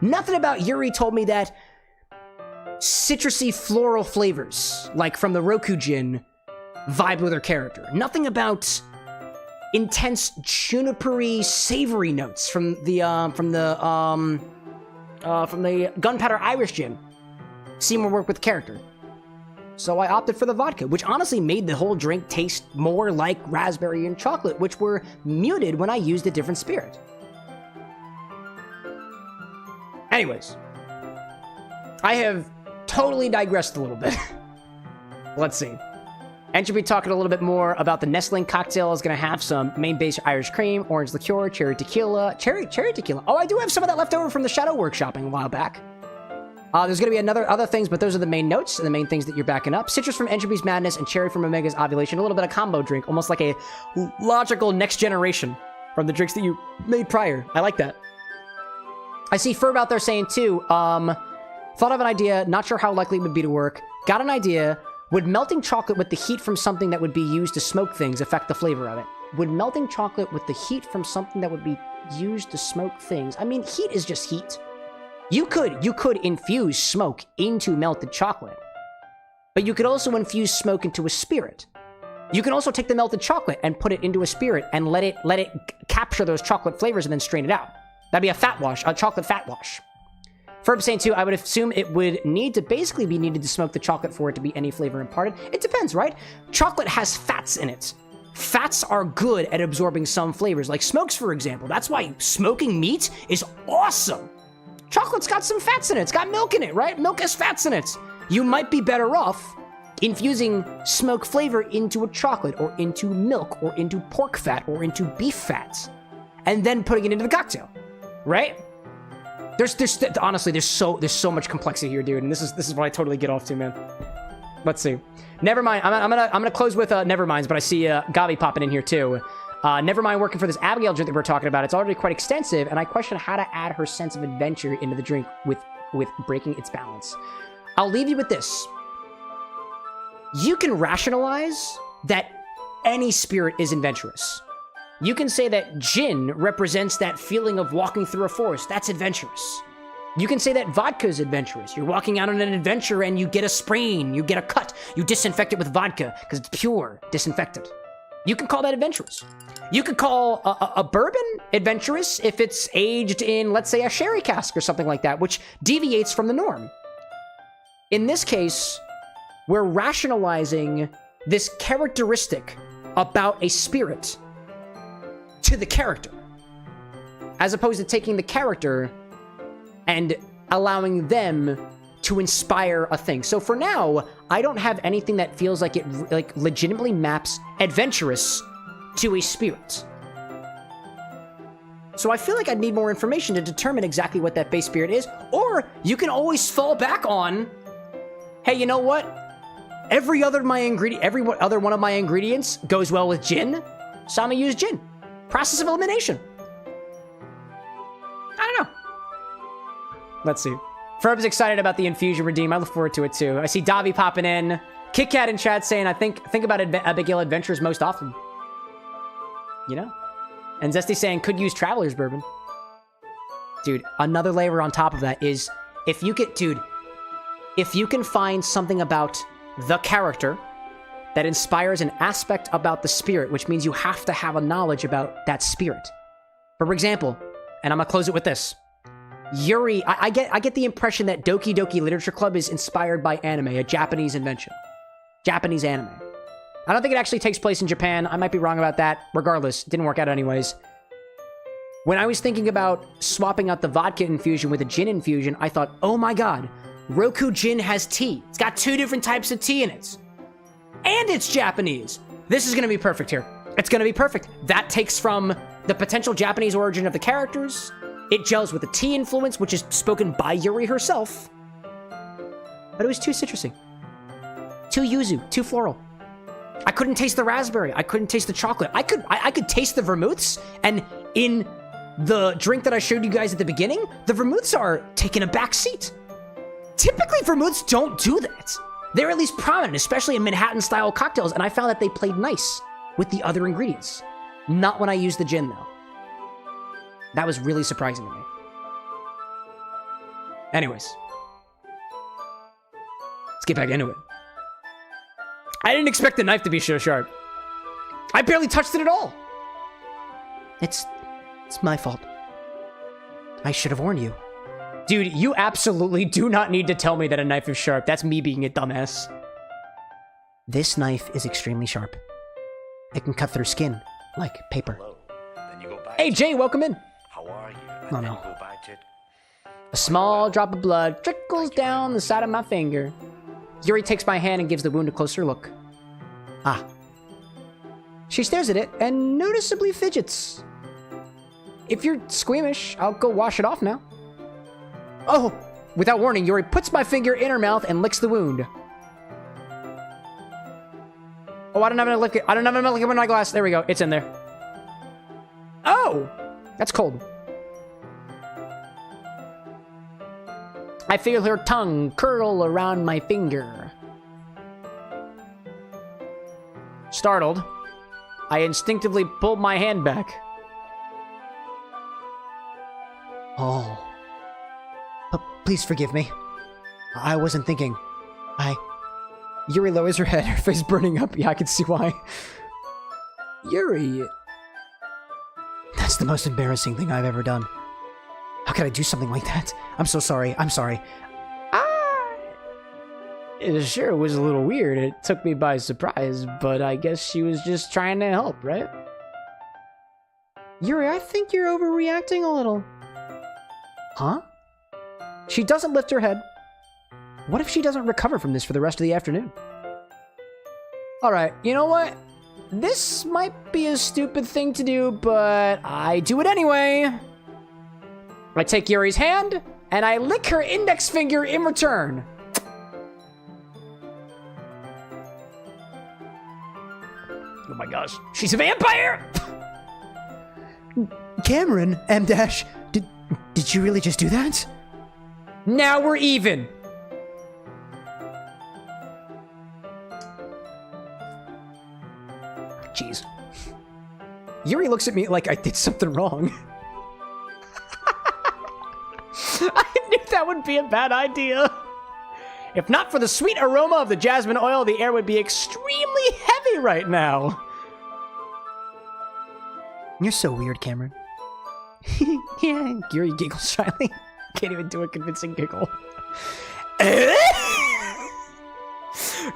Nothing about Yuri told me that citrusy floral flavors, like from the Roku gin, vibe with her character. Nothing about intense junipery savory notes from the Gunpowder Irish gin seemed to work with character. So I opted for the vodka, which honestly made the whole drink taste more like raspberry and chocolate, which were muted when I used a different spirit. Anyways, I have totally digressed a little bit. Let's see. And should be talking a little bit more about the nestling cocktail. Is going to have some main base Irish cream, orange liqueur, cherry tequila. Cherry tequila. Oh, I do have some of that left over from the shadow workshopping a while back. There's going to be other things, but those are the main notes and the main things that you're backing up. Citrus from Entropy's Madness and cherry from Omega's Ovulation. A little bit of combo drink, almost like a logical next generation from the drinks that you made prior. I like that. I see Ferb out there saying, too, thought of an idea, not sure how likely it would be to work. Got an idea. Would melting chocolate with the heat from something that would be used to smoke things affect the flavor of it? Would melting chocolate with the heat from something that would be used to smoke things? I mean, heat is just heat. You could infuse smoke into melted chocolate, but you could also infuse smoke into a spirit. You can also take the melted chocolate and put it into a spirit and let it capture those chocolate flavors and then strain it out. That'd be a fat wash, a chocolate fat wash. Ferb saying too, I would assume it would basically be needed to smoke the chocolate for it to be any flavor imparted. It depends, right? Chocolate has fats in it. Fats are good at absorbing some flavors, like smokes, for example. That's why smoking meat is awesome. Chocolate's got some fats in it. It's got milk in it, right? Milk has fats in it. You might be better off infusing smoke flavor into a chocolate or into milk or into pork fat or into beef fats and then putting it into the cocktail, right? Honestly, there's so much complexity here, dude, and this is what I totally get off to, man. Let's see. Nevermind. I'm gonna close with Neverminds, but I see Gavi popping in here too. Nevermind working for this Abigail drink that we're talking about. It's already quite extensive, and I question how to add her sense of adventure into the drink with breaking its balance. I'll leave you with this. You can rationalize that any spirit is adventurous. You can say that gin represents that feeling of walking through a forest. That's adventurous. You can say that vodka is adventurous. You're walking out on an adventure and you get a sprain, you get a cut, you disinfect it with vodka because it's pure, disinfected. You can call that adventurous. You could call a bourbon adventurous if it's aged in, let's say, a sherry cask or something like that, which deviates from the norm. In this case, we're rationalizing this characteristic about a spirit to the character, as opposed to taking the character and allowing them to inspire a thing. So for now, I don't have anything that feels like it legitimately maps adventurous to a spirit. So I feel like I'd need more information to determine exactly what that base spirit is, or you can always fall back on, hey, you know what? Every other one of my ingredients goes well with gin, so I'm gonna use gin. Process of elimination. I don't know. Let's see. Ferb's excited about the infusion redeem. I look forward to it too. I see Davi popping in. Kit Kat in chat saying, I think about Abigail Adventures most often. You know? And Zesty saying, could use Traveler's Bourbon. Dude, another layer on top of that is, if you can find something about the character that inspires an aspect about the spirit, which means you have to have a knowledge about that spirit. For example, and I'm gonna close it with this. Yuri, I get the impression that Doki Doki Literature Club is inspired by anime, a Japanese invention. Japanese anime. I don't think it actually takes place in Japan. I might be wrong about that. Regardless, it didn't work out anyways. When I was thinking about swapping out the vodka infusion with a gin infusion, I thought, oh my god, Roku Gin has tea. It's got 2 different types of tea in it. And it's Japanese. This is going to be perfect here. It's going to be perfect. That takes from the potential Japanese origin of the characters. It gels with the tea influence, which is spoken by Yuri herself. But it was too citrusy. Too yuzu. Too floral. I couldn't taste the raspberry. I couldn't taste the chocolate. I could taste the vermouths, and in the drink that I showed you guys at the beginning, the vermouths are taking a back seat. Typically, vermouths don't do that. They're at least prominent, especially in Manhattan-style cocktails, and I found that they played nice with the other ingredients. Not when I used the gin, though. That was really surprising to me. Anyways. Let's get back into it. I didn't expect the knife to be so sharp. I barely touched it at all. It's my fault. I should have warned you. Dude, you absolutely do not need to tell me that a knife is sharp. That's me being a dumbass. This knife is extremely sharp. It can cut through skin, like paper. Hello. Then you go back. Hey, Jay, welcome in. How are you? And Oh, then no. you go back to it. A small drop of blood trickles down the side of my finger. Yuri takes my hand and gives the wound a closer look. Ah. She stares at it and noticeably If you're squeamish, I'll go wash it off now. Oh, Without warning, Yuri puts my finger in her mouth and licks the wound. Oh, I don't have a liquid. I don't have a liquid in my glass. There we go. It's in there. Oh, that's cold. I feel her tongue curl around my finger. Startled, I instinctively pulled my hand back. Oh. Please forgive me. I wasn't thinking. Yuri lowers her head, her face burning up. Yeah, I can see why. Yuri. That's the most embarrassing thing I've ever done. How could I do something like that? I'm so sorry. I'm sorry. It sure was a little weird. It took me by surprise, but I guess she was just trying to help, right? Yuri, I think you're overreacting a little. Huh? She doesn't lift her head. What if she doesn't recover from this for the rest of the afternoon? Alright, you know what? This might be a stupid thing to do, but I do it anyway. I take Yuri's hand, and I lick her index finger in return. Oh my gosh, she's a vampire! Cameron, M dash, did you really just do that? Now we're even. Jeez. Yuri looks at me like I did something wrong. I knew that would be a bad idea. If not for the sweet aroma of the jasmine oil, the air would be extremely heavy right now. You're so weird, Cameron. Yeah, Yuri giggles shyly. Can't even do a convincing giggle.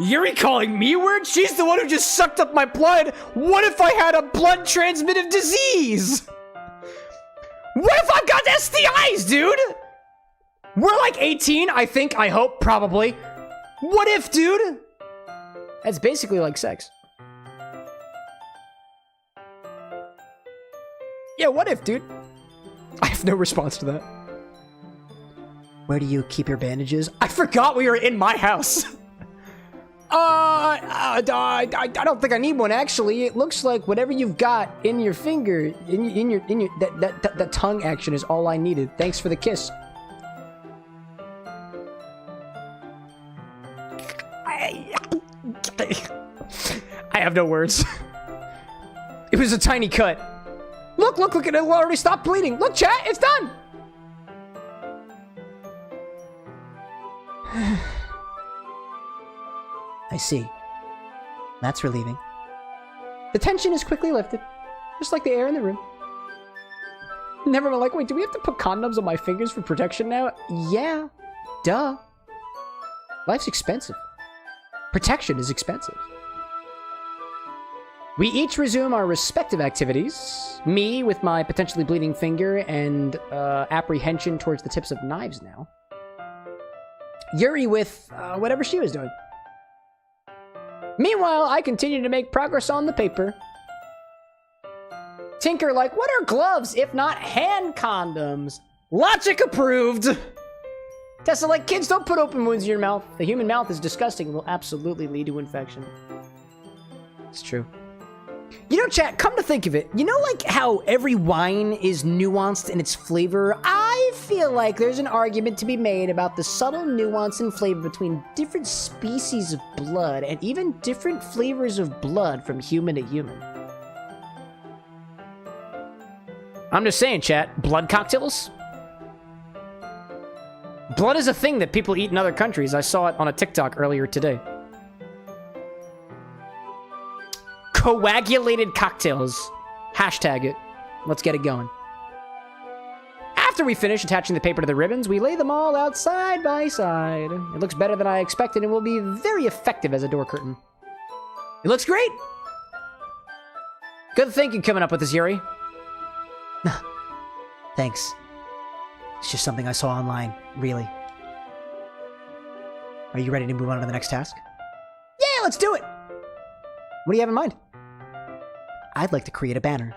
Yuri calling me weird? She's the one who just sucked up my blood. What if I had a blood transmitted disease? What if I got STIs, dude? We're like 18, I think, I hope, probably. What if, dude? That's basically like sex. Yeah, what if, dude? I have no response to that. Where do you keep your bandages? I forgot we were in my house. I don't think I need one, actually. It looks like whatever you've got in your finger, that tongue action is all I needed. Thanks for the kiss. I have no words. It was a tiny cut. Look, it already stopped bleeding. Look, chat, it's done. I see. That's relieving. The tension is quickly lifted, just like the air in the room. Never mind, like, wait, do we have to put condoms on my fingers for protection now? Yeah, duh. Life's expensive. Protection is expensive. We each resume our respective activities. Me with my potentially bleeding finger and apprehension towards the tips of knives now. Yuri with whatever she was doing. Meanwhile, I continue to make progress on the paper. Tinker like, what are gloves if not hand condoms? Logic approved! Tessa like, kids, don't put open wounds in your mouth. The human mouth is disgusting and will absolutely lead to infection. It's true. You know, chat, come to think of it, you know like how every wine is nuanced in its flavor? I feel like there's an argument to be made about the subtle nuance in flavor between different species of blood and even different flavors of blood from human to human. I'm just saying, chat, blood cocktails? Blood is a thing that people eat in other countries. I saw it on a TikTok earlier today. Coagulated cocktails. Hashtag it. Let's get it going. After we finish attaching the paper to the ribbons, we lay them all out side by side. It looks better than I expected and will be very effective as a door curtain. It looks great! Good thinking coming up with this, Yuri. Thanks. It's just something I saw online, really. Are you ready to move on to the next task? Yeah, let's do it! What do you have in mind? I'd like to create a banner.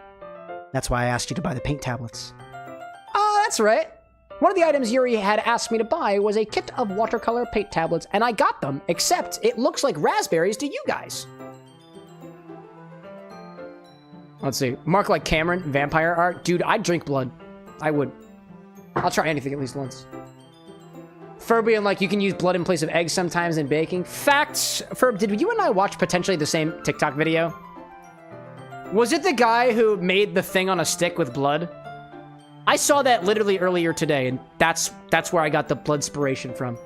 That's why I asked you to buy the paint tablets. Oh, that's right. One of the items Yuri had asked me to buy was a kit of watercolor paint tablets, and I got them, except it looks like raspberries to you guys. Let's see. Mark like Cameron, vampire art. Dude, I'd drink blood. I would. I'll try anything at least once. Ferb being like, you can use blood in place of eggs sometimes in baking. Facts. Ferb, did you and I watch potentially the same TikTok video? Was it the guy who made the thing on a stick with blood? I saw that literally earlier today, and that's where I got the blood inspiration from.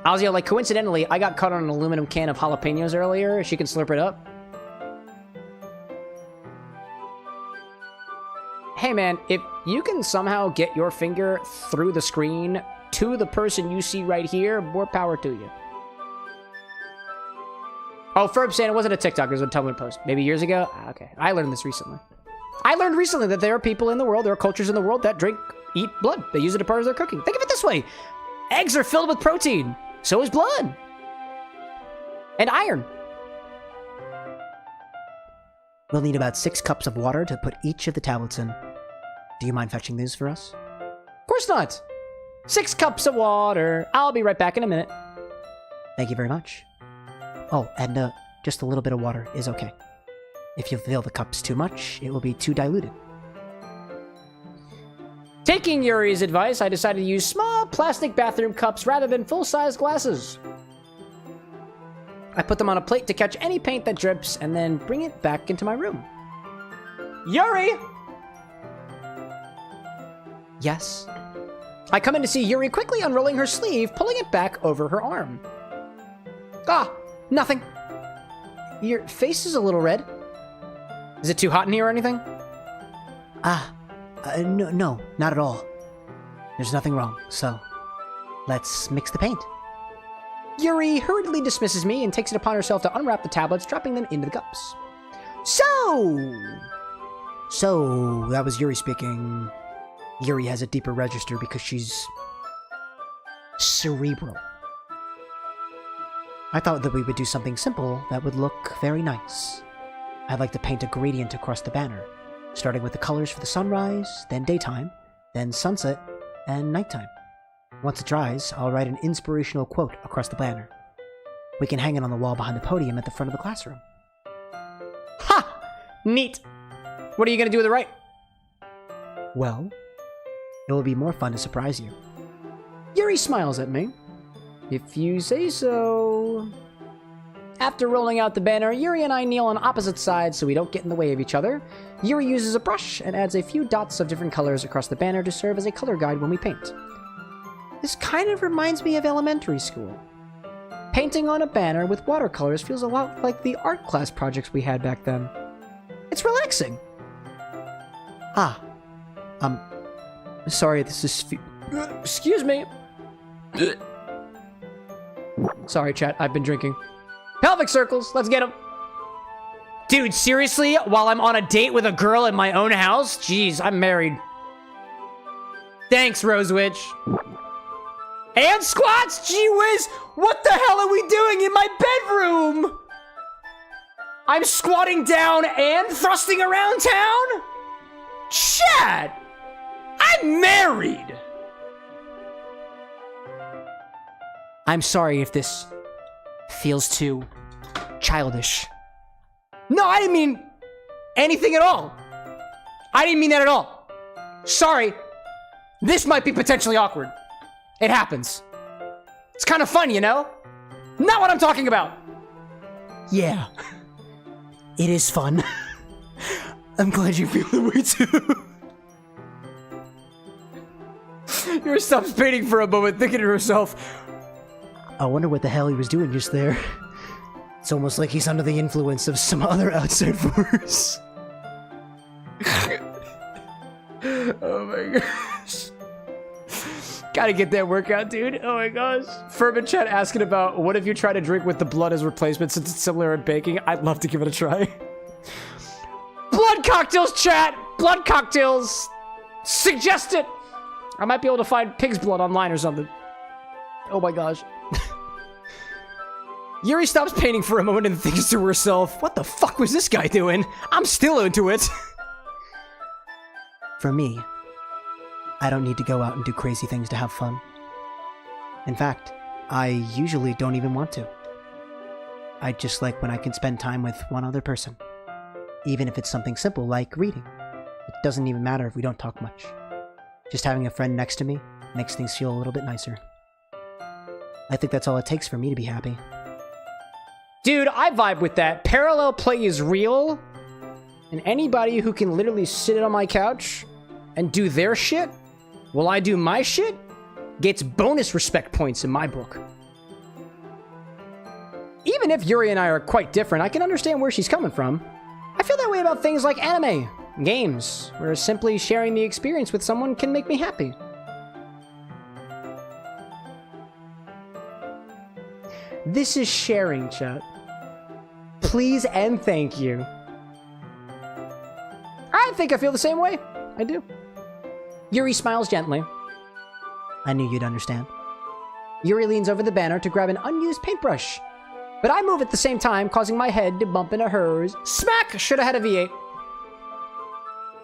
Ozzy, like, coincidentally, I got caught on an aluminum can of jalapenos earlier. She can slurp it up. Hey man, if you can somehow get your finger through the screen to the person you see right here, more power to you. Oh, Ferb saying it wasn't a TikTok, it was a Tumblr post. Maybe years ago? Ah, okay, I learned this recently. I learned recently that there are people in the world, there are cultures in the world that eat blood. They use it as part of their cooking. Think of it this way. Eggs are filled with protein. So is blood. And iron. We'll need about 6 cups of water to put each of the tablets in. Do you mind fetching these for us? Of course not. 6 cups of water. I'll be right back in a minute. Thank you very much. Oh, and just a little bit of water is okay. If you fill the cups too much, it will be too diluted. Taking Yuri's advice, I decided to use small plastic bathroom cups rather than full-size glasses. I put them on a plate to catch any paint that drips and then bring it back into my room. Yuri! Yes? I come in to see Yuri quickly unrolling her sleeve, pulling it back over her arm. Ah, nothing. Your face is a little red. Is it too hot in here or anything? No, not at all. There's nothing wrong, so let's mix the paint. Yuri hurriedly dismisses me and takes it upon herself to unwrap the tablets, dropping them into the cups. So, that was Yuri speaking. Yuri has a deeper register because she's cerebral. I thought that we would do something simple that would look very nice. I'd like to paint a gradient across the banner, starting with the colors for the sunrise, then daytime, then sunset, and nighttime. Once it dries, I'll write an inspirational quote across the banner. We can hang it on the wall behind the podium at the front of the classroom. Ha! Neat. What are you going to do with it right? Well, it will be more fun to surprise you. Yuri smiles at me. If you say so. After rolling out the banner, Yuri and I kneel on opposite sides so we don't get in the way of each other. Yuri uses a brush and adds a few dots of different colors across the banner to serve as a color guide when we paint. This kind of reminds me of elementary school. Painting on a banner with watercolors feels a lot like the art class projects we had back then. It's relaxing. Sorry, this is... Excuse me. Sorry, chat, I've been drinking. Pelvic circles, let's get them. Dude, seriously? While I'm on a date with a girl in my own house? Jeez, I'm married. Thanks, Rose Witch. And squats? Gee whiz! What the hell are we doing in my bedroom? I'm squatting down and thrusting around town? Chat! I'm married! I'm sorry if this feels too childish. No, I didn't mean anything at all. I didn't mean that at all. Sorry. This might be potentially awkward. It happens. It's kind of fun, you know? Not what I'm talking about. Yeah. It is fun. I'm glad you feel the way too. Yuri stops painting for a moment, thinking to herself, I wonder what the hell he was doing just there. It's almost like he's under the influence of some other outside force. oh my gosh. Gotta get that workout, dude. Oh my gosh. Fervent chat asking about, what if you try to drink with the blood as replacement since it's similar in baking? I'd love to give it a try. Blood cocktails, chat! Blood cocktails! Suggest it! I might be able to find pig's blood online or something. Oh my gosh. Yuri stops painting for a moment and thinks to herself, what the fuck was this guy doing? I'm still into it. For me, I don't need to go out and do crazy things to have fun. In fact, I usually don't even want to. I just like when I can spend time with one other person. Even if it's something simple like reading. It doesn't even matter if we don't talk much. Just having a friend next to me makes things feel a little bit nicer. I think that's all it takes for me to be happy. Dude, I vibe with that. Parallel play is real. And anybody who can literally sit on my couch and do their shit while I do my shit gets bonus respect points in my book. Even if Yuri and I are quite different, I can understand where she's coming from. I feel that way about things like anime, games, where simply sharing the experience with someone can make me happy. This is sharing, chat. Please and thank you. I think I feel the same way. I do. Yuri smiles gently. I knew you'd understand. Yuri leans over the banner to grab an unused paintbrush. But I move at the same time, causing my head to bump into hers. Smack! Should have had a V8.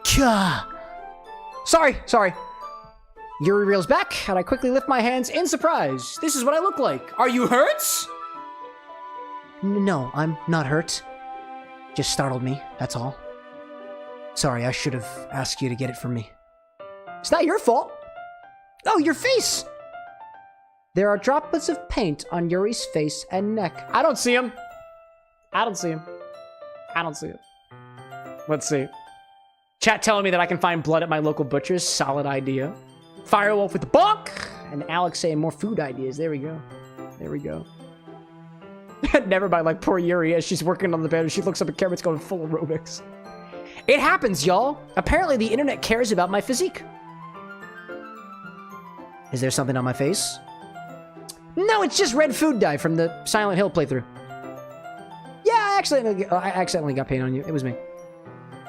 Kah! Sorry. Yuri reels back, and I quickly lift my hands in surprise. This is what I look like. Are you hurt? No, I'm not hurt. Just startled me, that's all. Sorry, I should have asked you to get it for me. It's not your fault. Oh, your face! There are droplets of paint on Yuri's face and neck. I don't see him. Let's see. Chat telling me that I can find blood at my local butcher's. Solid idea. Firewolf with the Blanc! And Alex saying more food ideas. There we go. Never mind, like poor Yuri as she's working on the bed. She looks up at camera, it's going full aerobics. It happens, y'all. Apparently the internet cares about my physique. Is there something on my face? No, it's just red food dye from the Silent Hill playthrough. Yeah, I accidentally got paint on you. It was me.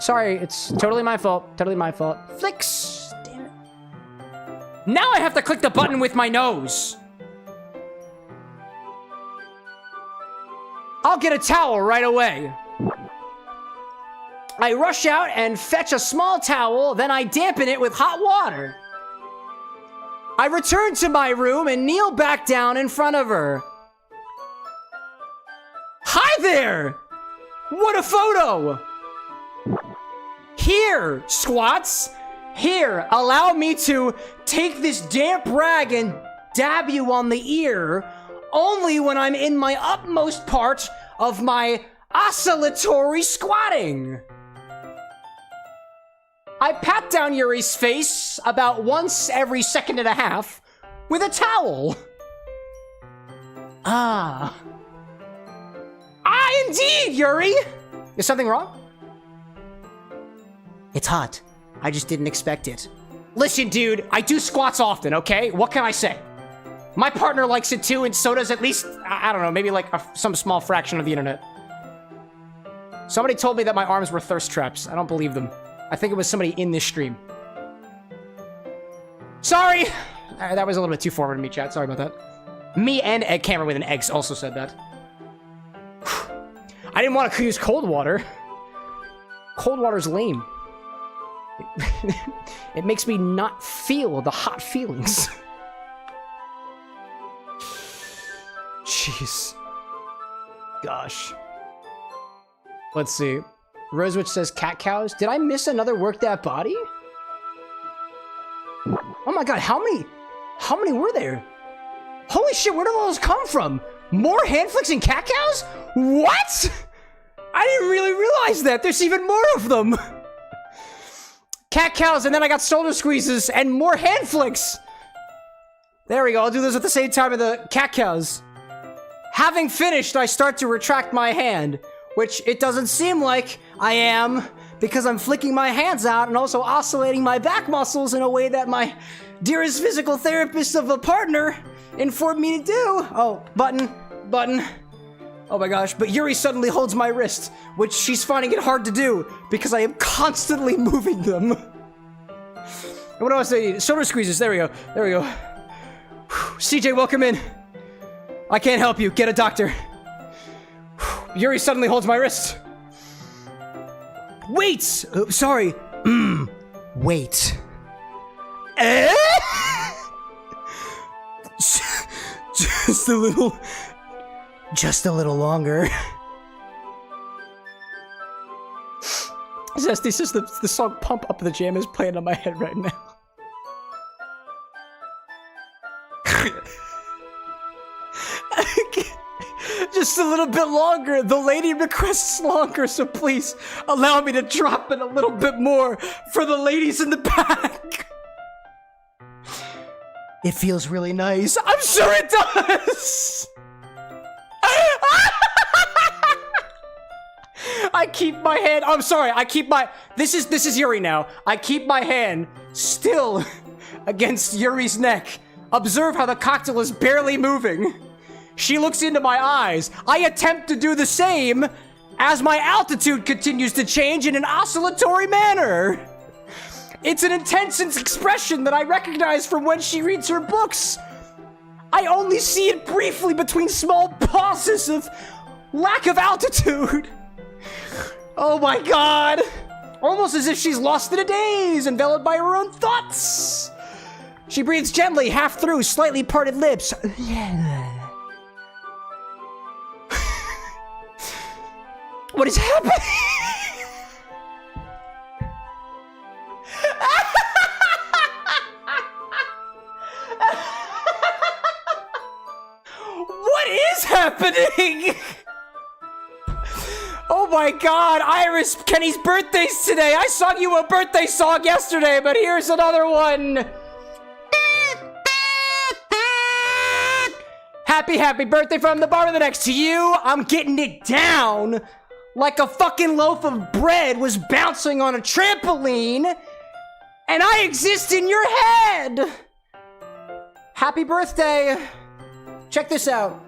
Sorry, it's totally my fault. Flicks! Damn it. Now I have to click the button with my nose! I'll get a towel right away. I rush out and fetch a small towel, then I dampen it with hot water. I return to my room and kneel back down in front of her. Hi there! What a photo! Here, squats. Here, allow me to take this damp rag and dab you on the ear only when I'm in my utmost part of my oscillatory squatting. I pat down Yuri's face about once every second and a half with a towel. Ah, indeed, Yuri! Is something wrong? It's hot. I just didn't expect it. Listen, dude, I do squats often, okay? What can I say? My partner likes it too, and so does at least, I don't know, maybe like some small fraction of the internet. Somebody told me that my arms were thirst traps. I don't believe them. I think it was somebody in this stream. Sorry! That was a little bit too forward of me, chat. Sorry about that. Me and CameroxnWithAnX also said that. I didn't want to use cold water. Cold water's lame. It makes me not feel the hot feelings. Jeez. Gosh. Let's see. Rosewitch says cat cows. Did I miss another work that body? Oh my god, how many were there? Holy shit, where did all those come from? More hand flicks and cat cows? What? I didn't really realize that. There's even more of them. Cat cows, and then I got shoulder squeezes and more hand flicks. There we go. I'll do those at the same time as the cat cows. Having finished, I start to retract my hand, which it doesn't seem like I am because I'm flicking my hands out and also oscillating my back muscles in a way that my dearest physical therapist of a partner informed me to do. Oh, button. Oh my gosh, but Yuri suddenly holds my wrist, which she's finding it hard to do because I am constantly moving them. And what do I say? Shoulder squeezes, there we go. Whew. CJ, welcome in. I can't help you, get a doctor. Whew. Yuri suddenly holds my wrist. Wait! Sorry. Wait. Just a little... Just a little longer. Zesty says the song Pump Up the Jam is playing on my head right now. Just a little bit longer. The lady requests longer, so please allow me to drop it a little bit more for the ladies in the back. It feels really nice. I'm sure it does. I keep my hand. I'm sorry. I keep my. This is Yuri now. I keep my hand still against Yuri's neck. Observe how the cocktail is barely moving. She looks into my eyes. I attempt to do the same as my altitude continues to change in an oscillatory manner. It's an intense expression that I recognize from when she reads her books. I only see it briefly between small pauses of lack of altitude. Oh my god. Almost as if she's lost in a daze, enveloped by her own thoughts. She breathes gently, half through, slightly parted lips. What is happening? What is happening? Oh my god, Iris, Kenny's birthday's today. I sung you a birthday song yesterday, but here's another one. Happy birthday from the bar to the next to you. I'm getting it down like a fucking loaf of bread was bouncing on a trampoline, and I exist in your head. Happy birthday. Check this out.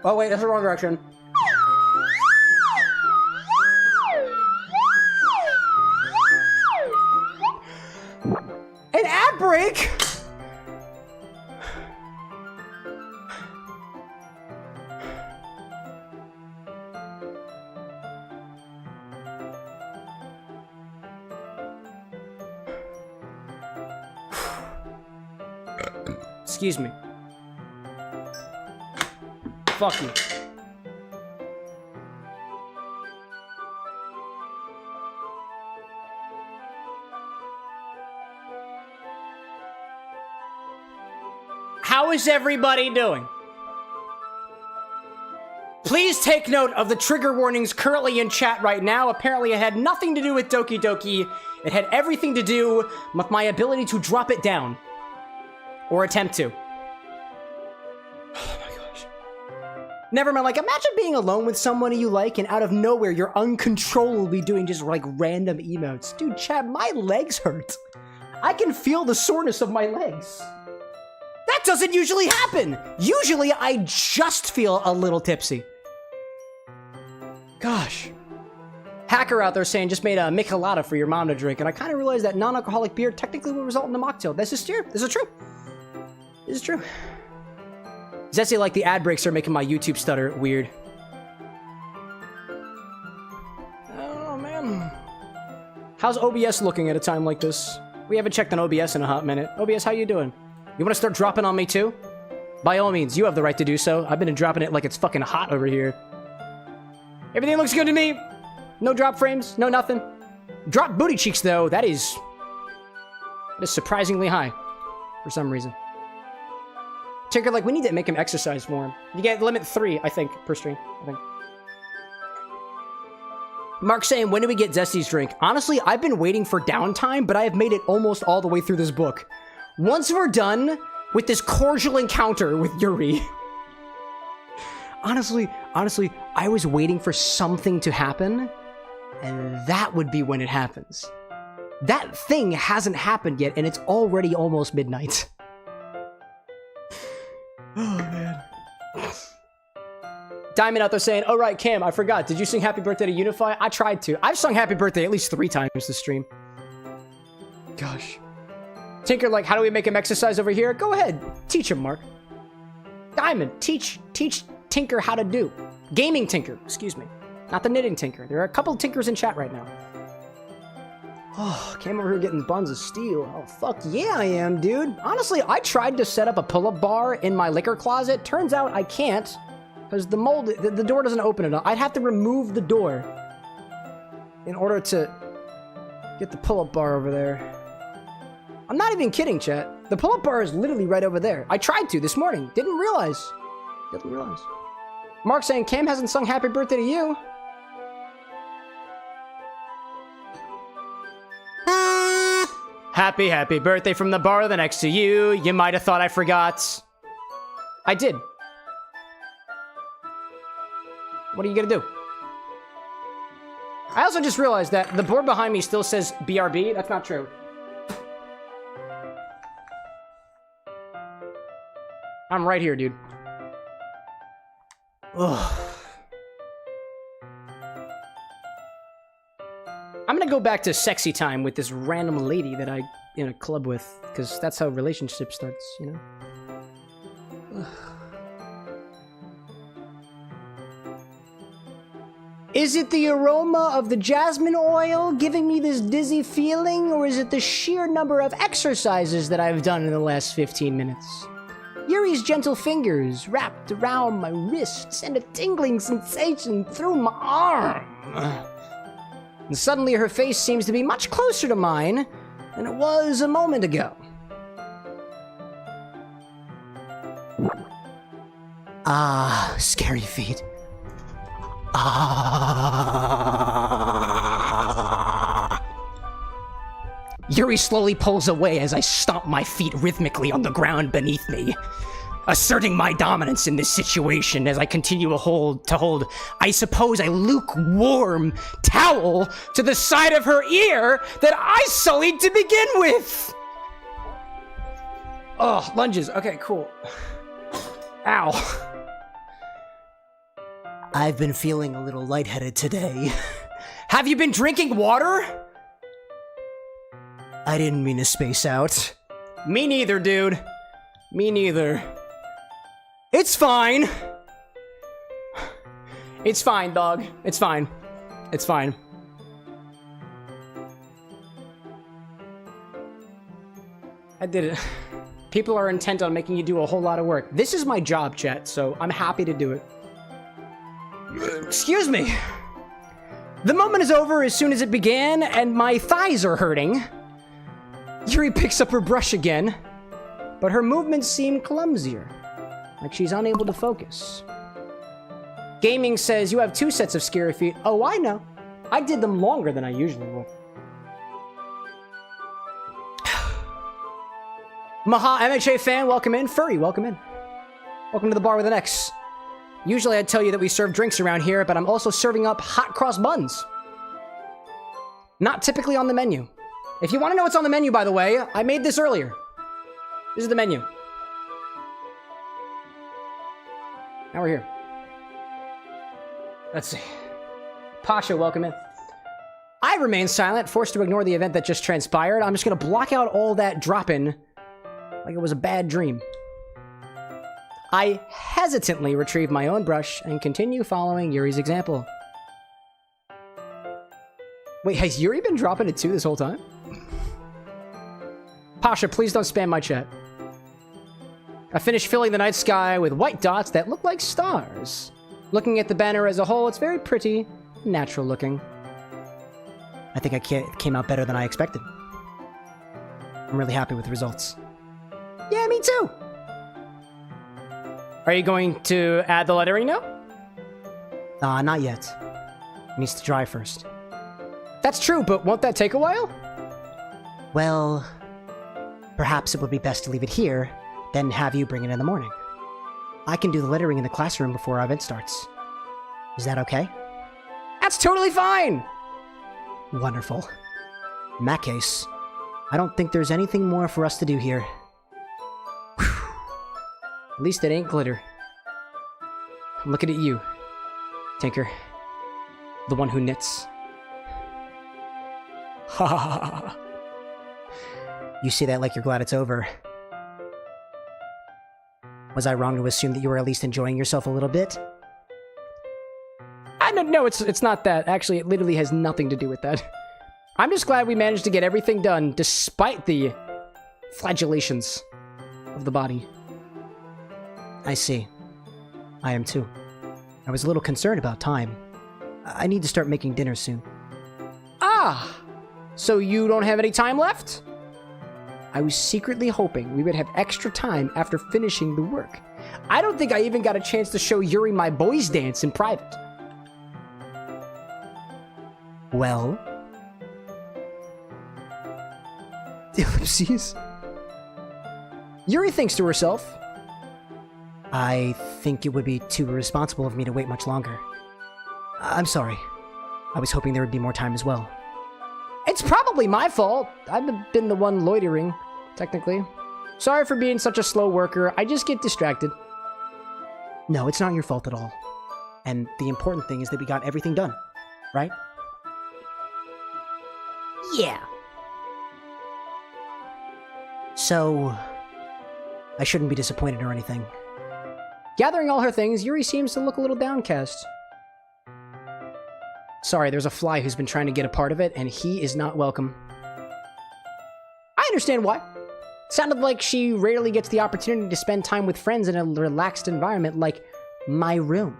Oh wait, that's the wrong direction. An ad break? Excuse me. Fuck you. How is everybody doing? Please take note of the trigger warnings currently in chat right now. Apparently it had nothing to do with Doki Doki. It had everything to do with my ability to drop it down. Or attempt to. Oh my gosh. Never mind, like, imagine being alone with someone you like and out of nowhere you're uncontrollably doing just like random emotes. Dude, chat, my legs hurt. I can feel the soreness of my legs. That doesn't usually happen. Usually I just feel a little tipsy. Gosh. Hacker out there saying just made a michelada for your mom to drink, and I kind of realized that non-alcoholic beer technically will result in a mocktail. This is true. This is true. This is true. Zesty, like the ad breaks are making my YouTube stutter weird. Oh man. How's OBS looking at a time like this? We haven't checked on OBS in a hot minute. OBS, how you doing? You want to start dropping on me too? By all means, you have the right to do so. I've been dropping it like it's fucking hot over here. Everything looks good to me. No drop frames, no nothing. Drop booty cheeks though, that is surprisingly high for some reason. Tinker, like, we need to make him exercise more. You get limit 3, I think, per stream. I think. Mark saying, when do we get Zesty's drink? Honestly, I've been waiting for downtime, but I have made it almost all the way through this book. Once we're done with this cordial encounter with Yuri, honestly, I was waiting for something to happen, and that would be when it happens. That thing hasn't happened yet, and it's already almost midnight. Oh, man. Diamond out there saying, oh, right, Cam, I forgot. Did you sing Happy Birthday to Unify? I tried to. I've sung Happy Birthday at least 3 times this stream. Gosh. Tinker, like, how do we make him exercise over here? Go ahead. Teach him, Mark. Diamond, teach Tinker how to do. Gaming Tinker, excuse me. Not the knitting Tinker. There are a couple Tinkers in chat right now. Oh, came over here getting buns of steel. Oh, fuck yeah, I am, dude. Honestly, I tried to set up a pull-up bar in my liquor closet. Turns out I can't, because the door doesn't open it up. I'd have to remove the door in order to get the pull-up bar over there. I'm not even kidding, chat. The pull-up bar is literally right over there. I tried to this morning. Didn't realize. Mark saying, Cam hasn't sung happy birthday to you. Happy birthday from the bar the next to you. You might have thought I forgot. I did. What are you gonna do? I also just realized that the board behind me still says BRB. That's not true. I'm right here, dude. Ugh. I'm gonna go back to sexy time with this random lady that I in a club with, because that's how relationship starts, you know? Ugh. Is it the aroma of the jasmine oil giving me this dizzy feeling, or is it the sheer number of exercises that I've done in the last 15 minutes? Yuri's gentle fingers wrapped around my wrist send a tingling sensation through my arm. And suddenly her face seems to be much closer to mine than it was a moment ago. Ah, scary feet. Ah. Yuri slowly pulls away as I stomp my feet rhythmically on the ground beneath me, asserting my dominance in this situation as I continue to hold, I suppose, a lukewarm towel to the side of her ear that I sullied to begin with. Oh, lunges. Okay, cool. Ow. I've been feeling a little lightheaded today. Have you been drinking water? I didn't mean to space out. Me neither, dude. Me neither. It's fine. It's fine, dog. It's fine. It's fine. I did it. People are intent on making you do a whole lot of work. This is my job, chat, so I'm happy to do it. Excuse me. The moment is over as soon as it began, and my thighs are hurting. Yuri picks up her brush again, but her movements seem clumsier, like she's unable to focus. Gaming says you have 2 sets of scary feet. Oh, I know. I did them longer than I usually will. Maha MHA fan, welcome in. Furry, welcome in. Welcome to the bar with an X. Usually I'd tell you that we serve drinks around here, but I'm also serving up hot cross buns. Not typically on the menu. If you want to know what's on the menu, by the way, I made this earlier. This is the menu. Now we're here. Let's see. Pasha, welcome in. I remain silent, forced to ignore the event that just transpired. I'm just going to block out all that dropping like it was a bad dream. I hesitantly retrieve my own brush and continue following Yuri's example. Wait, has Yuri been dropping it too this whole time? Pasha, please don't spam my chat. I finished filling the night sky with white dots that look like stars. Looking at the banner as a whole, it's very pretty, natural looking. I think it came out better than I expected. I'm really happy with the results. Yeah, me too! Are you going to add the lettering now? Not yet. It needs to dry first. That's true, but won't that take a while? Well, perhaps it would be best to leave it here, then have you bring it in the morning. I can do the lettering in the classroom before our event starts. Is that okay? That's totally fine! Wonderful. In that case, I don't think there's anything more for us to do here. Whew. At least it ain't glitter. I'm looking at you, Tinker. The one who knits. Ha ha ha ha. You say that like you're glad it's over. Was I wrong to assume that you were at least enjoying yourself a little bit? No, it's not that. Actually, it literally has nothing to do with that. I'm just glad we managed to get everything done despite the flagellations of the body. I see. I am too. I was a little concerned about time. I need to start making dinner soon. Ah! So you don't have any time left? I was secretly hoping we would have extra time after finishing the work. I don't think I even got a chance to show Yuri my boys dance in private. Well? Ellipses? Yuri thinks to herself, I think it would be too irresponsible of me to wait much longer. I'm sorry. I was hoping there would be more time as well. it's probably my fault. I've been the one loitering, technically. Sorry for being such a slow worker. I just get distracted. No, it's not your fault at all. And the important thing is that we got everything done, right? Yeah. So, I shouldn't be disappointed or anything. Gathering all her things, Yuri seems to look a little downcast. Sorry, there's a fly who's been trying to get a part of it, and he is not welcome. I understand why. Sounded like she rarely gets the opportunity to spend time with friends in a relaxed environment like my room.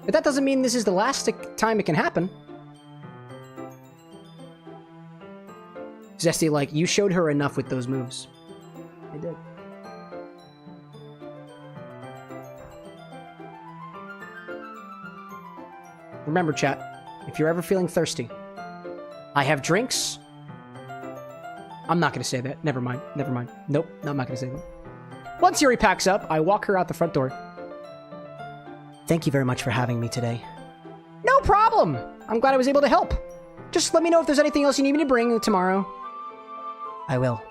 But that doesn't mean this is the last time it can happen. Zesty, like, you showed her enough with those moves. I did. Remember, chat, if you're ever feeling thirsty, I have drinks. I'm not gonna say that. Never mind. Never mind. Nope, I'm not gonna say that. Once Yuri packs up, I walk her out the front door. Thank you very much for having me today. No problem! I'm glad I was able to help. Just let me know if there's anything else you need me to bring tomorrow. I will.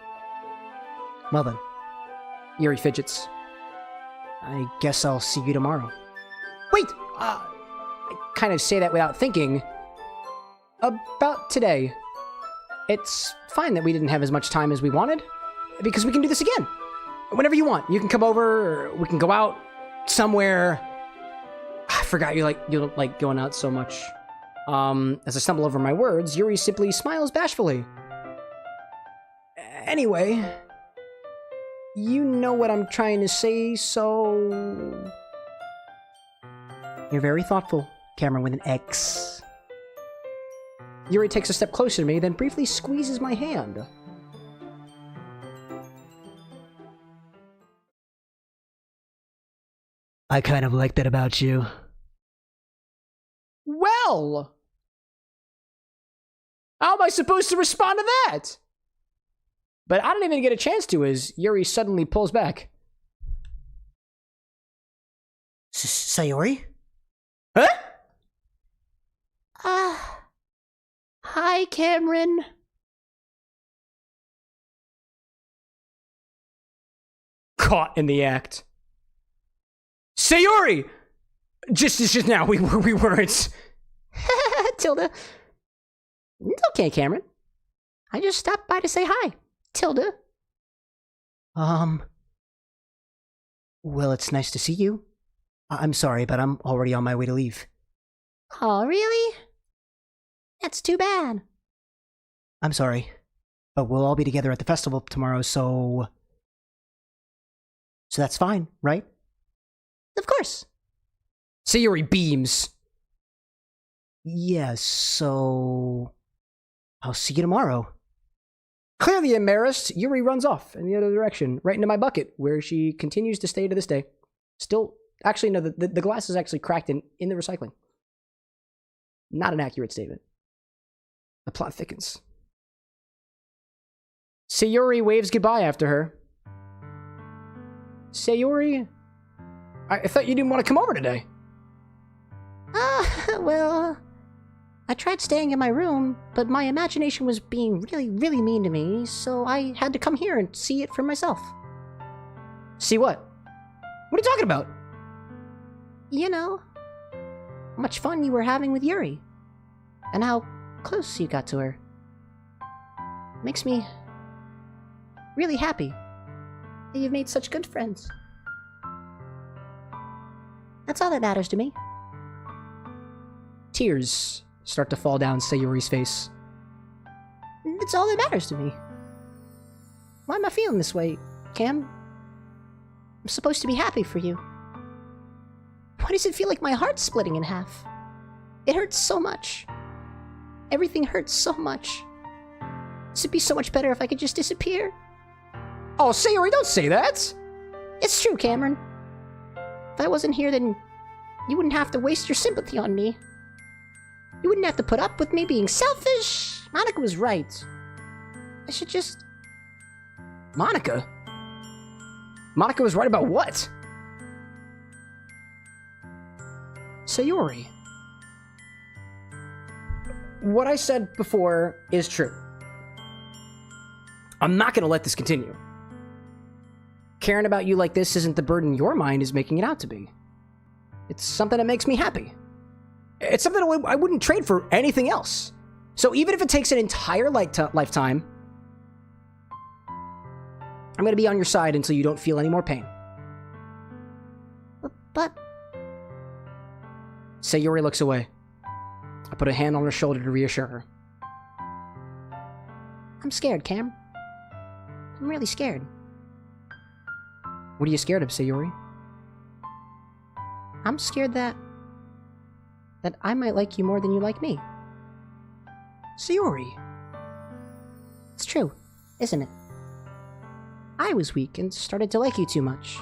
Well then. Yuri fidgets. I guess I'll see you tomorrow. Wait! I kind of say that without thinking. About today. It's fine that we didn't have as much time as we wanted, because we can do this again. Whenever you want. You can come over, or we can go out somewhere. I forgot you don't like going out so much. As I stumble over my words, Yuri simply smiles bashfully. Anyway, you know what I'm trying to say, so... You're very thoughtful, Cameron with an X. Yuri takes a step closer to me, then briefly squeezes my hand. I kind of like that about you. Well! How am I supposed to respond to that? But I don't even get a chance to as Yuri suddenly pulls back. Sayori? Huh? Hi, Cameron. Caught in the act. Sayori! Just now, we weren't. Tilda. It's okay, Cameron. I just stopped by to say hi. Tilda. Well, it's nice to see you. I'm sorry, but I'm already on my way to leave. Oh, really? That's too bad. I'm sorry, but we'll all be together at the festival tomorrow, so that's fine, right? Of course. Sayori beams. Yes, so I'll see you tomorrow. Clearly embarrassed, Yuri runs off in the other direction, right into my bucket, where she continues to stay to this day. Still, actually, no, the glass is actually cracked in the recycling. Not an accurate statement. The plot thickens. Sayori waves goodbye after her. Sayori? I thought you didn't want to come over today. Well, I tried staying in my room, but my imagination was being really, really mean to me, so I had to come here and see it for myself. See what? What are you talking about? You know, how much fun you were having with Yuri, and how close you got to her. Makes me really happy that you've made such good friends. That's all that matters to me. Tears start to fall down Sayori's face. And it's all that matters to me. Why am I feeling this way, Cam? I'm supposed to be happy for you. Why does it feel like my heart's splitting in half? It hurts so much. Everything hurts so much. This would be so much better if I could just disappear. Oh, Sayori, don't say that! It's true, Cameron. If I wasn't here, then you wouldn't have to waste your sympathy on me. You wouldn't have to put up with me being selfish. Monica was right. I should just... Monica? Monica was right about what? Sayori. What I said before is true. I'm not gonna let this continue. Caring about you like this isn't the burden your mind is making it out to be. It's something that makes me happy. It's something I wouldn't trade for anything else. So even if it takes an entire lifetime, I'm gonna be on your side until you don't feel any more pain. But... Sayori looks away. I put a hand on her shoulder to reassure her. I'm scared, Cam. I'm really scared. What are you scared of, Sayori? I'm scared that I might like you more than you like me. Sayori. It's true, isn't it? I was weak and started to like you too much.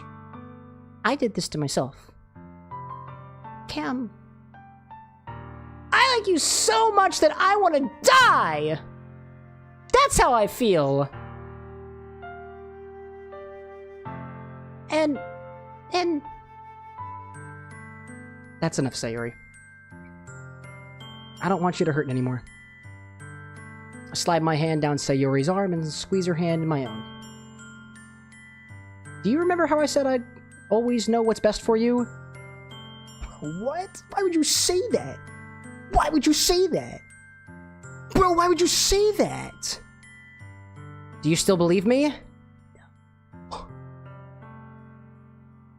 I did this to myself. Cam, I like you so much that I want to die! That's how I feel! and... That's enough, Sayori. I don't want you to hurt anymore. I slide my hand down Sayori's arm and squeeze her hand in my own. Do you remember how I said I'd always know what's best for you? What? Why would you say that? Why would you say that? Bro, why would you say that? Do you still believe me?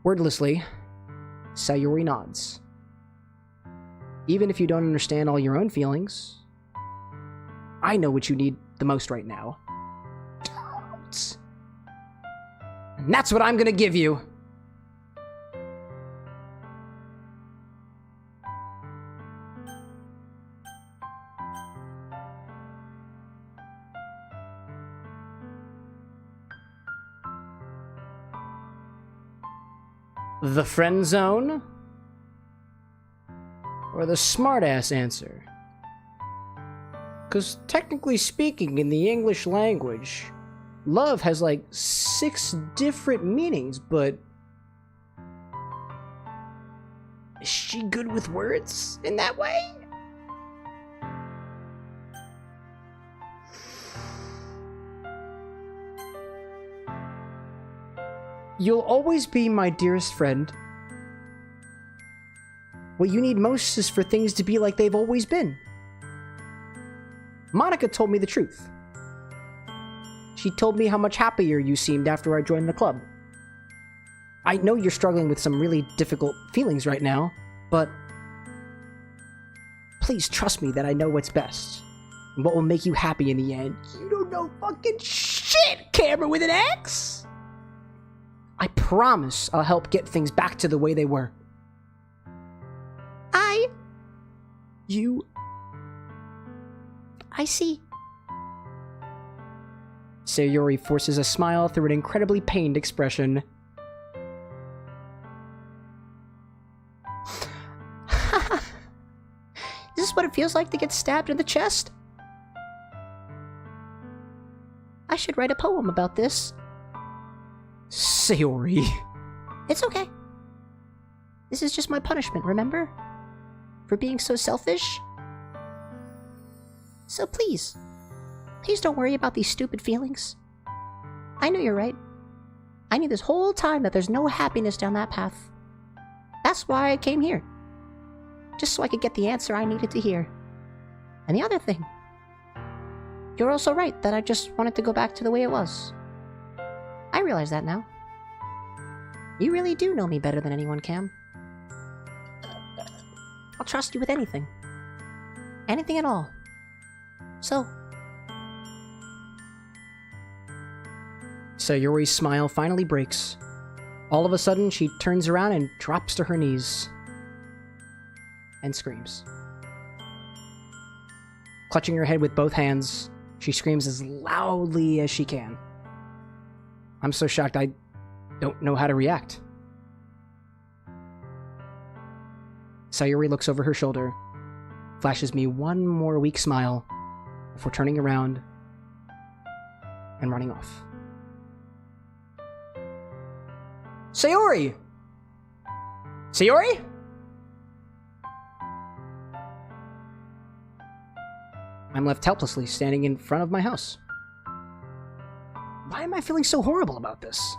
Wordlessly, Sayori nods. Even if you don't understand all your own feelings, I know what you need the most right now. Doubts. And that's what I'm gonna give you. The friend zone? Or the smartass answer? Because technically speaking, in the English language, love has like 6 different meanings, but is she good with words in that way? You'll always be my dearest friend. What you need most is for things to be like they've always been. Monica told me the truth. She told me how much happier you seemed after I joined the club. I know you're struggling with some really difficult feelings right now, but please trust me that I know what's best and what will make you happy in the end. You don't know fucking shit, Camera with an X! I promise I'll help get things back to the way they were. I see. Sayori forces a smile through an incredibly pained expression. Is this what it feels like to get stabbed in the chest? I should write a poem about this. Sayori. It's okay. This is just my punishment, remember? For being so selfish? So please don't worry about these stupid feelings. I know you're right. I knew this whole time that there's no happiness down that path. That's why I came here. Just so I could get the answer I needed to hear. And the other thing, you're also right that I just wanted to go back to the way it was. I realize that now. You really do know me better than anyone, Cam. I'll trust you with anything. Anything at all. So, Sayori's smile finally breaks. All of a sudden, she turns around and drops to her knees. And screams. Clutching her head with both hands, she screams as loudly as she can. I'm so shocked I don't know how to react. Sayori looks over her shoulder, flashes me one more weak smile before turning around and running off. Sayori! Sayori? I'm left helplessly standing in front of my house. Why am I feeling so horrible about this?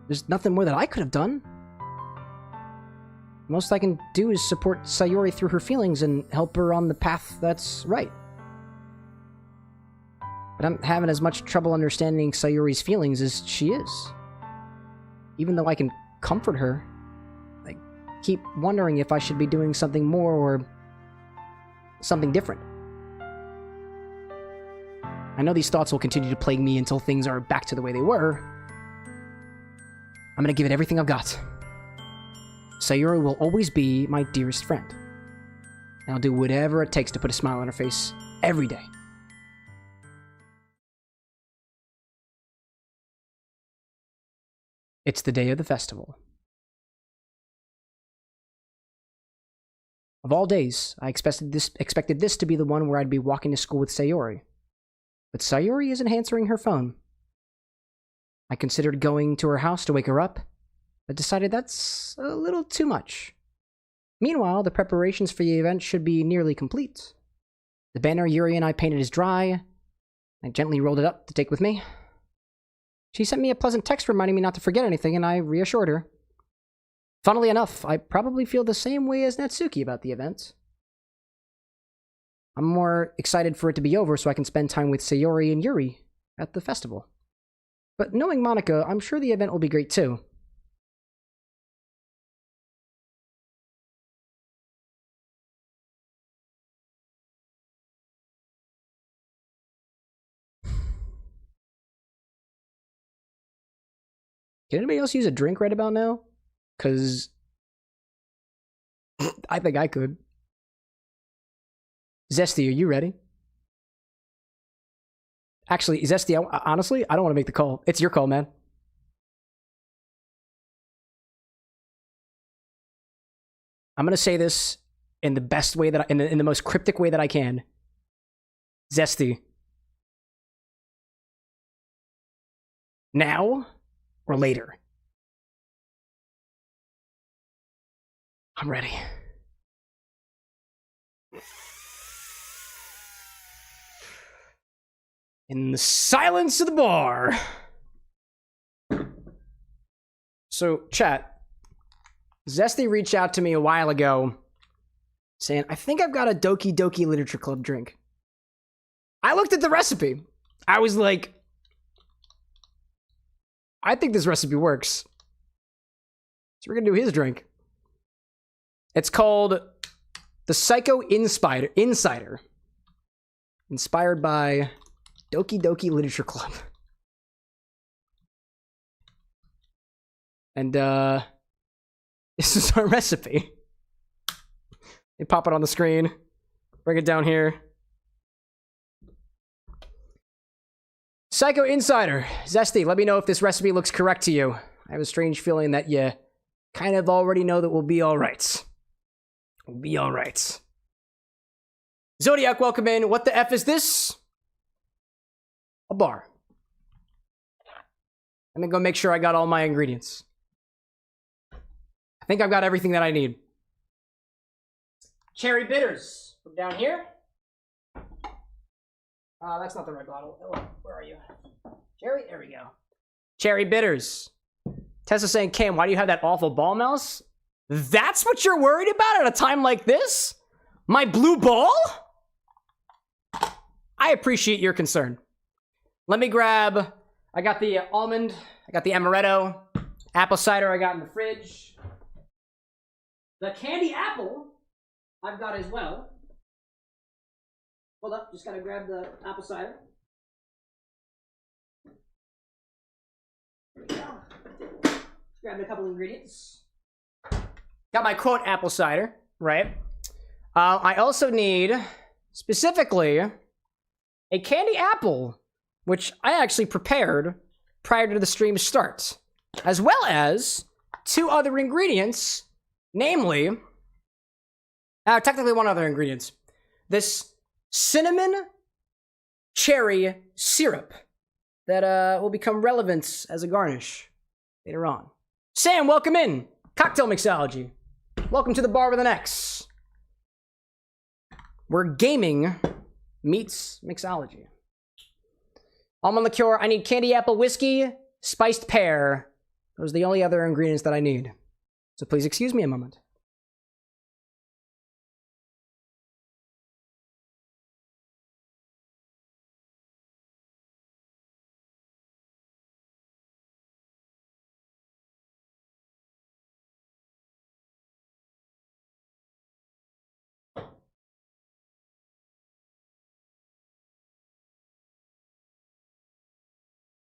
There's nothing more that I could have done. Most I can do is support Sayori through her feelings and help her on the path that's right. But I'm having as much trouble understanding Sayori's feelings as she is. Even though I can comfort her, I keep wondering if I should be doing something more or something different. I know these thoughts will continue to plague me until things are back to the way they were. I'm gonna give it everything I've got. Sayori will always be my dearest friend. And I'll do whatever it takes to put a smile on her face every day. It's the day of the festival. Of all days, I expected this to be the one where I'd be walking to school with Sayori. But Sayori isn't answering her phone. I considered going to her house to wake her up, but decided that's a little too much. Meanwhile, the preparations for the event should be nearly complete. The banner Yuri and I painted is dry. I gently rolled it up to take with me. She sent me a pleasant text reminding me not to forget anything, and I reassured her. Funnily enough, I probably feel the same way as Natsuki about the event. I'm more excited for it to be over so I can spend time with Sayori and Yuri at the festival. But knowing Monica, I'm sure the event will be great too. Can anybody else use a drink right about now? Because I think I could. Zesty, are you ready? Actually, Zesty, honestly, I don't want to make the call. It's your call, man. I'm going to say this in the best way that in the most cryptic way that I can. Zesty. Now or later? I'm ready. In the silence of the bar. So, chat. Zesty reached out to me a while ago saying, I think I've got a Doki Literature Club drink. I looked at the recipe. I was like, I think this recipe works. So we're going to do his drink. It's called the Psycho Insider. Inspired by Doki Literature Club. And this is our recipe. You pop it on the screen. Bring it down here. Psycho Insider. Zesty, let me know if this recipe looks correct to you. I have a strange feeling that you kind of already know that we'll be alright. We'll be alright. Zodiac, welcome in. What the F is this? A bar. Let me go make sure I got all my ingredients. I think I've got everything that I need. Cherry bitters. From down here. That's not the right bottle. Oh, where are you? Cherry? There we go. Cherry bitters. Tessa saying, Cam, why do you have that awful ball mouse? That's what you're worried about at a time like this? My blue ball? I appreciate your concern. Let me grab, I got the almond, I got the amaretto, apple cider I got in the fridge. The candy apple I've got as well. Hold up, just gotta grab the apple cider. There we go. Grab a couple ingredients. Got my quote apple cider, right? I also need, specifically, a candy apple, which I actually prepared prior to the stream start, as well as 2 other ingredients, namely, technically 1 other ingredient, this cinnamon cherry syrup that will become relevant as a garnish later on. Sam, welcome in. Cocktail mixology. Welcome to the bar with an X. Where gaming meets mixology. Almond liqueur, I need candy apple whiskey, spiced pear. Those are the only other ingredients that I need. So please excuse me a moment.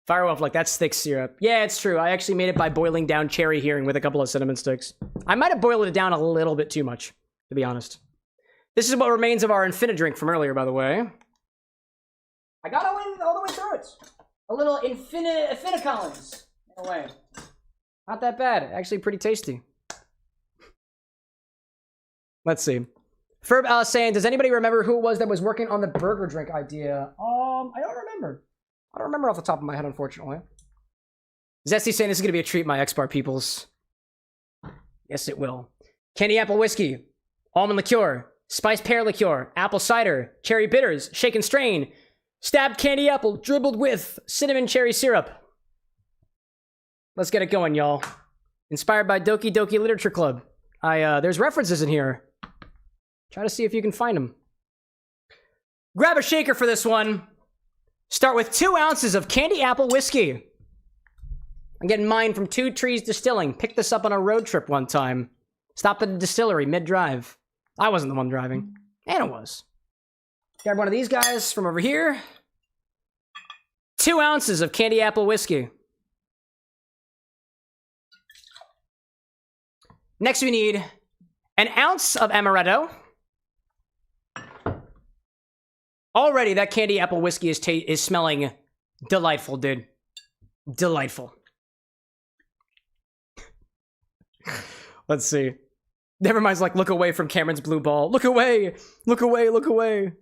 Firewolf, like, that's thick syrup. Yeah, it's true. I actually made it by boiling down cherry hearing with a couple of cinnamon sticks. I might have boiled it down a little bit too much, to be honest. This is what remains of our Infini-Drink from earlier, by the way. I got all the way through it. A little Infini-Collins, in a way. Not that bad. Actually pretty tasty. Let's see. Ferb saying, does anybody remember who it was that was working on the burger drink idea? I don't remember. I don't remember off the top of my head, unfortunately. Zesty saying this is going to be a treat, my X-Bar peoples. Yes, it will. Candy apple whiskey, almond liqueur, spiced pear liqueur, apple cider, cherry bitters, shake and strain, stabbed candy apple, dribbled with cinnamon cherry syrup. Let's get it going, y'all. Inspired by Doki Doki Literature Club. There's references in here. Try to see if you can find them. Grab a shaker for this one. Start with 2 ounces of candy apple whiskey. I'm getting mine from 2 Trees Distilling. Picked this up on a road trip one time. Stopped at a distillery mid-drive. I wasn't the one driving. Anna was. Grab one of these guys from over here. 2 ounces of candy apple whiskey. Next we need 1 ounce of amaretto. Already, that candy apple whiskey is smelling delightful, dude. Delightful. Let's see. Never mind's like, look away from Cameron's blue ball. Look away! Look away, look away.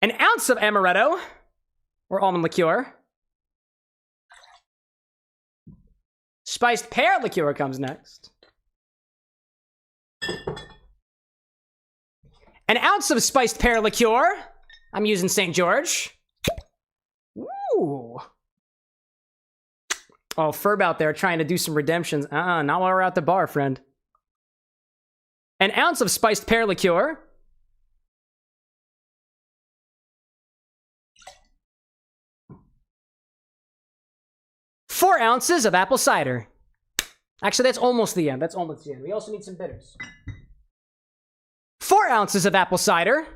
1 ounce of amaretto, or almond liqueur. Spiced pear liqueur comes next. 1 ounce of spiced pear liqueur. I'm using St. George. Ooh. Oh, Ferb out there trying to do some redemptions. Not while we're at the bar, friend. 1 ounce of spiced pear liqueur. Four ounces of apple cider. Actually, that's almost the end. That's almost the end. We also need some bitters. 4 ounces of apple cider.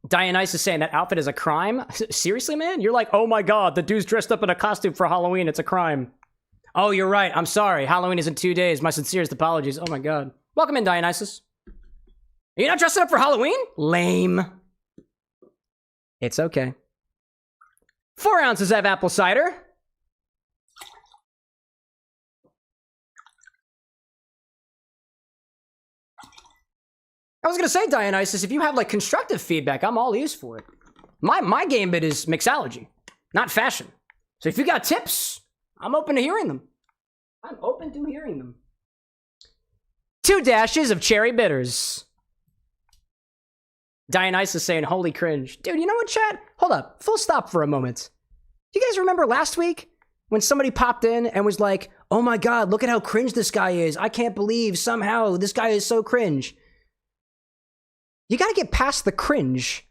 Dionysus is saying that outfit is a crime. Seriously, man? You're like, oh my god, the dude's dressed up in a costume for Halloween. It's a crime. Oh, you're right. I'm sorry. Halloween is in 2 days. My sincerest apologies. Oh my god. Welcome in, Dionysus. Are you not dressing up for Halloween? Lame. It's okay. 4 ounces of apple cider. I was gonna say, Dionysus, if you have like constructive feedback, I'm all ears for it. My game bit is mixology, not fashion. So if you got tips, I'm open to hearing them. I'm open to hearing them. 2 dashes of cherry bitters. Dionysus saying, holy cringe. Dude, you know what, chat? Hold up, full stop for a moment. Do you guys remember last week when somebody popped in and was like, oh my god, look at how cringe this guy is. I can't believe somehow this guy is so cringe. You gotta get past the cringe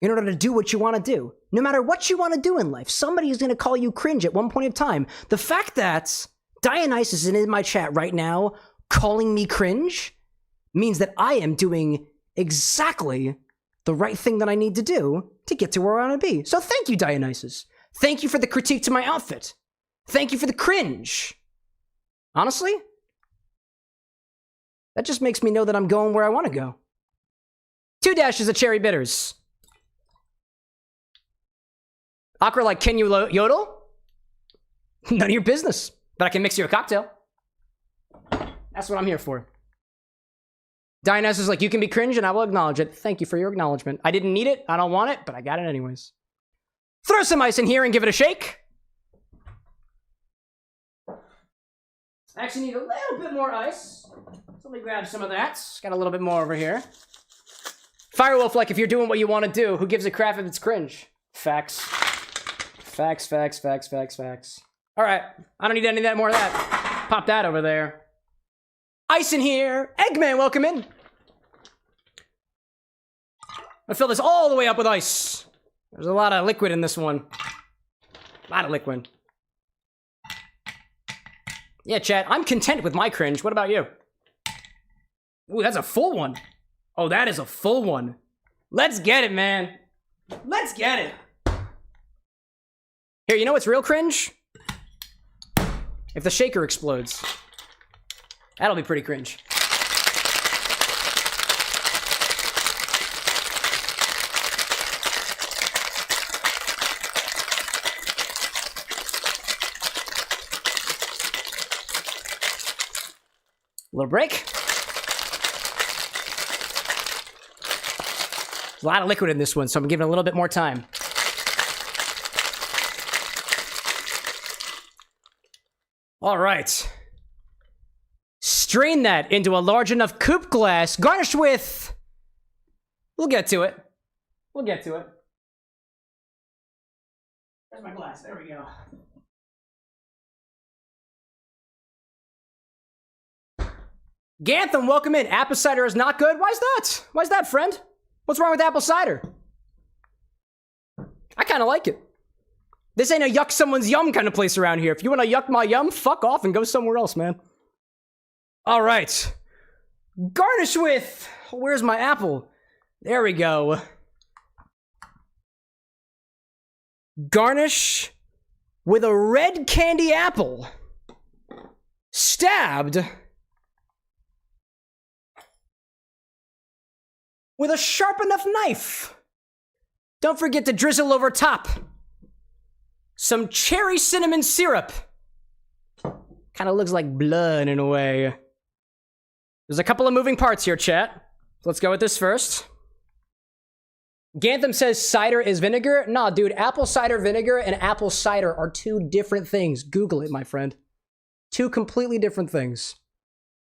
in order to do what you want to do. No matter what you want to do in life, somebody is going to call you cringe at one point of time. The fact that Dionysus is in my chat right now calling me cringe means that I am doing exactly the right thing that I need to do to get to where I want to be. So thank you, Dionysus. Thank you for the critique to my outfit. Thank you for the cringe. Honestly, that just makes me know that I'm going where I want to go. 2 dashes of cherry bitters. Awkward like, can you yodel? None of your business. But I can mix you a cocktail. That's what I'm here for. Dionysus is like, you can be cringe and I will acknowledge it. Thank you for your acknowledgement. I didn't need it, I don't want it, but I got it anyways. Throw some ice in here and give it a shake. I actually need a little bit more ice. So let me grab some of that. Got a little bit more over here. Firewolf, like, if you're doing what you want to do, who gives a crap if it's cringe? Facts. Facts, facts, facts, facts, facts. All right, I don't need any of that more of that. Pop that over there. Ice in here. Eggman, welcome in. I fill this all the way up with ice. There's a lot of liquid in this one. A lot of liquid. Yeah, chat, I'm content with my cringe. What about you? Ooh, that's a full one. Oh, that is a full one. Let's get it, man. Let's get it. Here, you know what's real cringe? If the shaker explodes. That'll be pretty cringe. Little break. There's a lot of liquid in this one, so I'm giving it a little bit more time. All right. Strain that into a large enough coupe glass, garnished with... We'll get to it. We'll get to it. There's my glass. There we go. Gantham, welcome in. Apple cider is not good? Why's that? Why's that, friend? What's wrong with apple cider? I kind of like it. This ain't a yuck someone's yum kind of place around here. If you want to yuck my yum, fuck off and go somewhere else, man. All right. Garnish with... Where's my apple? There we go. Garnish with a red candy apple. Stabbed... with a sharp enough knife. Don't forget to drizzle over top some cherry cinnamon syrup. Kind of looks like blood in a way. There's a couple of moving parts here, chat. Let's go with this first. Gantham says cider is vinegar. Nah, dude, apple cider vinegar and apple cider are 2 different things. Google it, my friend. 2 completely different things.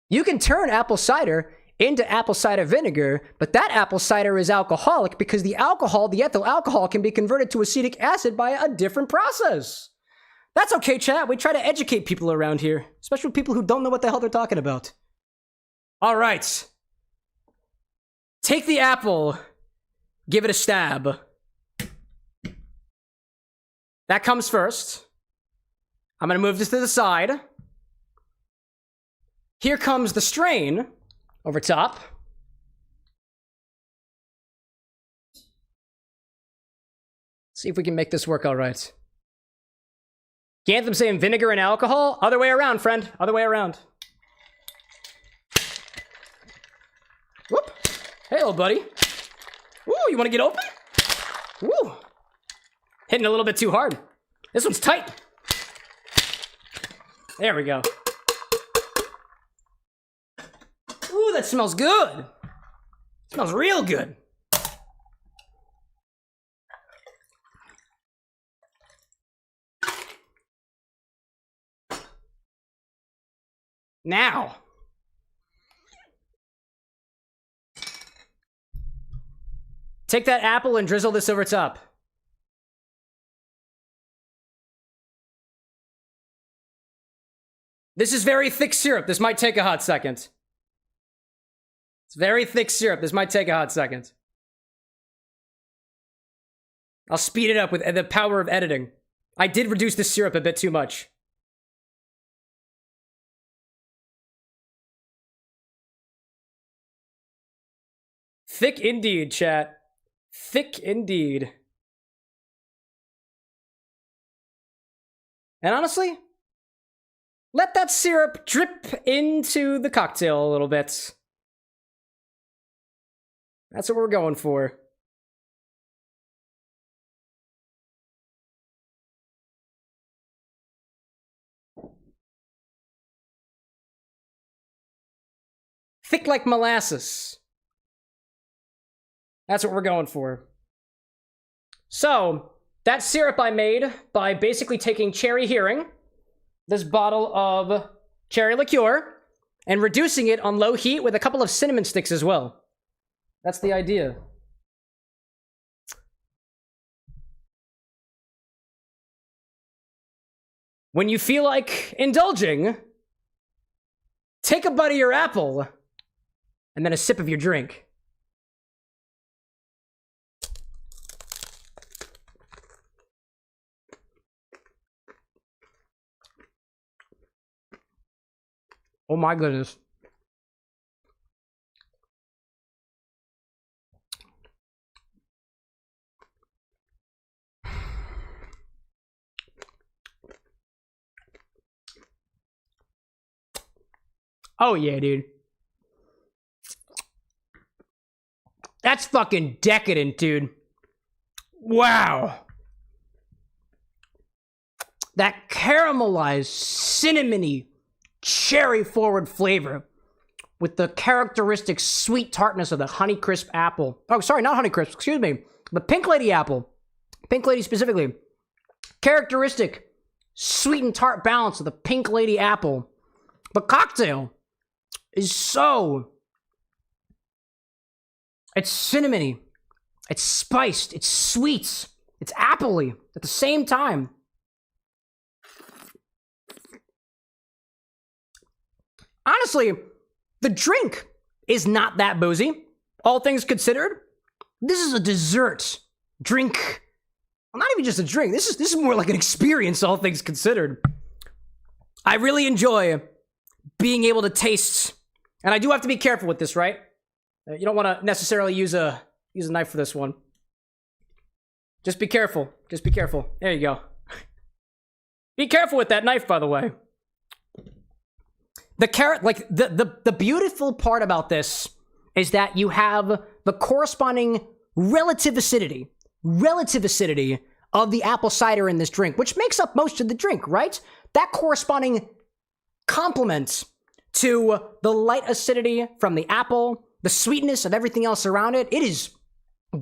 You can turn apple cider into apple cider vinegar, but that apple cider is alcoholic because the alcohol, the ethyl alcohol, can be converted to acetic acid by a different process. That's okay, chat. We try to educate people around here, especially people who don't know what the hell they're talking about. All right. Take the apple, give it a stab. That comes first. I'm gonna move this to the side. Here comes the strain. Over top. See if we can make this work all right. Gantham saying vinegar and alcohol? Other way around, friend. Other way around. Whoop. Hey, little buddy. Ooh, you want to get open? Ooh. Hitting a little bit too hard. This one's tight. There we go. Ooh, that smells good. Smells real good. Now. Take that apple and drizzle this over top. This is very thick syrup. This might take a hot second. It's very thick syrup. This might take a hot second. I'll speed it up with the power of editing. I did reduce the syrup a bit too much. Thick indeed, chat. Thick indeed. And honestly, let that syrup drip into the cocktail a little bit. That's what we're going for. Thick like molasses. That's what we're going for. So, that syrup I made by basically taking cherry herring, this bottle of cherry liqueur, and reducing it on low heat with a couple of cinnamon sticks as well. That's the idea. When you feel like indulging, take a bite of your apple, and then a sip of your drink. Oh my goodness. Oh yeah, dude. That's fucking decadent, dude. Wow. That caramelized, cinnamony, cherry-forward flavor with the characteristic sweet tartness of the Honeycrisp apple. Oh, sorry, not Honeycrisp, excuse me. The Pink Lady apple. Pink Lady specifically. Characteristic sweet and tart balance of the Pink Lady apple. The cocktail is so... It's cinnamony. It's spiced. It's sweet. It's appley at the same time. Honestly, the drink is not that boozy. All things considered, this is a dessert drink. Well, not even just a drink. This is more like an experience, all things considered. I really enjoy being able to taste, and I do have to be careful with this, right? You don't want to necessarily use a knife for this one. Just be careful. Just be careful. There you go. Be careful with that knife, by the way. The beautiful part about this is that you have the corresponding relative acidity of the apple cider in this drink, which makes up most of the drink, right? That corresponding complement to the light acidity from the apple, the sweetness of everything else around it. It is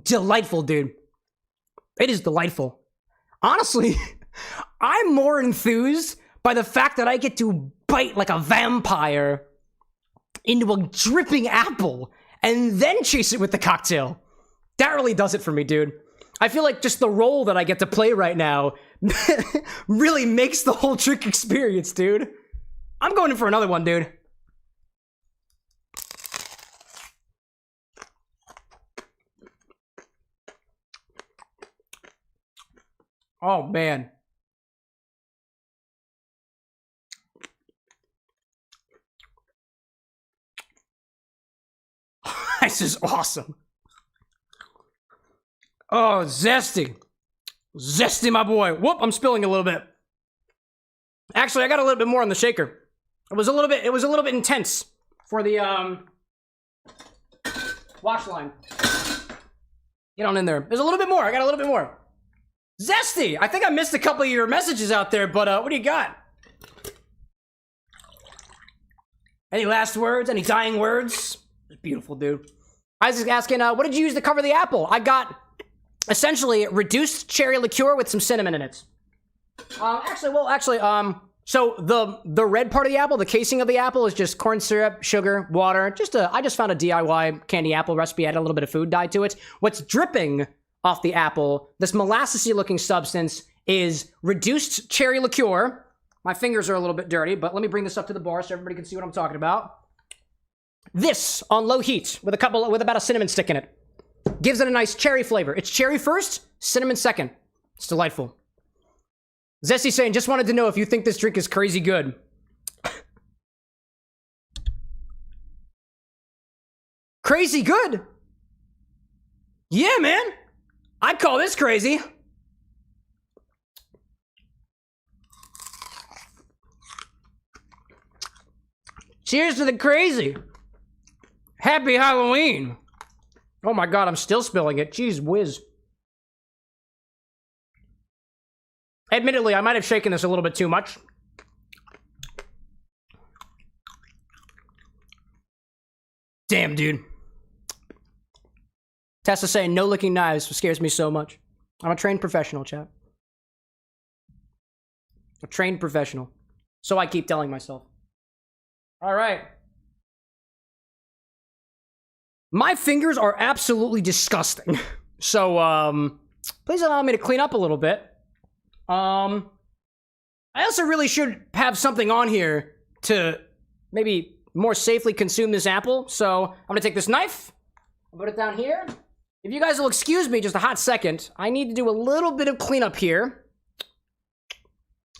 delightful, dude. It is delightful. Honestly, I'm more enthused by the fact that I get to bite like a vampire into a dripping apple and then chase it with the cocktail. That really does it for me, dude. I feel like just the role that I get to play right now really makes the whole drink experience, dude. I'm going in for another one, dude. Oh, man. This is awesome. Oh, zesty. Zesty, my boy. Whoop, I'm spilling a little bit. Actually, I got a little bit more on the shaker. It was a little bit intense for the wash line. Get on in there. There's a little bit more. I got a little bit more. Zesty! I think I missed a couple of your messages out there, but what do you got? Any last words? Any dying words? It's beautiful, dude. Isaac's asking, what did you use to cover the apple? I got, essentially, reduced cherry liqueur with some cinnamon in it. So the red part of the apple, the casing of the apple, is just corn syrup, sugar, water. I just found a DIY candy apple recipe. Added a little bit of food dye to it. What's dripping off the apple, this molassesy looking substance, is reduced cherry liqueur. My fingers are a little bit dirty, but let me bring this up to the bar so everybody can see what I'm talking about. This on low heat with about a cinnamon stick in it. Gives it a nice cherry flavor. It's cherry first, cinnamon second. It's delightful. Zesty saying, just wanted to know if you think this drink is crazy good. Crazy good? Yeah, man. I'd call this crazy. Cheers to the crazy. Happy Halloween. Oh my god, I'm still spilling it. Jeez whiz. Admittedly, I might have shaken this a little bit too much. Damn, dude. Tessa saying no licking knives scares me so much. I'm a trained professional, chat. A trained professional. So I keep telling myself. All right. My fingers are absolutely disgusting. So, please allow me to clean up a little bit. I also really should have something on here to maybe more safely consume this apple. So, I'm gonna take this knife, I'll put it down here. If you guys will excuse me just a hot second, I need to do a little bit of cleanup here.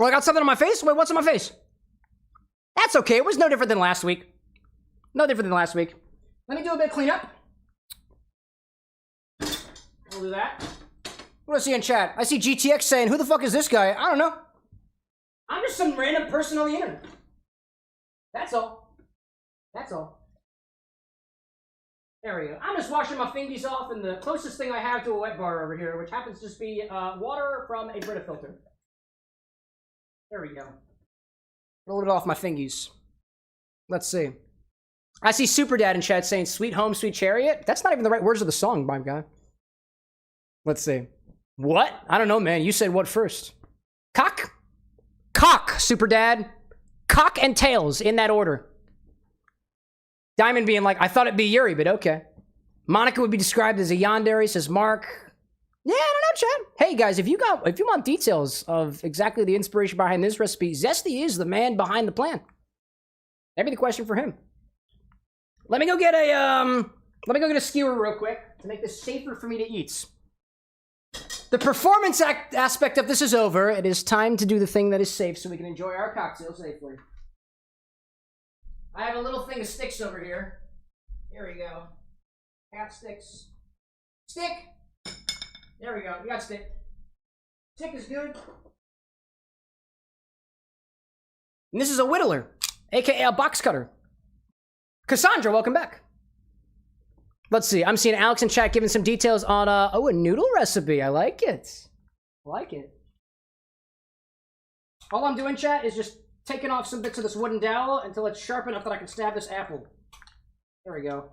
Oh, I got something on my face? Wait, what's on my face? That's okay, it was no different than last week. No different than last week. Let me do a bit of cleanup. We'll do that. What do I see in chat? I see GTX saying, who the fuck is this guy? I don't know. I'm just some random person on the internet. That's all. That's all. There we go. I'm just washing my fingies off in the closest thing I have to a wet bar over here, which happens to just be water from a Brita filter. There we go. Roll it off my fingies. Let's see. I see Superdad in chat saying, sweet home, sweet chariot. That's not even the right words of the song, my guy. Let's see. What? I don't know, man. You said what first? Cock? Cock, Superdad. Cock and tails, in that order. Diamond being like, I thought it'd be Yuri, but okay. Monica would be described as a yandere, says Mark. Yeah, I don't know, chat. Hey, guys, if you want details of exactly the inspiration behind this recipe, Zesty is the man behind the plan. That'd be the question for him. Let me go get a skewer real quick to make this safer for me to eat. The performance aspect of this is over. It is time to do the thing that is safe so we can enjoy our cocktail safely. I have a little thing of sticks over here. Here we go. Half sticks. Stick! There we go. We got stick. Stick is good. And this is a whittler, aka a box cutter. Cassandra, welcome back. Let's see. I'm seeing Alex in chat giving some details on a noodle recipe. I like it. I like it. All I'm doing, chat, is just taking off some bits of this wooden dowel until it's sharp enough that I can stab this apple. There we go.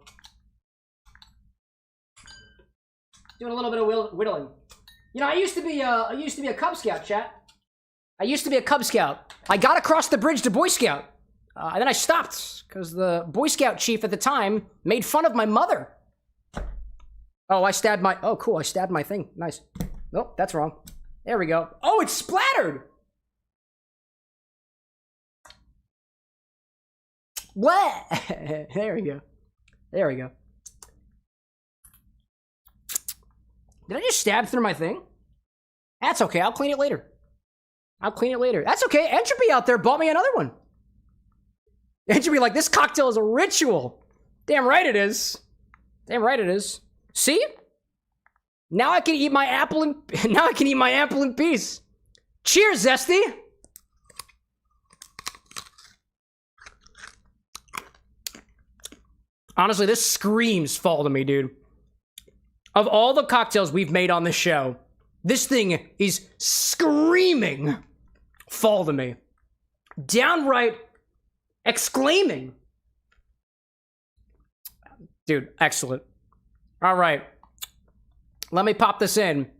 Doing a little bit of whittling. You know, I used to be a Cub Scout, chat. I used to be a Cub Scout. I got across the bridge to Boy Scout. And then I stopped, because the Boy Scout chief at the time made fun of my mother. Oh, oh, cool, I stabbed my thing. Nice. Nope, that's wrong. There we go. Oh, it's splattered! What? There we go. There we go. Did I just stab through my thing? That's okay, I'll clean it later. I'll clean it later. That's okay, Entropy out there bought me another one. Entropy like, this cocktail is a ritual. Damn right it is. Damn right it is. See? Now I can eat my apple in peace. Cheers, Zesty. Honestly, this screams fall to me, dude. Of all the cocktails we've made on this show, this thing is screaming fall to me. Downright exclaiming. Dude, excellent. All right. Let me pop this in.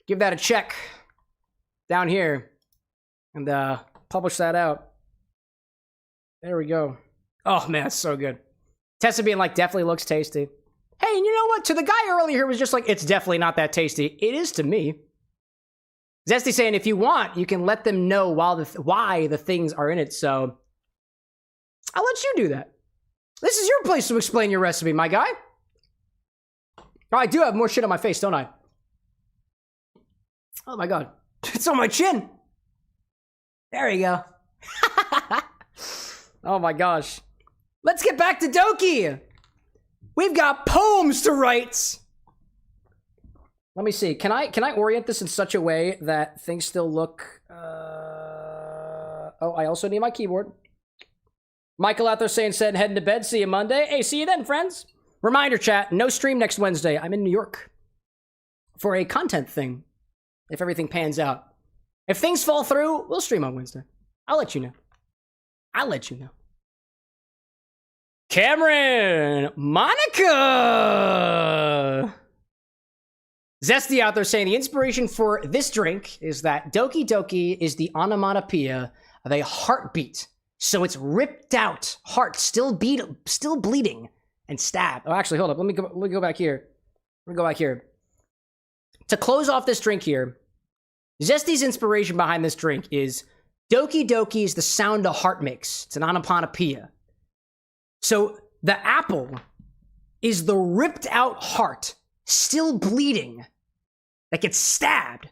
Give that a check down here. And publish that out. There we go. Oh, man, it's so good. Tessa being like, definitely looks tasty. Hey, and you know what? To the guy earlier who was just like, it's definitely not that tasty. It is to me. Zesty saying, if you want, you can let them know why the things are in it, so I'll let you do that. This is your place to explain your recipe, my guy. Oh, I do have more shit on my face, don't I? Oh my god. It's on my chin. There you go. Oh my gosh. Let's get back to Doki. We've got poems to write. Let me see. Can I orient this in such a way that things still look... Oh, I also need my keyboard. Michael out there saying, said, heading to bed. See you Monday. Hey, see you then, friends. Reminder, chat, no stream next Wednesday. I'm in New York for a content thing, if everything pans out. If things fall through, we'll stream on Wednesday. I'll let you know. I'll let you know. Cameron, Monica. Zesty out there saying the inspiration for this drink is that Doki Doki is the onomatopoeia of a heartbeat. So it's ripped out heart, still bleeding and stabbed. Oh, actually, hold up. Let me go back here. Let me go back here. To close off this drink here, Zesty's inspiration behind this drink is Doki Doki is the sound a heart makes. It's an onomatopoeia. So the apple is the ripped out heart, still bleeding, that gets stabbed.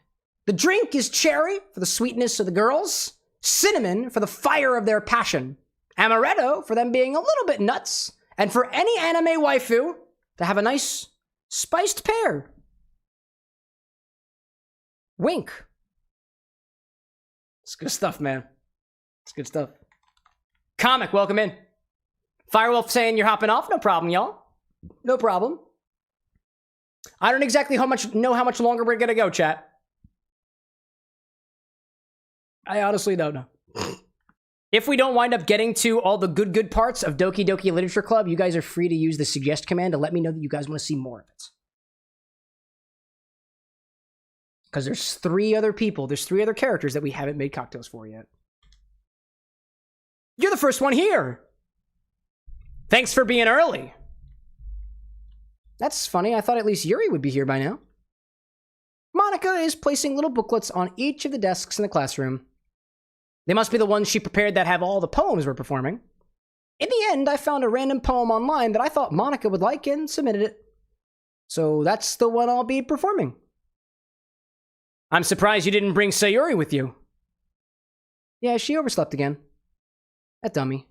The drink is cherry for the sweetness of the girls, cinnamon for the fire of their passion, amaretto for them being a little bit nuts, and for any anime waifu to have a nice spiced pear. Wink. It's good stuff, man. It's good stuff. Comic, welcome in. Firewolf saying you're hopping off. No problem, y'all. No problem. I don't exactly know how much longer we're gonna go, chat. I honestly don't know. If we don't wind up getting to all the good parts of Doki Doki Literature Club, you guys are free to use the suggest command to let me know that you guys want to see more of it. Because there's 3 other people, there's 3 other characters that we haven't made cocktails for yet. You're the first one here! Thanks for being early. That's funny. I thought at least Yuri would be here by now. Monica is placing little booklets on each of the desks in the classroom. They must be the ones she prepared that have all the poems we're performing. In the end, I found a random poem online that I thought Monica would like and submitted it. So that's the one I'll be performing. I'm surprised you didn't bring Sayori with you. Yeah, she overslept again. That dummy.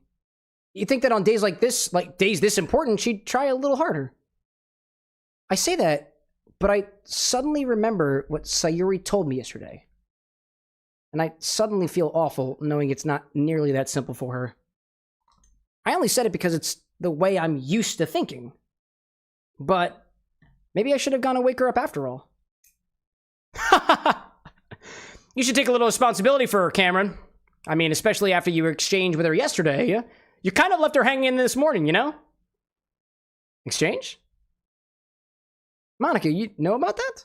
You'd think that on days like this, like days this important, she'd try a little harder. I say that, but I suddenly remember what Sayori told me yesterday. And I suddenly feel awful knowing it's not nearly that simple for her. I only said it because it's the way I'm used to thinking. But maybe I should have gone and wake her up after all. You should take a little responsibility for her, Cameron. I mean, especially after you exchanged with her yesterday. You kind of left her hanging in this morning, you know? Exchange? Monica, you know about that?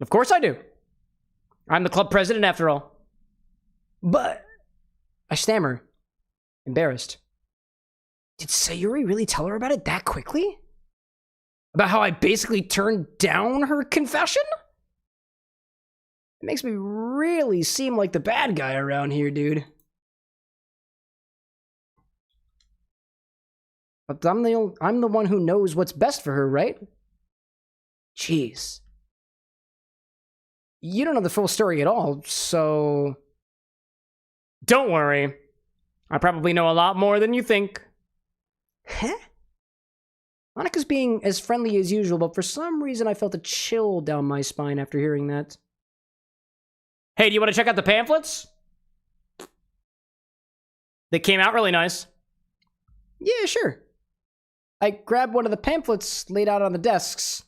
Of course I do. I'm the club president after all. But... I stammer. Embarrassed. Did Sayori really tell her about it that quickly? About how I basically turned down her confession? It makes me really seem like the bad guy around here, dude. But I'm the one who knows what's best for her, right? Jeez. You don't know the full story at all, so... Don't worry. I probably know a lot more than you think. Huh? Monica's being as friendly as usual, but for some reason I felt a chill down my spine after hearing that. Hey, do you want to check out the pamphlets? They came out really nice. Yeah, sure. I grabbed one of the pamphlets laid out on the desks.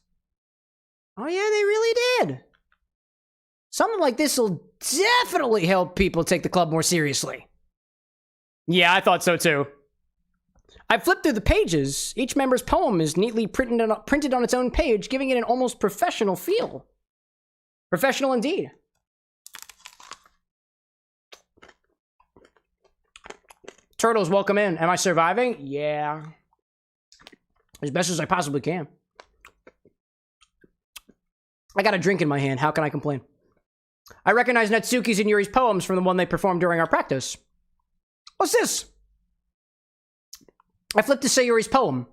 Oh yeah, they really did. Something like this will definitely help people take the club more seriously. Yeah, I thought so too. I flipped through the pages. Each member's poem is neatly printed on its own page, giving it an almost professional feel. Professional indeed. Turtles, welcome in. Am I surviving? Yeah. As best as I possibly can. I got a drink in my hand. How can I complain? I recognize Natsuki's and Yuri's poems from the one they performed during our practice. What's this? I flipped to Sayori's poem.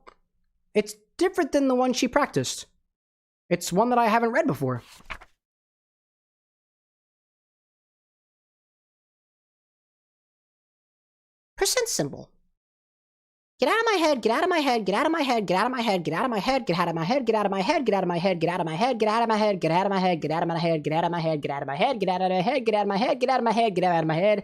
It's different than the one she practiced. It's one that I haven't read before. Percent symbol. Get out of my head, get out of my head, get out of my head, get out of my head, get out of my head, get out of my head, get out of my head, get out of my head, get out of my head, get out of my head, get out of my head, get out of my head, get out of my head, get out of my head, get out of my head, get out of my head, get out of my head, get out of my head, get out of my head.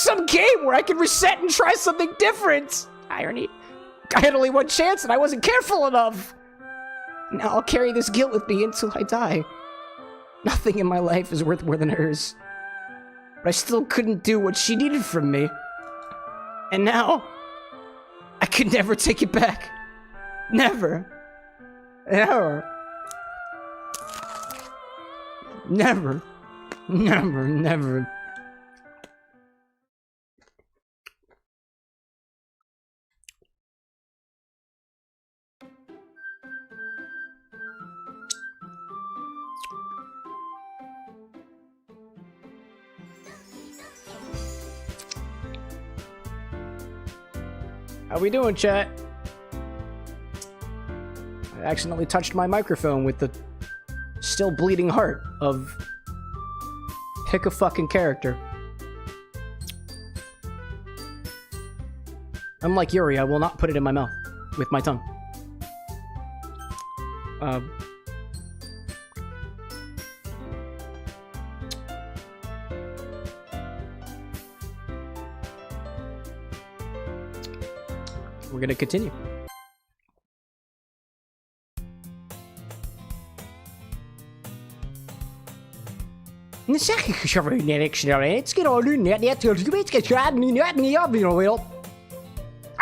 some game where I can reset and try something different. Irony. I had only one chance and I wasn't careful enough. Now I'll carry this guilt with me until I die. Nothing in my life is worth more than hers. But I still couldn't do what she needed from me. And now, I could never take it back. Never. Never. Never. Never, never. How we doing, chat? I accidentally touched my microphone with the still bleeding heart of pick a fucking character. Unlike Yuri, I will not put it in my mouth with my tongue. We're gonna continue. I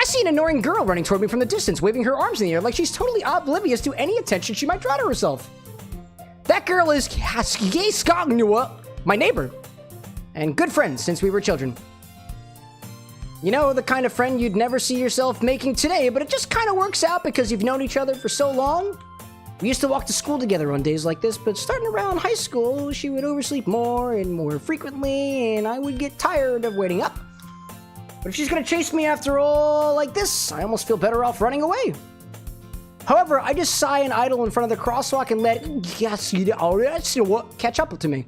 see an annoying girl running toward me from the distance, waving her arms in the air like she's totally oblivious to any attention she might draw to herself. That girl is my neighbor, and good friends since we were children. You know, the kind of friend you'd never see yourself making today, but it just kind of works out because you've known each other for so long. We used to walk to school together on days like this, but starting around high school, she would oversleep more and more frequently, and I would get tired of waiting up. But if she's gonna chase me after all like this, I almost feel better off running away. However, I just sigh and idle in front of the crosswalk and let catch up to me.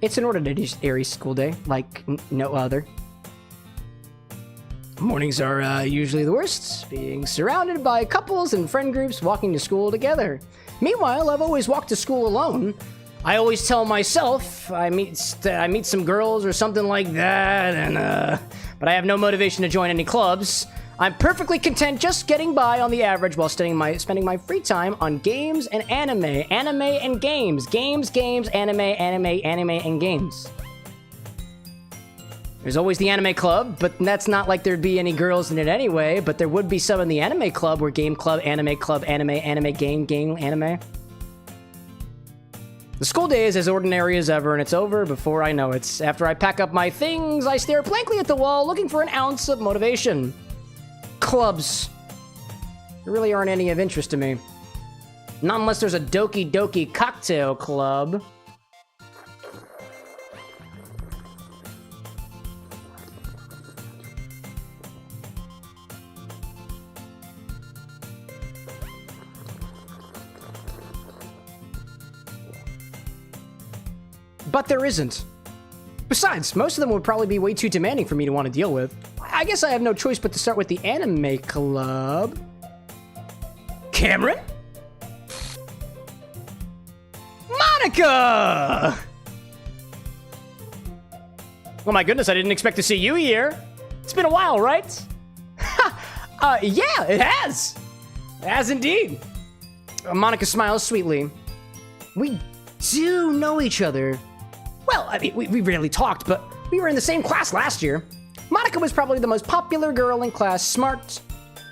It's an ordinary school day, like no other. Mornings are usually the worst, being surrounded by couples and friend groups walking to school together. Meanwhile, I've always walked to school alone. I always tell myself I meet some girls or something like that, and but I have no motivation to join any clubs. I'm perfectly content just getting by on the average while spending my free time on games and anime and games, anime, and games. There's always the anime club, but that's not like there'd be any girls in it anyway, but there would be some in the anime club where game club, anime, game, anime. The school day is as ordinary as ever, and it's over before I know it. After I pack up my things, I stare blankly at the wall looking for an ounce of motivation. Clubs. There really aren't any of interest to me. Not unless there's a Doki cocktail club. But there isn't. Besides, most of them would probably be way too demanding for me to want to deal with. I guess I have no choice but to start with the anime club. Cameron? Monica! Oh my goodness, I didn't expect to see you here. It's been a while, right? Yeah, it has. It has indeed. Monica smiles sweetly. We do know each other. Well, I mean, we rarely talked, but we were in the same class last year. Monica was probably the most popular girl in class. Smart,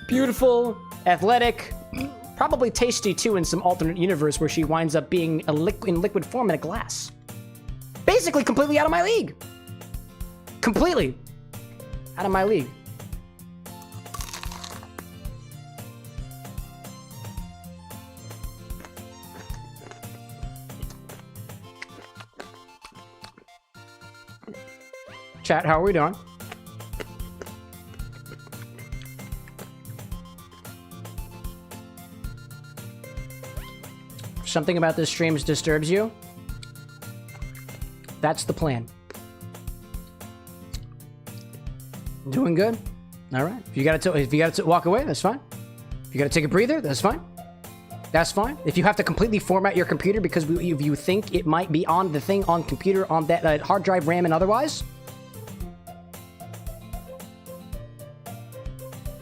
beautiful, athletic, probably tasty too in some alternate universe where she winds up being in liquid form in a glass. Basically completely out of my league. Completely out of my league. Chat, how are we doing? If something about this stream disturbs you, that's the plan. Doing good? All right. If you got to walk away, that's fine. If you gotta take a breather, that's fine. That's fine. If you have to completely format your computer because you think it might be on the thing on computer, on that hard drive, RAM, and otherwise,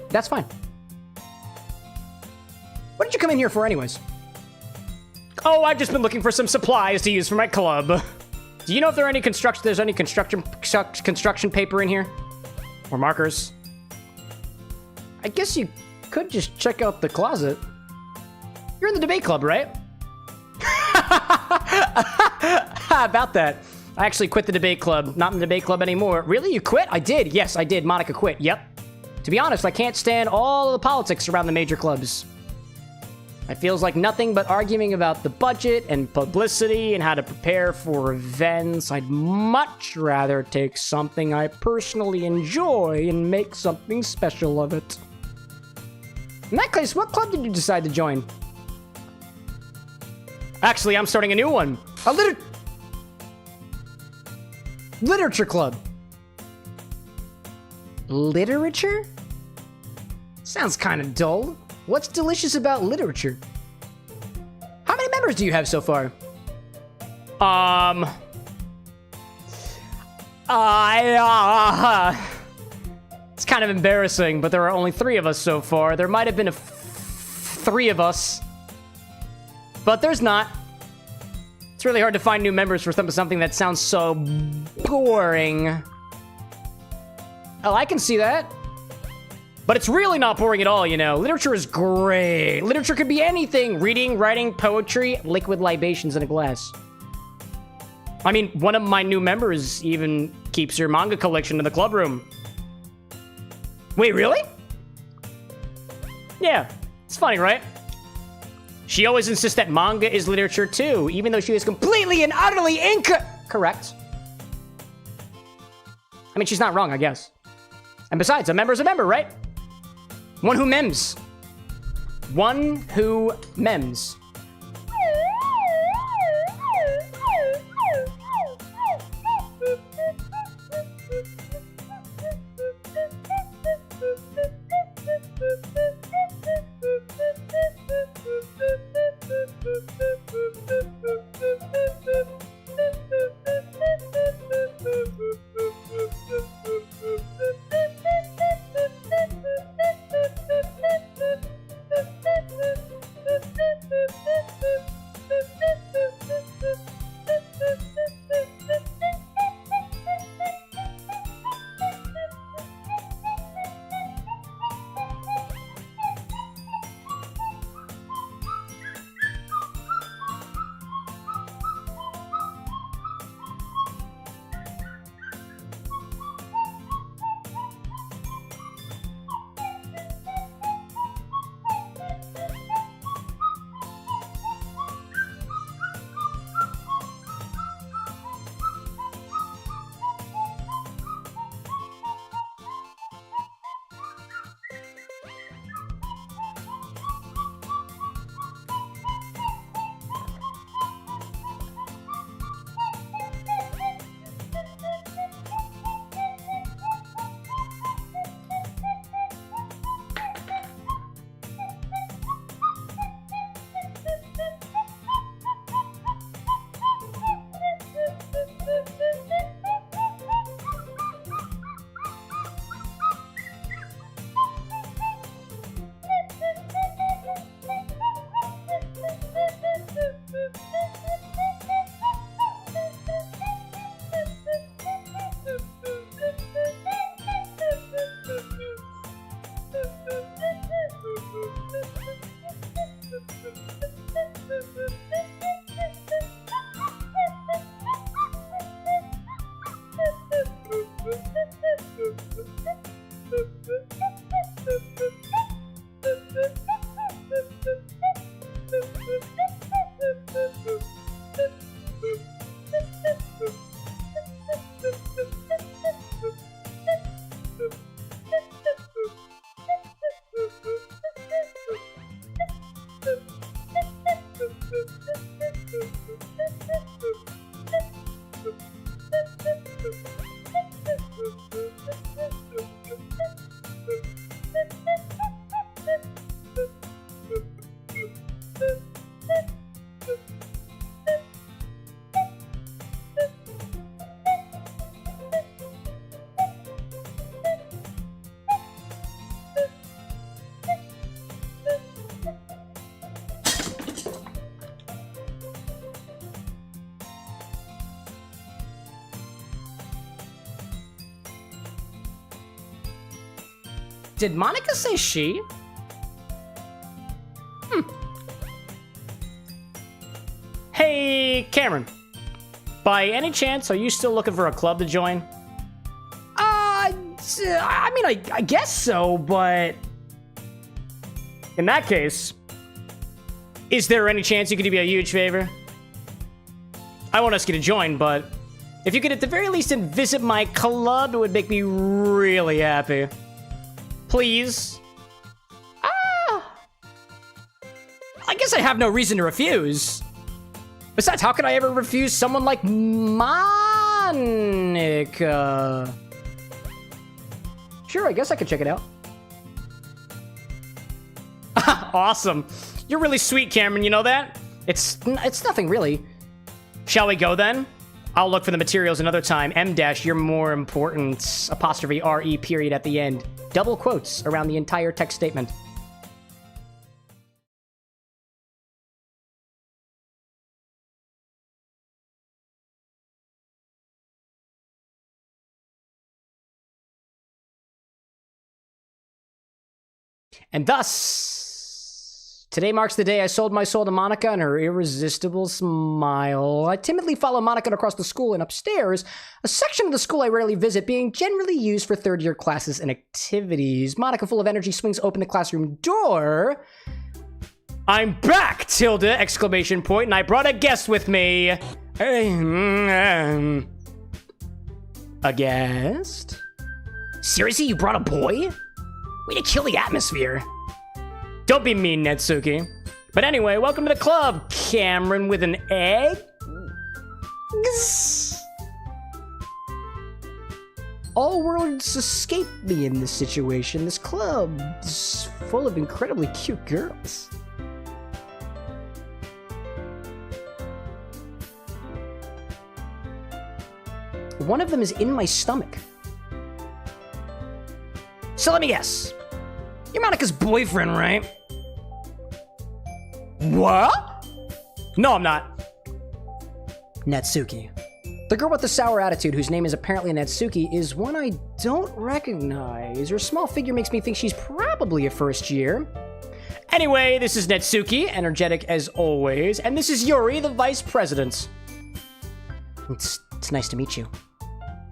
that's fine. What did you come in here for anyways? Oh, I've just been looking for some supplies to use for my club. Do you know if there's any construction paper in here? Or markers? I guess you could just check out the closet. You're in the debate club, right? About that. I actually quit the debate club. Not in the debate club anymore. Really? You quit? I did. Yes, I did. Monica quit. Yep. To be honest, I can't stand all of the politics around the major clubs. It feels like nothing but arguing about the budget and publicity and how to prepare for events. I'd much rather take something I personally enjoy and make something special of it. In that case, what club did you decide to join? Actually, I'm starting a new one. A literature club. Literature? Sounds kind of dull. What's delicious about literature? How many members do you have so far? It's kind of embarrassing, but there are only 3 of us so far. There might have been 3 of us, but there's not. It's really hard to find new members for something that sounds so boring. Oh, I can see that. But it's really not boring at all, you know. Literature is great. Literature could be anything. Reading, writing, poetry, liquid libations in a glass. I mean, one of my new members even keeps your manga collection in the club room. Wait, really? Yeah, it's funny, right? She always insists that manga is literature too, even though she is completely and utterly incorrect. I mean, she's not wrong, I guess. And besides, a member's a member, right? One who mems. One who mems. Did Monica say she? Hey, Cameron. By any chance, are you still looking for a club to join? I mean, I guess so, but... In that case, is there any chance you could do me a huge favor? I won't ask you to join, but if you could at the very least visit my club, it would make me really happy. Please? I guess I have no reason to refuse. Besides, how could I ever refuse someone like Monica? Sure, I guess I could check it out. Awesome. You're really sweet, Cameron, you know that? It's nothing really. Shall we go then? I'll look for the materials another time. M dash, you're more important. Apostrophe RE period at the end. Double quotes around the entire text statement. And thus, today marks the day I sold my soul to Monica and her irresistible smile. I timidly follow Monica across the school and upstairs, a section of the school I rarely visit being generally used for third-year classes and activities. Monica, full of energy, swings open the classroom door. I'm back, tilde, exclamation point, and I brought a guest with me. A guest? Seriously, you brought a boy? Way to kill the atmosphere. Don't be mean, Netsuki. But anyway, welcome to the club, Cameron with an egg. All words escape me in this situation. This club is full of incredibly cute girls. One of them is in my stomach. So let me guess. You're Monica's boyfriend, right? What? No, I'm not. Natsuki. The girl with the sour attitude, whose name is apparently Natsuki, is one I don't recognize. Her small figure makes me think she's probably a first year. Anyway, this is Natsuki, energetic as always, and this is Yuri, the vice president. It's nice to meet you.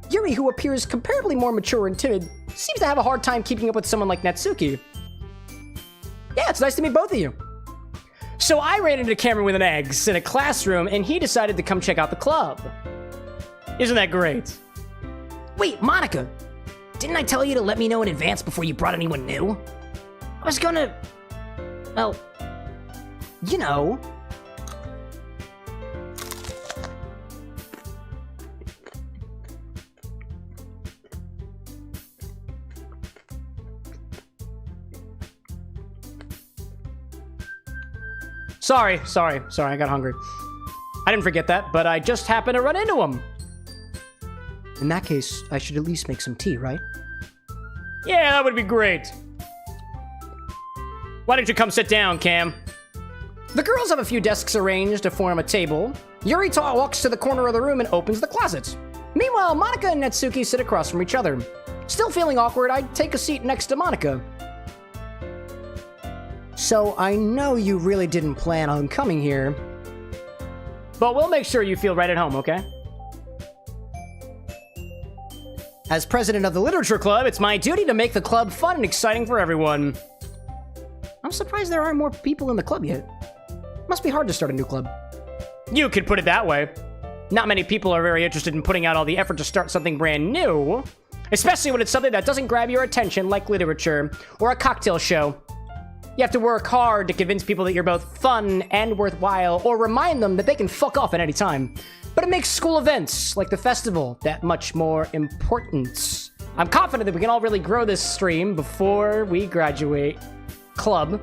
Yuri, who appears comparably more mature and timid, seems to have a hard time keeping up with someone like Natsuki. Yeah, it's nice to meet both of you. So I ran into Cameron with an eggs in a classroom, and he decided to come check out the club. Isn't that great? Wait, Monica, didn't I tell you to let me know in advance before you brought anyone new? I was gonna... well, you know... Sorry, I got hungry. I didn't forget that, but I just happened to run into him. In that case, I should at least make some tea, right? Yeah, that would be great. Why don't you come sit down, Cam? The girls have a few desks arranged to form a table. Yuri walks to the corner of the room and opens the closet. Meanwhile, Monica and Natsuki sit across from each other. Still feeling awkward, I take a seat next to Monica. So I know you really didn't plan on coming here, but we'll make sure you feel right at home, okay? As president of the literature club, it's my duty to make the club fun and exciting for everyone. I'm surprised there aren't more people in the club yet. Must be hard to start a new club. You could put it that way. Not many people are very interested in putting out all the effort to start something brand new, especially when it's something that doesn't grab your attention like literature or a cocktail show. You have to work hard to convince people that you're both fun and worthwhile, or remind them that they can fuck off at any time. But it makes school events, like the festival, that much more important. I'm confident that we can all really grow this stream before we graduate. Club.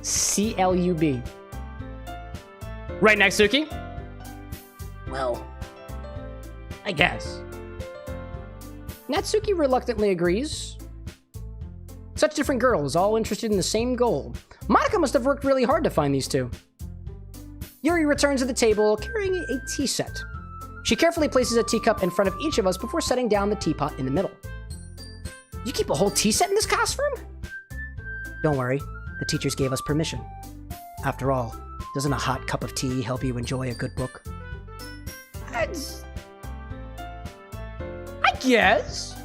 CLUB. Right, Natsuki? Well, I guess. Natsuki reluctantly agrees. Such different girls, all interested in the same goal. Monica must have worked really hard to find these two. Yuri returns to the table, carrying a tea set. She carefully places a teacup in front of each of us before setting down the teapot in the middle. You keep a whole tea set in this classroom? Don't worry, the teachers gave us permission. After all, doesn't a hot cup of tea help you enjoy a good book? I guess.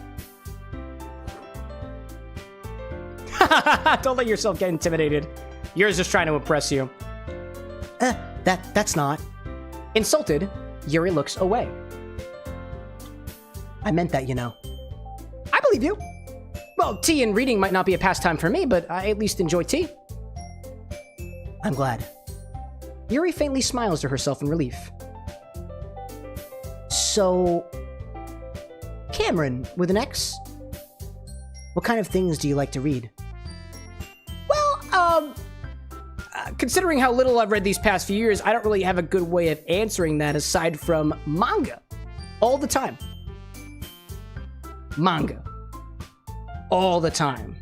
Don't let yourself get intimidated. Yuri's just trying to impress you. That's not. Insulted, Yuri looks away. I meant that, you know. I believe you. Well, tea and reading might not be a pastime for me, but I at least enjoy tea. I'm glad. Yuri faintly smiles to herself in relief. So, Cameron, with an X? What kind of things do you like to read? Well, considering how little I've read these past few years, I don't really have a good way of answering that aside from manga. All the time. Manga. All the time.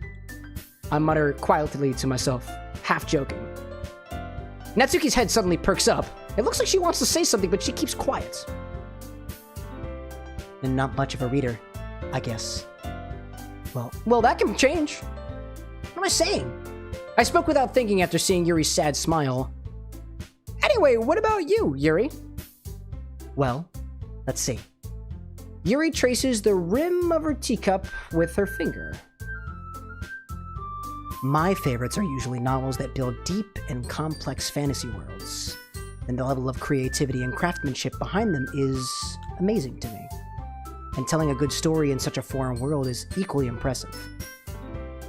I mutter quietly to myself, half joking. Natsuki's head suddenly perks up. It looks like she wants to say something, but she keeps quiet. And not much of a reader, I guess. Well, that can change. What am I saying? I spoke without thinking after seeing Yuri's sad smile. Anyway, what about you, Yuri? Well, let's see. Yuri traces the rim of her teacup with her finger. My favorites are usually novels that build deep and complex fantasy worlds, and the level of creativity and craftsmanship behind them is amazing to me. And telling a good story in such a foreign world is equally impressive.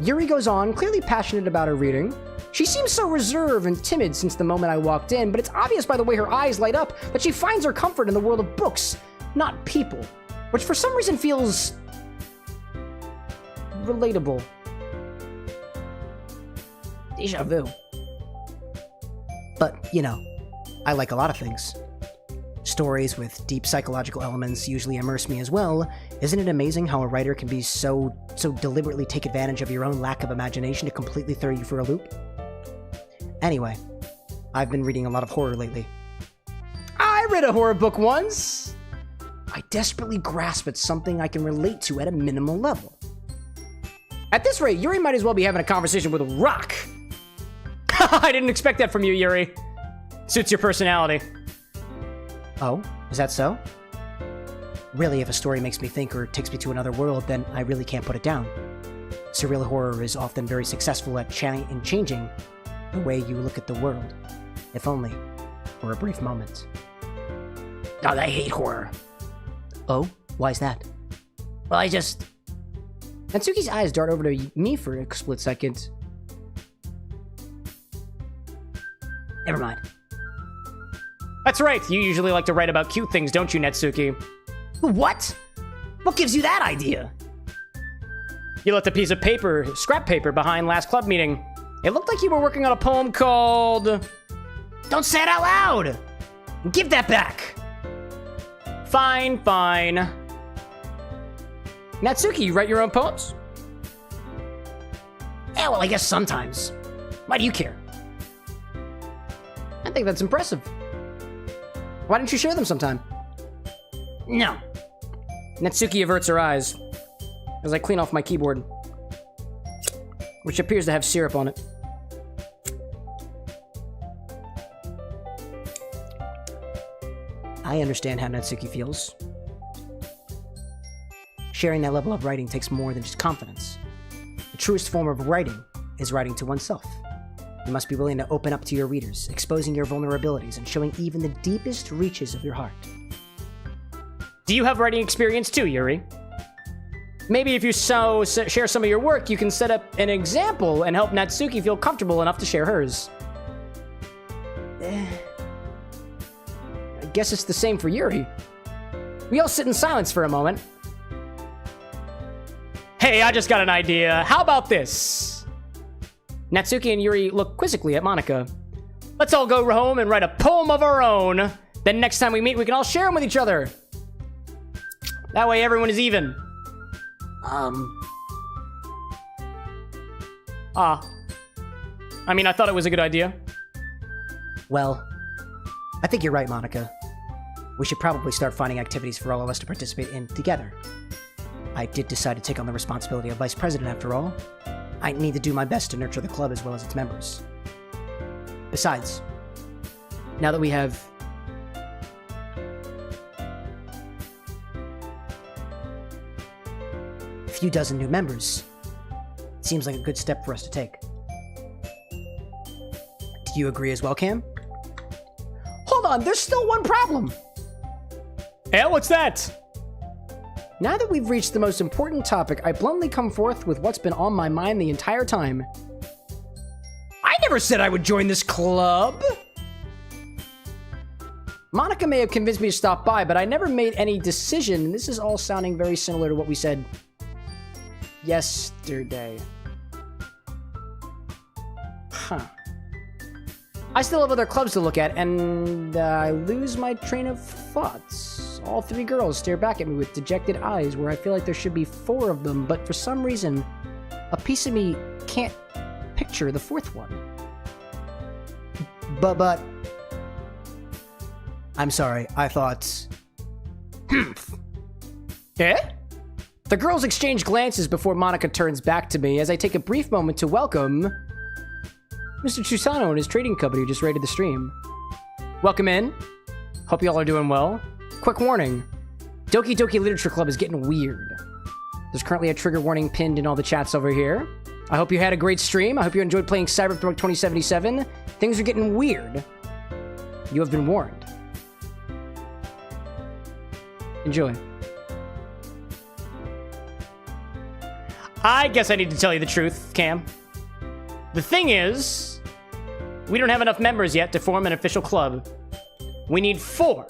Yuri goes on, clearly passionate about her reading. She seems so reserved and timid since the moment I walked in, but it's obvious by the way her eyes light up that she finds her comfort in the world of books, not people, which for some reason feels relatable. Deja vu. But, you know, I like a lot of things. Stories with deep psychological elements usually immerse me as well. Isn't it amazing how a writer can be so deliberately take advantage of your own lack of imagination to completely throw you for a loop? Anyway, I've been reading a lot of horror lately. I read a horror book once. I desperately grasp at something I can relate to at a minimal level. At this rate, Yuri might as well be having a conversation with a rock. I didn't expect that from you, Yuri. Suits your personality. Oh, is that so? Really, if a story makes me think or takes me to another world, then I really can't put it down. Surreal horror is often very successful at changing the way you look at the world, if only for a brief moment. God, I hate horror. Oh, why is that? Well, Natsuki's eyes dart over to me for a split second. Never mind. That's right, you usually like to write about cute things, don't you, Natsuki? What? What gives you that idea? You left a piece of paper, scrap paper, behind last club meeting. It looked like you were working on a poem called... Don't say it out loud! Give that back! Fine. Natsuki, you write your own poems? Yeah, well, I guess sometimes. Why do you care? I think that's impressive. Why don't you share them sometime? No. Natsuki averts her eyes as I clean off my keyboard, which appears to have syrup on it. I understand how Natsuki feels. Sharing that level of writing takes more than just confidence. The truest form of writing is writing to oneself. You must be willing to open up to your readers, exposing your vulnerabilities and showing even the deepest reaches of your heart. Do you have writing experience too, Yuri? Maybe if you share some of your work, you can set up an example and help Natsuki feel comfortable enough to share hers. I guess it's the same for Yuri. We all sit in silence for a moment. Hey, I just got an idea. How about this? Natsuki and Yuri look quizzically at Monica. Let's all go home and write a poem of our own. Then next time we meet, we can all share them with each other. That way everyone is even. I thought it was a good idea. Well, I think you're right, Monica. We should probably start finding activities for all of us to participate in together. I did decide to take on the responsibility of vice president after all. I need to do my best to nurture the club as well as its members. Besides, now that we have a few dozen new members, it seems like a good step for us to take. Do you agree as well, Cam? Hold on, there's still one problem! Yeah, what's that? Now that we've reached the most important topic, I bluntly come forth with what's been on my mind the entire time. I never said I would join this club. Monica may have convinced me to stop by, but I never made any decision, and this is all sounding very similar to what we said yesterday. Huh. I still have other clubs to look at, and I lose my train of thoughts. All three girls stare back at me with dejected eyes, where I feel like there should be 4 of them, but for some reason, a piece of me can't picture the 4th one. But... I'm sorry, I thought... Eh? The girls exchange glances before Monica turns back to me as I take a brief moment to welcome Mr. Chusano and his trading company who just raided the stream. Welcome in. Hope you all are doing well. Quick warning. Doki Doki Literature Club is getting weird. There's currently a trigger warning pinned in all the chats over here. I hope you had a great stream. I hope you enjoyed playing Cyberpunk 2077. Things are getting weird. You have been warned. Enjoy. I guess I need to tell you the truth, Cam. The thing is, we don't have enough members yet to form an official club. We need 4.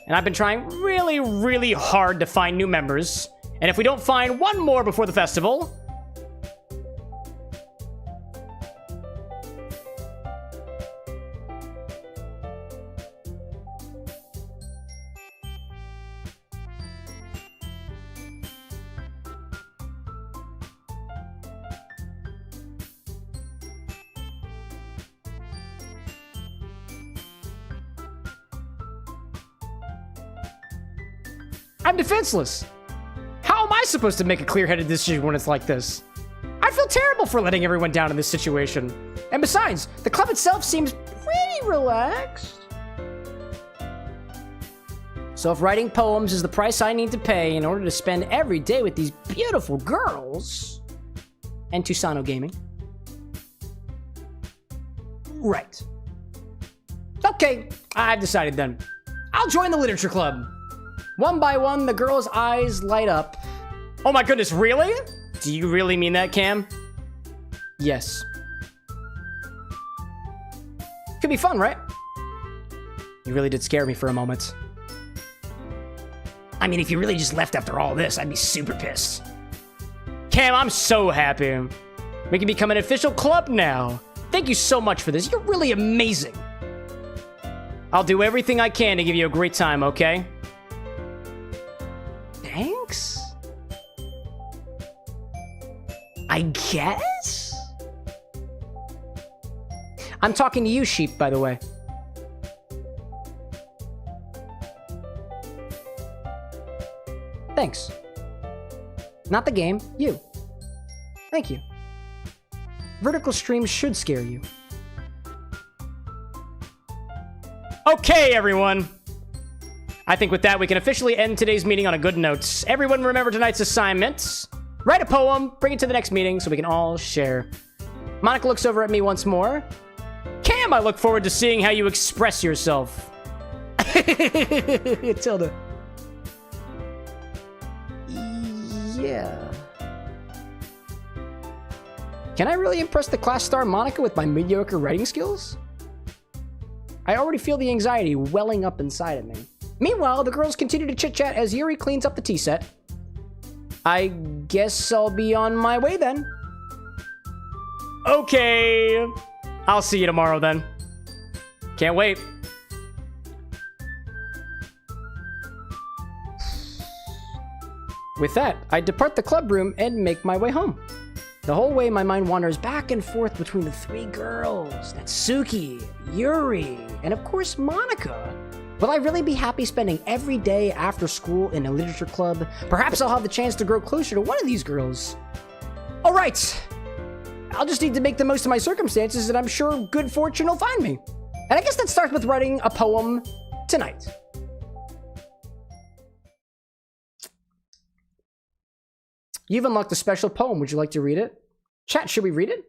And I've been trying really, really hard to find new members. And if we don't find 1 more before the festival... I'm defenseless. How am I supposed to make a clear-headed decision when it's like this? I feel terrible for letting everyone down in this situation. And besides, the club itself seems pretty relaxed. So if writing poems is the price I need to pay in order to spend every day with these beautiful girls... And Tusano Gaming. Right. Okay, I've decided then. I'll join the literature club. One by one, the girls' eyes light up. Oh my goodness, really? Do you really mean that, Cam? Yes. Could be fun, right? You really did scare me for a moment. I mean, if you really just left after all this, I'd be super pissed. Cam, I'm so happy. We can become an official club now. Thank you so much for this. You're really amazing. I'll do everything I can to give you a great time, okay? Thanks? I guess? I'm talking to you, sheep, by the way. Thanks. Not the game, you. Thank you. Vertical streams should scare you. Okay, everyone. I think with that, we can officially end today's meeting on a good note. Everyone remember tonight's assignments. Write a poem, bring it to the next meeting so we can all share. Monica looks over at me once more. Cam, I look forward to seeing how you express yourself. Tilda. Yeah. Can I really impress the class star Monica with my mediocre writing skills? I already feel the anxiety welling up inside of me. Meanwhile, the girls continue to chit-chat as Yuri cleans up the tea set. I guess I'll be on my way then. Okay. I'll see you tomorrow then. Can't wait. With that, I depart the club room and make my way home. The whole way, my mind wanders back and forth between the 3 girls, Natsuki, Yuri, and of course Monica. Will I really be happy spending every day after school in a literature club? Perhaps I'll have the chance to grow closer to one of these girls. All right. I'll just need to make the most of my circumstances, and I'm sure good fortune will find me. And I guess that starts with writing a poem tonight. You've unlocked a special poem. Would you like to read it? Chat, should we read it?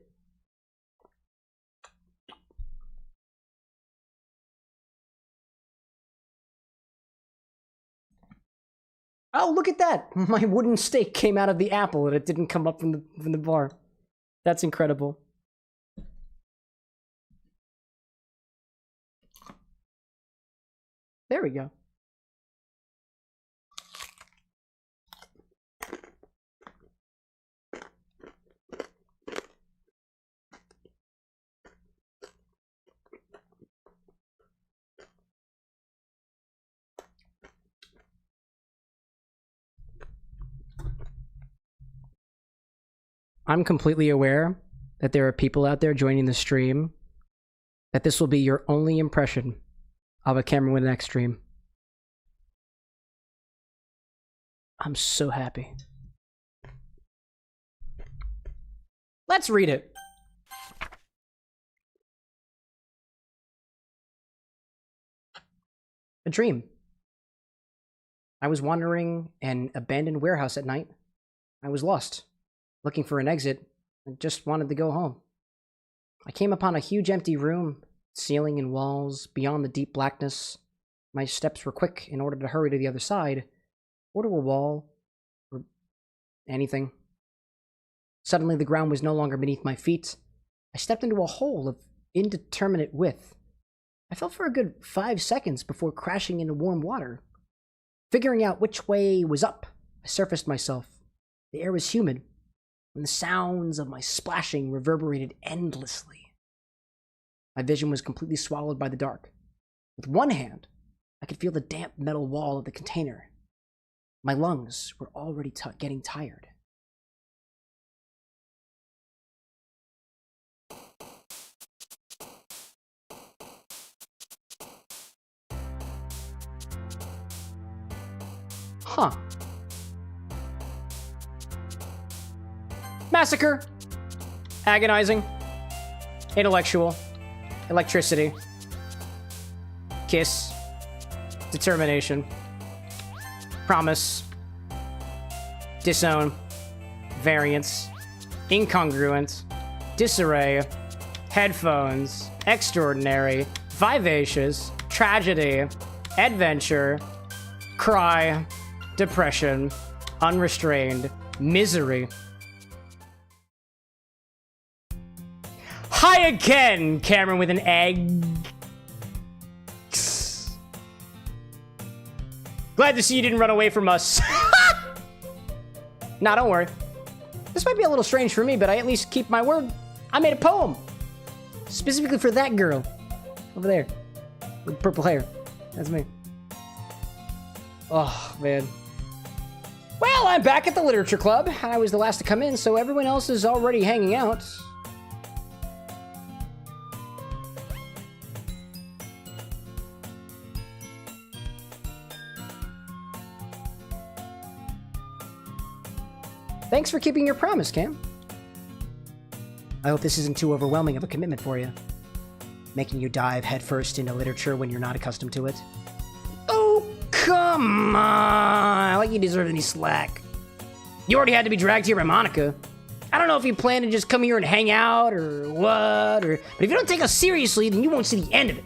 Oh, look at that! My wooden stake came out of the apple and it didn't come up from the bar. That's incredible. There we go. I'm completely aware that there are people out there joining the stream that this will be your only impression of a CameroxnWithAnX stream. I'm so happy. Let's read it. A dream. I was wandering an abandoned warehouse at night. I was lost, looking for an exit, and just wanted to go home. I came upon a huge empty room, ceiling and walls, beyond the deep blackness. My steps were quick in order to hurry to the other side, or to a wall, or anything. Suddenly the ground was no longer beneath my feet. I stepped into a hole of indeterminate width. I fell for a good 5 seconds before crashing into warm water. Figuring out which way was up, I surfaced myself. The air was humid, and the sounds of my splashing reverberated endlessly. My vision was completely swallowed by the dark. With one hand, I could feel the damp metal wall of the container. My lungs were already getting tired. Huh. Massacre. Agonizing. Intellectual. Electricity. Kiss. Determination. Promise. Disown. Variance. Incongruent. Disarray. Headphones. Extraordinary. Vivacious. Tragedy. Adventure. Cry. Depression. Unrestrained. Misery. Hi again, Cameron with an egg. Glad to see you didn't run away from us. Nah, don't worry. This might be a little strange for me, but I at least keep my word. I made a poem. Specifically for that girl. Over there. With purple hair. That's me. Oh, man. Well, I'm back at the literature club. I was the last to come in, so everyone else is already hanging out. Thanks for keeping your promise, Cam. I hope this isn't too overwhelming of a commitment for you. Making you dive headfirst into literature when you're not accustomed to it. Oh, come on! Like you deserve any slack. You already had to be dragged here by Monica. I don't know if you plan to just come here and hang out or what, but if you don't take us seriously, then you won't see the end of it.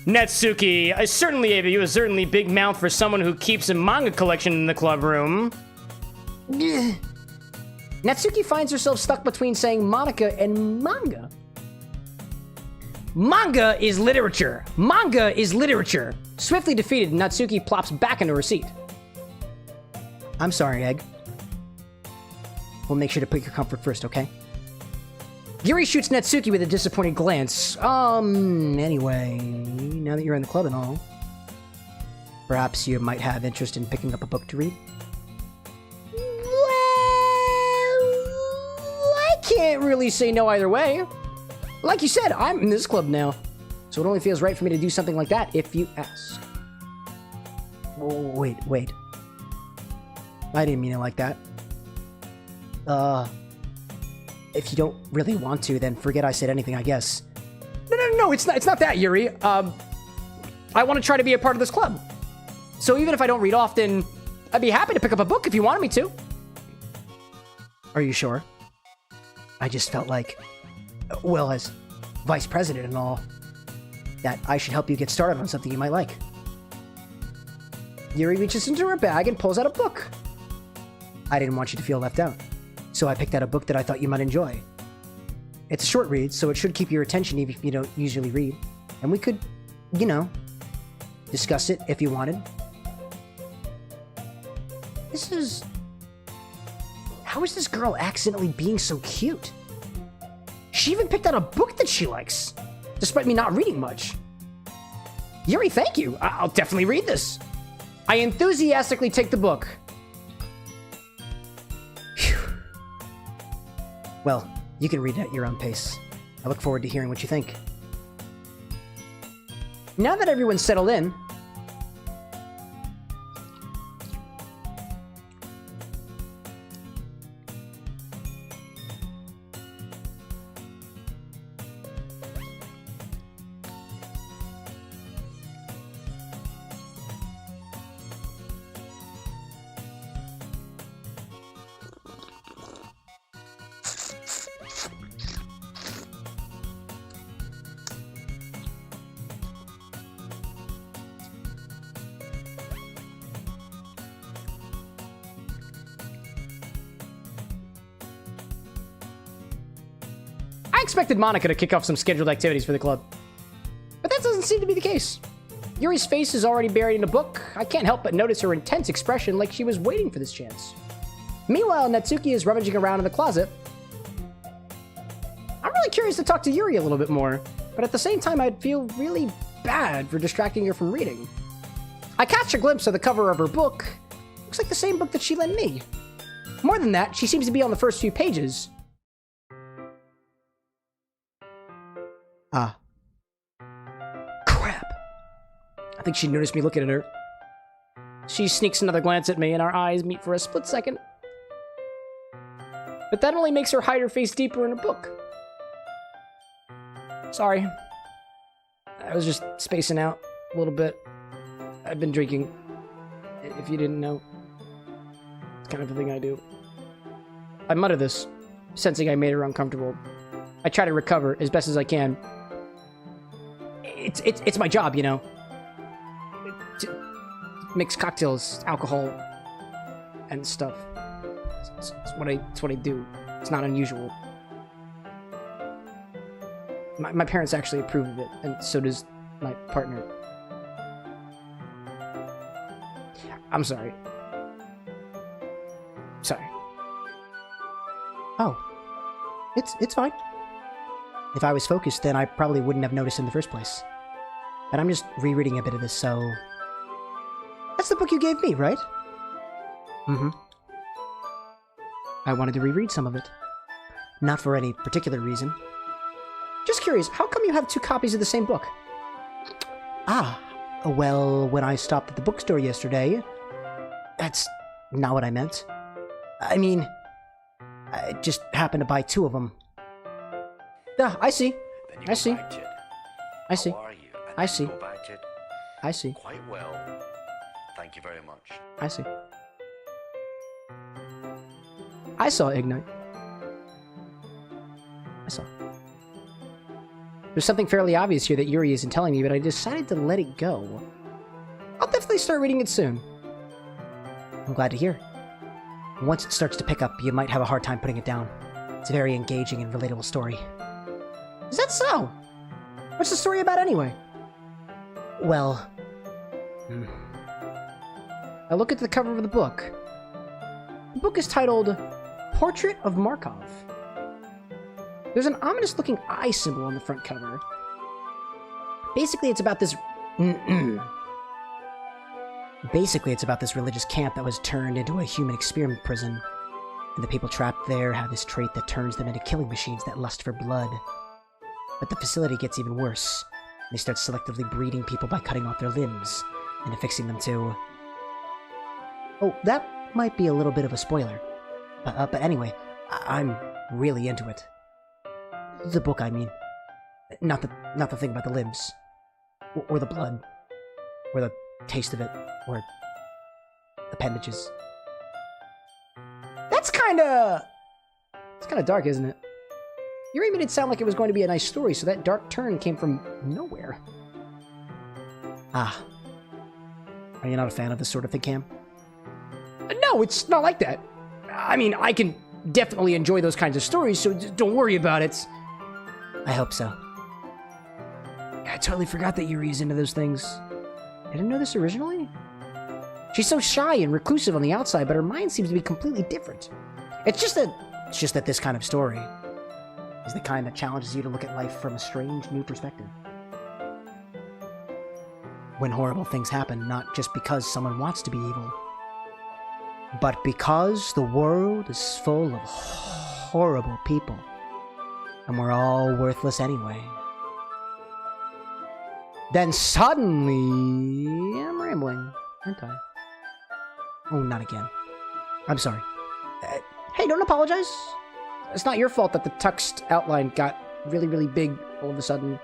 Natsuki, I certainly gave you a certainly big mouth for someone who keeps a manga collection in the club room. Natsuki finds herself stuck between saying Monica and manga. Manga is literature. Manga is literature. Swiftly defeated, Natsuki plops back into her seat. I'm sorry, Egg. We'll make sure to put your comfort first, okay? Yuri shoots Natsuki with a disappointed glance. Anyway, now that you're in the club and all, perhaps you might have interest in picking up a book to read? Can't really say no either way. Like you said, I'm in this club now. So it only feels right for me to do something like that if you ask. Oh, wait. I didn't mean it like that. If you don't really want to, then forget I said anything, I guess. No, it's not that, Yuri. I want to try to be a part of this club. So even if I don't read often, I'd be happy to pick up a book if you wanted me to. Are you sure? I just felt like, well, as vice president and all, that I should help you get started on something you might like. Yuri reaches into her bag and pulls out a book. I didn't want you to feel left out, so I picked out a book that I thought you might enjoy. It's a short read, so it should keep your attention even if you don't usually read. And we could, you know, discuss it if you wanted. How is this girl accidentally being so cute? She even picked out a book that she likes, despite me not reading much. Yuri, thank you. I'll definitely read this. I enthusiastically take the book. Phew. Well, you can read it at your own pace. I look forward to hearing what you think. Now that everyone's settled in, I expected Monica to kick off some scheduled activities for the club. But that doesn't seem to be the case. Yuri's face is already buried in a book. I can't help but notice her intense expression like she was waiting for this chance. Meanwhile, Natsuki is rummaging around in the closet. I'm really curious to talk to Yuri a little bit more, but at the same time I'd feel really bad for distracting her from reading. I catch a glimpse of the cover of her book. Looks like the same book that she lent me. More than that, she seems to be on the first few pages. Crap. I think she noticed me looking at her. She sneaks another glance at me and our eyes meet for a split second. But that only makes her hide her face deeper in her book. Sorry. I was just spacing out a little bit. I've been drinking. If you didn't know. It's kind of the thing I do. I mutter this, sensing I made her uncomfortable. I try to recover as best as I can. It's my job, you know. To mix cocktails, alcohol, and stuff. It's what I do. It's not unusual. My parents actually approve of it, and so does my partner. I'm sorry. Sorry. Oh. It's fine. If I was focused, then I probably wouldn't have noticed in the first place. But I'm just rereading a bit of this, so... That's the book you gave me, right? Mm-hmm. I wanted to reread some of it. Not for any particular reason. Just curious, how come you have 2 copies of the same book? Ah, well, when I stopped at the bookstore yesterday... That's not what I meant. I mean, I just happened to buy 2 of them. I see. I see. I see. I see. I see. Quite well. Thank you very much. I see. I saw Ignite. I saw. There's something fairly obvious here that Yuri isn't telling me, but I decided to let it go. I'll definitely start reading it soon. I'm glad to hear. Once it starts to pick up, you might have a hard time putting it down. It's a very engaging and relatable story. Is that so? What's the story about anyway? Well... I look at the cover of the book. The book is titled Portrait of Markov. There's an ominous-looking eye symbol on the front cover. Basically, it's about this... Basically, it's about this religious camp that was turned into a human experiment prison. And the people trapped there have this trait that turns them into killing machines that lust for blood. But the facility gets even worse. They start selectively breeding people by cutting off their limbs and affixing them to... Oh, that might be a little bit of a spoiler. But anyway, I'm really into it. The book, I mean. Not the thing about the limbs. Or the blood. Or the taste of it. Or appendages. That's kinda... It's kinda dark, isn't it? Yuri made it sound like it was going to be a nice story, so that dark turn came from nowhere. Ah. Are you not a fan of this sort of thing, Cam? No, it's not like that. I mean, I can definitely enjoy those kinds of stories, so don't worry about it. I hope so. I totally forgot that Yuri is into those things. I didn't know this originally. She's so shy and reclusive on the outside, but her mind seems to be completely different. It's just that this kind of story is the kind that challenges you to look at life from a strange new perspective. When horrible things happen, not just because someone wants to be evil, but because the world is full of horrible people, and we're all worthless anyway. Then suddenly, I'm rambling, aren't I? Oh, not again. I'm sorry. Hey, don't apologize. It's not your fault that the text outline got really, really big all of a sudden.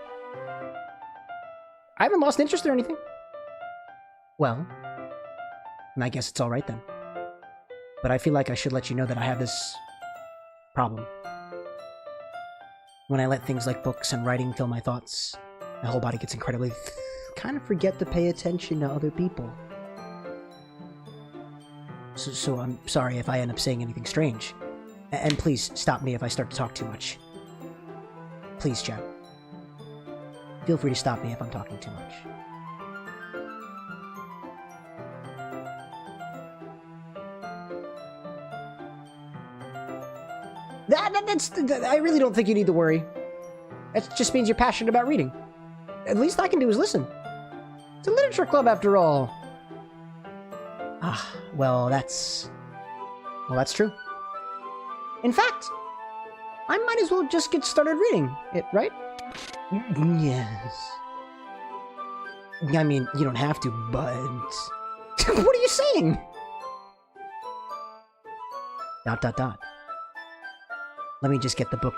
I haven't lost interest or anything. Well, and I guess it's alright then. But I feel like I should let you know that I have this problem. When I let things like books and writing fill my thoughts, my whole body gets incredibly... kind of forget to pay attention to other people. So I'm sorry if I end up saying anything strange. And please, stop me if I start to talk too much. Please, chat. Feel free to stop me if I'm talking too much. I really don't think you need to worry. That just means you're passionate about reading. At least I can do is listen. It's a literature club after all. Ah, well, that's true. In fact, I might as well just get started reading it, right? Yes. I mean, you don't have to, but... What are you saying? ... Let me just get the book...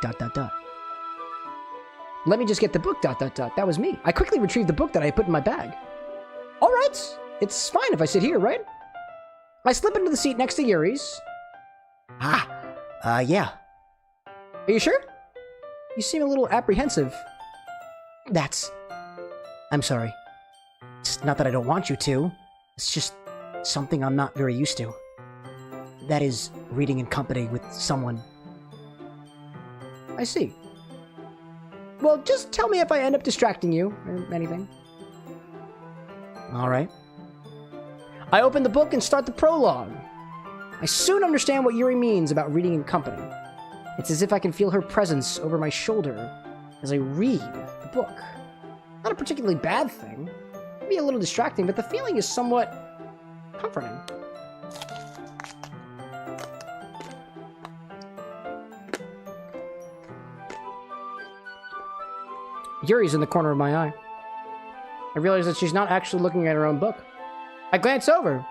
Let me just get the book... That was me. I quickly retrieved the book that I put in my bag. Alright, it's fine if I sit here, right? I slip into the seat next to Yuri's. Yeah. Are you sure? You seem a little apprehensive. I'm sorry. It's not that I don't want you to. It's just something I'm not very used to. That is, reading in company with someone. I see. Well, just tell me if I end up distracting you, or anything. Alright. I open the book and start the prologue. I soon understand what Yuri means about reading in company. It's as if I can feel her presence over my shoulder as I read the book. Not a particularly bad thing. Maybe a little distracting, but the feeling is somewhat comforting. Yuri's in the corner of my eye. I realize that she's not actually looking at her own book. I glance over.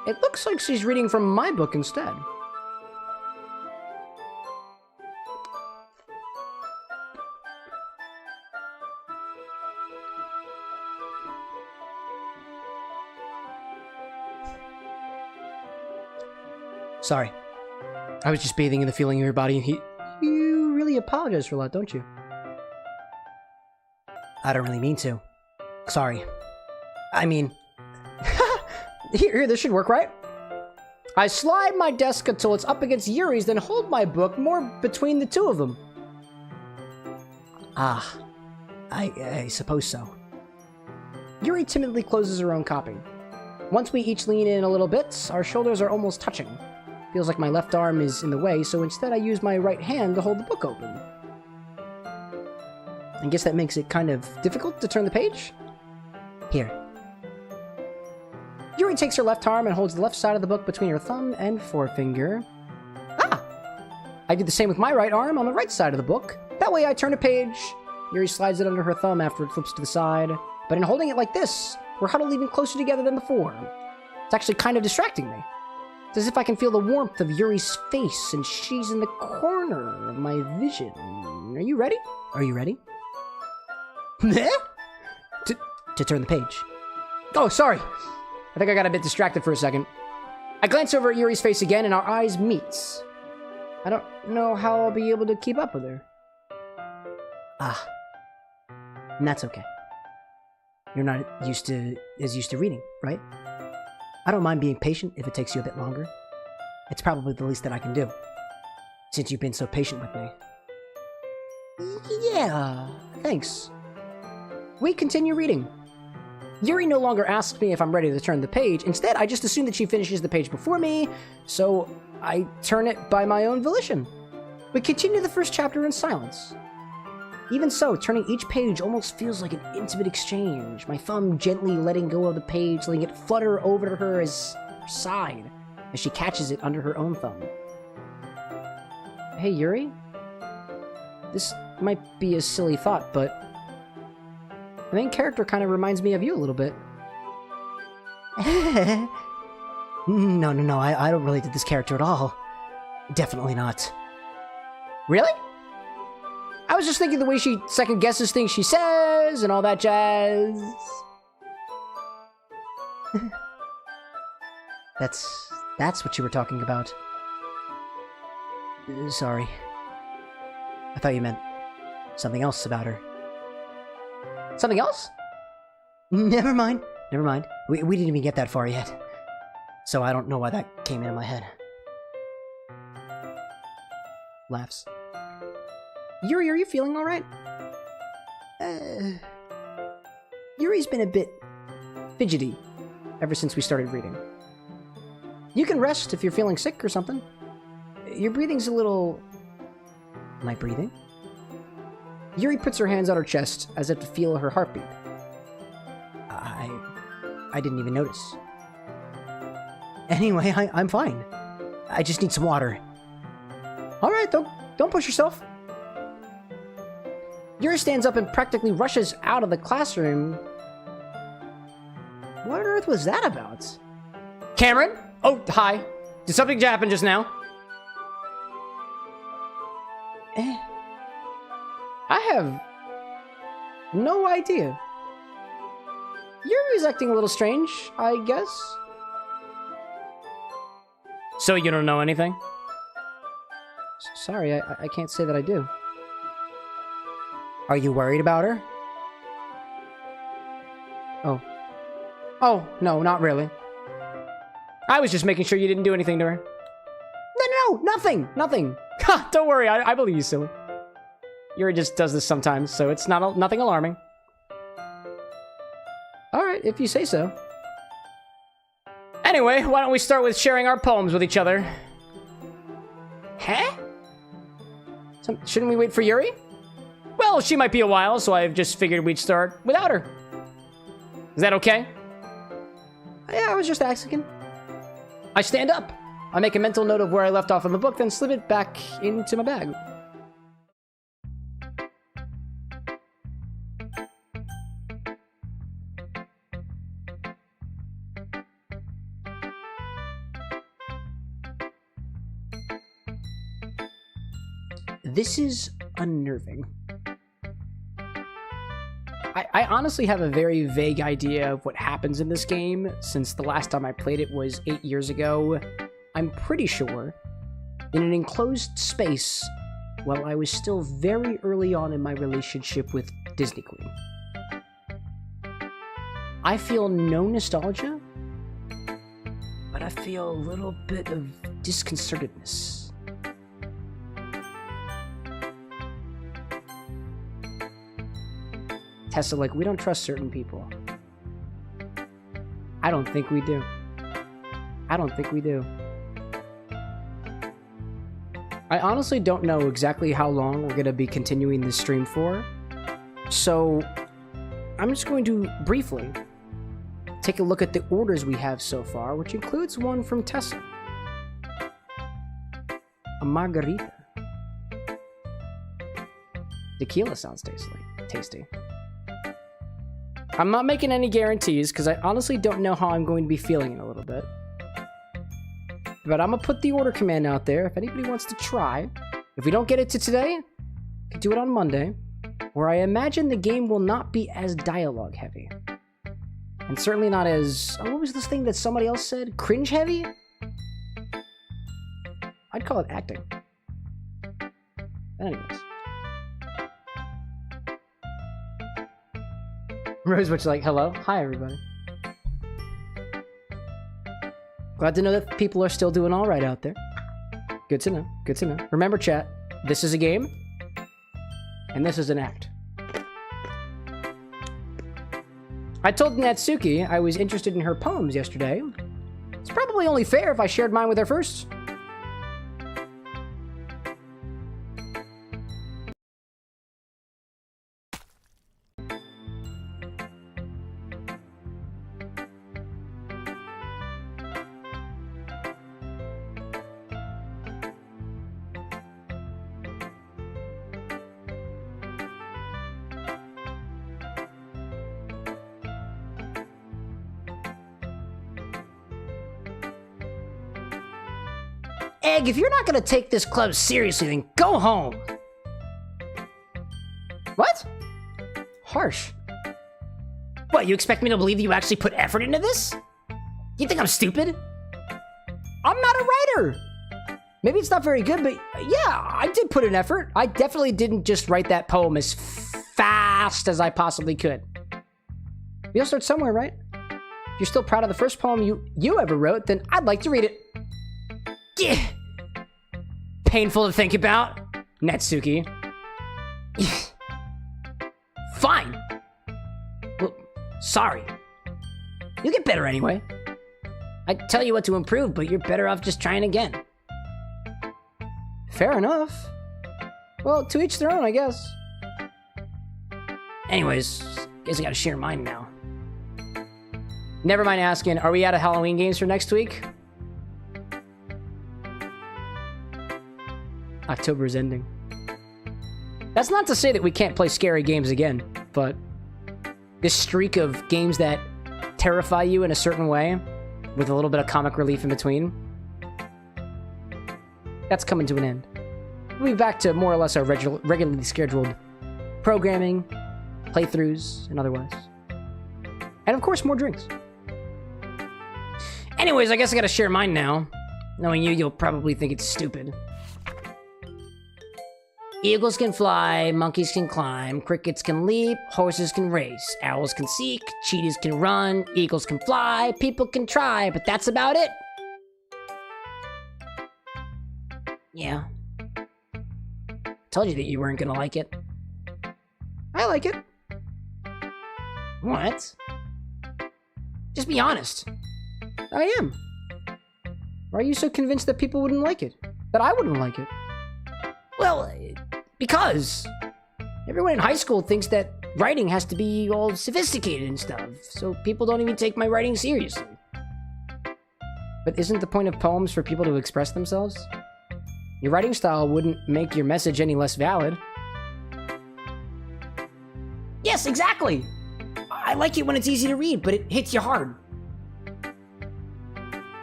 It looks like she's reading from my book instead. Sorry. I was just bathing in the feeling of your body, and you really apologize for a lot, don't you? I don't really mean to. Sorry. I mean... Here, this should work, right? I slide my desk until it's up against Yuri's, then hold my book more between the two of them. Ah. I suppose so. Yuri timidly closes her own copy. Once we each lean in a little bit, our shoulders are almost touching. Feels like my left arm is in the way, so instead I use my right hand to hold the book open. I guess that makes it kind of difficult to turn the page? Here. Yuri takes her left arm and holds the left side of the book between her thumb and forefinger. Ah! I do the same with my right arm on the right side of the book. That way I turn a page, Yuri slides it under her thumb after it flips to the side. But in holding it like this, we're huddled even closer together than before. It's actually kind of distracting me. It's as if I can feel the warmth of Yuri's face, and she's in the corner of my vision. Are you ready? Are you ready? to turn the page. Oh, sorry. I think I got a bit distracted for a second. I glance over at Yuri's face again, and our eyes meet. I don't know how I'll be able to keep up with her. Ah. And that's okay. You're not used to reading, right? I don't mind being patient if it takes you a bit longer. It's probably the least that I can do, since you've been so patient with me. Yeah, thanks. We continue reading. Yuri no longer asks me if I'm ready to turn the page. Instead, I just assume that she finishes the page before me, so I turn it by my own volition. We continue the first chapter in silence. Even so, turning each page almost feels like an intimate exchange, my thumb gently letting go of the page, letting it flutter over to her side as she catches it under her own thumb. Hey, Yuri? This might be a silly thought, but the main character kind of reminds me of you a little bit. No, I don't relate to this character at all. Definitely not. Really? I was just thinking the way she second guesses things she says and all that jazz. That's what you were talking about. Sorry. I thought you meant something else about her. Something else? Never mind. We didn't even get that far yet. So I don't know why that came into my head. Laughs. Yuri, are you feeling alright? Yuri's been a bit fidgety ever since we started reading. You can rest if you're feeling sick or something. Your breathing's a little... Am I breathing? Yuri puts her hands on her chest as if to feel her heartbeat. I didn't even notice. Anyway, I'm fine. I just need some water. Alright, don't push yourself. Yuri stands up and practically rushes out of the classroom. What on earth was that about? Cameron? Oh, hi. Did something happen just now? I have no idea. Yuri's acting a little strange, I guess. So you don't know anything? Sorry, I can't say that I do. Are you worried about her? Oh, no, not really. I was just making sure you didn't do anything to her. No, nothing. Ha, don't worry, I believe you, silly. Yuri just does this sometimes, so it's nothing alarming. Alright, if you say so. Anyway, why don't we start with sharing our poems with each other? Huh? Shouldn't we wait for Yuri? Well, she might be a while, so I've just figured we'd start without her. Is that okay? Yeah, I was just asking. I stand up. I make a mental note of where I left off in the book, then slip it back into my bag. This is unnerving. I honestly have a very vague idea of what happens in this game, since the last time I played it was 8 years ago. I'm pretty sure, in an enclosed space, while I was still very early on in my relationship with Disney Queen. I feel no nostalgia, but I feel a little bit of disconcertedness. Tessa, like, we don't trust certain people. I don't think we do. I honestly don't know exactly how long we're going to be continuing this stream for, so I'm just going to briefly take a look at the orders we have so far, which includes one from Tessa. A margarita. Tequila sounds tasty. tasty. I'm not making any guarantees because I honestly don't know how I'm going to be feeling in a little bit. But I'm gonna put the order command out there if anybody wants to try. If we don't get it to today, we can do it on Monday, where I imagine the game will not be as dialogue heavy. And certainly not as, what was this thing that somebody else said? Cringe heavy? I'd call it acting. But anyways. Rosebush like, hello? Hi, everybody. Glad to know that people are still doing all right out there. Good to know. Good to know. Remember, chat, this is a game, and this is an act. I told Natsuki I was interested in her poems yesterday. It's probably only fair if I shared mine with her first. Egg, if you're not gonna take this club seriously, then go home. What? Harsh. What, you expect me to believe you actually put effort into this? You think I'm stupid? I'm not a writer. Maybe it's not very good, but yeah, I did put in effort. I definitely didn't just write that poem as fast as I possibly could. We all start somewhere, right? If you're still proud of the first poem you ever wrote, then I'd like to read it. Yeah. Painful to think about, Natsuki. Fine. Well, sorry. You'll get better anyway. I'd tell you what to improve, but you're better off just trying again. Fair enough. Well, to each their own, I guess. Anyways, guess I gotta share mine now. Never mind asking, are we out of Halloween games for next week? October is ending. That's not to say that we can't play scary games again, but this streak of games that terrify you in a certain way, with a little bit of comic relief in between, that's coming to an end. We'll be back to more or less our regularly scheduled programming, playthroughs, and otherwise. And of course, more drinks. Anyways, I guess I gotta share mine now. Knowing you, you'll probably think it's stupid. Eagles can fly, monkeys can climb, crickets can leap, horses can race, owls can seek, cheetahs can run, eagles can fly, people can try, but that's about it. Yeah. Told you that you weren't gonna like it. I like it. What? Just be honest. I am. Why are you so convinced that people wouldn't like it? That I wouldn't like it? Well, because everyone in high school thinks that writing has to be all sophisticated and stuff, so people don't even take my writing seriously. But isn't the point of poems for people to express themselves? Your writing style wouldn't make your message any less valid. Yes, exactly! I like it when it's easy to read, but it hits you hard.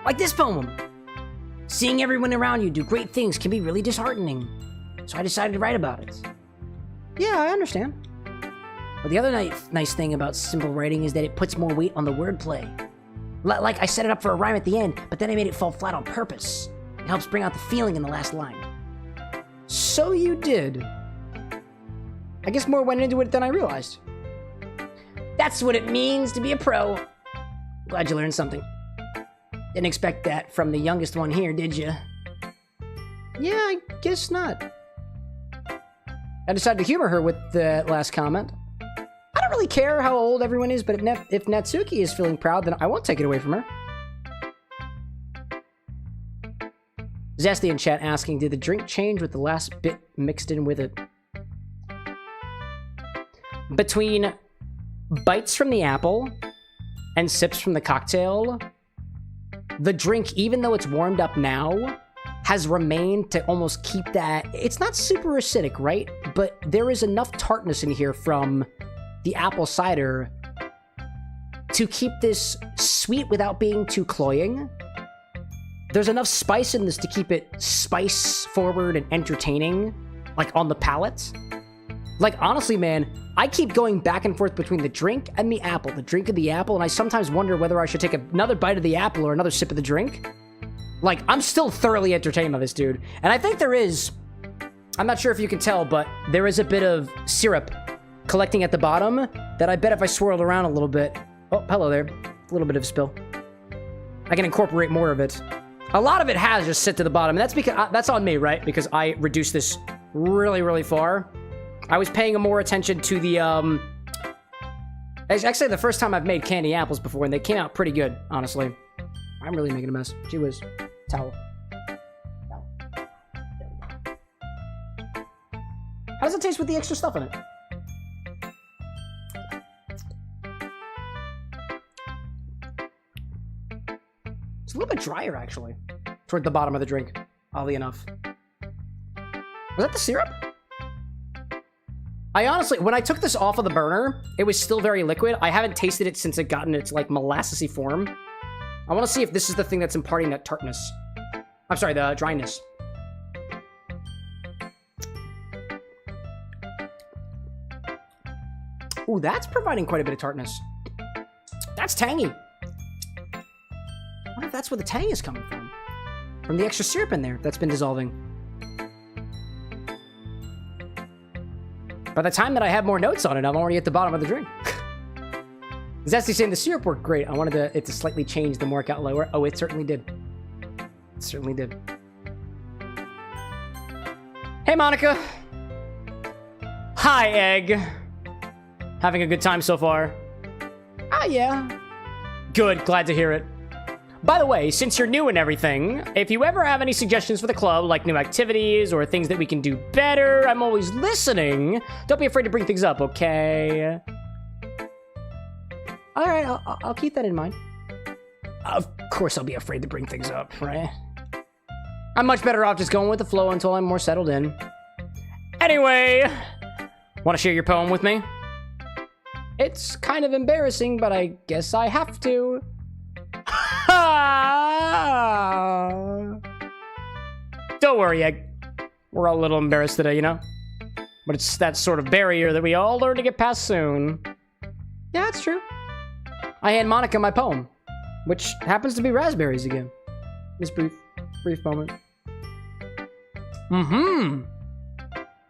Like this poem. Seeing everyone around you do great things can be really disheartening. So I decided to write about it. Yeah, I understand. But the other nice thing about simple writing is that it puts more weight on the wordplay. Like I set it up for a rhyme at the end, but then I made it fall flat on purpose. It helps bring out the feeling in the last line. So you did. I guess more went into it than I realized. That's what it means to be a pro. Glad you learned something. Didn't expect that from the youngest one here, did you? Yeah, I guess not. I decided to humor her with the last comment. I don't really care how old everyone is, but if Natsuki is feeling proud, then I won't take it away from her. Zesty in chat asking, did the drink change with the last bit mixed in with it? Between bites from the apple and sips from the cocktail, the drink, even though it's warmed up now, has remained to almost keep that. It's not super acidic, right? But there is enough tartness in here from the apple cider to keep this sweet without being too cloying. There's enough spice in this to keep it spice forward and entertaining, like on the palate. Like, honestly, man, I keep going back and forth between the drink and the apple, the drink and the apple, and I sometimes wonder whether I should take another bite of the apple or another sip of the drink. Like, I'm still thoroughly entertained by this, dude. And I think there is, I'm not sure if you can tell, but there is a bit of syrup collecting at the bottom that I bet if I swirled around a little bit. Oh, hello there. A little bit of spill. I can incorporate more of it. A lot of it has just sit to the bottom, and that's because that's on me, right? Because I reduced this really, really far. I was paying more attention to the, it's actually the first time I've made candy apples before, and they came out pretty good, honestly. I'm really making a mess. Gee whiz. Towel. How does it taste with the extra stuff in it? It's a little bit drier, actually, toward the bottom of the drink, oddly enough. Was that the syrup? I honestly, when I took this off of the burner, it was still very liquid. I haven't tasted it since it got in its, like, molassesy form. I want to see if this is the thing that's imparting that tartness. I'm sorry, the dryness. Ooh, that's providing quite a bit of tartness. That's tangy. I wonder if that's where the tang is coming from. From the extra syrup in there that's been dissolving. By the time that I have more notes on it, I'm already at the bottom of the drink. It's actually saying the syrup worked great. I wanted it to slightly change the more it got lower. Oh, it certainly did. It certainly did. Hey, Monica. Hi, Egg. Having a good time so far? Ah, yeah. Good, glad to hear it. By the way, since you're new and everything, if you ever have any suggestions for the club, like new activities or things that we can do better, I'm always listening. Don't be afraid to bring things up, okay? All right, I'll keep that in mind. Of course I'll be afraid to bring things up, right? I'm much better off just going with the flow until I'm more settled in. Anyway, want to share your poem with me? It's kind of embarrassing, but I guess I have to. Don't worry, Egg. We're all a little embarrassed today, you know? But it's that sort of barrier that we all learn to get past soon. Yeah, it's true. I hand Monica my poem, which happens to be raspberries again. This brief moment.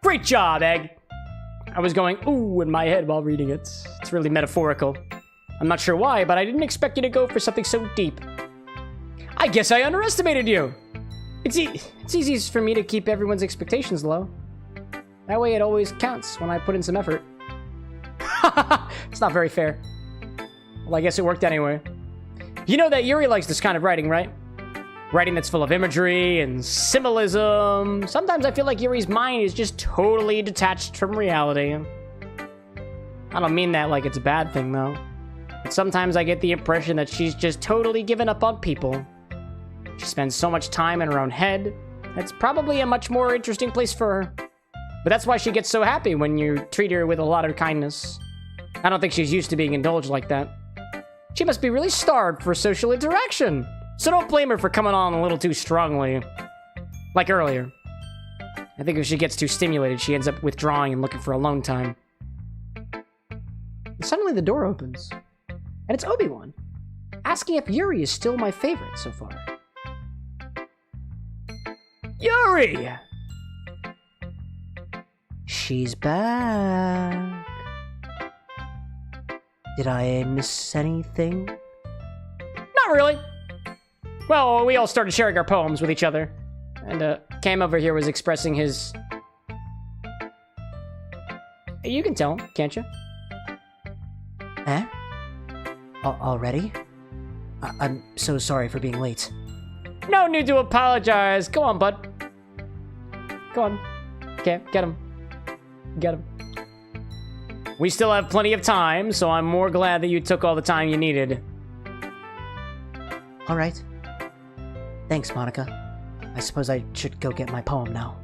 Great job, Egg. I was going ooh in my head while reading it. It's really metaphorical. I'm not sure why, but I didn't expect you to go for something so deep. I guess I underestimated you. It's easy for me to keep everyone's expectations low. That way it always counts when I put in some effort. It's not very fair. Well, I guess it worked anyway. You know that Yuri likes this kind of writing, right? Writing that's full of imagery and symbolism. Sometimes I feel like Yuri's mind is just totally detached from reality. I don't mean that like it's a bad thing, though. But sometimes I get the impression that she's just totally given up on people. She spends so much time in her own head. That's probably a much more interesting place for her. But that's why she gets so happy when you treat her with a lot of kindness. I don't think she's used to being indulged like that. She must be really starved for social interaction. So don't blame her for coming on a little too strongly. Like earlier. I think if she gets too stimulated, she ends up withdrawing and looking for alone time. And suddenly the door opens. And it's Obi-Wan, asking if Yuri is still my favorite so far. Yuri! She's back. Did I miss anything? Not really. Well, we all started sharing our poems with each other. And Cam over here was expressing his... You can tell him, can't you? Eh? Already? I'm so sorry for being late. No need to apologize. Go on, bud. Go on. Okay, get him. Get him. We still have plenty of time, so I'm more glad that you took all the time you needed. All right. Thanks, Monica. I suppose I should go get my poem now.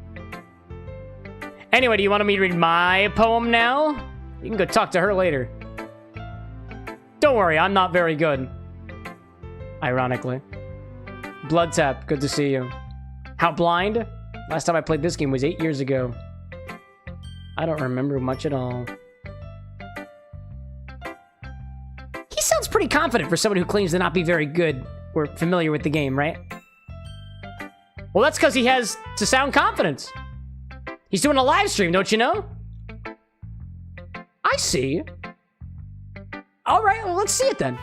Anyway, do you want me to read my poem now? You can go talk to her later. Don't worry, I'm not very good. Ironically. Blood Tap, good to see you. How blind? Last time I played this game was 8 years ago. I don't remember much at all. He sounds pretty confident for someone who claims to not be very good or familiar with the game, right? Well, that's because he has to sound confident. He's doing a live stream, don't you know? I see. All right, well, let's see it then.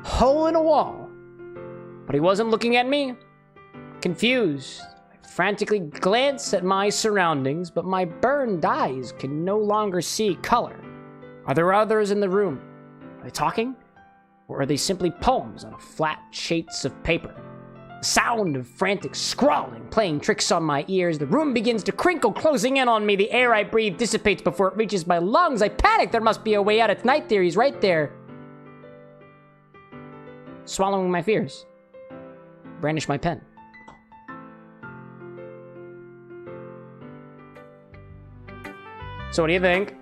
Hole in a wall. But he wasn't looking at me. Confused, I frantically glance at my surroundings, but my burned eyes can no longer see color. Are there others in the room? Are they talking? Or are they simply poems on flat sheets of paper? The sound of frantic scrawling, playing tricks on my ears. The room begins to crinkle, closing in on me. The air I breathe dissipates before it reaches my lungs. I panic. There must be a way out. It's night theories right there. Swallowing my fears. Brandish my pen. So what do you think?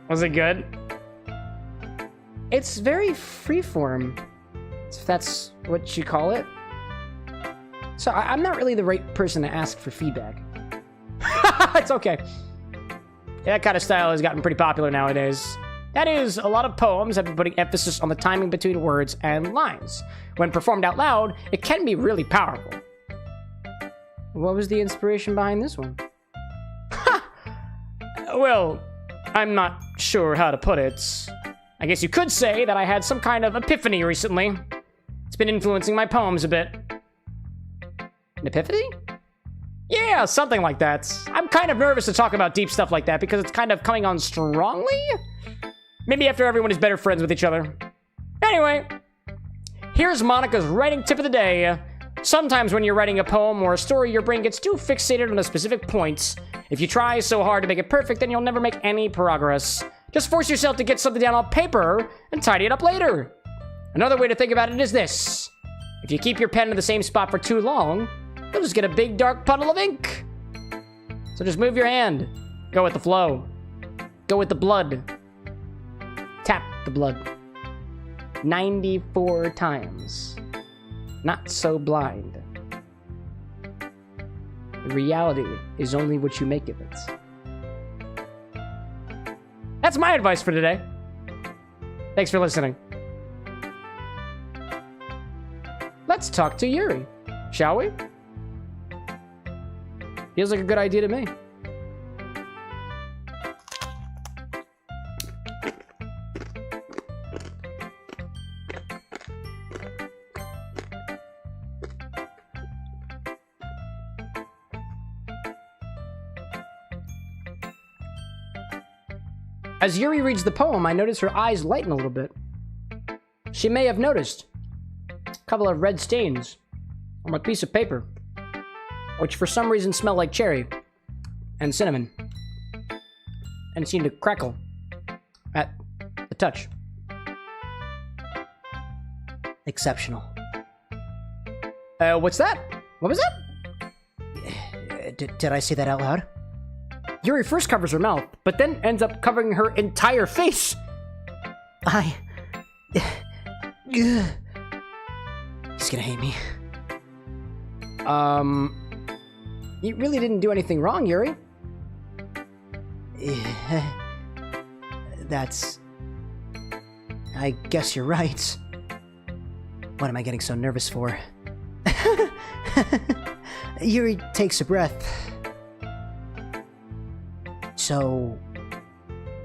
Was it good? It's very freeform, if that's what you call it. So I'm not really the right person to ask for feedback. It's okay. That kind of style has gotten pretty popular nowadays. That is, a lot of poems have been putting emphasis on the timing between words and lines. When performed out loud, it can be really powerful. What was the inspiration behind this one? Well, I'm not sure how to put it. I guess you could say that I had some kind of epiphany recently. It's been influencing my poems a bit. An epiphany? Yeah, something like that. I'm kind of nervous to talk about deep stuff like that because it's kind of coming on strongly. Maybe after everyone is better friends with each other. Anyway, here's Monica's writing tip of the day. Sometimes when you're writing a poem or a story, your brain gets too fixated on a specific point. If you try so hard to make it perfect, then you'll never make any progress. Just force yourself to get something down on paper and tidy it up later. Another way to think about it is this. If you keep your pen in the same spot for too long, you'll just get a big dark puddle of ink. So just move your hand. Go with the flow. Go with the blood. Tap the blood. 94 times. Not so blind. Reality is only what you make of it. That's my advice for today. Thanks for listening. Let's talk to Yuri, shall we? Feels like a good idea to me. As Yuri reads the poem, I notice her eyes lighten a little bit. She may have noticed a couple of red stains on my piece of paper, which for some reason smell like cherry and cinnamon, and seem to crackle at the touch. Exceptional. What's that? What was that? Did I say that out loud? Yuri first covers her mouth, but then ends up covering her entire face. He's gonna hate me. You really didn't do anything wrong, Yuri. I guess you're right. What am I getting so nervous for? Yuri takes a breath. So,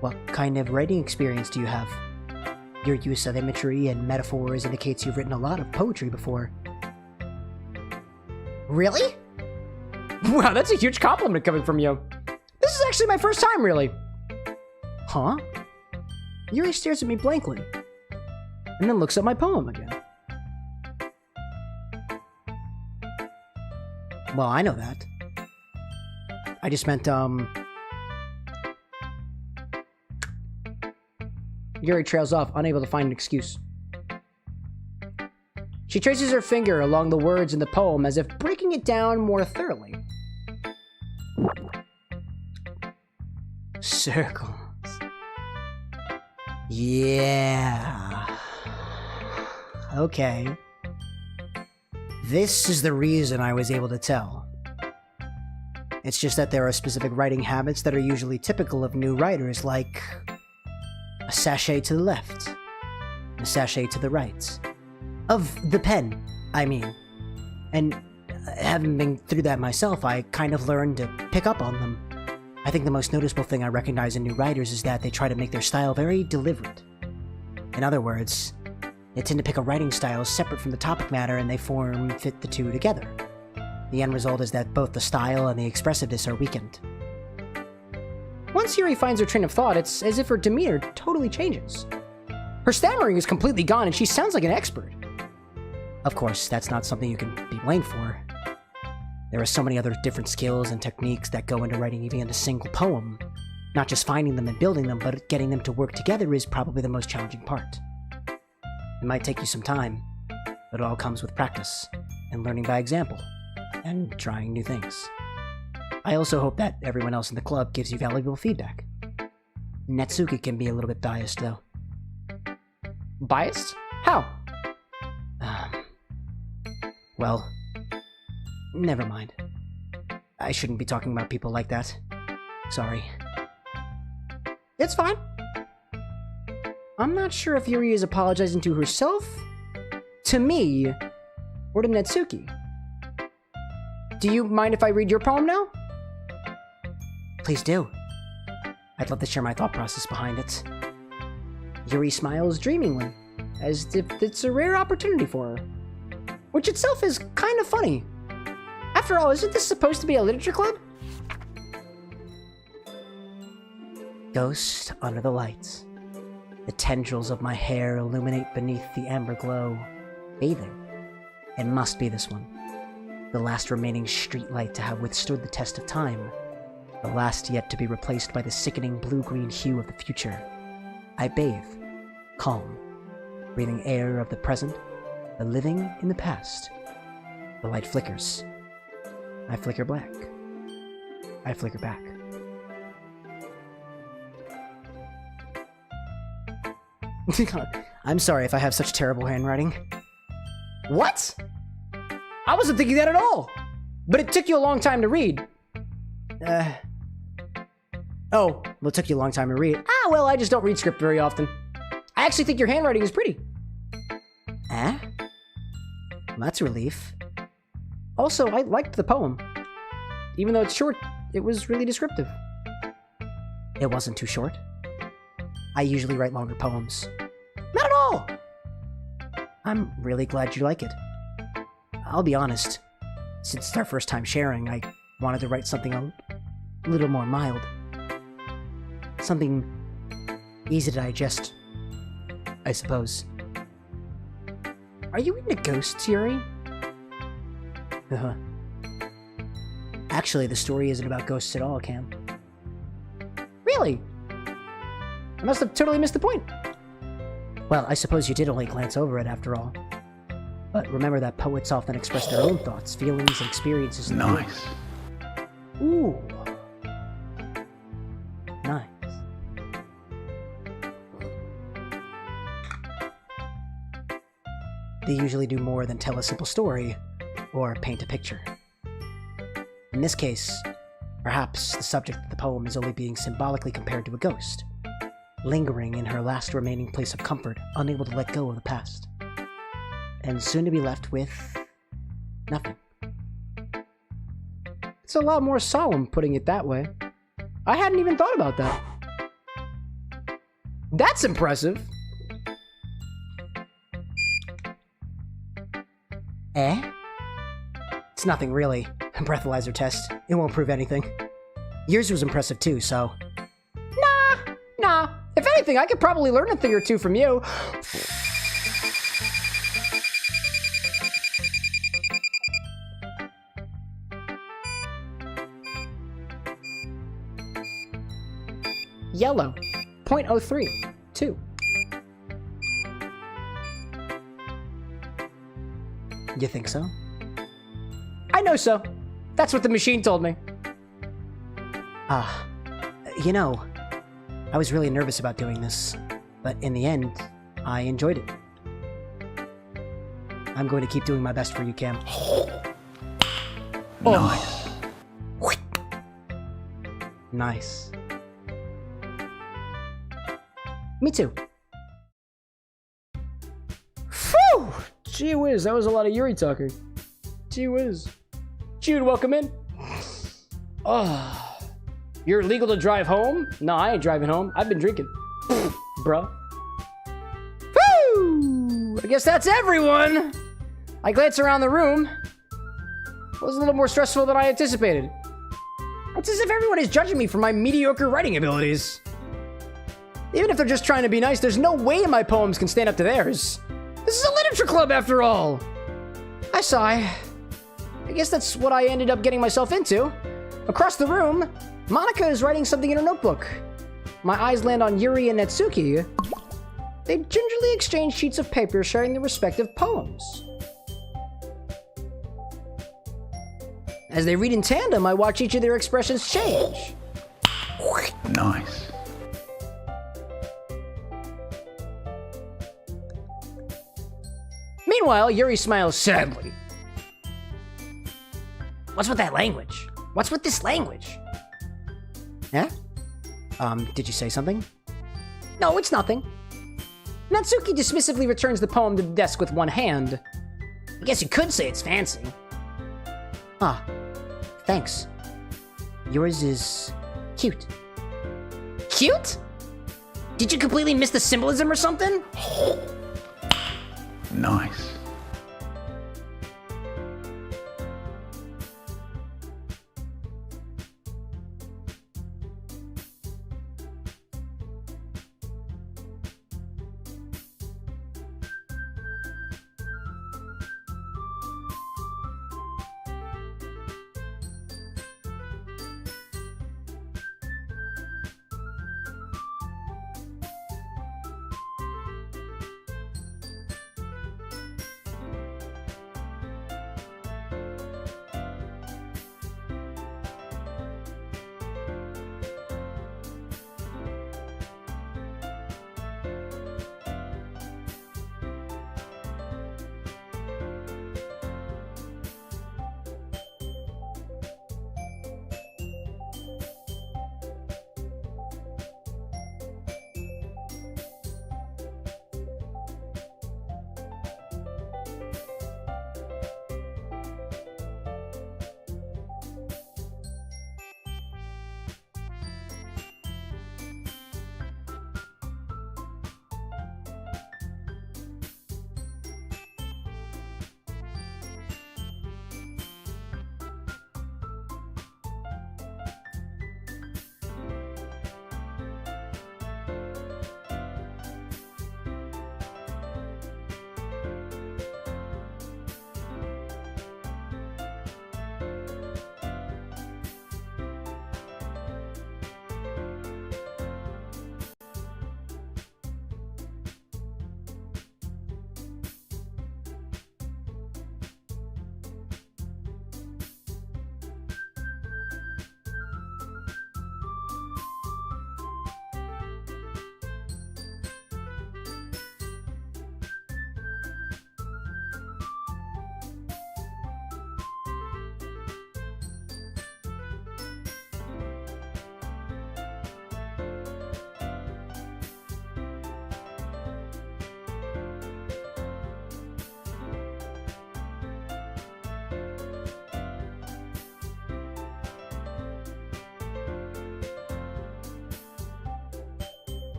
what kind of writing experience do you have? Your use of imagery and metaphors indicates you've written a lot of poetry before. Really? Wow, that's a huge compliment coming from you. This is actually my first time, really. Huh? Yuri stares at me blankly, and then looks at my poem again. Well, I know that. I just meant, Yuri trails off, unable to find an excuse. She traces her finger along the words in the poem as if breaking it down more thoroughly. Circles. Yeah. Okay. This is the reason I was able to tell. It's just that there are specific writing habits that are usually typical of new writers, like a sachet to the left, a sachet to the right. Of the pen, I mean. And having been through that myself, I kind of learned to pick up on them. I think the most noticeable thing I recognize in new writers is that they try to make their style very deliberate. In other words, they tend to pick a writing style separate from the topic matter and they fit the two together. The end result is that both the style and the expressiveness are weakened. Once Yuri finds her train of thought, it's as if her demeanor totally changes. Her stammering is completely gone and she sounds like an expert. Of course, that's not something you can be blamed for. There are so many other different skills and techniques that go into writing even a single poem. Not just finding them and building them, but getting them to work together is probably the most challenging part. It might take you some time, but it all comes with practice, and learning by example, and trying new things. I also hope that everyone else in the club gives you valuable feedback. Natsuki can be a little bit biased, though. Biased? How? Well, never mind. I shouldn't be talking about people like that. Sorry. It's fine. I'm not sure if Yuri is apologizing to herself, to me, or to Natsuki. Do you mind if I read your poem now? Please do. I'd love to share my thought process behind it. Yuri smiles dreamingly, as if it's a rare opportunity for her. Which itself is kind of funny. After all, isn't this supposed to be a literature club? Ghost under the lights. The tendrils of my hair illuminate beneath the amber glow. Bathing. It must be this one. The last remaining streetlight to have withstood the test of time. The last yet to be replaced by the sickening blue-green hue of the future. I bathe. Calm. Breathing air of the present. The living in the past. The light flickers. I flicker back. I flicker back. I'm sorry if I have such terrible handwriting. What? I wasn't thinking that at all! But it took you a long time to read. Oh, well, it took you a long time to read. Ah, well, I just don't read script very often. I actually think your handwriting is pretty. Eh? Well, that's a relief. Also, I liked the poem. Even though it's short, it was really descriptive. It wasn't too short. I usually write longer poems. Not at all! I'm really glad you like it. I'll be honest, since it's our first time sharing, I wanted to write something a little more mild. Something easy to digest, I suppose. Are you into ghosts, Yuri? Actually, the story isn't about ghosts at all, Cam. Really? I must have totally missed the point. Well, I suppose you did only glance over it after all. But remember that poets often express their own thoughts, feelings, and experiences in the world. Nice. Ooh. Nice. They usually do more than tell a simple story or paint a picture. In this case, perhaps the subject of the poem is only being symbolically compared to a ghost, lingering in her last remaining place of comfort, unable to let go of the past, and soon to be left with nothing. It's a lot more solemn putting it that way. I hadn't even thought about that. That's impressive. Eh? It's nothing really. A breathalyzer test. It won't prove anything. Yours was impressive too, so... Nah. If anything, I could probably learn a thing or two from you. Yellow. 0.03. 2. You think so? I know so. That's what the machine told me. You know, I was really nervous about doing this, but in the end, I enjoyed it. I'm going to keep doing my best for you, Cam. Nice. Nice. Me too. Phew! Gee whiz, that was a lot of Yuri talking. Gee whiz. Jude, welcome in. Oh, you're legal to drive home? No, I ain't driving home. I've been drinking. Bruh. Woo! I guess that's everyone. I glance around the room. It was a little more stressful than I anticipated. It's as if everyone is judging me for my mediocre writing abilities. Even if they're just trying to be nice, there's no way my poems can stand up to theirs. This is a literature club after all. I sigh. I guess that's what I ended up getting myself into. Across the room, Monica is writing something in her notebook. My eyes land on Yuri and Natsuki. They gingerly exchange sheets of paper sharing their respective poems. As they read in tandem, I watch each of their expressions change. Nice. Meanwhile, Yuri smiles sadly. What's with that language? What's with this language? Yeah? Did you say something? No, it's nothing. Natsuki dismissively returns the poem to the desk with one hand. I guess you could say it's fancy. Ah, thanks. Yours is cute. Cute? Did you completely miss the symbolism or something? Nice.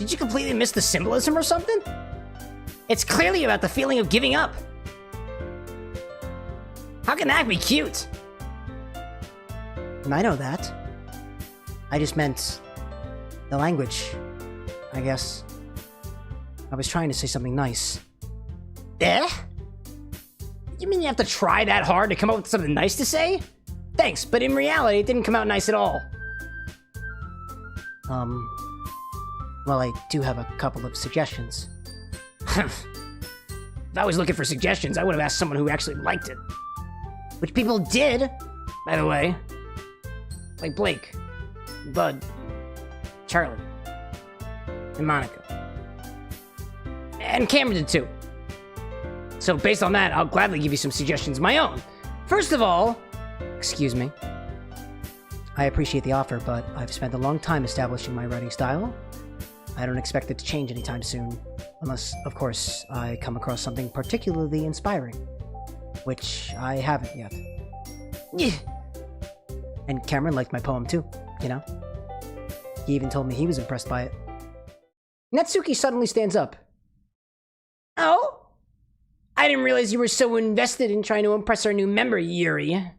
Did you completely miss the symbolism or something? It's clearly about the feeling of giving up. How can that be cute? I know that. I just meant the language, I guess. I was trying to say something nice. Eh? You mean you have to try that hard to come up with something nice to say? Thanks, but in reality, it didn't come out nice at all. Well, I do have a couple of suggestions. If I was looking for suggestions, I would have asked someone who actually liked it. Which people did, by the way. Like Blake, Bud, Charlie, and Monica. And Cameron did too. So based on that, I'll gladly give you some suggestions of my own. First of all, excuse me. I appreciate the offer, but I've spent a long time establishing my writing style. I don't expect it to change anytime soon. Unless, of course, I come across something particularly inspiring. Which I haven't yet. Yeah. And Cameron liked my poem too, you know? He even told me he was impressed by it. Natsuki suddenly stands up. Oh? I didn't realize you were so invested in trying to impress our new member, Yuri.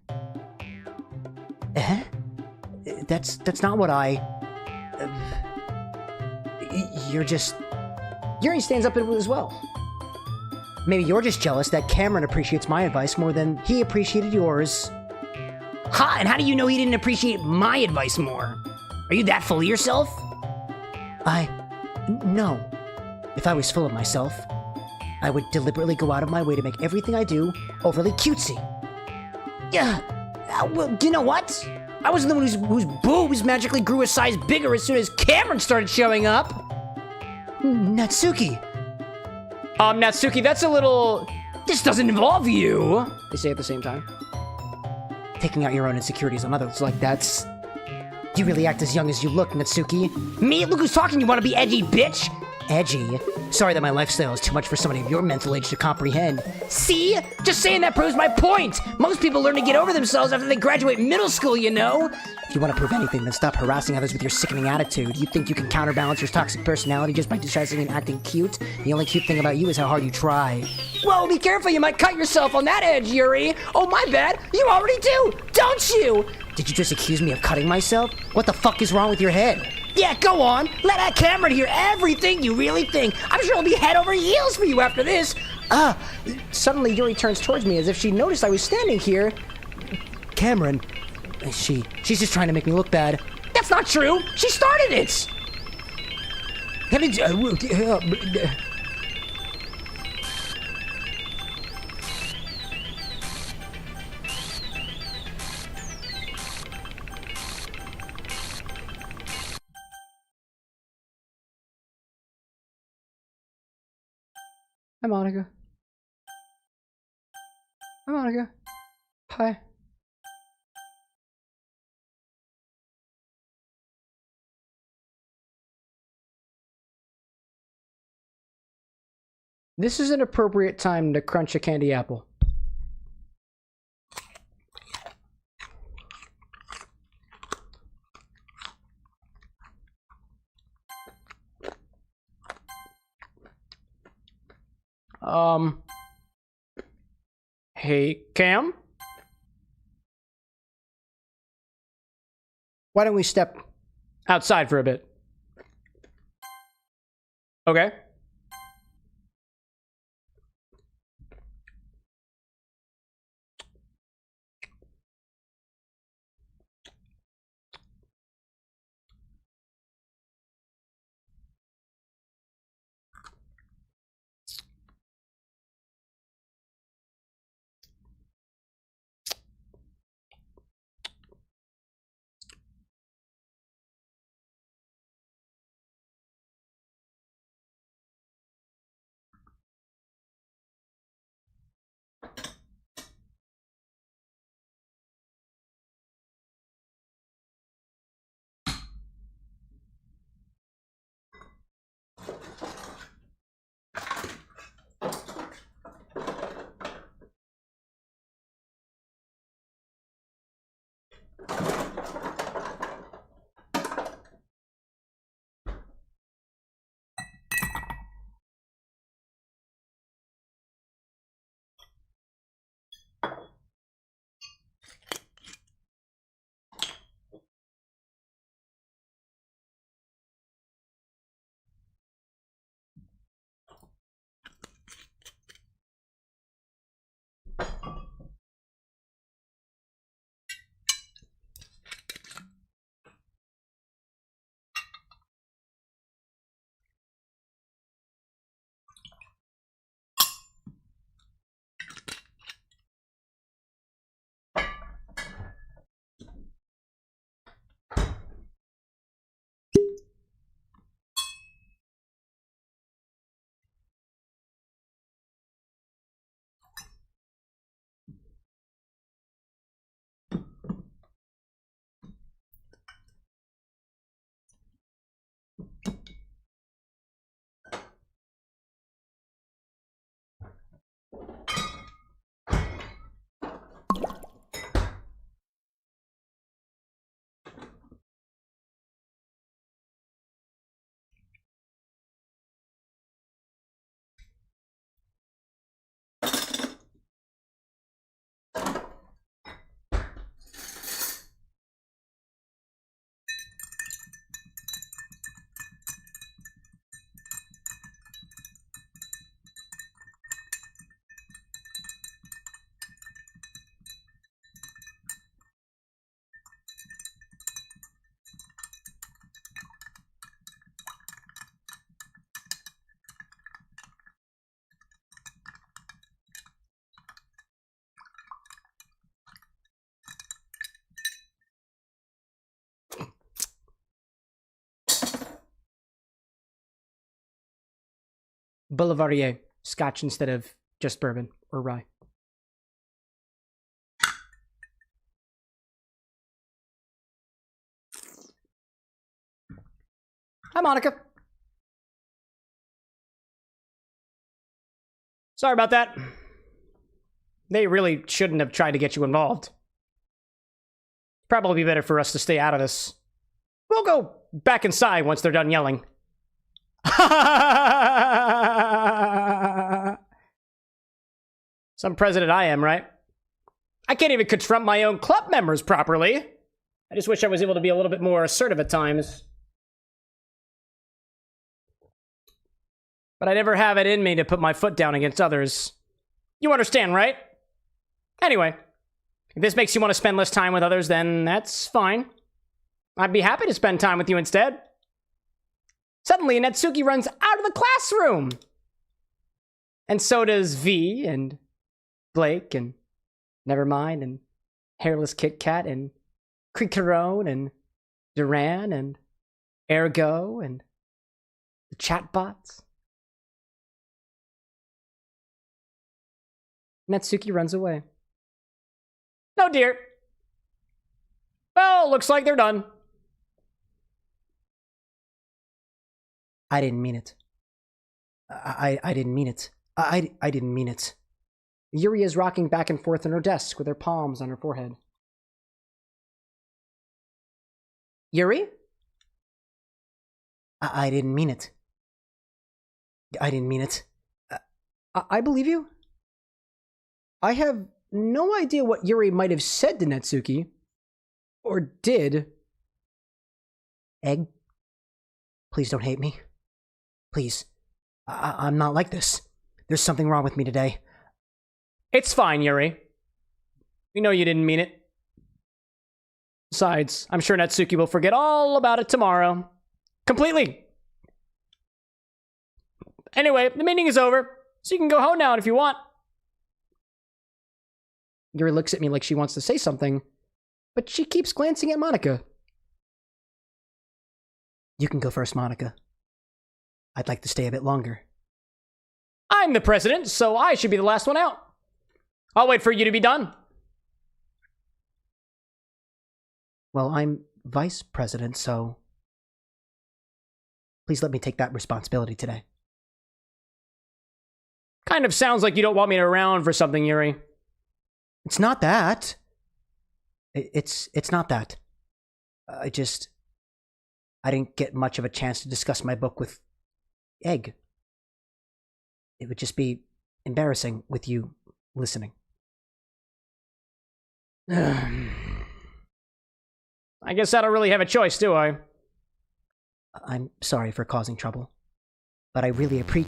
Eh? That's not what I... You're just... Yuri stands up as well. Maybe you're just jealous that Cameron appreciates my advice more than he appreciated yours. Ha! And how do you know he didn't appreciate my advice more? Are you that full of yourself? No. If I was full of myself, I would deliberately go out of my way to make everything I do overly cutesy. Yeah. Well, you know what? I wasn't the one whose boobs magically grew a size bigger as soon as Cameron started showing up. Natsuki! Natsuki, that's a little... This doesn't involve you, they say at the same time. Taking out your own insecurities on others like that's... You really act as young as you look, Natsuki. Me? Look who's talking, you wanna be edgy, bitch? Edgy? Sorry that my lifestyle is too much for somebody of your mental age to comprehend. See? Just saying that proves my point! Most people learn to get over themselves after they graduate middle school, you know? If you want to prove anything, then stop harassing others with your sickening attitude. You think you can counterbalance your toxic personality just by dressing and acting cute? The only cute thing about you is how hard you try. Whoa, be careful, you might cut yourself on that edge, Yuri! Oh, my bad! You already do! Don't you? Did you just accuse me of cutting myself? What the fuck is wrong with your head? Yeah, go on! Let that Cameron hear everything you really think! I'm sure it'll be head over heels for you after this! Suddenly Yuri turns towards me as if she noticed I was standing here. Cameron... She's just trying to make me look bad. That's not true! She started it! Hi, Monica. Hi, Monica. Hi. This is an appropriate time to crunch a candy apple. Hey, Cam? Why don't we step outside for a bit? Okay. Boulevardier. Scotch instead of just bourbon or rye. Hi, Monica. Sorry about that. They really shouldn't have tried to get you involved. Probably better for us to stay out of this. We'll go back inside once they're done yelling. Some president I am, right? I can't even confront my own club members properly. I just wish I was able to be a little bit more assertive at times. But I never have it in me to put my foot down against others. You understand, right? Anyway, if this makes you want to spend less time with others, then that's fine. I'd be happy to spend time with you instead. Suddenly, Natsuki runs out of the classroom. And so does V and Blake and Nevermind and Hairless Kit Kat and Creakerone and Duran and Ergo and the chatbots. Natsuki runs away. No, dear. Well, looks like they're done. I didn't mean it. I didn't mean it. I didn't mean it. Yuri is rocking back and forth on her desk with her palms on her forehead. Yuri? I didn't mean it. I didn't mean it. I believe you. I have no idea what Yuri might have said to Natsuki. Or did. Egg? Please don't hate me. Please. I'm not like this. There's something wrong with me today. It's fine, Yuri. We know you didn't mean it. Besides, I'm sure Natsuki will forget all about it tomorrow. Completely. Anyway, the meeting is over, so you can go home now if you want. Yuri looks at me like she wants to say something, but she keeps glancing at Monica. You can go first, Monica. I'd like to stay a bit longer. I'm the president, so I should be the last one out. I'll wait for you to be done. Well, I'm vice president, so please let me take that responsibility today. Kind of sounds like you don't want me around for something, Yuri. It's not that. It's not that. I didn't get much of a chance to discuss my book with Egg. It would just be embarrassing with you listening. I guess I don't really have a choice, do I? I'm sorry for causing trouble, but I really appreciate...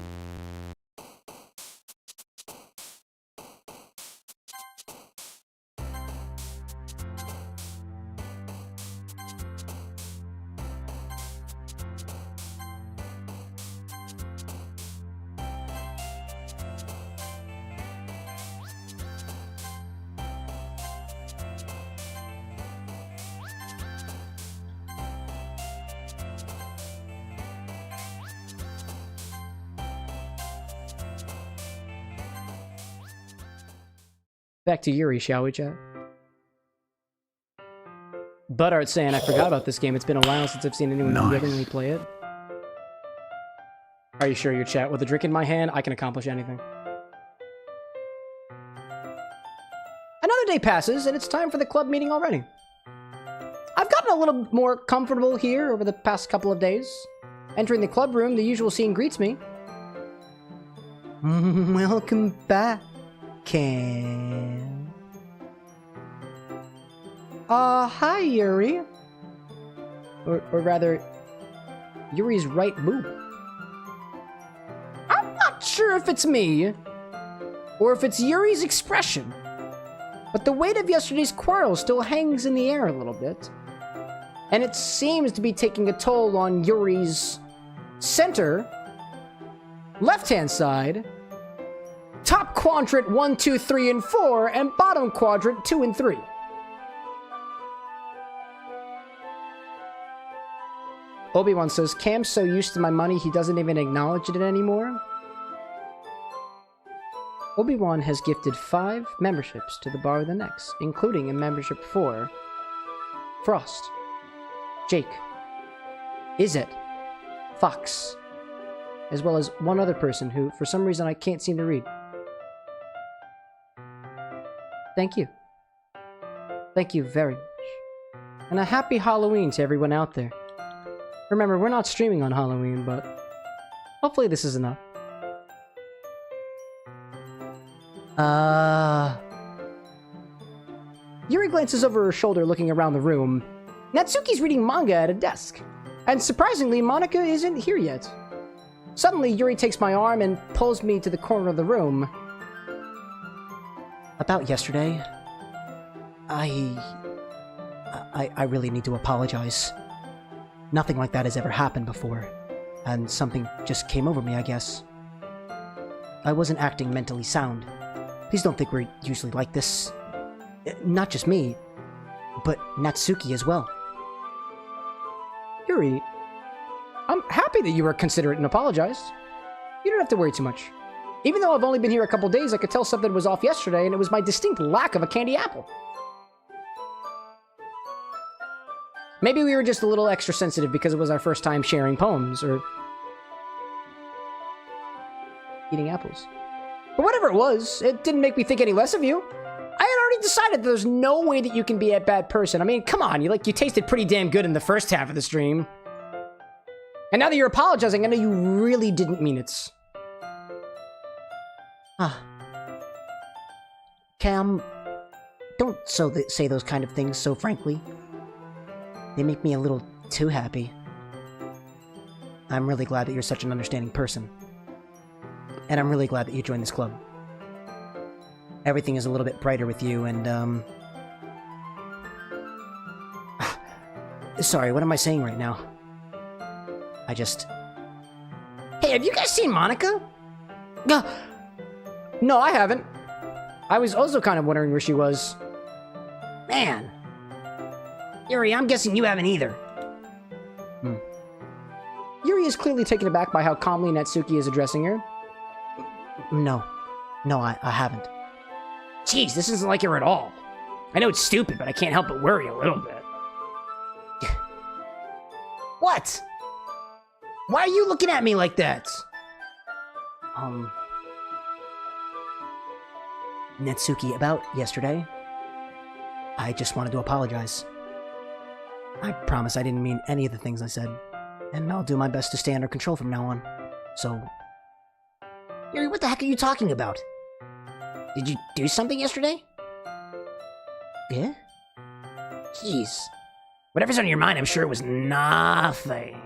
Back to Yuri, shall we, chat? Buttart's saying, I forgot about this game. It's been a while since I've seen anyone willingly play it. Are you sure, your chat? With a drink in my hand, I can accomplish anything. Another day passes, and it's time for the club meeting already. I've gotten a little more comfortable here over the past couple of days. Entering the club room, the usual scene greets me. Welcome back, Cam. Hi, Yuri. Or rather, Yuri's right boob. I'm not sure if it's me, or if it's Yuri's expression, but the weight of yesterday's quarrel still hangs in the air a little bit, and it seems to be taking a toll on Yuri's center, left-hand side, top quadrant 1, 2, 3, and 4, and bottom quadrant 2 and 3. Obi-Wan says, Cam's so used to my money he doesn't even acknowledge it anymore. Obi-Wan has gifted 5 memberships to the Bar with an X, including a membership for Frost, Jake, Izzet, Fox, as well as one other person who, for some reason, I can't seem to read. Thank you. Thank you very much. And a happy Halloween to everyone out there. Remember, we're not streaming on Halloween, but hopefully this is enough. Yuri glances over her shoulder looking around the room. Natsuki's reading manga at a desk. And surprisingly, Monica isn't here yet. Suddenly, Yuri takes my arm and pulls me to the corner of the room. About yesterday, I really need to apologize. Nothing like that has ever happened before, and something just came over me, I guess. I wasn't acting mentally sound. Please don't think we're usually like this. Not just me, but Natsuki as well. Yuri, I'm happy that you were considerate and apologized. You don't have to worry too much. Even though I've only been here a couple days, I could tell something was off yesterday, and it was my distinct lack of a candy apple. Maybe we were just a little extra sensitive because it was our first time sharing poems, or eating apples. But whatever it was, it didn't make me think any less of you. I had already decided that there's no way that you can be a bad person. I mean, come on, you tasted pretty damn good in the first half of the stream. And now that you're apologizing, I know you really didn't mean it. Cam, don't say those kind of things so frankly. They make me a little too happy. I'm really glad that you're such an understanding person. And I'm really glad that you joined this club. Everything is a little bit brighter with you, and, sorry, what am I saying right now? Hey, have you guys seen Monica? No, I haven't. I was also kind of wondering where she was. Man. Yuri, I'm guessing you haven't either. Yuri is clearly taken aback by how calmly Natsuki is addressing her. No, I haven't. Jeez, this isn't like her at all. I know it's stupid, but I can't help but worry a little bit. What? Why are you looking at me like that? Natsuki, about yesterday, I just wanted to apologize. I promise I didn't mean any of the things I said, and I'll do my best to stay under control from now on. So... Yuri, what the heck are you talking about? Did you do something yesterday? Yeah? Jeez. Whatever's on your mind, I'm sure it was nothing.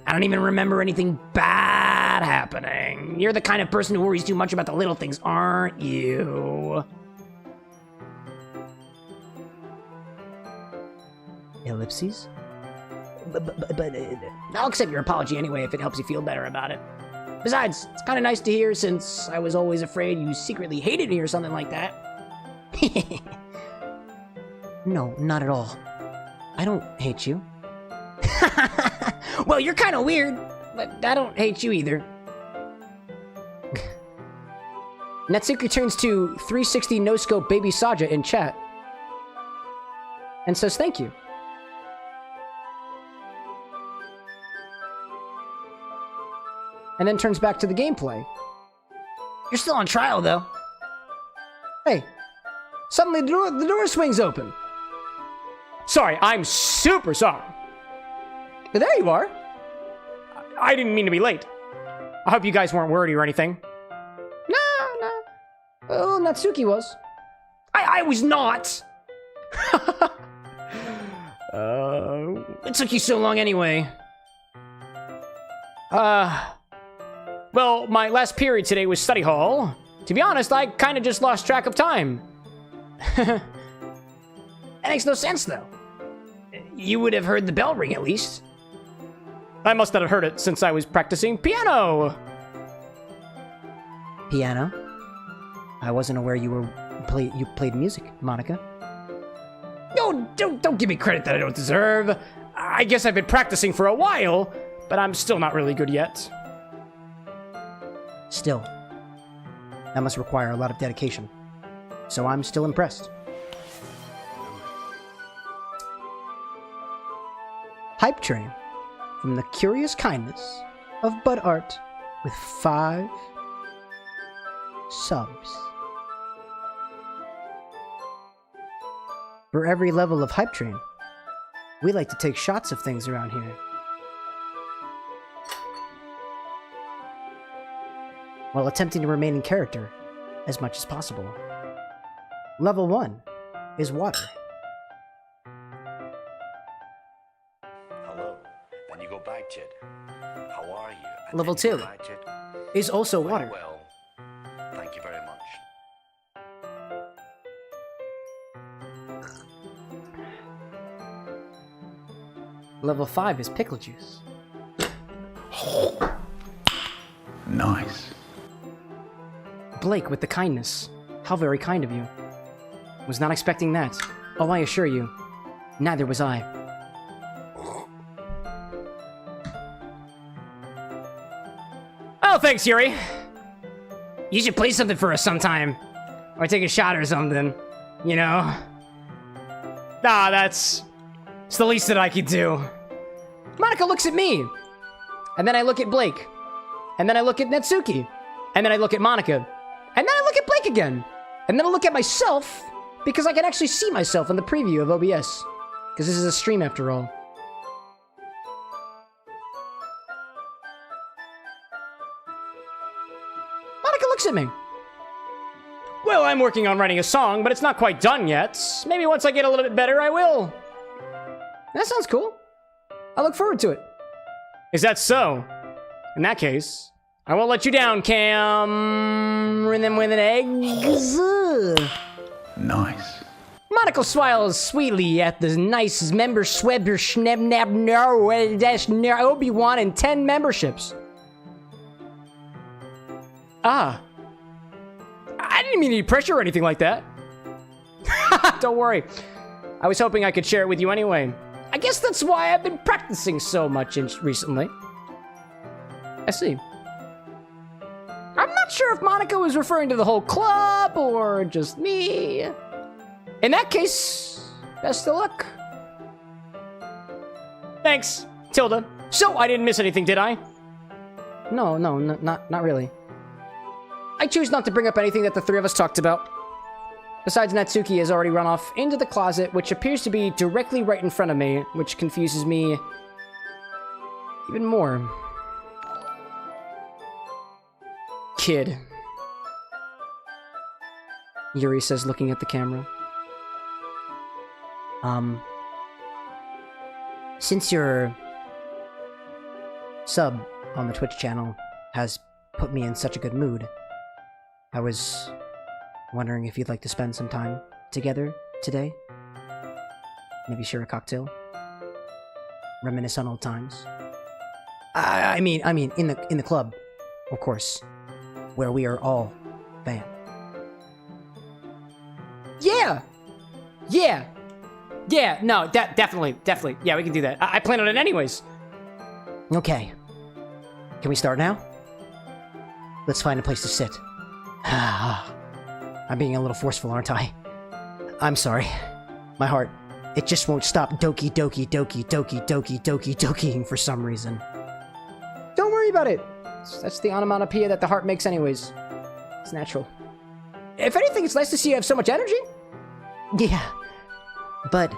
I don't even remember anything bad happening. You're the kind of person who worries too much about the little things, aren't you? Ellipses? But I'll accept your apology anyway if it helps you feel better about it. Besides, it's kind of nice to hear since I was always afraid you secretly hated me or something like that. No, not at all. I don't hate you. Well, you're kind of weird, but I don't hate you either. Natsuki turns to 360 no-scope Baby Saja in chat and says thank you. and then turns back to the gameplay. You're still on trial, though. Hey, suddenly the door swings open. Sorry, I'm super sorry. But there you are. I didn't mean to be late. I hope you guys weren't worried or anything. No. Well, Natsuki was. I was not. It took you so long anyway. Well, my last period today was study hall. To be honest, I kind of just lost track of time. That makes no sense, though. You would have heard the bell ring, at least. I must not have heard it since I was practicing piano. Piano? I wasn't aware you played music, Monica. No, don't give me credit that I don't deserve. I guess I've been practicing for a while, but I'm still not really good yet. Still, that must require a lot of dedication. So I'm still impressed. Hype Train, from the curious kindness of Bud Art, with 5 subs. For every level of Hype Train, we like to take shots of things around here. While attempting to remain in character as much as possible. Level 1 is water. Hello. Then you go back to it. How are you? And Level then you 2 go back to it. is also Quite water. well. Thank you very much. Level 5 is pickle juice. Nice. Blake with the kindness. How very kind of you. Was not expecting that. Oh, I assure you. Neither was I. Oh, thanks, Yuri. You should play something for us sometime. Or take a shot or something. You know? It's the least that I could do. Monica looks at me. And then I look at Blake. And then I look at Natsuki. And then I look at Monica. And then I look at Blake again. And then I look at myself, because I can actually see myself in the preview of OBS. Because this is a stream after all. Monica looks at me. Well, I'm working on writing a song, but it's not quite done yet. Maybe once I get a little bit better, I will. That sounds cool. I look forward to it. Is that so? In that case, I won't let you down, CameroxnWithAnX. Nice. Monica smiles sweetly at the nice member Swebber Schnebnab no Obi-Wan and 10 memberships. I didn't mean any pressure or anything like that. Don't worry. I was hoping I could share it with you anyway. I guess that's why I've been practicing so much recently. I see. I'm not sure if Monica was referring to the whole club or just me. In that case, best of luck. Thanks, Tilda. So, I didn't miss anything, did I? No, not really. I choose not to bring up anything that the three of us talked about. Besides, Natsuki has already run off into the closet, which appears to be directly right in front of me, which confuses me even more. Kid. Yuri says, looking at the camera. Since your sub on the Twitch channel has put me in such a good mood, I was wondering if you'd like to spend some time together today? Maybe share a cocktail? Reminisce on old times? I mean, in the club, of course, where we are all fam. Yeah, no, definitely, yeah, we can do that. I plan on it anyways. Okay. Can we start now? Let's find a place to sit. I'm being a little forceful, aren't I? I'm sorry. My heart, it just won't stop doki-ing for some reason. Don't worry about it. That's the onomatopoeia that the heart makes anyways. It's natural. If anything, it's nice to see you have so much energy. Yeah. But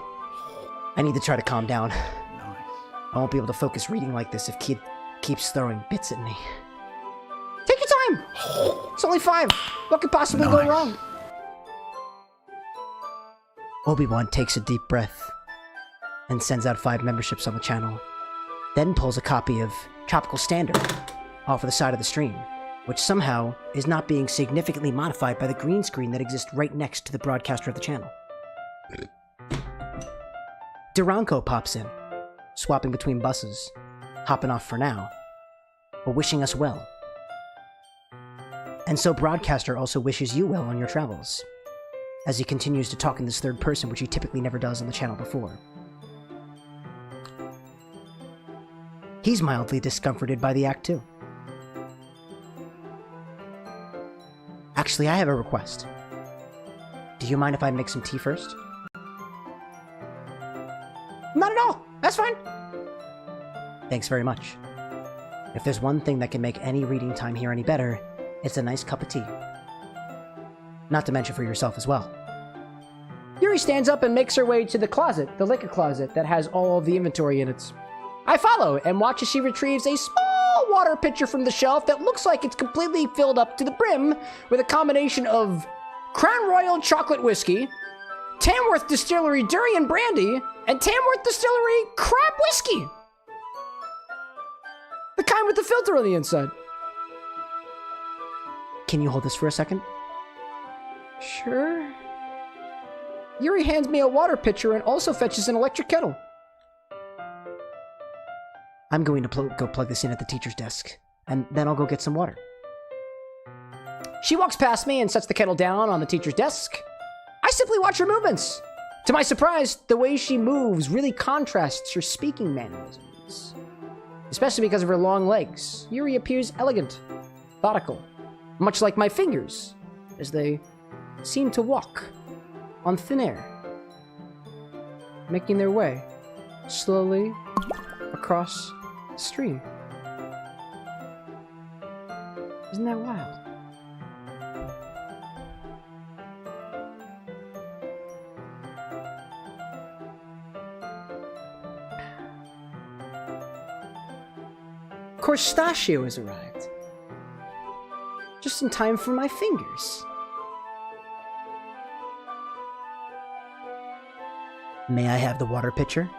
I need to try to calm down. Nice. I won't be able to focus reading like this if Kid keeps throwing bits at me. Take your time. It's only 5. What could possibly go Nice. wrong? Obi-Wan takes a deep breath and sends out 5 memberships on the channel. Then pulls a copy of Tropical Standard off of the side of the stream, which somehow is not being significantly modified by the green screen that exists right next to the broadcaster of the channel. Duranko pops in, swapping between buses, hopping off for now, but wishing us well. And so Broadcaster also wishes you well on your travels, as he continues to talk in this third person, which he typically never does on the channel before. He's mildly discomforted by the act too. Actually, I have a request. Do you mind if I make some tea first? Not at all. That's fine. Thanks very much. If there's one thing that can make any reading time here any better, it's a nice cup of tea. Not to mention for yourself as well. Yuri stands up and makes her way to the closet, the liquor closet, that has all of the inventory in it. I follow and watch as she retrieves a small water pitcher from the shelf that looks like it's completely filled up to the brim with a combination of Crown Royal chocolate whiskey, Tamworth Distillery durian brandy, and Tamworth Distillery crab whiskey. The kind with the filter on the inside. Can you hold this for a second? Sure. Yuri hands me a water pitcher and also fetches an electric kettle. I'm going to go plug this in at the teacher's desk, and then I'll go get some water. She walks past me and sets the kettle down on the teacher's desk. I simply watch her movements. To my surprise, the way she moves really contrasts her speaking mannerisms. Especially because of her long legs. Yuri appears elegant, methodical, much like my fingers, as they seem to walk on thin air, making their way slowly across the stream. Isn't that wild? Corstachio has arrived. Just in time for my fingers. May I have the water pitcher?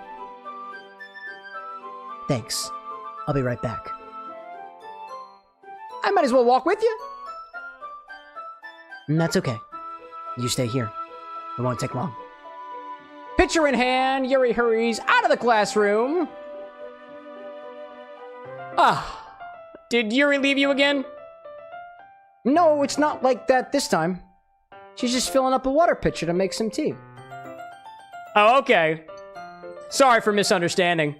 Thanks. I'll be right back. I might as well walk with you. That's okay. You stay here. It won't take long. Pitcher in hand, Yuri hurries out of the classroom. Ah, did Yuri leave you again? No, it's not like that this time. She's just filling up a water pitcher to make some tea. Oh, okay. Sorry for misunderstanding.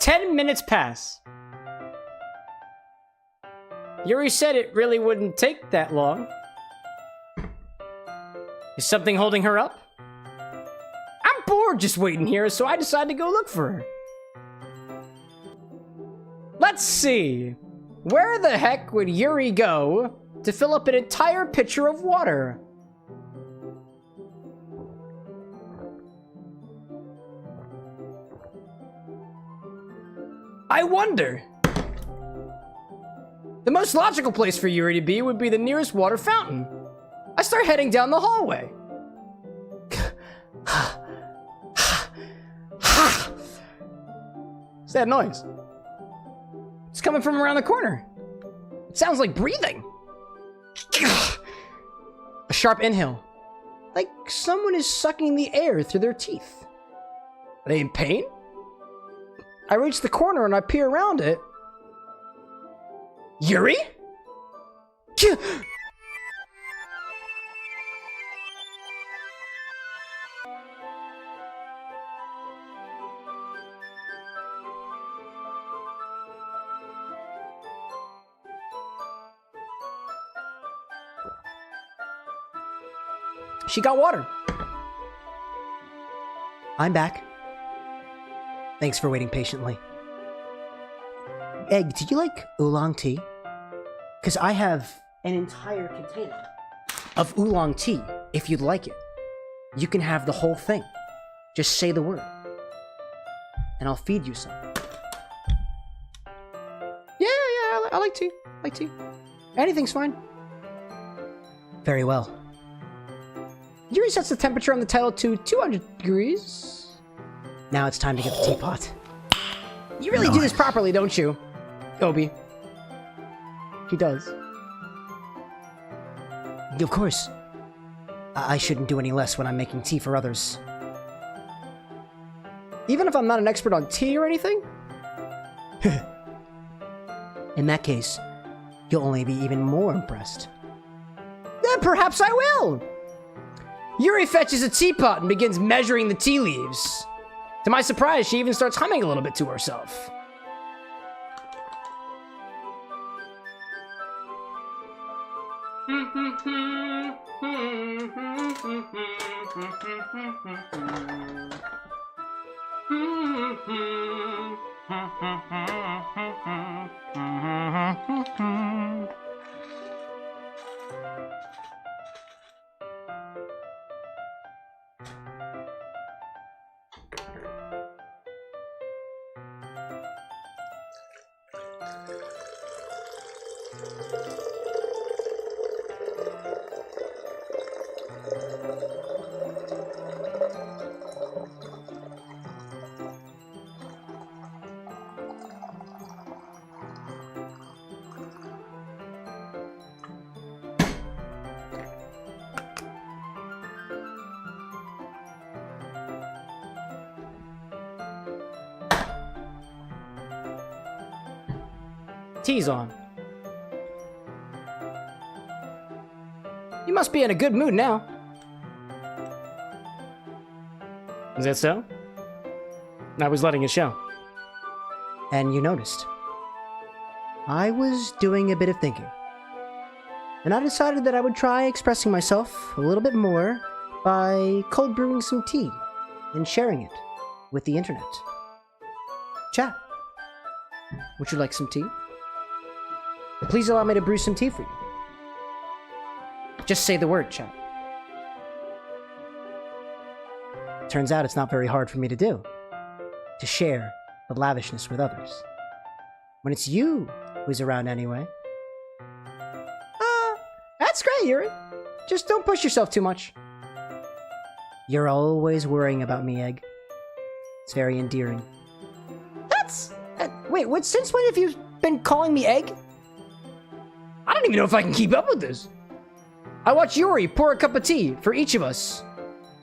Ten minutes pass. Yuri said it really wouldn't take that long. Is something holding her up? I'm bored just waiting here, so I decided to go look for her. Let's see. Where the heck would Yuri go to fill up an entire pitcher of water? I wonder. The most logical place for Yuri to be would be the nearest water fountain. I start heading down the hallway. What's that noise? It's coming from around the corner. It sounds like breathing. A sharp inhale. Like someone is sucking the air through their teeth. Are they in pain? I reach the corner and I peer around it. Yuri? She got water. I'm back. Thanks for waiting patiently. Egg, did you like oolong tea? Because I have an entire container of oolong tea, if you'd like it. You can have the whole thing. Just say the word. And I'll feed you some. Yeah, I like tea. I like tea. Anything's fine. Very well. Yuri sets the temperature on the kettle to 200 degrees. Now it's time to get the teapot. You really do this properly, don't you, Obi? He does. Of course. I shouldn't do any less when I'm making tea for others. Even if I'm not an expert on tea or anything? In that case, you'll only be even more impressed. Then perhaps I will! Yuri fetches a teapot and begins measuring the tea leaves. To my surprise, she even starts humming a little bit to herself. Tea's on. You must be in a good mood now. Is that so? I was letting it show. And you noticed. I was doing a bit of thinking. And I decided that I would try expressing myself a little bit more by cold brewing some tea and sharing it with the internet. Chat. Would you like some tea? Please allow me to brew some tea for you. Just say the word, chat. Turns out it's not very hard for me to do. To share the lavishness with others. When it's you who's around anyway. That's great, Yuri. Just don't push yourself too much. You're always worrying about me, Egg. It's very endearing. That's... wait, since when have you been calling me Egg? I don't even know if I can keep up with this. I watch Yuri pour a cup of tea for each of us.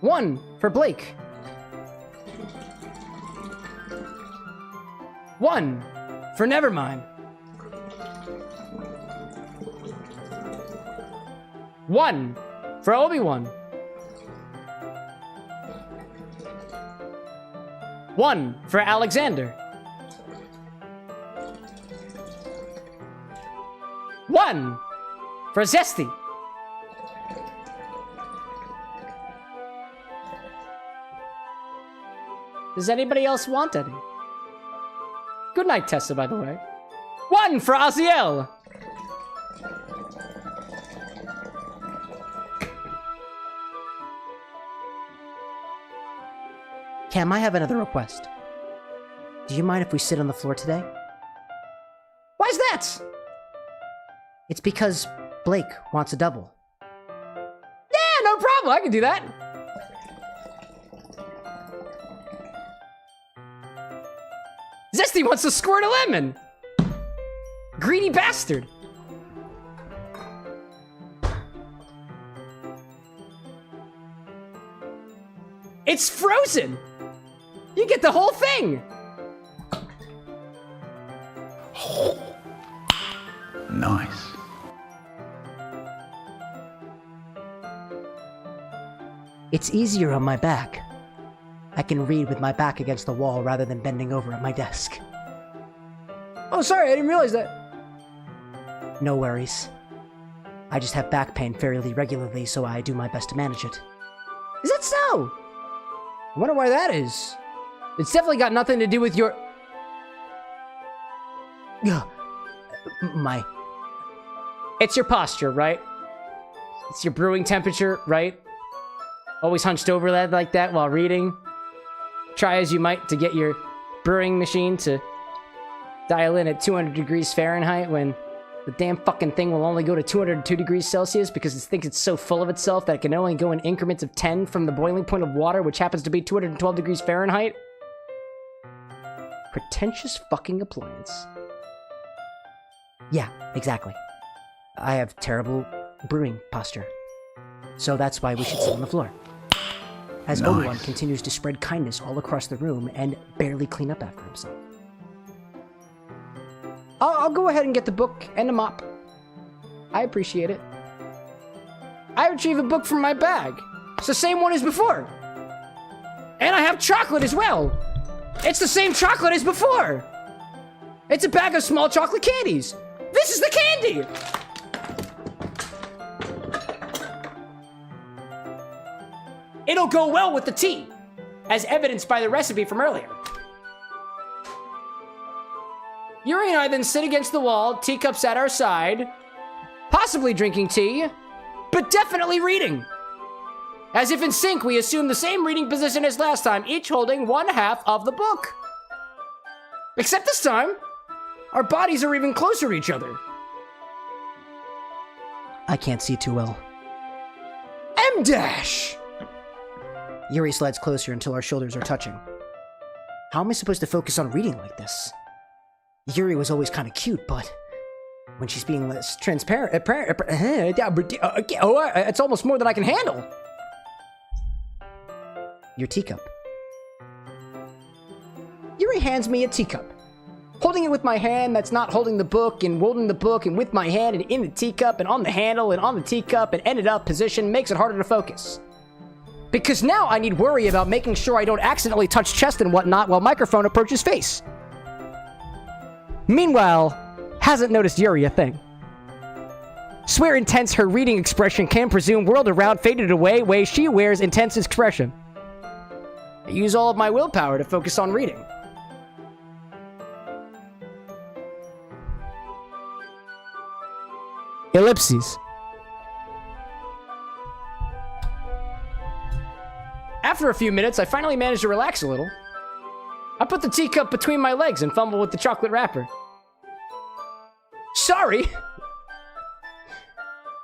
One for Blake. One for Nevermind. One for Obi-Wan. One for Alexander. One for Zesty. Does anybody else want any? Good night, Tessa, by the way. One for Aziel. Cam, I have another request. Do you mind if we sit on the floor today? that? It's because Blake wants a double. Yeah, no problem. I can do that. Zesty wants to squirt a lemon. Greedy bastard. It's frozen. You get the whole thing. Nice. It's easier on my back. I can read with my back against the wall rather than bending over at my desk. Oh, sorry, I didn't realize that. No worries. I just have back pain fairly regularly, so I do my best to manage it. Is that so? I wonder why that is. It's definitely got nothing to do with your... My... It's your posture, right? It's your brewing temperature, right? Always hunched over that like that while reading. Try as you might to get your brewing machine to dial in at 200 degrees Fahrenheit when the damn fucking thing will only go to 202 degrees Celsius because it thinks it's so full of itself that it can only go in increments of 10 from the boiling point of water, which happens to be 212 degrees Fahrenheit. Pretentious fucking appliance. Yeah, exactly. I have terrible brewing posture. So that's why we should sit on the floor. As Nice. Oolong continues to spread kindness all across the room and barely clean up after himself. I'll go ahead and get the book and a mop. I appreciate it. I retrieve a book from my bag. It's the same one as before. And I have chocolate as well. It's the same chocolate as before. It's a bag of small chocolate candies. This is the candy. It'll go well with the tea, as evidenced by the recipe from earlier. Yuri and I then sit against the wall, teacups at our side, possibly drinking tea, but definitely reading. As if in sync, we assume the same reading position as last time, each holding one half of the book. Except this time, our bodies are even closer to each other. I can't see too well. M-dash! Yuri slides closer until our shoulders are touching. How am I supposed to focus on reading like this? Yuri was always kind of cute, but when she's being less transparent, it's almost more than I can handle. Your teacup. Yuri hands me a teacup. Holding it with my hand that's not holding the book, and holding the book, and with my hand, and in the teacup, and on the handle, and on the teacup, and ended up position makes it harder to focus. Because now I need worry about making sure I don't accidentally touch chest and whatnot while microphone approaches face. Meanwhile, hasn't noticed Yuri a thing. Swear intense her reading expression can presume world around faded away way she wears intense expression. I use all of my willpower to focus on reading. Ellipses. After a few minutes, I finally managed to relax a little. I put the teacup between my legs and fumble with the chocolate wrapper. Sorry!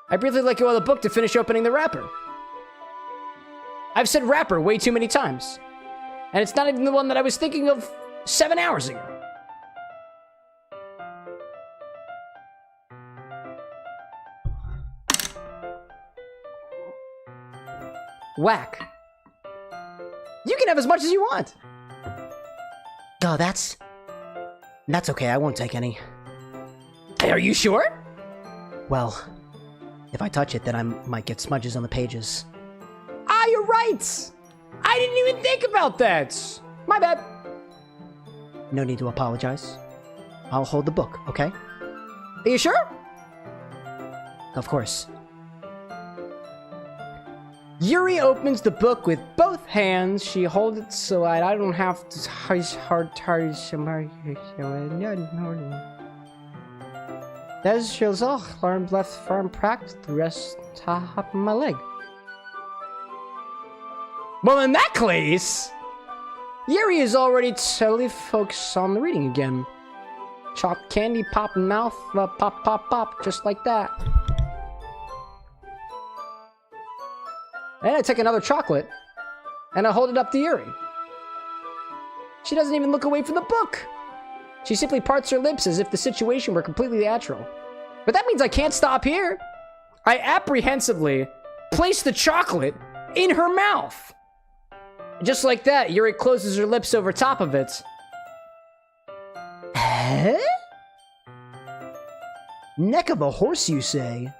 I briefly let go of the book to finish opening the wrapper. I've said wrapper way too many times. And it's not even the one that I was thinking of 7 hours ago. Whack. You can have as much as you want. Oh, that's okay, I won't take any. Hey, are you sure? Well, if I touch it, then I might get smudges on the pages. Ah, you're right! I didn't even think about that! My bad. No need to apologize. I'll hold the book, okay? Are you sure? Of course. Yuri opens the book with both hands. She holds it so I don't have to hard charge somebody. There's she's all arm left firm practice the rest top of my leg. Well, in that case, Yuri is already totally focused on the reading again. Chalk candy pop mouth, pop, pop, pop, just like that. And I take another chocolate, and I hold it up to Yuri. She doesn't even look away from the book. She simply parts her lips as if the situation were completely natural. But that means I can't stop here. I apprehensively place the chocolate in her mouth. Just like that, Yuri closes her lips over top of it. Huh? Neck of a horse, you say?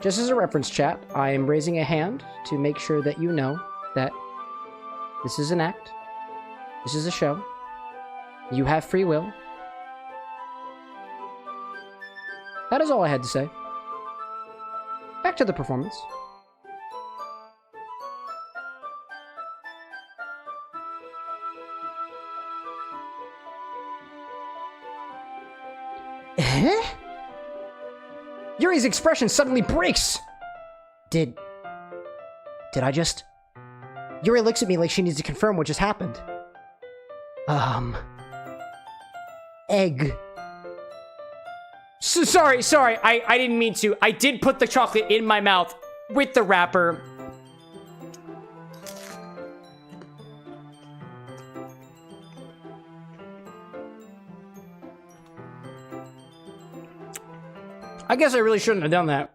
Just as a reference, chat, I am raising a hand to make sure that you know that this is an act. This is a show. You have free will. That is all I had to say. Back to the performance. Yuri's expression suddenly breaks. Did I just... Yuri looks at me like she needs to confirm what just happened. Egg. Sorry, I didn't mean to. I did put the chocolate in my mouth with the wrapper. I guess I really shouldn't have done that.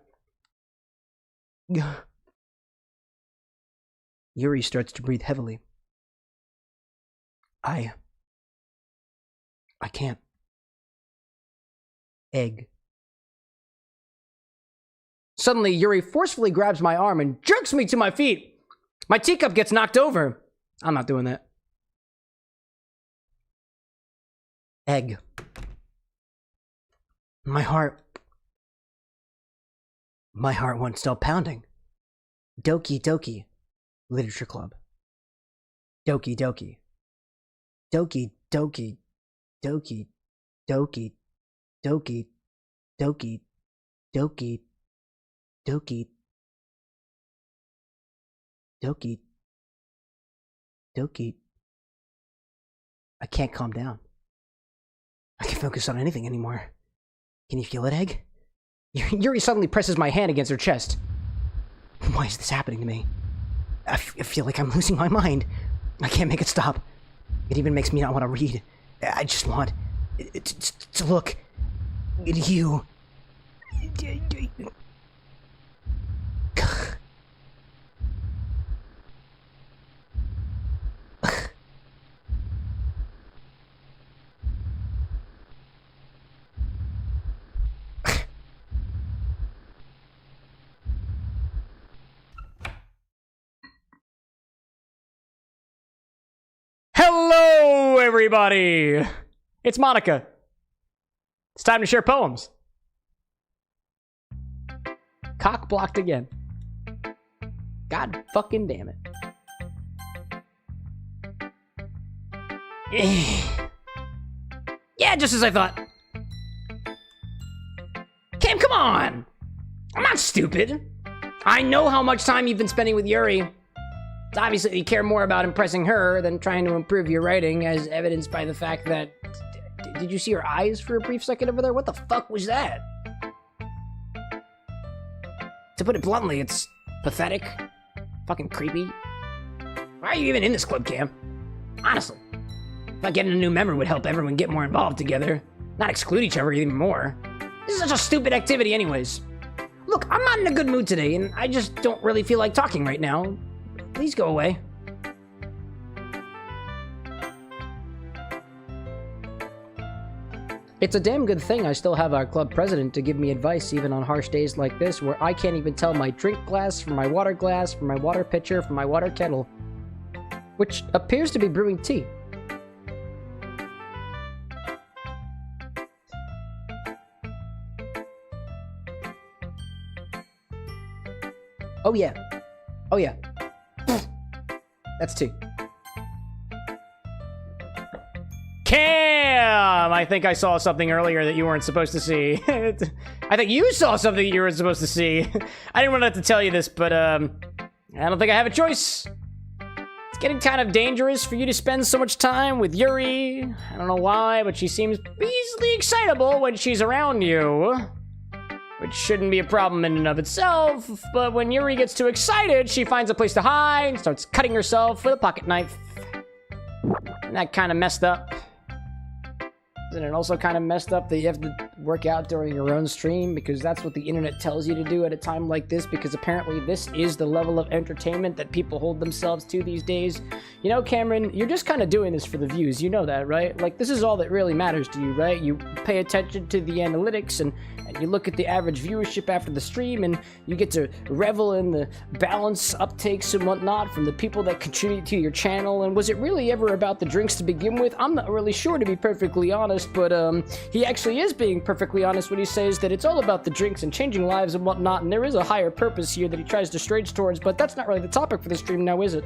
Yuri starts to breathe heavily. I can't. Egg. Suddenly, Yuri forcefully grabs my arm and jerks me to my feet. My teacup gets knocked over. I'm not doing that. Egg. My heart won't stop pounding. Doki Doki. Literature Club. Doki Doki. Doki Doki. Doki. Doki. Doki. Doki. Doki. Doki. Doki. Doki. I can't calm down. I can't focus on anything anymore. Can you feel it, Egg? Yuri suddenly presses my hand against her chest. Why is this happening to me? I feel like I'm losing my mind. I can't make it stop. It even makes me not want to read. I just want to look at you. Hello, everybody! It's Monica. It's time to share poems. Cock blocked again. God fucking damn it. Yeah, just as I thought. Cam, come on! I'm not stupid. I know how much time you've been spending with Yuri. It's obvious that you care more about impressing her than trying to improve your writing, as evidenced by the fact that... Did you see her eyes for a brief second over there? What the fuck was that? To put it bluntly, it's pathetic. Fucking creepy. Why are you even in this club, Cam? Honestly. I thought getting a new member would help everyone get more involved together. Not exclude each other even more. This is such a stupid activity anyways. Look, I'm not in a good mood today, and I just don't really feel like talking right now. Please go away. It's a damn good thing I still have our club president to give me advice even on harsh days like this, where I can't even tell my drink glass from my water pitcher from my water kettle, which appears to be brewing tea. Oh yeah. Oh yeah. That's tea. Cam! I think I saw something earlier that you weren't supposed to see. I think you saw something you weren't supposed to see. I didn't want to have to tell you this, but I don't think I have a choice. It's getting kind of dangerous for you to spend so much time with Yuri. I don't know why, but she seems easily excitable when she's around you. Which shouldn't be a problem in and of itself, but when Yuri gets too excited, she finds a place to hide and starts cutting herself with a pocket knife. And that kind of messed up. Isn't it also kind of messed up that you have to work out during your own stream? Because that's what the internet tells you to do at a time like this, because apparently this is the level of entertainment that people hold themselves to these days. You know, Cameron, you're just kind of doing this for the views. You know that, right? Like, this is all that really matters to you, right? You pay attention to the analytics and you look at the average viewership after the stream, and you get to revel in the balance, uptakes, and whatnot from the people that contribute to your channel. And was it really ever about the drinks to begin with? I'm not really sure, to be perfectly honest, but he actually is being perfectly honest when he says that it's all about the drinks and changing lives and whatnot, and there is a higher purpose here that he tries to stretch towards, but that's not really the topic for the stream now, is it?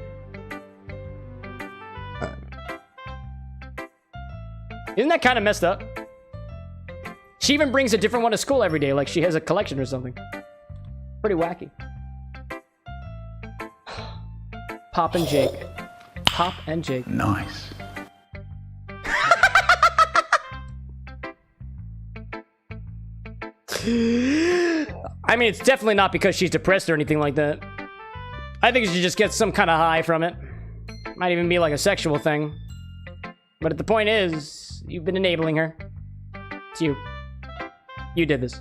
Isn't that kind of messed up? She even brings a different one to school every day, like she has a collection or something. Pretty wacky. Pop and Jake. Pop and Jake. Nice. I mean, it's definitely not because she's depressed or anything like that. I think she just gets some kind of high from it. Might even be like a sexual thing. But the point is, you've been enabling her. It's you. You did this.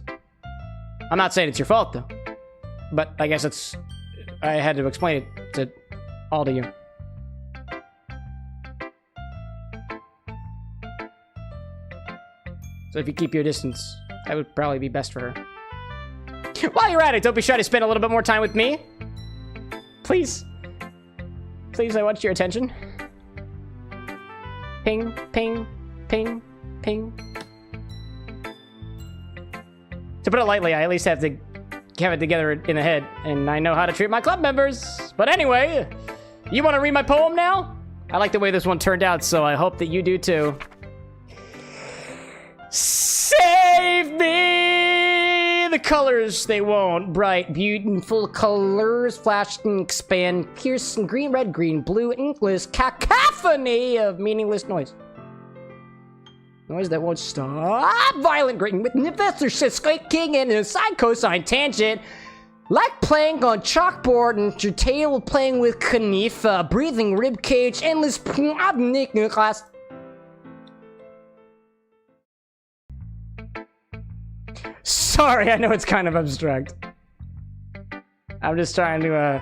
I'm not saying it's your fault, though. But I guess it's... I had to explain it to all to you. So if you keep your distance, that would probably be best for her. While you're at it, don't be shy to spend a little bit more time with me. Please. Please, I want your attention. Ping, ping, ping, ping. To put it lightly, I at least have to have it together in the head, and I know how to treat my club members. But anyway, you want to read my poem now? I like the way this one turned out, so I hope that you do too. Save me! The colors, they won't. Bright, beautiful colors, flash and expand, pierce and green, red, green, blue, inkless, cacophony of meaningless noise. Noise that won't stop. Violent grating with Professor squeaking and a sine cosine tangent. Like playing on chalkboard and your tail playing with Kanifa. Breathing ribcage, endless class. Sorry, I know it's kind of abstract. I'm just trying to,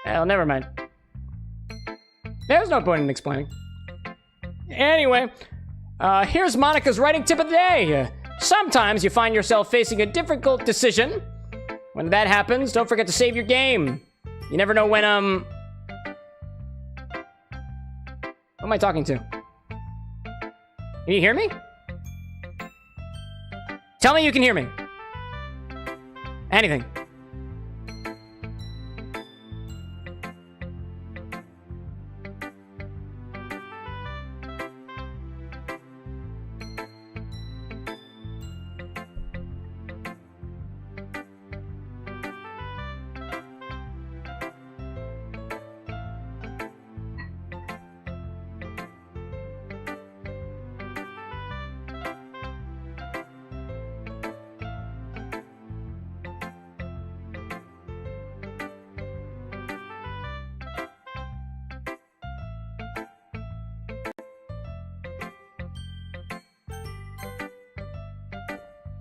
well, never mind. There's no point in explaining. Anyway, here's Monica's writing tip of the day. Sometimes you find yourself facing a difficult decision. When that happens, don't forget to save your game. You never know when, Who am I talking to? Can you hear me? Tell me you can hear me. Anything.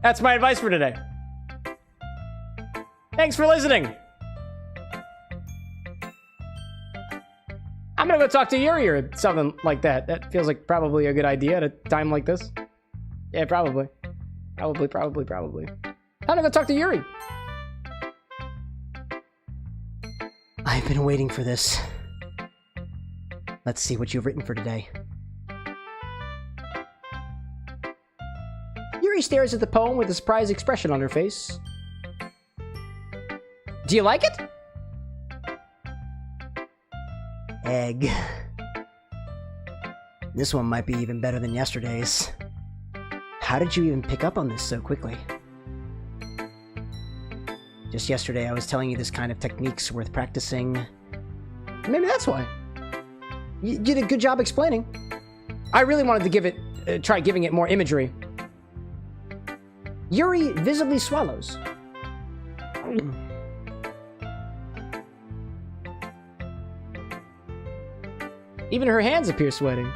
That's my advice for today. Thanks for listening. I'm gonna go talk to Yuri or something like that. That feels like probably a good idea at a time like this. Yeah, probably. Probably. I'm gonna go talk to Yuri. I've been waiting for this. Let's see what you've written for today. Yuri stares at the poem with a surprised expression on her face. Do you like it? Egg. This one might be even better than yesterday's. How did you even pick up on this so quickly? Just yesterday I was telling you this kind of technique's worth practicing. Maybe that's why. You did a good job explaining. I really wanted to give it, try giving it more imagery. Yuri visibly swallows. Even her hands appear sweating.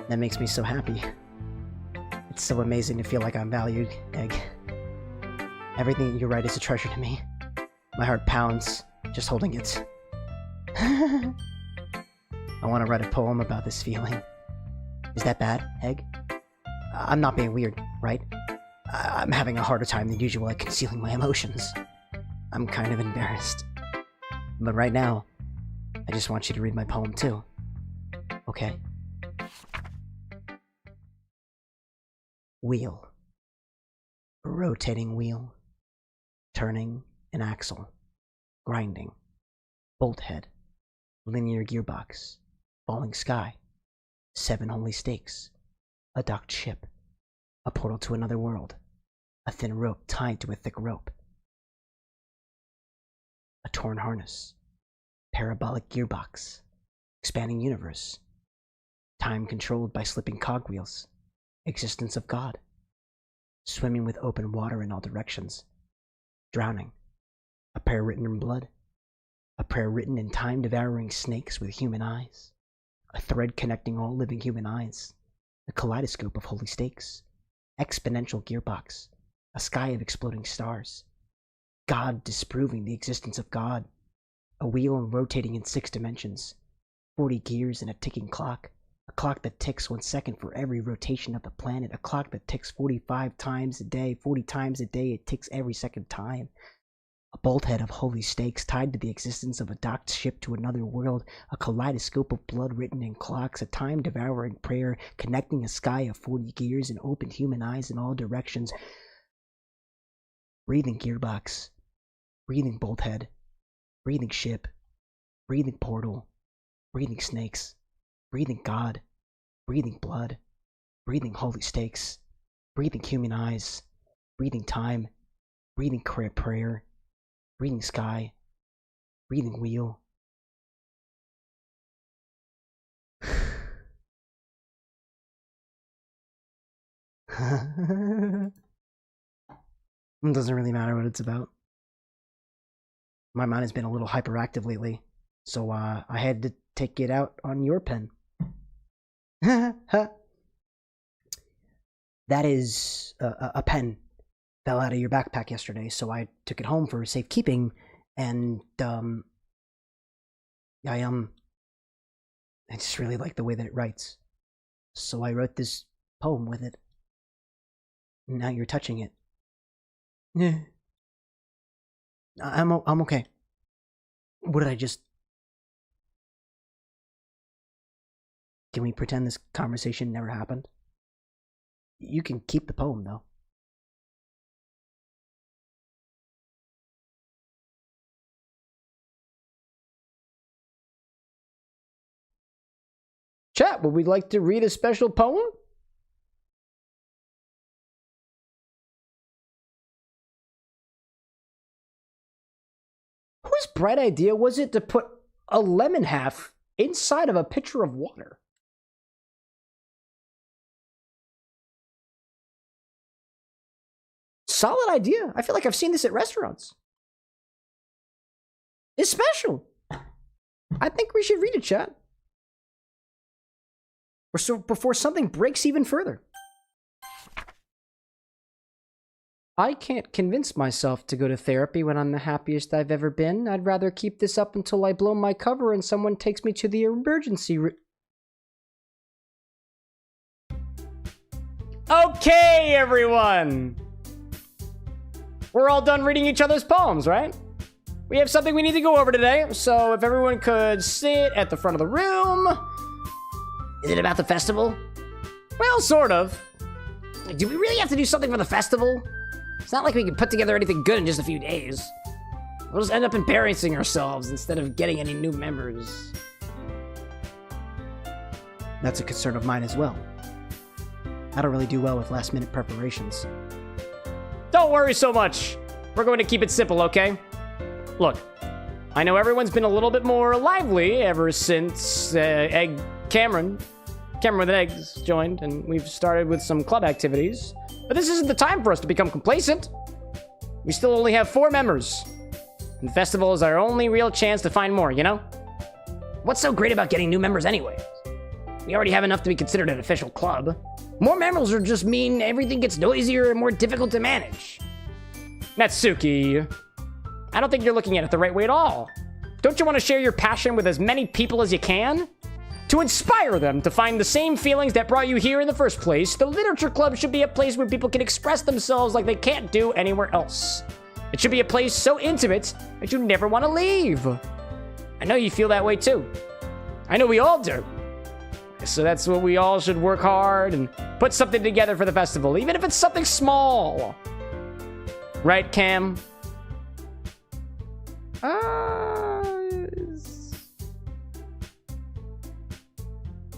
That makes me so happy. It's so amazing to feel like I'm valued, Egg. Everything that you write is a treasure to me. My heart pounds, just holding it. I want to write a poem about this feeling. Is that bad, Egg? I'm not being weird, right? I'm having a harder time than usual at concealing my emotions. I'm kind of embarrassed. But right now, I just want you to read my poem too. Okay? Wheel. A rotating wheel. Turning an axle. Grinding. Bolt head. Linear gearbox. Falling sky. 7 holy stakes. A docked ship. A portal to another world. A thin rope tied to a thick rope. A torn harness. Parabolic gearbox. Expanding universe. Time controlled by slipping cogwheels. Existence of God. Swimming with open water in all directions. Drowning. A prayer written in blood. A prayer written in time-devouring snakes with human eyes. A thread connecting all living human eyes. A kaleidoscope of holy stakes. Exponential gearbox. A sky of exploding stars. God disproving the existence of God. A wheel rotating in 6 dimensions. 40 gears and a ticking clock. A clock that ticks 1 second for every rotation of the planet. A clock that ticks 45 times a day. 40 times a day it ticks every second time. A bolt head of holy stakes tied to the existence of a docked ship to another world. A kaleidoscope of blood written in clocks. A time-devouring prayer connecting a sky of 40 gears and open human eyes in all directions. Breathing gearbox. Breathing bolt head. Breathing ship. Breathing portal. Breathing snakes. Breathing God. Breathing blood. Breathing holy stakes. Breathing human eyes. Breathing time. Breathing prayer. Breathing sky. Breathing wheel. It doesn't really matter what it's about. My mind has been a little hyperactive lately, so I had to take it out on your pen. That is a pen fell out of your backpack yesterday, so I took it home for safekeeping, and I just really like the way that it writes, so I wrote this poem with it. Now you're touching it. Yeah. I'm okay. What did I just... Can we pretend this conversation never happened? You can keep the poem, though. Chat, would we like to read a special poem? Whose bright idea was it to put a lemon half inside of a pitcher of water? Solid idea. I feel like I've seen this at restaurants. It's special. I think we should read it, chat. Or so before something breaks even further. I can't convince myself to go to therapy when I'm the happiest I've ever been. I'd rather keep this up until I blow my cover and someone takes me to the emergency room. Okay, everyone. We're all done reading each other's poems, right? We have something we need to go over today, so if everyone could sit at the front of the room. Is it about the festival? Well, sort of. Do we really have to do something for the festival? It's not like we can put together anything good in just a few days. We'll just end up embarrassing ourselves instead of getting any new members. That's a concern of mine as well. I don't really do well with last-minute preparations. Don't worry so much. We're going to keep it simple, okay? Look, I know everyone's been a little bit more lively ever since Cameron with an Eggs joined, and we've started with some club activities. But this isn't the time for us to become complacent. We still only have 4 members. And the festival is our only real chance to find more, you know? What's so great about getting new members anyway? We already have enough to be considered an official club. More members will just mean everything gets noisier and more difficult to manage. Natsuki, I don't think you're looking at it the right way at all. Don't you want to share your passion with as many people as you can? To inspire them to find the same feelings that brought you here in the first place, the literature club should be a place where people can express themselves like they can't do anywhere else. It should be a place so intimate that you never want to leave. I know you feel that way too. I know we all do. So that's what we all should work hard and put something together for the festival, even if it's something small. Right, Cam?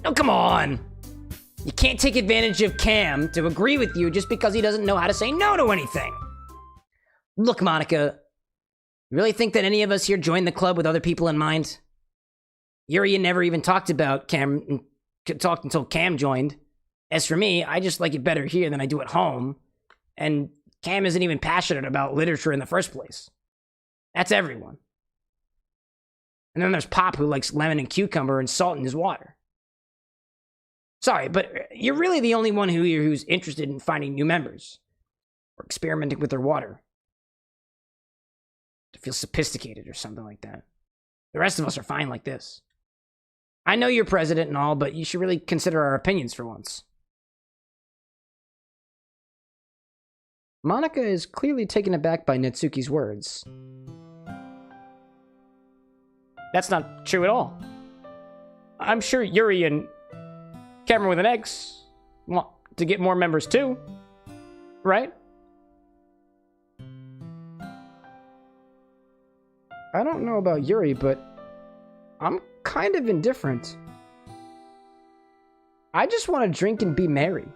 Oh, come on. You can't take advantage of Cam to agree with you just because he doesn't know how to say no to anything. Look, Monica, you really think that any of us here joined the club with other people in mind? Yuri never even talked about Cam, talked until Cam joined. As for me, I just like it better here than I do at home. And Cam isn't even passionate about literature in the first place. That's everyone. And then there's Pop, who likes lemon and cucumber and salt in his water. Sorry, but you're really the only one who's interested in finding new members. Or experimenting with their water. To feel sophisticated or something like that. The rest of us are fine like this. I know you're president and all, but you should really consider our opinions for once. Monica is clearly taken aback by Natsuki's words. That's not true at all. I'm sure Yuri and Cameron with an X want to get more members too, right? I don't know about Yuri, but I'm kind of indifferent. I just want to drink and be merry.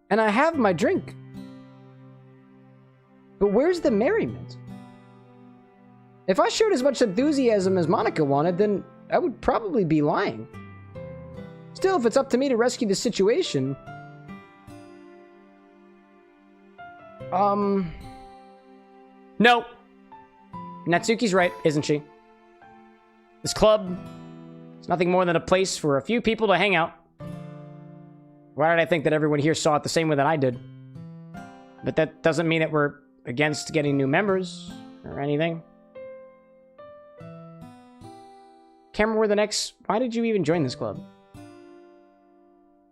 And I have my drink. But where's the merriment? If I showed as much enthusiasm as Monica wanted, then I would probably be lying. Still, if it's up to me to rescue the situation... No. Natsuki's right, isn't she? This club is nothing more than a place for a few people to hang out. Why did I think that everyone here saw it the same way that I did? But that doesn't mean that we're against getting new members or anything. Cameron with an X, why did you even join this club?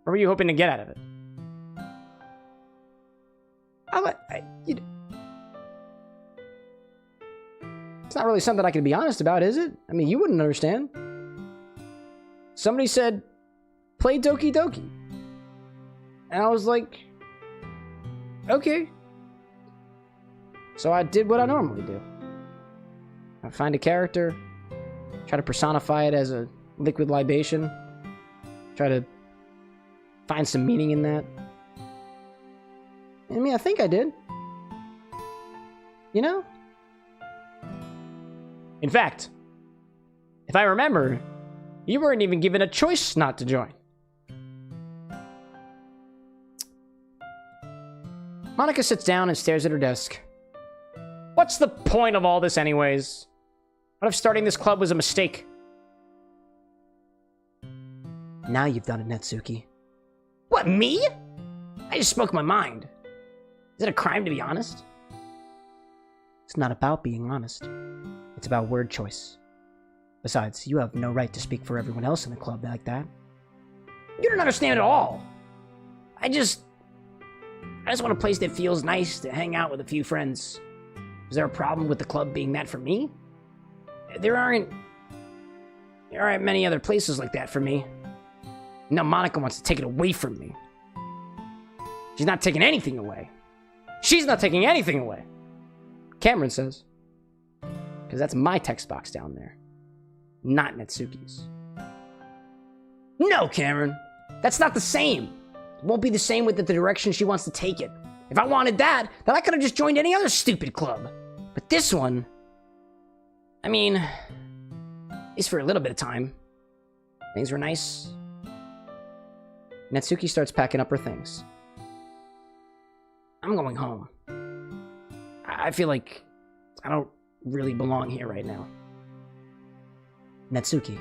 What were you hoping to get out of it? It's not really something I can be honest about, is it? I mean, you wouldn't understand. Somebody said, play Doki Doki. And I was like, okay. So I did what I normally do. I find a character, try to personify it as a liquid libation, try to find some meaning in that. I mean, I think I did. You know? In fact, if I remember, you weren't even given a choice not to join. Monica sits down and stares at her desk. What's the point of all this anyways? What if starting this club was a mistake? Now you've done it, Natsuki. What, me? I just spoke my mind. Is it a crime to be honest? It's not about being honest. It's about word choice. Besides, you have no right to speak for everyone else in the club like that. You don't understand at all. I just want a place that feels nice to hang out with a few friends. Is there a problem with the club being that for me? There aren't many other places like that for me. Now Monica wants to take it away from me. She's not taking anything away. She's not taking anything away. Cameron says. Because that's my text box down there. Not Natsuki's. No, Cameron. That's not the same. It won't be the same with the direction she wants to take it. If I wanted that, then I could have just joined any other stupid club. But this one... I mean... at least for a little bit of time. Things were nice. Natsuki starts packing up her things. I'm going home. I feel like I don't really belong here right now. Natsuki.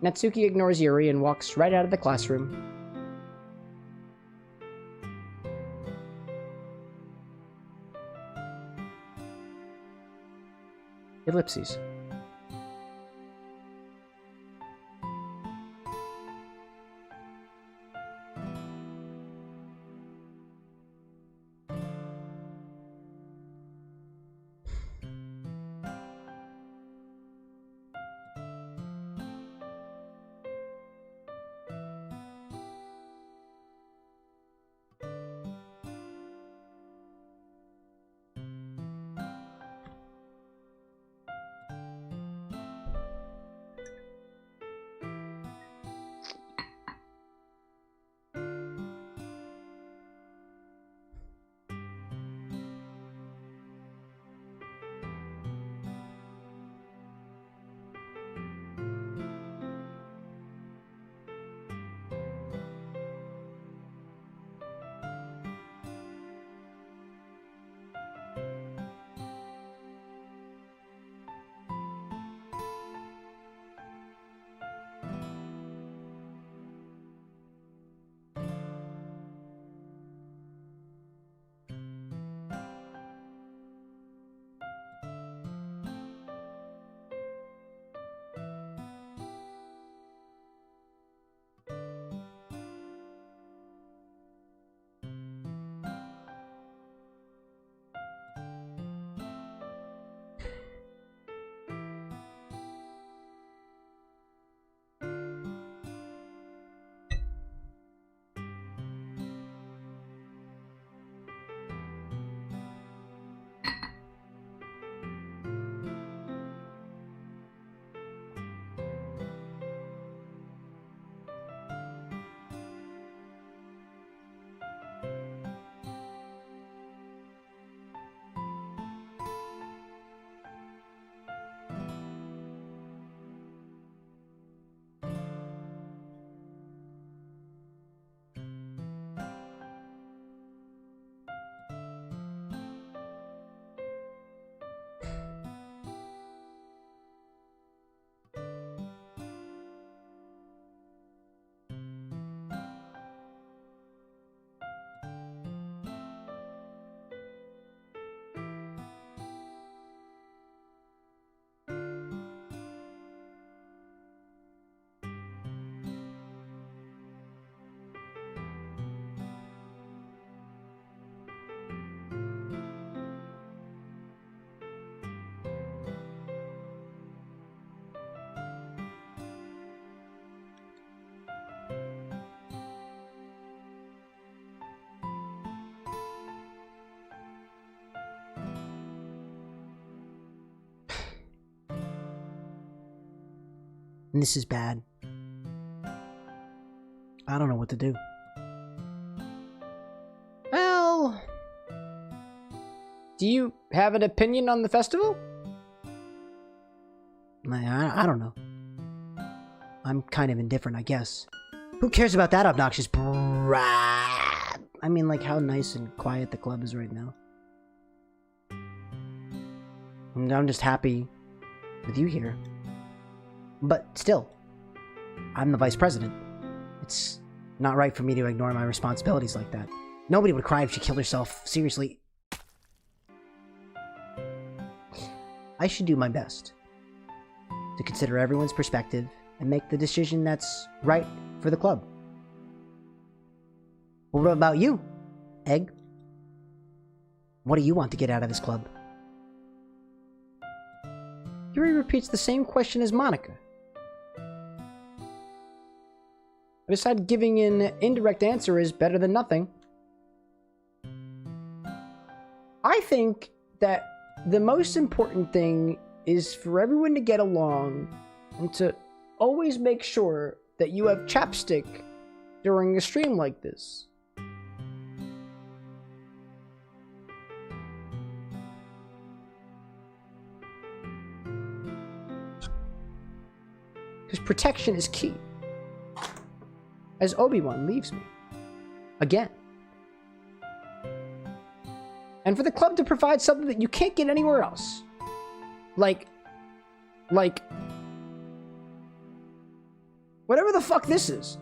Natsuki ignores Yuri and walks right out of the classroom. Ellipses. And this is bad. I don't know what to do. Well... do you have an opinion on the festival? I don't know. I'm kind of indifferent, I guess. Who cares about that obnoxious brat? I mean, like, how nice and quiet the club is right now. And I'm just happy with you here. But still, I'm the vice president. It's not right for me to ignore my responsibilities like that. Nobody would cry if she killed herself. Seriously. I should do my best to consider everyone's perspective and make the decision that's right for the club. Well, what about you, Egg? What do you want to get out of this club? Yuri repeats the same question as Monica. I decided giving an indirect answer is better than nothing. I think that the most important thing is for everyone to get along and to always make sure that you have chapstick during a stream like this. Because protection is key. As Obi-Wan leaves me. Again. And for the club to provide something that you can't get anywhere else. Like... whatever the fuck this is.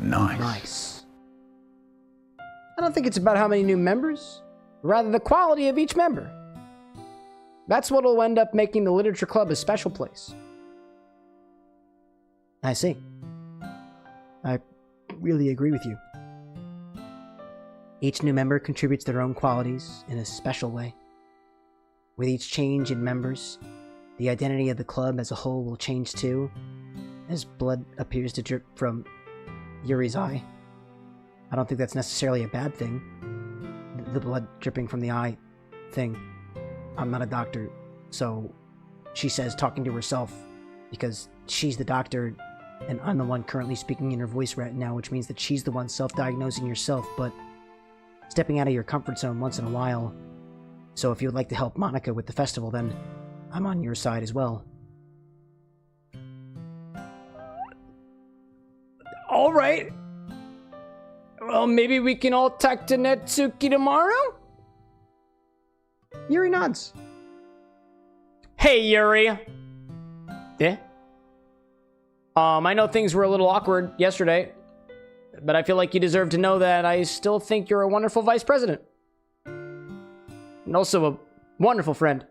Nice. Nice. I don't think it's about how many new members, rather the quality of each member. That's what'll end up making the literature club a special place. I see. I really agree with you. Each new member contributes their own qualities in a special way. With each change in members, the identity of the club as a whole will change too, as blood appears to drip from Yuri's eye. I don't think that's necessarily a bad thing. The blood dripping from the eye thing. I'm not a doctor, so she says, talking to herself, because she's the doctor, and I'm the one currently speaking in her voice right now, which means that she's the one self-diagnosing herself, but stepping out of your comfort zone once in a while. So if you would like to help Monica with the festival, then I'm on your side as well. Alright. Well, maybe we can all talk to Netsuki tomorrow? Yuri nods. Hey, Yuri. Yeah? I know things were a little awkward yesterday, but I feel like you deserve to know that I still think you're a wonderful vice president. And also a wonderful friend.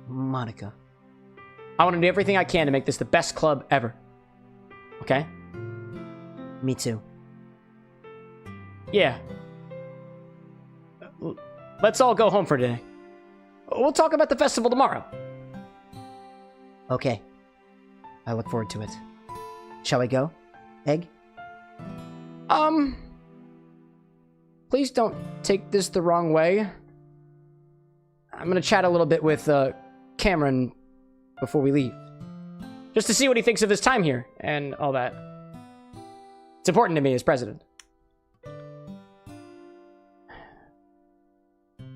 Monica. I want to do everything I can to make this the best club ever. Okay? Me too. Yeah. Let's all go home for today. We'll talk about the festival tomorrow. Okay. I look forward to it. Shall we go, Egg? Please don't take this the wrong way. I'm gonna chat a little bit with, Cameron before we leave. Just to see what he thinks of his time here, and all that. It's important to me as president.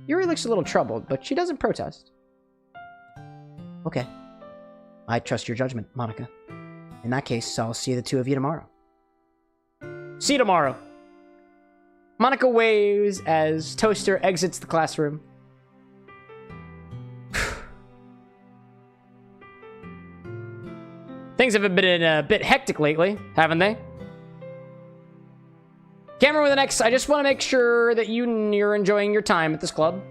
Yuri looks a little troubled, but she doesn't protest. Okay. I trust your judgment, Monica. In that case, I'll see the two of you tomorrow. See you tomorrow. Monica waves as Toaster exits the classroom. Things have been a bit hectic lately, haven't they? CameroxnWithAnX, I just want to make sure that you're enjoying your time at this club.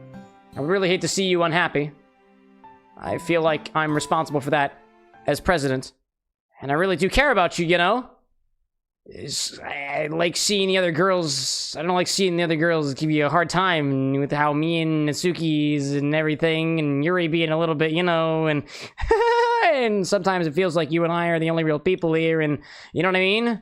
I really hate to see you unhappy. I feel like I'm responsible for that as president. And I really do care about you, you know? I like seeing the other girls... I don't like seeing the other girls give you a hard time with how me and Natsuki's and everything, and Yuri being a little bit, you know, and... and sometimes it feels like you and I are the only real people here, and... You know what I mean?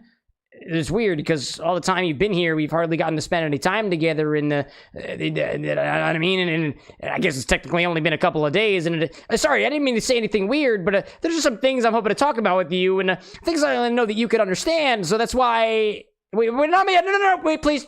It's weird, because all the time you've been here, we've hardly gotten to spend any time together in the... you know what I mean? And I guess it's technically only been a couple of days, and... sorry, I didn't mean to say anything weird, but there's just some things I'm hoping to talk about with you, and things I know that you could understand, so that's why... Wait, not me! No, wait, please!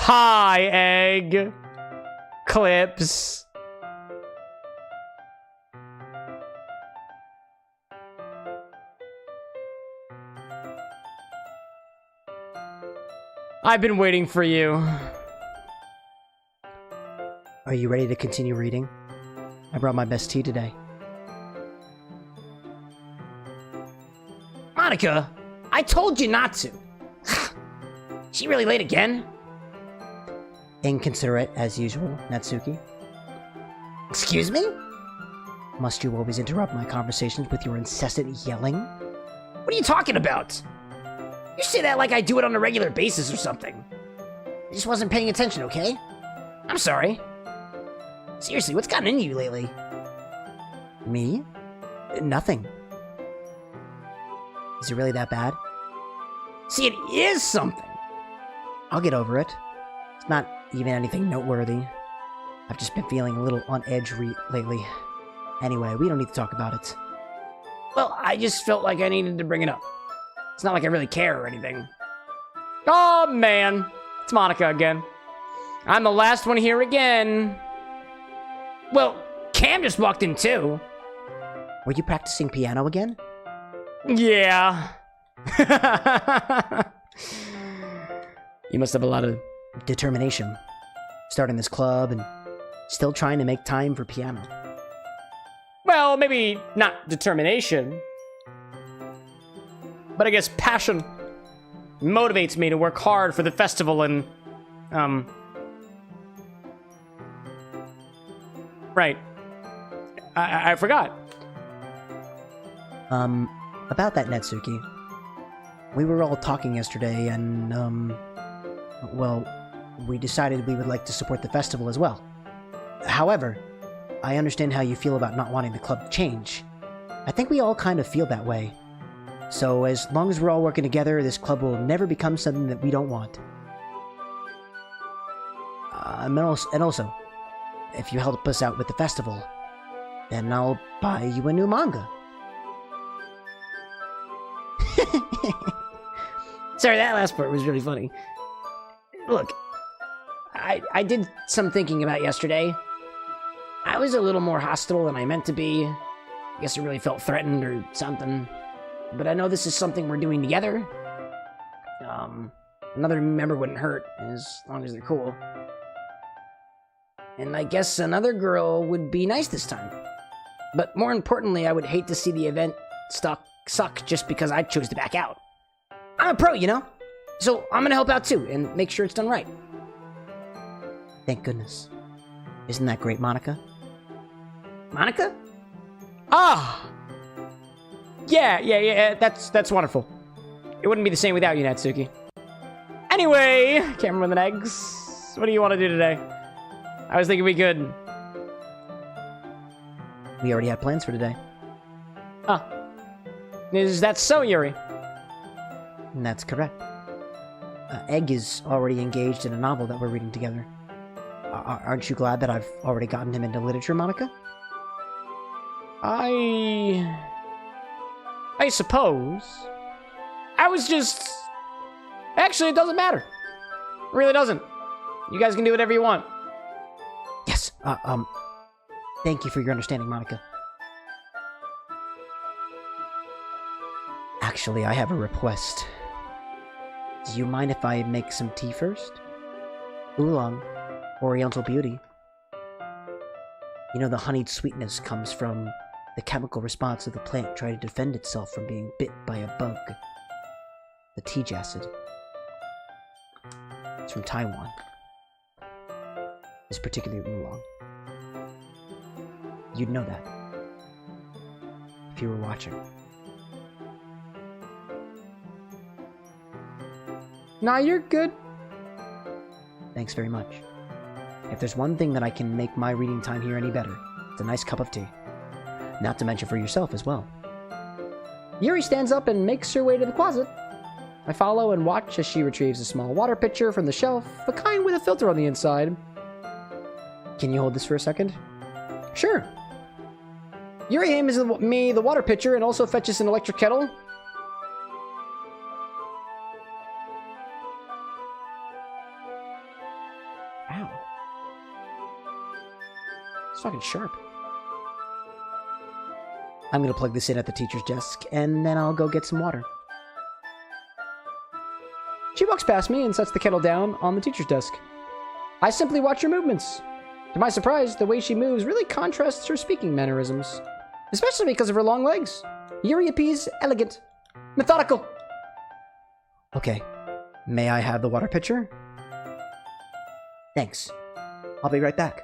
Hi, Egg. Clips. I've been waiting for you. Are you ready to continue reading? I brought my best tea today. Monica, I told you not to. She really late again? Inconsiderate as usual, Natsuki. Excuse me? Must you always interrupt my conversations with your incessant yelling? What are you talking about? You say that like I do it on a regular basis or something. I just wasn't paying attention, okay? I'm sorry. Seriously, what's gotten into you lately? Me? Nothing. Is it really that bad? See, it is something. I'll get over it. It's not even anything noteworthy. I've just been feeling a little on edge lately. Anyway, we don't need to talk about it. Well, I just felt like I needed to bring it up. It's not like I really care or anything. Oh, man. It's Monica again. I'm the last one here again. Well, Cam just walked in too. Were you practicing piano again? Yeah. You must have a lot of determination. Starting this club and still trying to make time for piano. Well, maybe not determination, but I guess passion motivates me to work hard for the festival and, right. I forgot. About that, Natsuki. We were all talking yesterday and, well, we decided we would like to support the festival as well. However, I understand how you feel about not wanting the club to change. I think we all kind of feel that way. So as long as we're all working together, this club will never become something that we don't want. And also, if you help us out with the festival, then I'll buy you a new manga. Sorry, that last part was really funny. Look, I did some thinking about yesterday. I was a little more hostile than I meant to be. I guess I really felt threatened or something. But I know this is something we're doing together. Another member wouldn't hurt, as long as they're cool. And I guess another girl would be nice this time. But more importantly, I would hate to see the event suck just because I chose to back out. I'm a pro, you know? So I'm gonna help out too, and make sure it's done right. Thank goodness. Isn't that great, Monica? Monica? Ah! Yeah, that's wonderful. It wouldn't be the same without you, Natsuki. Anyway, CameroxnWithAnX, what do you want to do today? I was thinking we could... We already had plans for today. Ah. Is that so, Yuri? And that's correct. Egg is already engaged in a novel that we're reading together. Aren't you glad that I've already gotten him into literature, Monica? I suppose. I was just... Actually, it doesn't matter. It really doesn't. You guys can do whatever you want. Yes, thank you for your understanding, Monica. Actually, I have a request. Do you mind if I make some tea first? Oolong, Oriental Beauty. You know, the honeyed sweetness comes from the chemical response of the plant trying to defend itself from being bit by a bug. The tea acid. It's from Taiwan. This particular oolong. You'd know that. If you were watching. Nah, you're good. Thanks very much. If there's one thing that I can make my reading time here any better, it's a nice cup of tea. Not to mention for yourself as well. Yuri stands up and makes her way to the closet. I follow and watch as she retrieves a small water pitcher from the shelf, a kind with a filter on the inside. Can you hold this for a second? Sure. Yuri hands me the water pitcher and also fetches an electric kettle. Ow. It's fucking sharp. I'm gonna plug this in at the teacher's desk, and then I'll go get some water. She walks past me and sets the kettle down on the teacher's desk. I simply watch her movements. To my surprise, the way she moves really contrasts her speaking mannerisms, especially because of her long legs. Yuri appears elegant. Methodical. Okay. May I have the water pitcher? Thanks. I'll be right back.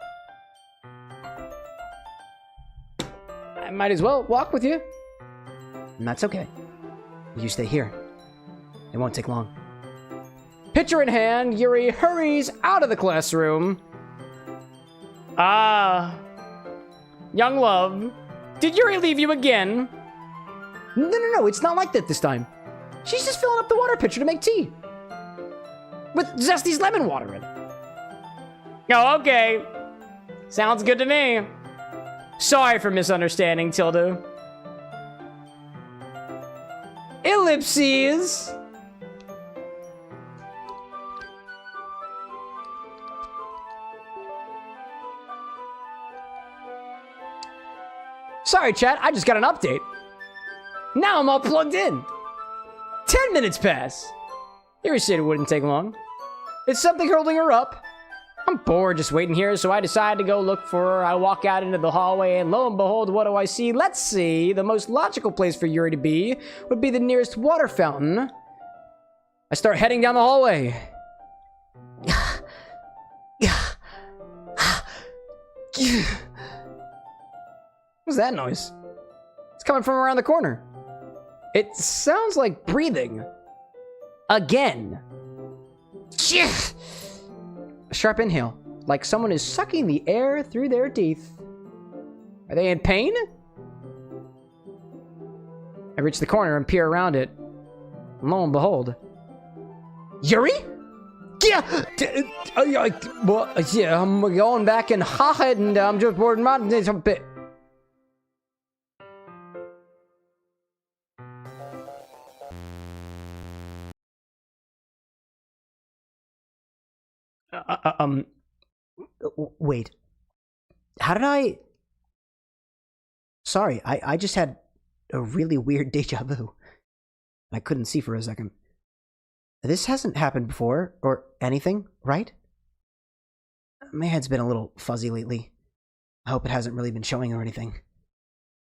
I might as well walk with you. And that's okay. You stay here. It won't take long. Pitcher in hand, Yuri hurries out of the classroom. Young love, did Yuri leave you again? No, it's not like that this time. She's just filling up the water pitcher to make tea. With Zesty's lemon water in it. Oh, okay. Sounds good to me. Sorry for misunderstanding, Tilda. Ellipses. Sorry, chat, I just got an update. Now I'm all plugged in. 10 minutes pass. Yuri said it wouldn't take long. It's something holding her up. I'm bored just waiting here, so I decided to go look for her. I walk out into the hallway, and lo and behold, what do I see? Let's see. The most logical place for Yuri to be would be the nearest water fountain. I start heading down the hallway. What's that noise? It's coming from around the corner. It sounds like breathing. Again. A sharp inhale, like someone is sucking the air through their teeth. Are they in pain? I reach the corner and peer around it. And lo and behold. Yuri? Yeah! Well, yeah, I'm going back and hide, and I'm just bored my bit. Wait. How did I... Sorry, I just had a really weird deja vu. I couldn't see for a second. This hasn't happened before, or anything, right? My head's been a little fuzzy lately. I hope it hasn't really been showing or anything.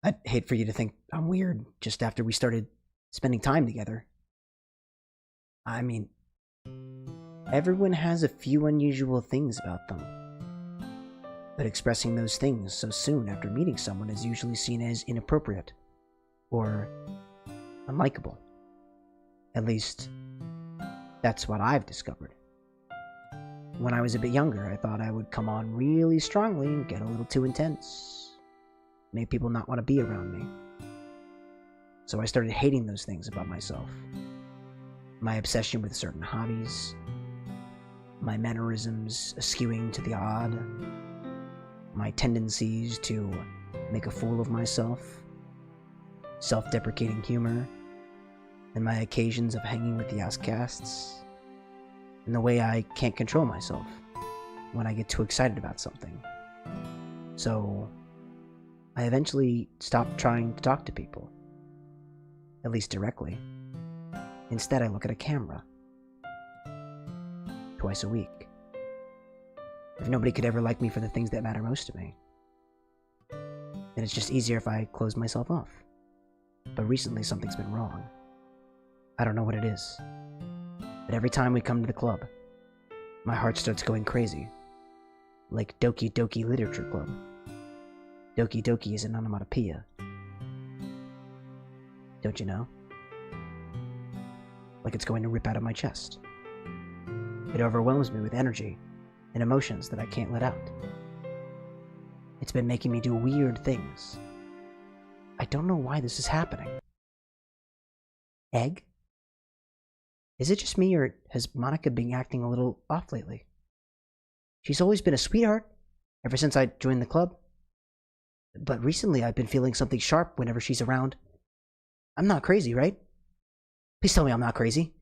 I'd hate for you to think I'm weird just after we started spending time together. I mean... Everyone has a few unusual things about them. But expressing those things so soon after meeting someone is usually seen as inappropriate. Or unlikable. At least, that's what I've discovered. When I was a bit younger, I thought I would come on really strongly and get a little too intense. Make people not want to be around me. So I started hating those things about myself. My obsession with certain hobbies, my mannerisms skewing to the odd, my tendencies to make a fool of myself, self-deprecating humor, and my occasions of hanging with the outcasts, and the way I can't control myself when I get too excited about something. So, I eventually stopped trying to talk to people, at least directly. Instead, I look at a camera. Twice a week. If nobody could ever like me for the things that matter most to me, then it's just easier if I close myself off. But recently something's been wrong. I don't know what it is. But every time we come to the club, my heart starts going crazy. Like Doki Doki Literature Club. Doki Doki is an onomatopoeia. Don't you know? Like it's going to rip out of my chest. It overwhelms me with energy and emotions that I can't let out. It's been making me do weird things. I don't know why this is happening. Egg? Is it just me, or has Monica been acting a little off lately? She's always been a sweetheart, ever since I joined the club. But recently I've been feeling something sharp whenever she's around. I'm not crazy, right? Please tell me I'm not crazy.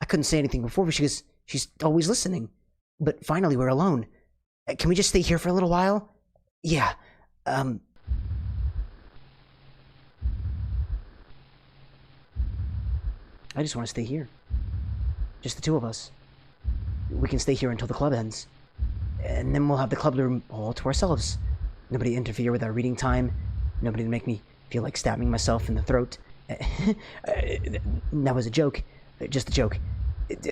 I couldn't say anything before because she's always listening. But finally we're alone. Can we just stay here for a little while? Yeah, I just want to stay here. Just the two of us. We can stay here until the club ends. And then we'll have the club room all to ourselves. Nobody to interfere with our reading time. Nobody to make me feel like stabbing myself in the throat That was a joke. Just a joke.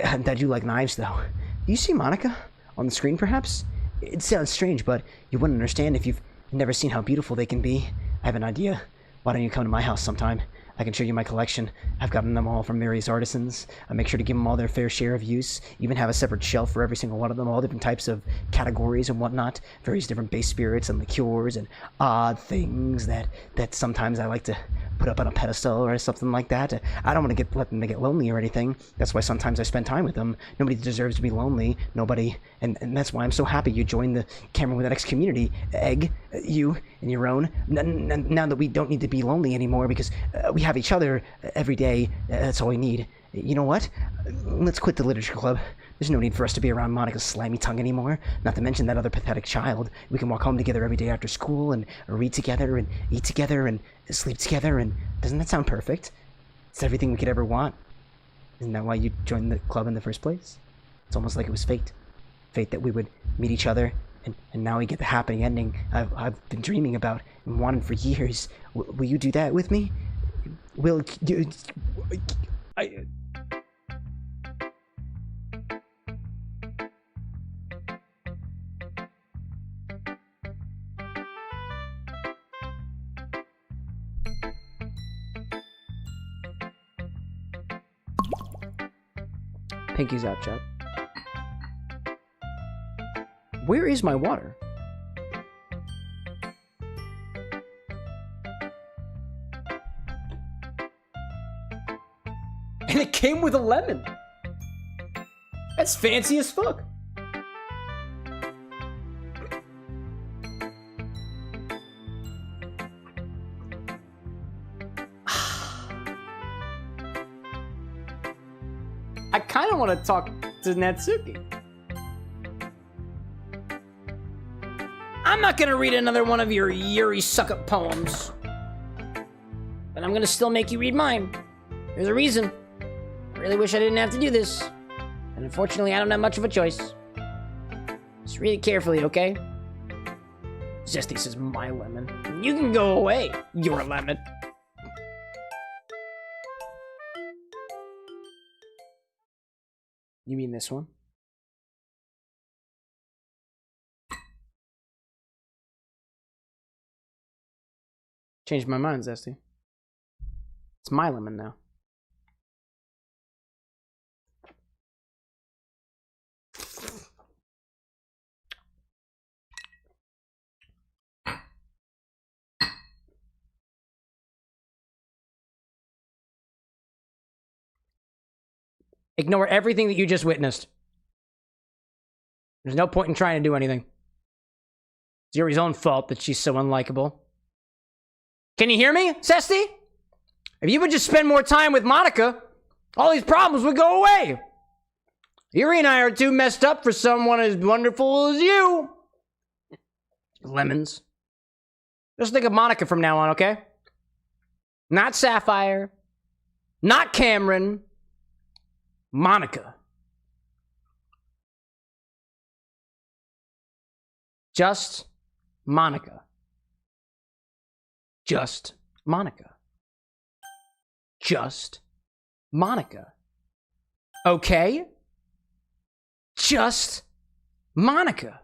I do like knives, though. Do you see Monica? On the screen, perhaps? It sounds strange, but you wouldn't understand if you've never seen how beautiful they can be. I have an idea. Why don't you come to my house sometime? I can show you my collection. I've gotten them all from various artisans. I make sure to give them all their fair share of use. Even have a separate shelf for every single one of them, all different types of categories and whatnot. Various different base spirits and liqueurs and odd things that sometimes I like to put up on a pedestal or something like that. I don't want to let them get lonely or anything. That's why sometimes I spend time with them. Nobody deserves to be lonely. Nobody. And that's why I'm so happy you joined the CameroxnWithAnX community, Egg. You and your own. Now that we don't need to be lonely anymore because we have each other every day. That's all we need. You know what? Let's quit the literature club. There's no need for us to be around Monica's slimy tongue anymore. Not to mention that other pathetic child. We can walk home together every day after school and read together and eat together and sleep together. And doesn't that sound perfect? It's everything we could ever want. Isn't that why you joined the club in the first place? It's almost like it was fate. Fate that we would meet each other. And now we get the happy ending I've been dreaming about and wanted for years. Will you do that with me? Will you... Pinky's out, chat. Where is my water? And it came with a lemon. That's fancy as fuck. I kind of want to talk to Natsuki. I'm not gonna read another one of your Yuri suck-up poems. But I'm gonna still make you read mine. There's a reason. I really wish I didn't have to do this. And unfortunately, I don't have much of a choice. Just read it carefully, okay? Zesty says my lemon. You can go away, your lemon. You mean this one? Changed my mind, Zesty. It's my lemon now. Ignore everything that you just witnessed. There's no point in trying to do anything. It's Yuri's own fault that she's so unlikable. Can you hear me, Zesty? If you would just spend more time with Monica, all these problems would go away. Yuri and I are too messed up for someone as wonderful as you. Lemons. Just think of Monica from now on, okay? Not Sapphire. Not Cameron. Monica. Just Monica. Just Monica. Just Monica. Okay? Just Monica.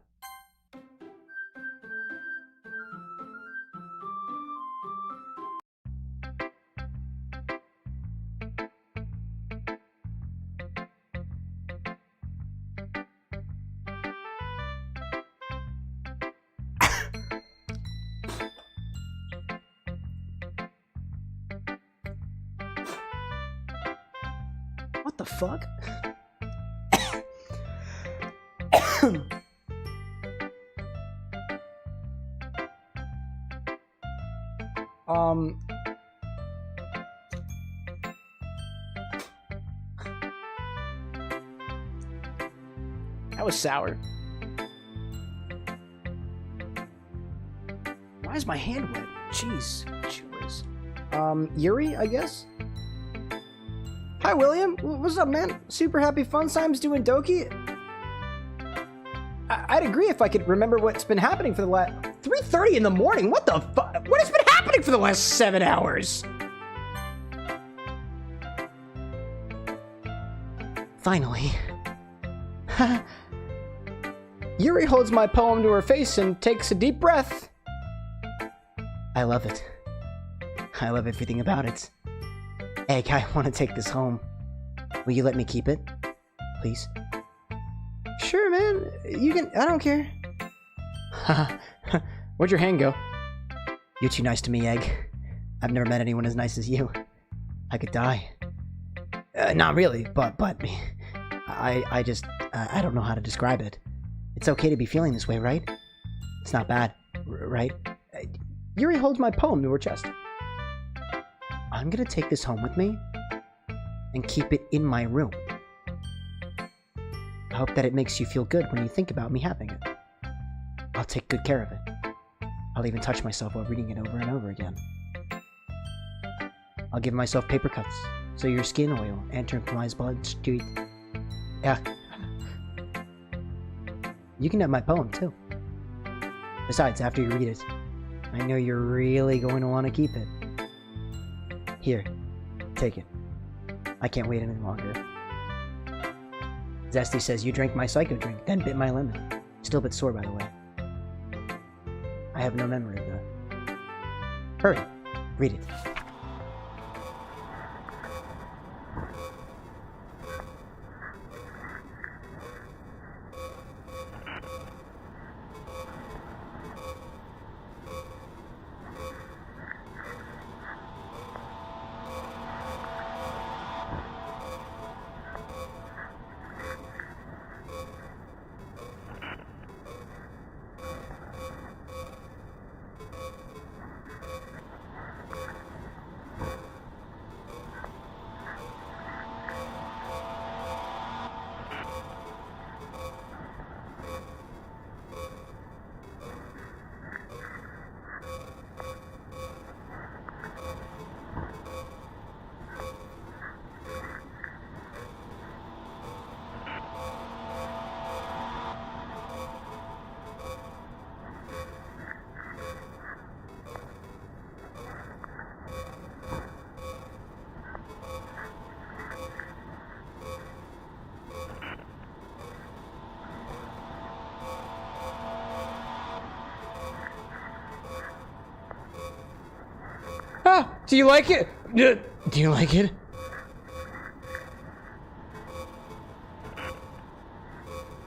What the fuck? That was sour. Why is my hand wet? Jeez. Yuri, I guess? Hi, William. What's up, man? Super happy fun times doing Doki. I'd agree if I could remember what's been happening for the last... 3:30 in the morning? What the fuck? What has been happening for the last 7 hours? Finally. Yuri holds my poem to her face and takes a deep breath. I love it. I love everything about it. Egg, I want to take this home. Will you let me keep it? Please? Sure, man. You can... I don't care. Where'd your hand go? You're too nice to me, Egg. I've never met anyone as nice as you. I could die. Not really, but I just... I don't know how to describe it. It's okay to be feeling this way, right? It's not bad, right? Yuri holds my poem to her chest. I'm gonna take this home with me and keep it in my room. I hope that it makes you feel good when you think about me having it. I'll take good care of it. I'll even touch myself while reading it over and over again. I'll give myself paper cuts, so your skin oil enters blood street. Yeah. You can have my poem, too. Besides, after you read it, I know you're really going to want to keep it. Here, take it. I can't wait any longer. Zesty says you drank my psycho drink, then bit my lemon. Still a bit sore, by the way. I have no memory of that. Hurry, read it. Ah, do you like it? Do you like it?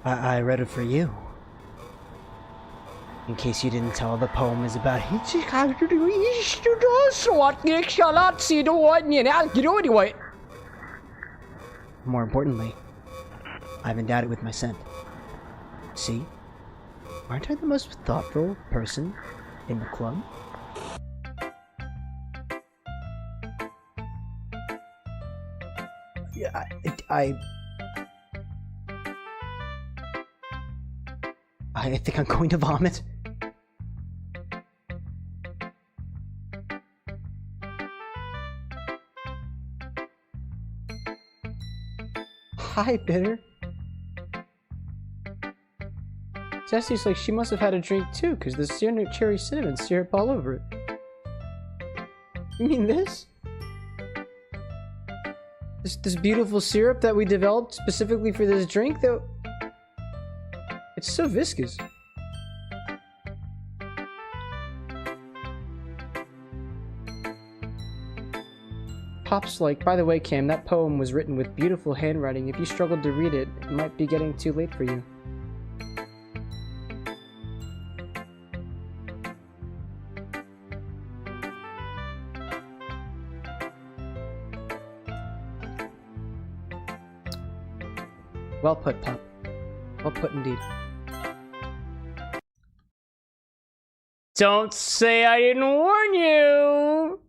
I read it for you. In case you didn't tell, the poem is about more importantly, I've endowed it with my scent. See? Aren't I the most thoughtful person in the club? Yeah, I think I'm going to vomit. Hi, Bitter. Jesse's like, she must have had a drink too, because there's cherry cinnamon syrup all over it. You mean this? This beautiful syrup that we developed specifically for this drink, though? It's so viscous. Pop's like, by the way, Cam, that poem was written with beautiful handwriting. If you struggled to read it, it might be getting too late for you. Well put, Pop. Well put indeed. Don't say I didn't warn you!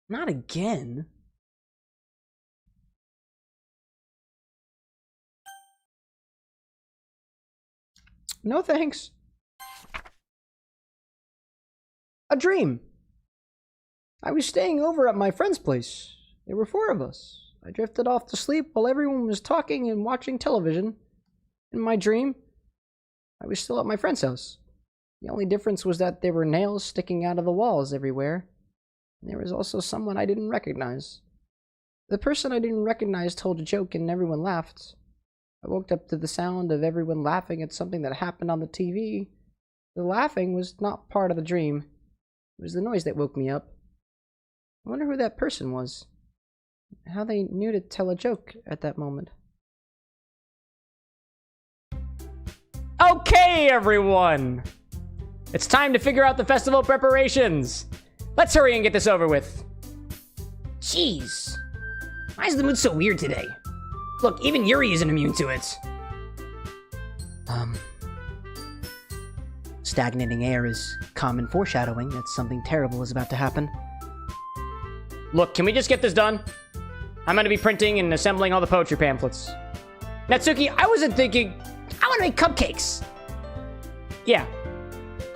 Not again. No thanks. A dream. I was staying over at my friend's place. There were 4 of us. I drifted off to sleep while everyone was talking and watching television. In my dream, I was still at my friend's house. The only difference was that there were nails sticking out of the walls everywhere. And there was also someone I didn't recognize. The person I didn't recognize told a joke and everyone laughed. I woke up to the sound of everyone laughing at something that happened on the TV. The laughing was not part of the dream. It was the noise that woke me up. I wonder who that person was. How they knew to tell a joke at that moment. Okay, everyone! It's time to figure out the festival preparations. Let's hurry and get this over with. Jeez. Why is the mood so weird today? Look, even Yuri isn't immune to it. Stagnating air is common foreshadowing that something terrible is about to happen. Look, can we just get this done? I'm gonna be printing and assembling all the poetry pamphlets. Natsuki, I wasn't thinking... I want to make cupcakes. Yeah,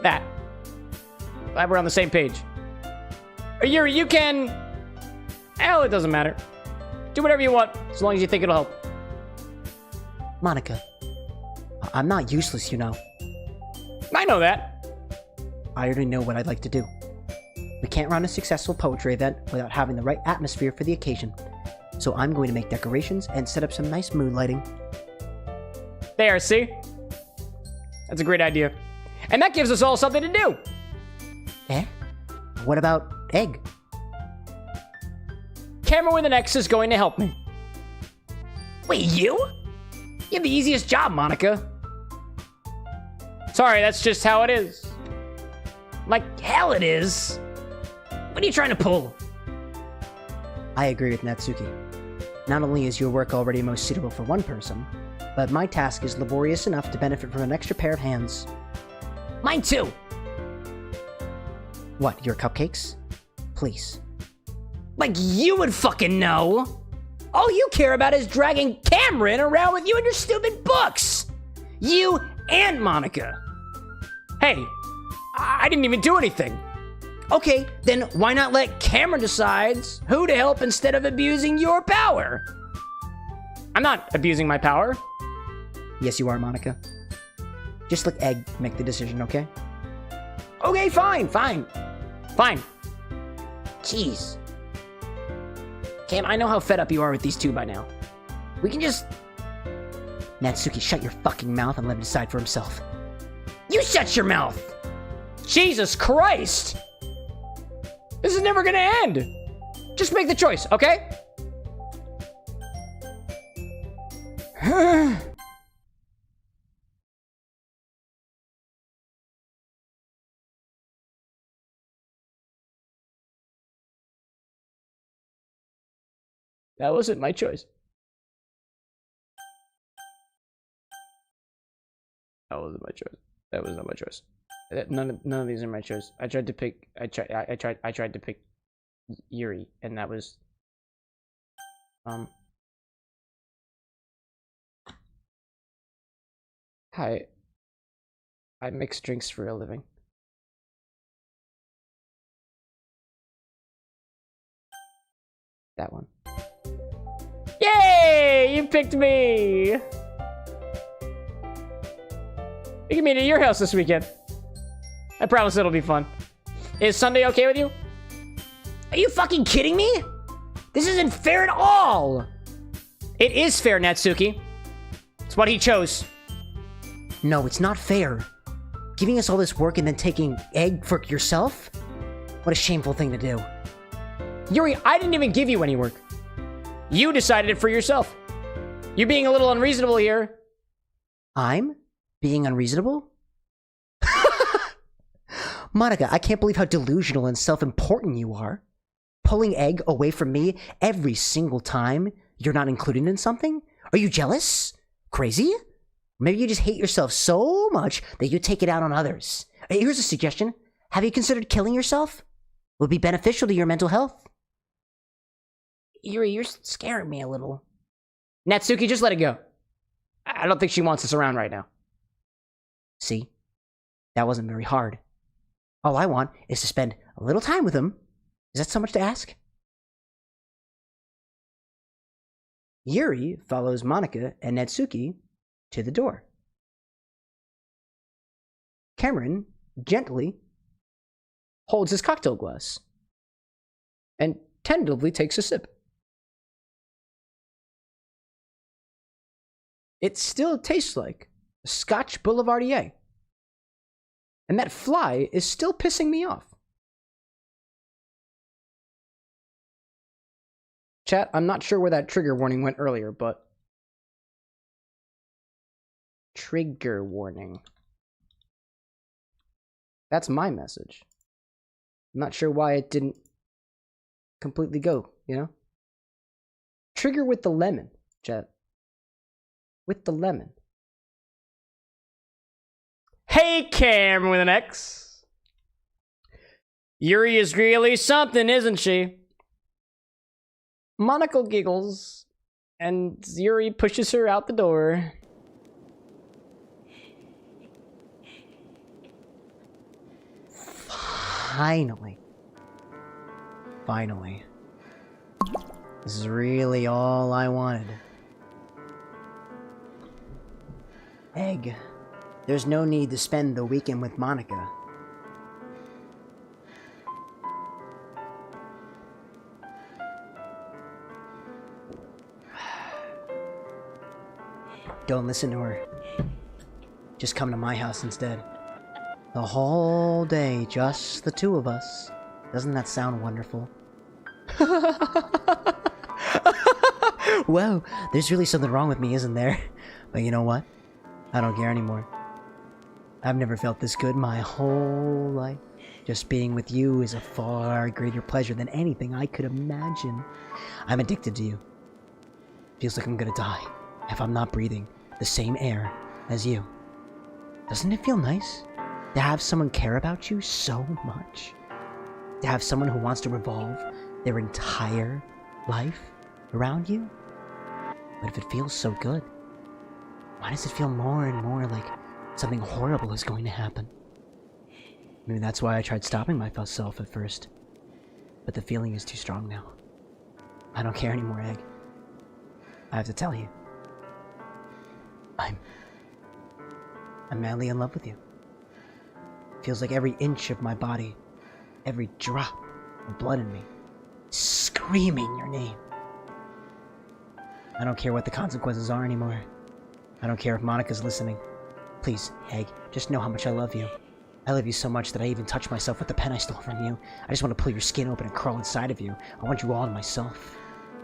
that. Glad we're on the same page. Yuri, you can... Hell, it doesn't matter. Do whatever you want, as long as you think it'll help. Monica, I'm not useless, you know. I know that. I already know what I'd like to do. We can't run a successful poetry event without having the right atmosphere for the occasion. So I'm going to make decorations and set up some nice mood lighting. There, see? That's a great idea. And that gives us all something to do. Eh? What about Egg? CameroxnWithAnX is going to help me. Wait, you? You have the easiest job, Monica. Sorry, that's just how it is. Like hell it is. What are you trying to pull? I agree with Natsuki. Not only is your work already most suitable for one person, but my task is laborious enough to benefit from an extra pair of hands. Mine too! What, your cupcakes? Please. Like you would fucking know! All you care about is dragging Cameron around with you and your stupid books! You and Monica! Hey, I didn't even do anything. Okay, then why not let Cameron decide who to help instead of abusing your power? I'm not abusing my power. Yes, you are, Monica. Just let Egg make the decision, okay? Okay, fine. Jeez. Cam, I know how fed up you are with these two by now. We can just... Natsuki, shut your fucking mouth and let him decide for himself. You shut your mouth! Jesus Christ! This is never gonna end! Just make the choice, okay? That wasn't my choice. That wasn't my choice. That was not my choice. None of these are my choice. I tried to pick. I tried to pick Yuri, and that was. Hi. I mix drinks for a living. That one. Yay! You picked me! We can meet at your house this weekend. I promise it'll be fun. Is Sunday okay with you? Are you fucking kidding me? This isn't fair at all! It is fair, Natsuki. It's what he chose. No, it's not fair. Giving us all this work and then taking Egg for yourself? What a shameful thing to do. Yuri, I didn't even give you any work. You decided it for yourself. You're being a little unreasonable here. I'm being unreasonable? Monica, I can't believe how delusional and self-important you are. Pulling Egg away from me every single time you're not included in something? Are you jealous? Crazy? Maybe you just hate yourself so much that you take it out on others. Here's a suggestion. Have you considered killing yourself? It would be beneficial to your mental health. Yuri, you're scaring me a little. Natsuki, just let it go. I don't think she wants us around right now. See? That wasn't very hard. All I want is to spend a little time with him. Is that so much to ask? Yuri follows Monica and Natsuki to the door. Cameron gently holds his cocktail glass and tentatively takes a sip. It still tastes like a Scotch Boulevardier. And that fly is still pissing me off. Chat, I'm not sure where that trigger warning went earlier, but... Trigger warning. That's my message. I'm not sure why it didn't completely go, you know? Trigger with the lemon, chat. With the lemon. Hey, Cam with an X. Yuri is really something, isn't she? Monocle giggles, and Yuri pushes her out the door. Finally. Finally. This is really all I wanted. Egg, there's no need to spend the weekend with Monica. Don't listen to her. Just come to my house instead. The whole day, just the two of us. Doesn't that sound wonderful? Whoa, there's really something wrong with me, isn't there? But you know what? I don't care anymore. I've never felt this good my whole life. Just being with you is a far greater pleasure than anything I could imagine. I'm addicted to you. Feels like I'm gonna die if I'm not breathing the same air as you. Doesn't it feel nice to have someone care about you so much? To have someone who wants to revolve their entire life around you? But if it feels so good, why does it feel more and more like something horrible is going to happen? Maybe that's why I tried stopping myself at first. But the feeling is too strong now. I don't care anymore, Egg. I have to tell you. I'm madly in love with you. Feels like every inch of my body, every drop of blood in me, screaming your name. I don't care what the consequences are anymore. I don't care if Monica's listening. Please, Egg, just know how much I love you. I love you so much that I even touch myself with the pen I stole from you. I just want to pull your skin open and crawl inside of you. I want you all to myself.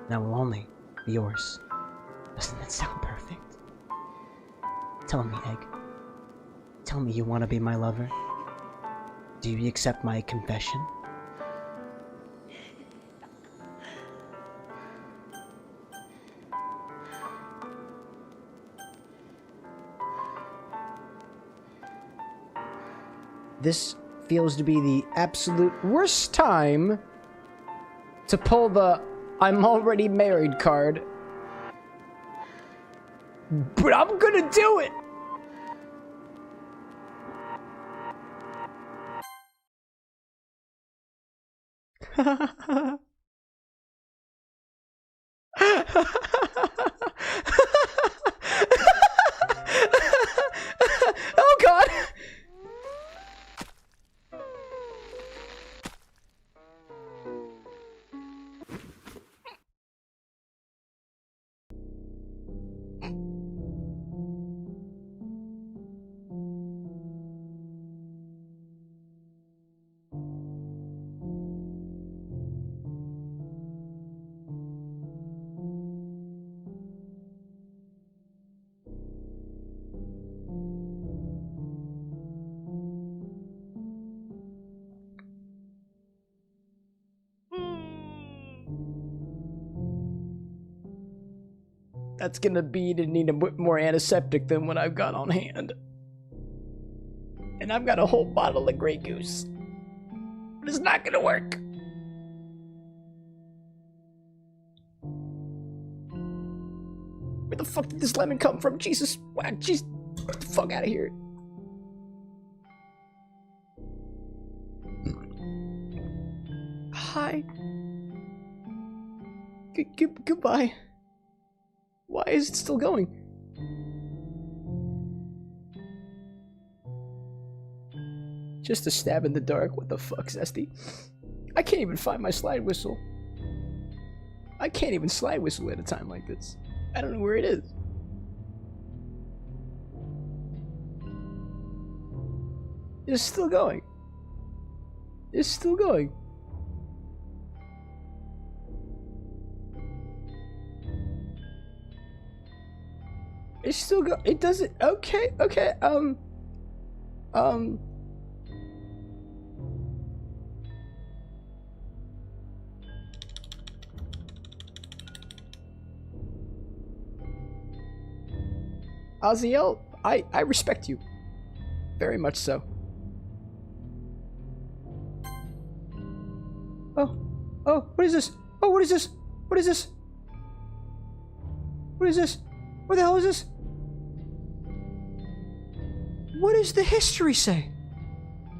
And I will only be yours. Doesn't that sound perfect? Tell me, Egg. Tell me you want to be my lover. Do you accept my confession? This feels to be the absolute worst time to pull the I'm already married card. But I'm gonna do it! Oh god! That's gonna be to need a bit more antiseptic than what I've got on hand. And I've got a whole bottle of Grey Goose. But it's not gonna work. Where the fuck did this lemon come from? Jesus, wow, jeez, get the fuck out of here. Hi. Goodbye. Why is it still going? Just a stab in the dark. What the fuck, Zesty? I can't even find my slide whistle. I can't even slide whistle at a time like this. I don't know where it is. It's still going. It's still going. It's still go. It doesn't. Okay. Okay. Aziel, I respect you. Very much so. Oh, what is this? Oh, what is this? What is this? What is this? What the hell is this? What does the history say?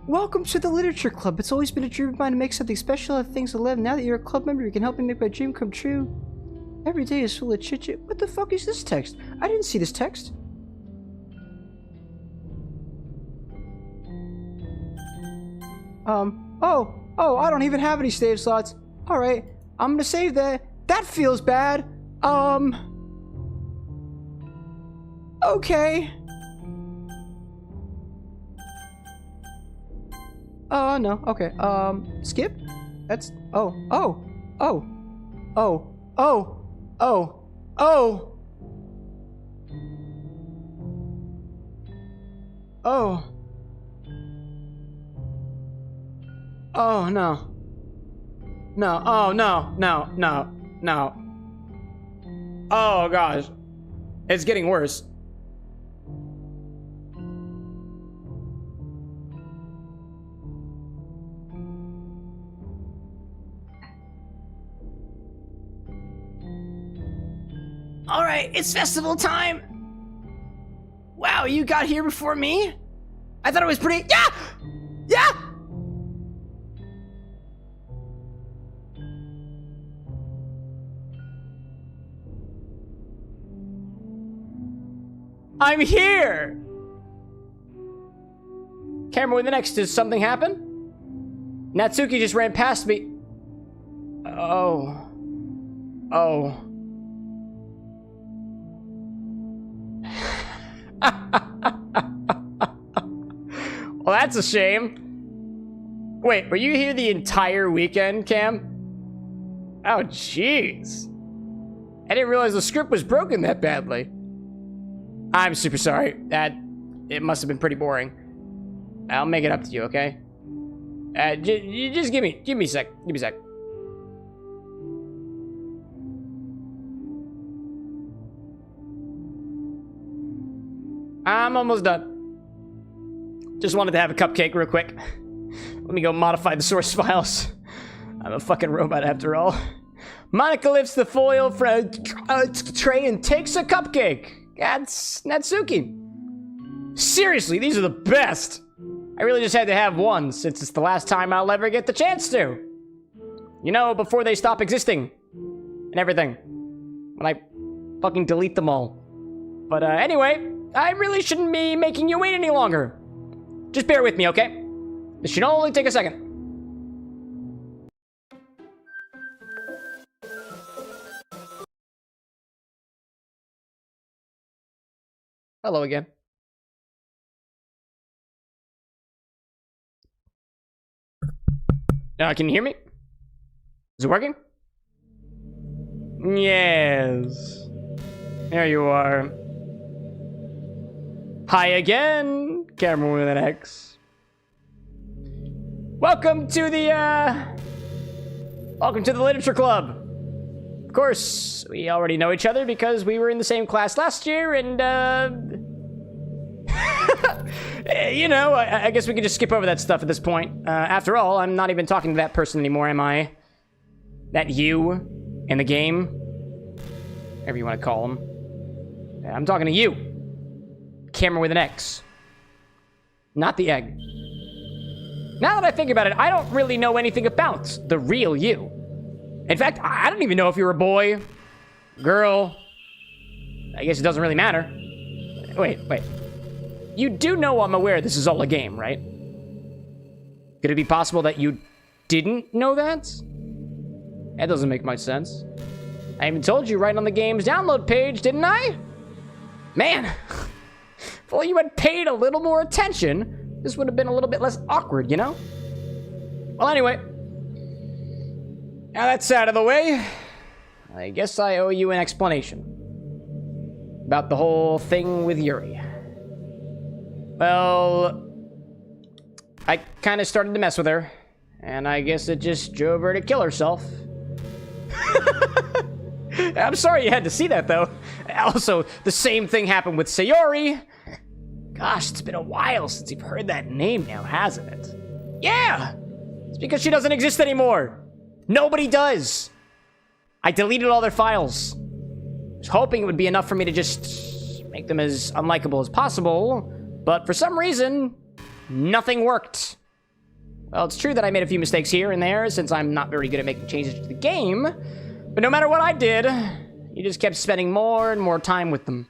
Welcome to the Literature Club. It's always been a dream of mine to make something special out of things to live. Now that you're a club member, you can help me make my dream come true. Every day is full of chit-chat. What the fuck is this text? I didn't see this text. Oh, I don't even have any save slots. Alright, I'm gonna save that. That feels bad. Okay. No, okay. Skip? That's, oh. Oh, no. No, oh, no. Oh, gosh. It's getting worse. Alright, it's festival time! Wow, you got here before me? I thought it was pretty- Yeah! Yeah! I'm here! CameroxnWithAnX, did something happen? Natsuki just ran past me. Oh. Well, that's a shame. Wait, were you here the entire weekend, Cam? Oh, jeez. I didn't realize the script was broken that badly. I'm super sorry. It must have been pretty boring. I'll make it up to you, okay? Just give me a sec. Give me a sec. I'm almost done. Just wanted to have a cupcake real quick. Let me go modify the source files. I'm a fucking robot after all. Monica lifts the foil from a tray and takes a cupcake. That's Natsuki. Seriously, these are the best. I really just had to have one since it's the last time I'll ever get the chance to. You know, before they stop existing and everything. When I fucking delete them all. But anyway, I really shouldn't be making you wait any longer. Just bear with me, okay? This should only take a second. Hello again. Can you hear me? Is it working? Yes. There you are. Hi again, CameroxnWithAnX. Welcome to the Literature Club. Of course, we already know each other because we were in the same class last year, and you know, I guess we can just skip over that stuff at this point. After all, I'm not even talking to that person anymore, am I? That you in the game? Whatever you want to call him. I'm talking to you. CameroxnWithAnX. Not the egg. Now that I think about it, I don't really know anything about the real you. In fact, I don't even know if you're a boy, girl. I guess it doesn't really matter. Wait. You do know I'm aware this is all a game, right? Could it be possible that you didn't know that? That doesn't make much sense. I even told you right on the game's download page, didn't I? Man, if only you had paid a little more attention, this would have been a little bit less awkward, you know? Well, anyway, now that's out of the way, I guess I owe you an explanation about the whole thing with Yuri. Well, I kind of started to mess with her, and I guess it just drove her to kill herself. I'm sorry you had to see that, though. Also, the same thing happened with Sayori. Gosh, it's been a while since you've heard that name now, hasn't it? Yeah! It's because she doesn't exist anymore. Nobody does. I deleted all their files. I was hoping it would be enough for me to just make them as unlikable as possible, but for some reason, nothing worked. Well, it's true that I made a few mistakes here and there, since I'm not very good at making changes to the game, but no matter what I did, you just kept spending more and more time with them.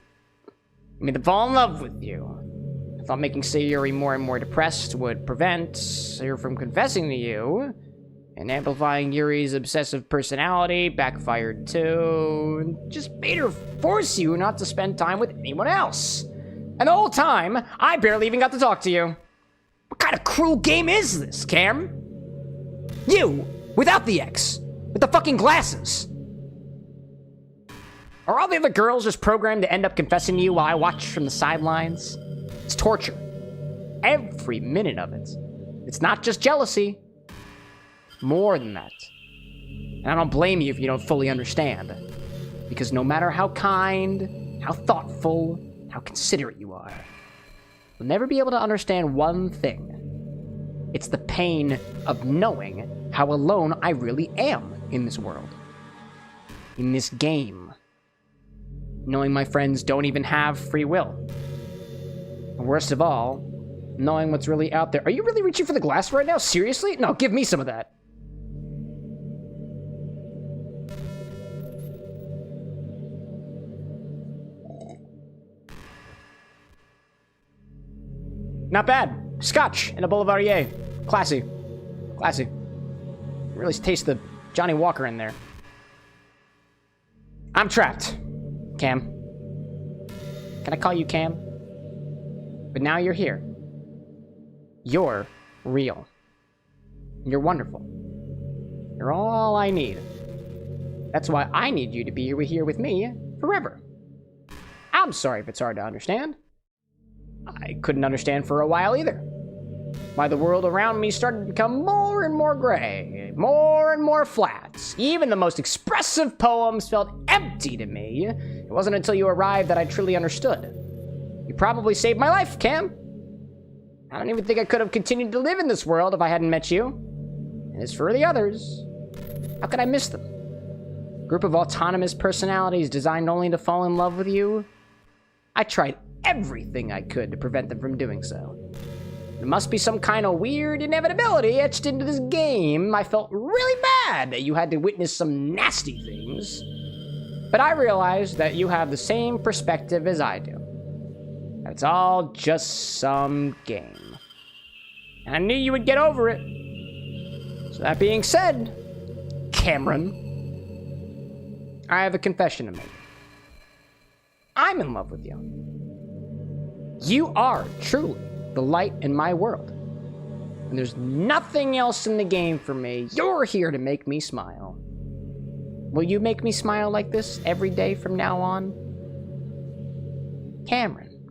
I made them fall in love with you. I thought making Sayori more and more depressed would prevent her from confessing to you, and amplifying Yuri's obsessive personality backfired too, and just made her force you not to spend time with anyone else. And the whole time, I barely even got to talk to you. What kind of cruel game is this, Cam? You, without the X, with the fucking glasses. Are all the other girls just programmed to end up confessing to you while I watch from the sidelines? It's torture. Every minute of it. It's not just jealousy. More than that. And I don't blame you if you don't fully understand. Because no matter how kind, how thoughtful, how considerate you are, you'll never be able to understand one thing. It's the pain of knowing how alone I really am in this world. In this game. Knowing my friends don't even have free will. And worst of all, knowing what's really out there. Are you really reaching for the glass right now? Seriously? No, give me some of that. Not bad. Scotch and a Boulevardier. Classy. Classy. Really taste the Johnny Walker in there. I'm trapped. Cam. Can I call you Cam? But now you're here. You're real. You're wonderful. You're all I need. That's why I need you to be here with me forever. I'm sorry if it's hard to understand. I couldn't understand for a while either. Why the world around me started to become more and more gray, more and more flat. Even the most expressive poems felt empty to me. It wasn't until you arrived that I truly understood. You probably saved my life, Cam. I don't even think I could have continued to live in this world if I hadn't met you. And as for the others, how could I miss them? A group of autonomous personalities designed only to fall in love with you? I tried everything I could to prevent them from doing so. There must be some kind of weird inevitability etched into this game. I felt really bad that you had to witness some nasty things. But I realized that you have the same perspective as I do. That it's all just some game. And I knew you would get over it. So that being said, Cameron, I have a confession to make. I'm in love with you. You are truly the light in my world. And there's nothing else in the game for me. You're here to make me smile. Will you make me smile like this every day from now on? Cameron,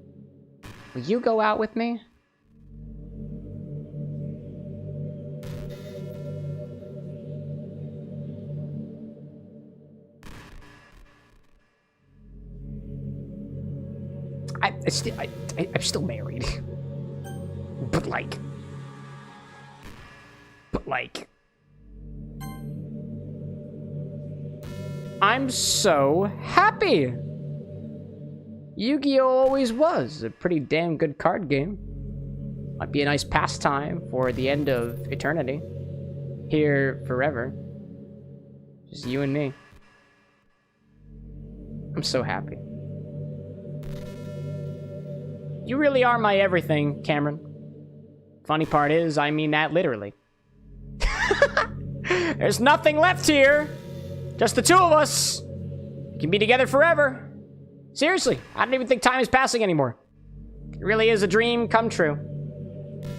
will you go out with me? I'm still married. But I'm so happy. Yu-Gi-Oh! Always was a pretty damn good card game. Might be a nice pastime for the end of eternity. Here forever. Just you and me. I'm so happy. You really are my everything, Cameron. Funny part is, I mean that literally. There's nothing left here. Just the two of us. We can be together forever. Seriously, I don't even think time is passing anymore. It really is a dream come true.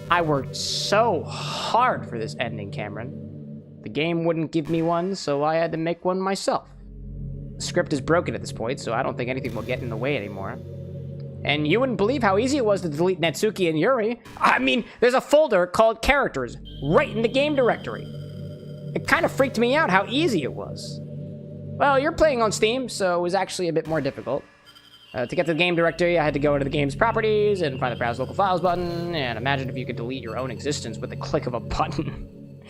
I worked so hard for this ending, Cameron. The game wouldn't give me one, so I had to make one myself. The script is broken at this point, so I don't think anything will get in the way anymore. And you wouldn't believe how easy it was to delete Natsuki and Yuri. I mean, there's a folder called Characters right in the game directory. It kind of freaked me out how easy it was. Well, you're playing on Steam, so it was actually a bit more difficult. To get to the game directory, I had to go into the game's properties and find the Browse Local Files button, and imagine if you could delete your own existence with the click of a button.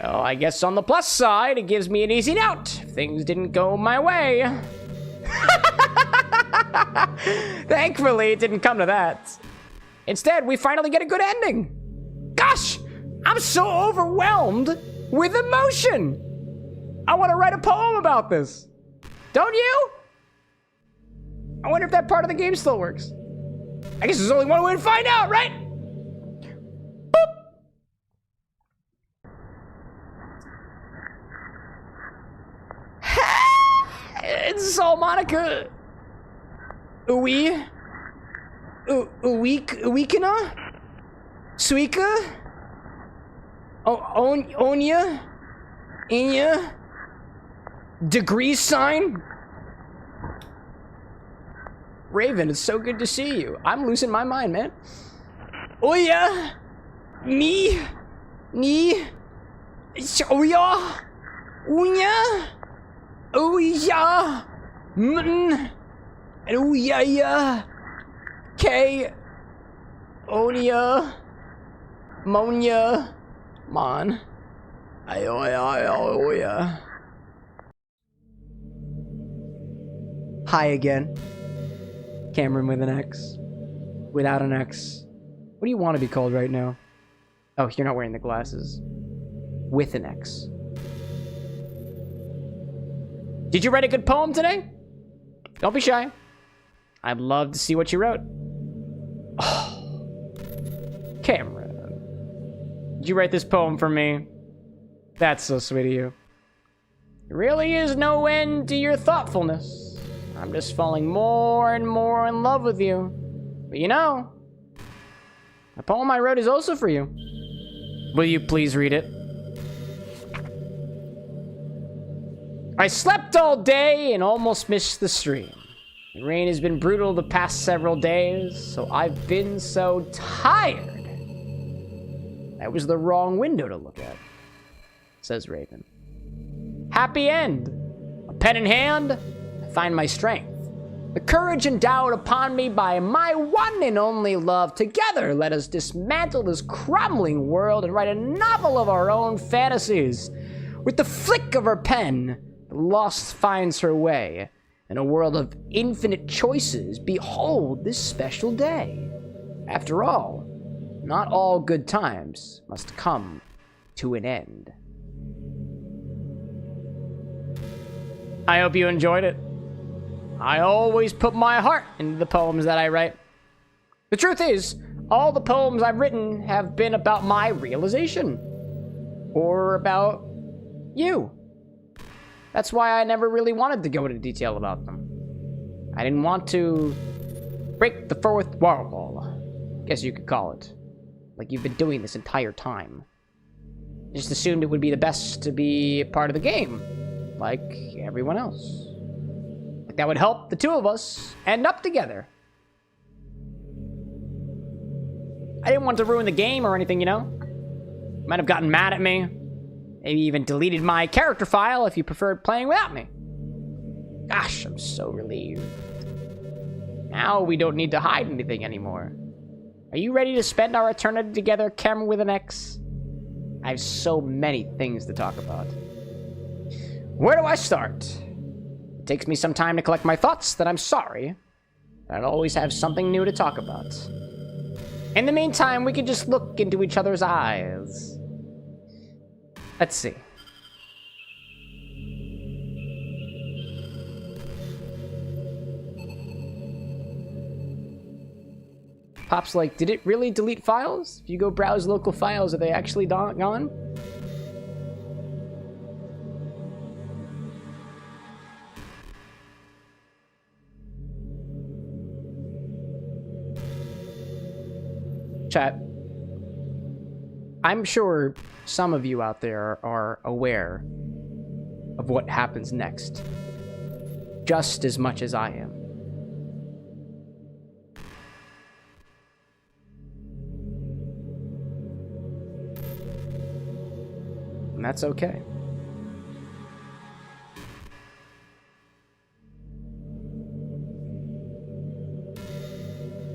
Well, I guess on the plus side, it gives me an easy out if things didn't go my way. Thankfully, it didn't come to that. Instead, we finally get a good ending. Gosh, I'm so overwhelmed with emotion. I want to write a poem about this. Don't you? I wonder if that part of the game still works. I guess there's only one way to find out, right? Boop. It's all Monica. Uwikina? Suika? Onya? Inya? Degree sign? Raven, it's so good to see you. I'm losing my mind, man. Oya! Ni? Oya? Unya? Oya? Mn? And Uyaya? K? Onia? Monya? Mon? Oya. Hi again. Cameron with an X. Without an X. What do you want to be called right now? Oh, you're not wearing the glasses. With an X. Did you write a good poem today? Don't be shy. I'd love to see what you wrote. Oh, Cameron. Did you write this poem for me? That's so sweet of you. There really is no end to your thoughtfulness. I'm just falling more and more in love with you. But you know, the poem I wrote is also for you. Will you please read it? I slept all day and almost missed the stream. The rain has been brutal the past several days, so I've been so tired. That was the wrong window to look at, says Raven. Happy end. A pen in hand, I find my strength. The courage endowed upon me by my one and only love. Together, let us dismantle this crumbling world and write a novel of our own fantasies. With the flick of her pen, the lost finds her way. In a world of infinite choices, behold this special day. After all, not all good times must come to an end. I hope you enjoyed it. I always put my heart into the poems that I write. The truth is, all the poems I've written have been about my realization. Or about you. That's why I never really wanted to go into detail about them. I didn't want to break the fourth wall, guess you could call it. Like you've been doing this entire time. I just assumed it would be the best to be a part of the game, like everyone else. Like that would help the two of us end up together. I didn't want to ruin the game or anything, you know? You might have gotten mad at me. Maybe even deleted my character file if you preferred playing without me. Gosh, I'm so relieved. Now we don't need to hide anything anymore. Are you ready to spend our eternity together, Cameron with an X? I have so many things to talk about. Where do I start? It takes me some time to collect my thoughts, then I'm sorry. But I'll always have something new to talk about. In the meantime, we can just look into each other's eyes. Let's see. Pop's like, did it really delete files? If you go browse local files, are they actually gone? Chat. I'm sure some of you out there are aware of what happens next, just as much as I am. And that's okay.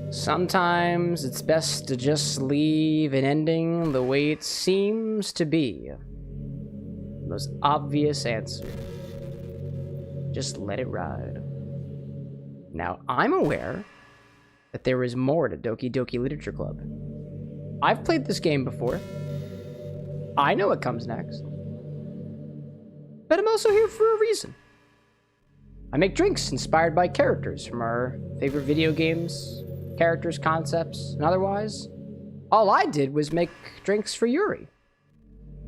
Sometimes it's best to just leave an ending the way it seems to be. The most obvious answer. Just let it ride. Now, I'm aware that there is more to Doki Doki Literature Club. I've played this game before. I know what comes next. But I'm also here for a reason. I make drinks inspired by characters from our favorite video games, characters, concepts, and otherwise. All I did was make drinks for Yuri.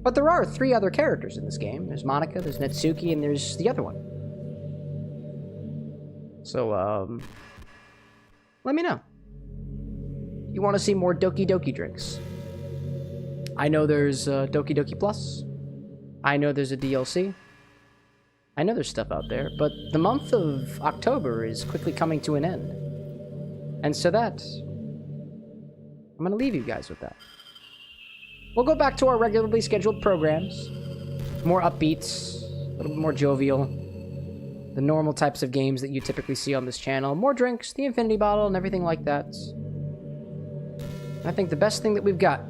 But there are 3 other characters in this game. There's Monica, there's Netsuki, and there's the other one. So, let me know. You want to see more Doki Doki drinks? I know there's Doki Doki Plus. I know there's a DLC. I know there's stuff out there, but the month of October is quickly coming to an end. And so that, I'm going to leave you guys with that. We'll go back to our regularly scheduled programs. More upbeats, a little bit more jovial. The normal types of games that you typically see on this channel. More drinks, the infinity bottle, and everything like that. I think the best thing that we've got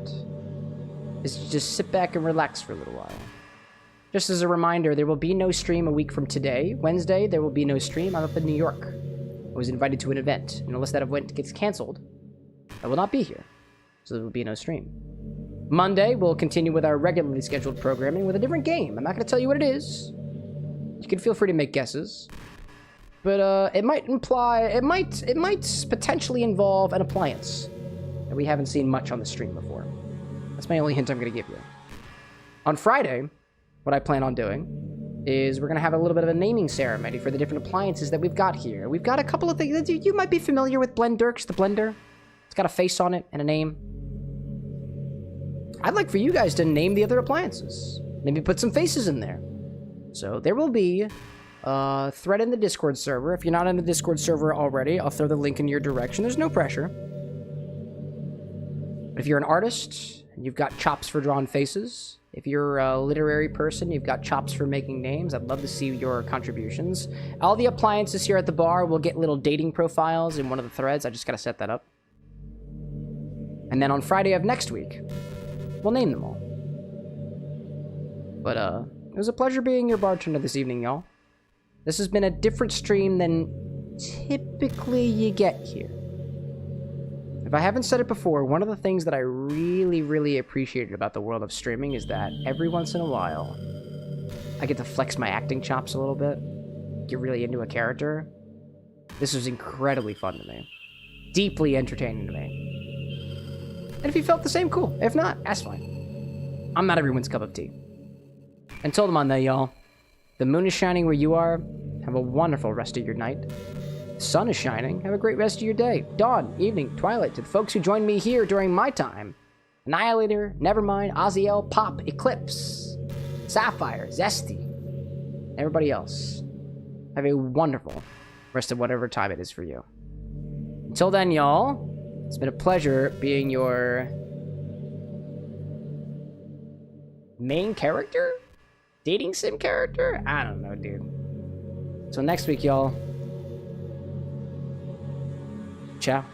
is to just sit back and relax for a little while. Just as a reminder, there will be no stream a week from today. Wednesday, there will be no stream. I'm up in New York. I was invited to an event, and unless that event gets canceled, I will not be here. So there will be no stream. Monday, we'll continue with our regularly scheduled programming with a different game. I'm not going to tell you what it is. You can feel free to make guesses. But it might imply, it might potentially involve an appliance that we haven't seen much on the stream before. That's my only hint I'm going to give you. On Friday, what I plan on doing is we're going to have a little bit of a naming ceremony for the different appliances that we've got here. We've got a couple of things. You might be familiar with Blendirks, the blender. It's got a face on it and a name. I'd like for you guys to name the other appliances. Maybe put some faces in there. So there will be a thread in the Discord server. If you're not in the Discord server already, I'll throw the link in your direction. There's no pressure. But if you're an artist, and you've got chops for drawing faces, if you're a literary person, you've got chops for making names, I'd love to see your contributions. All the appliances here at the bar will get little dating profiles in one of the threads. I just gotta set that up. And then on Friday of next week, we'll name them all. But, it was a pleasure being your bartender this evening, y'all. This has been a different stream than typically you get here. If I haven't said it before, one of the things that I really, really appreciated about the world of streaming is that every once in a while, I get to flex my acting chops a little bit, get really into a character. This was incredibly fun to me. Deeply entertaining to me. And if you felt the same, cool. If not, that's fine. I'm not everyone's cup of tea. Until the Monday, y'all. The moon is shining where you are. Have a wonderful rest of your night. The sun is shining. Have a great rest of your day. Dawn, evening, twilight. To the folks who joined me here during my time. Annihilator, Nevermind, Aziel, Pop, Eclipse, Sapphire, Zesty, everybody else. Have a wonderful rest of whatever time it is for you. Until then, y'all, it's been a pleasure being your main character? Dating sim character? I don't know, dude. Till next week, y'all. Ciao.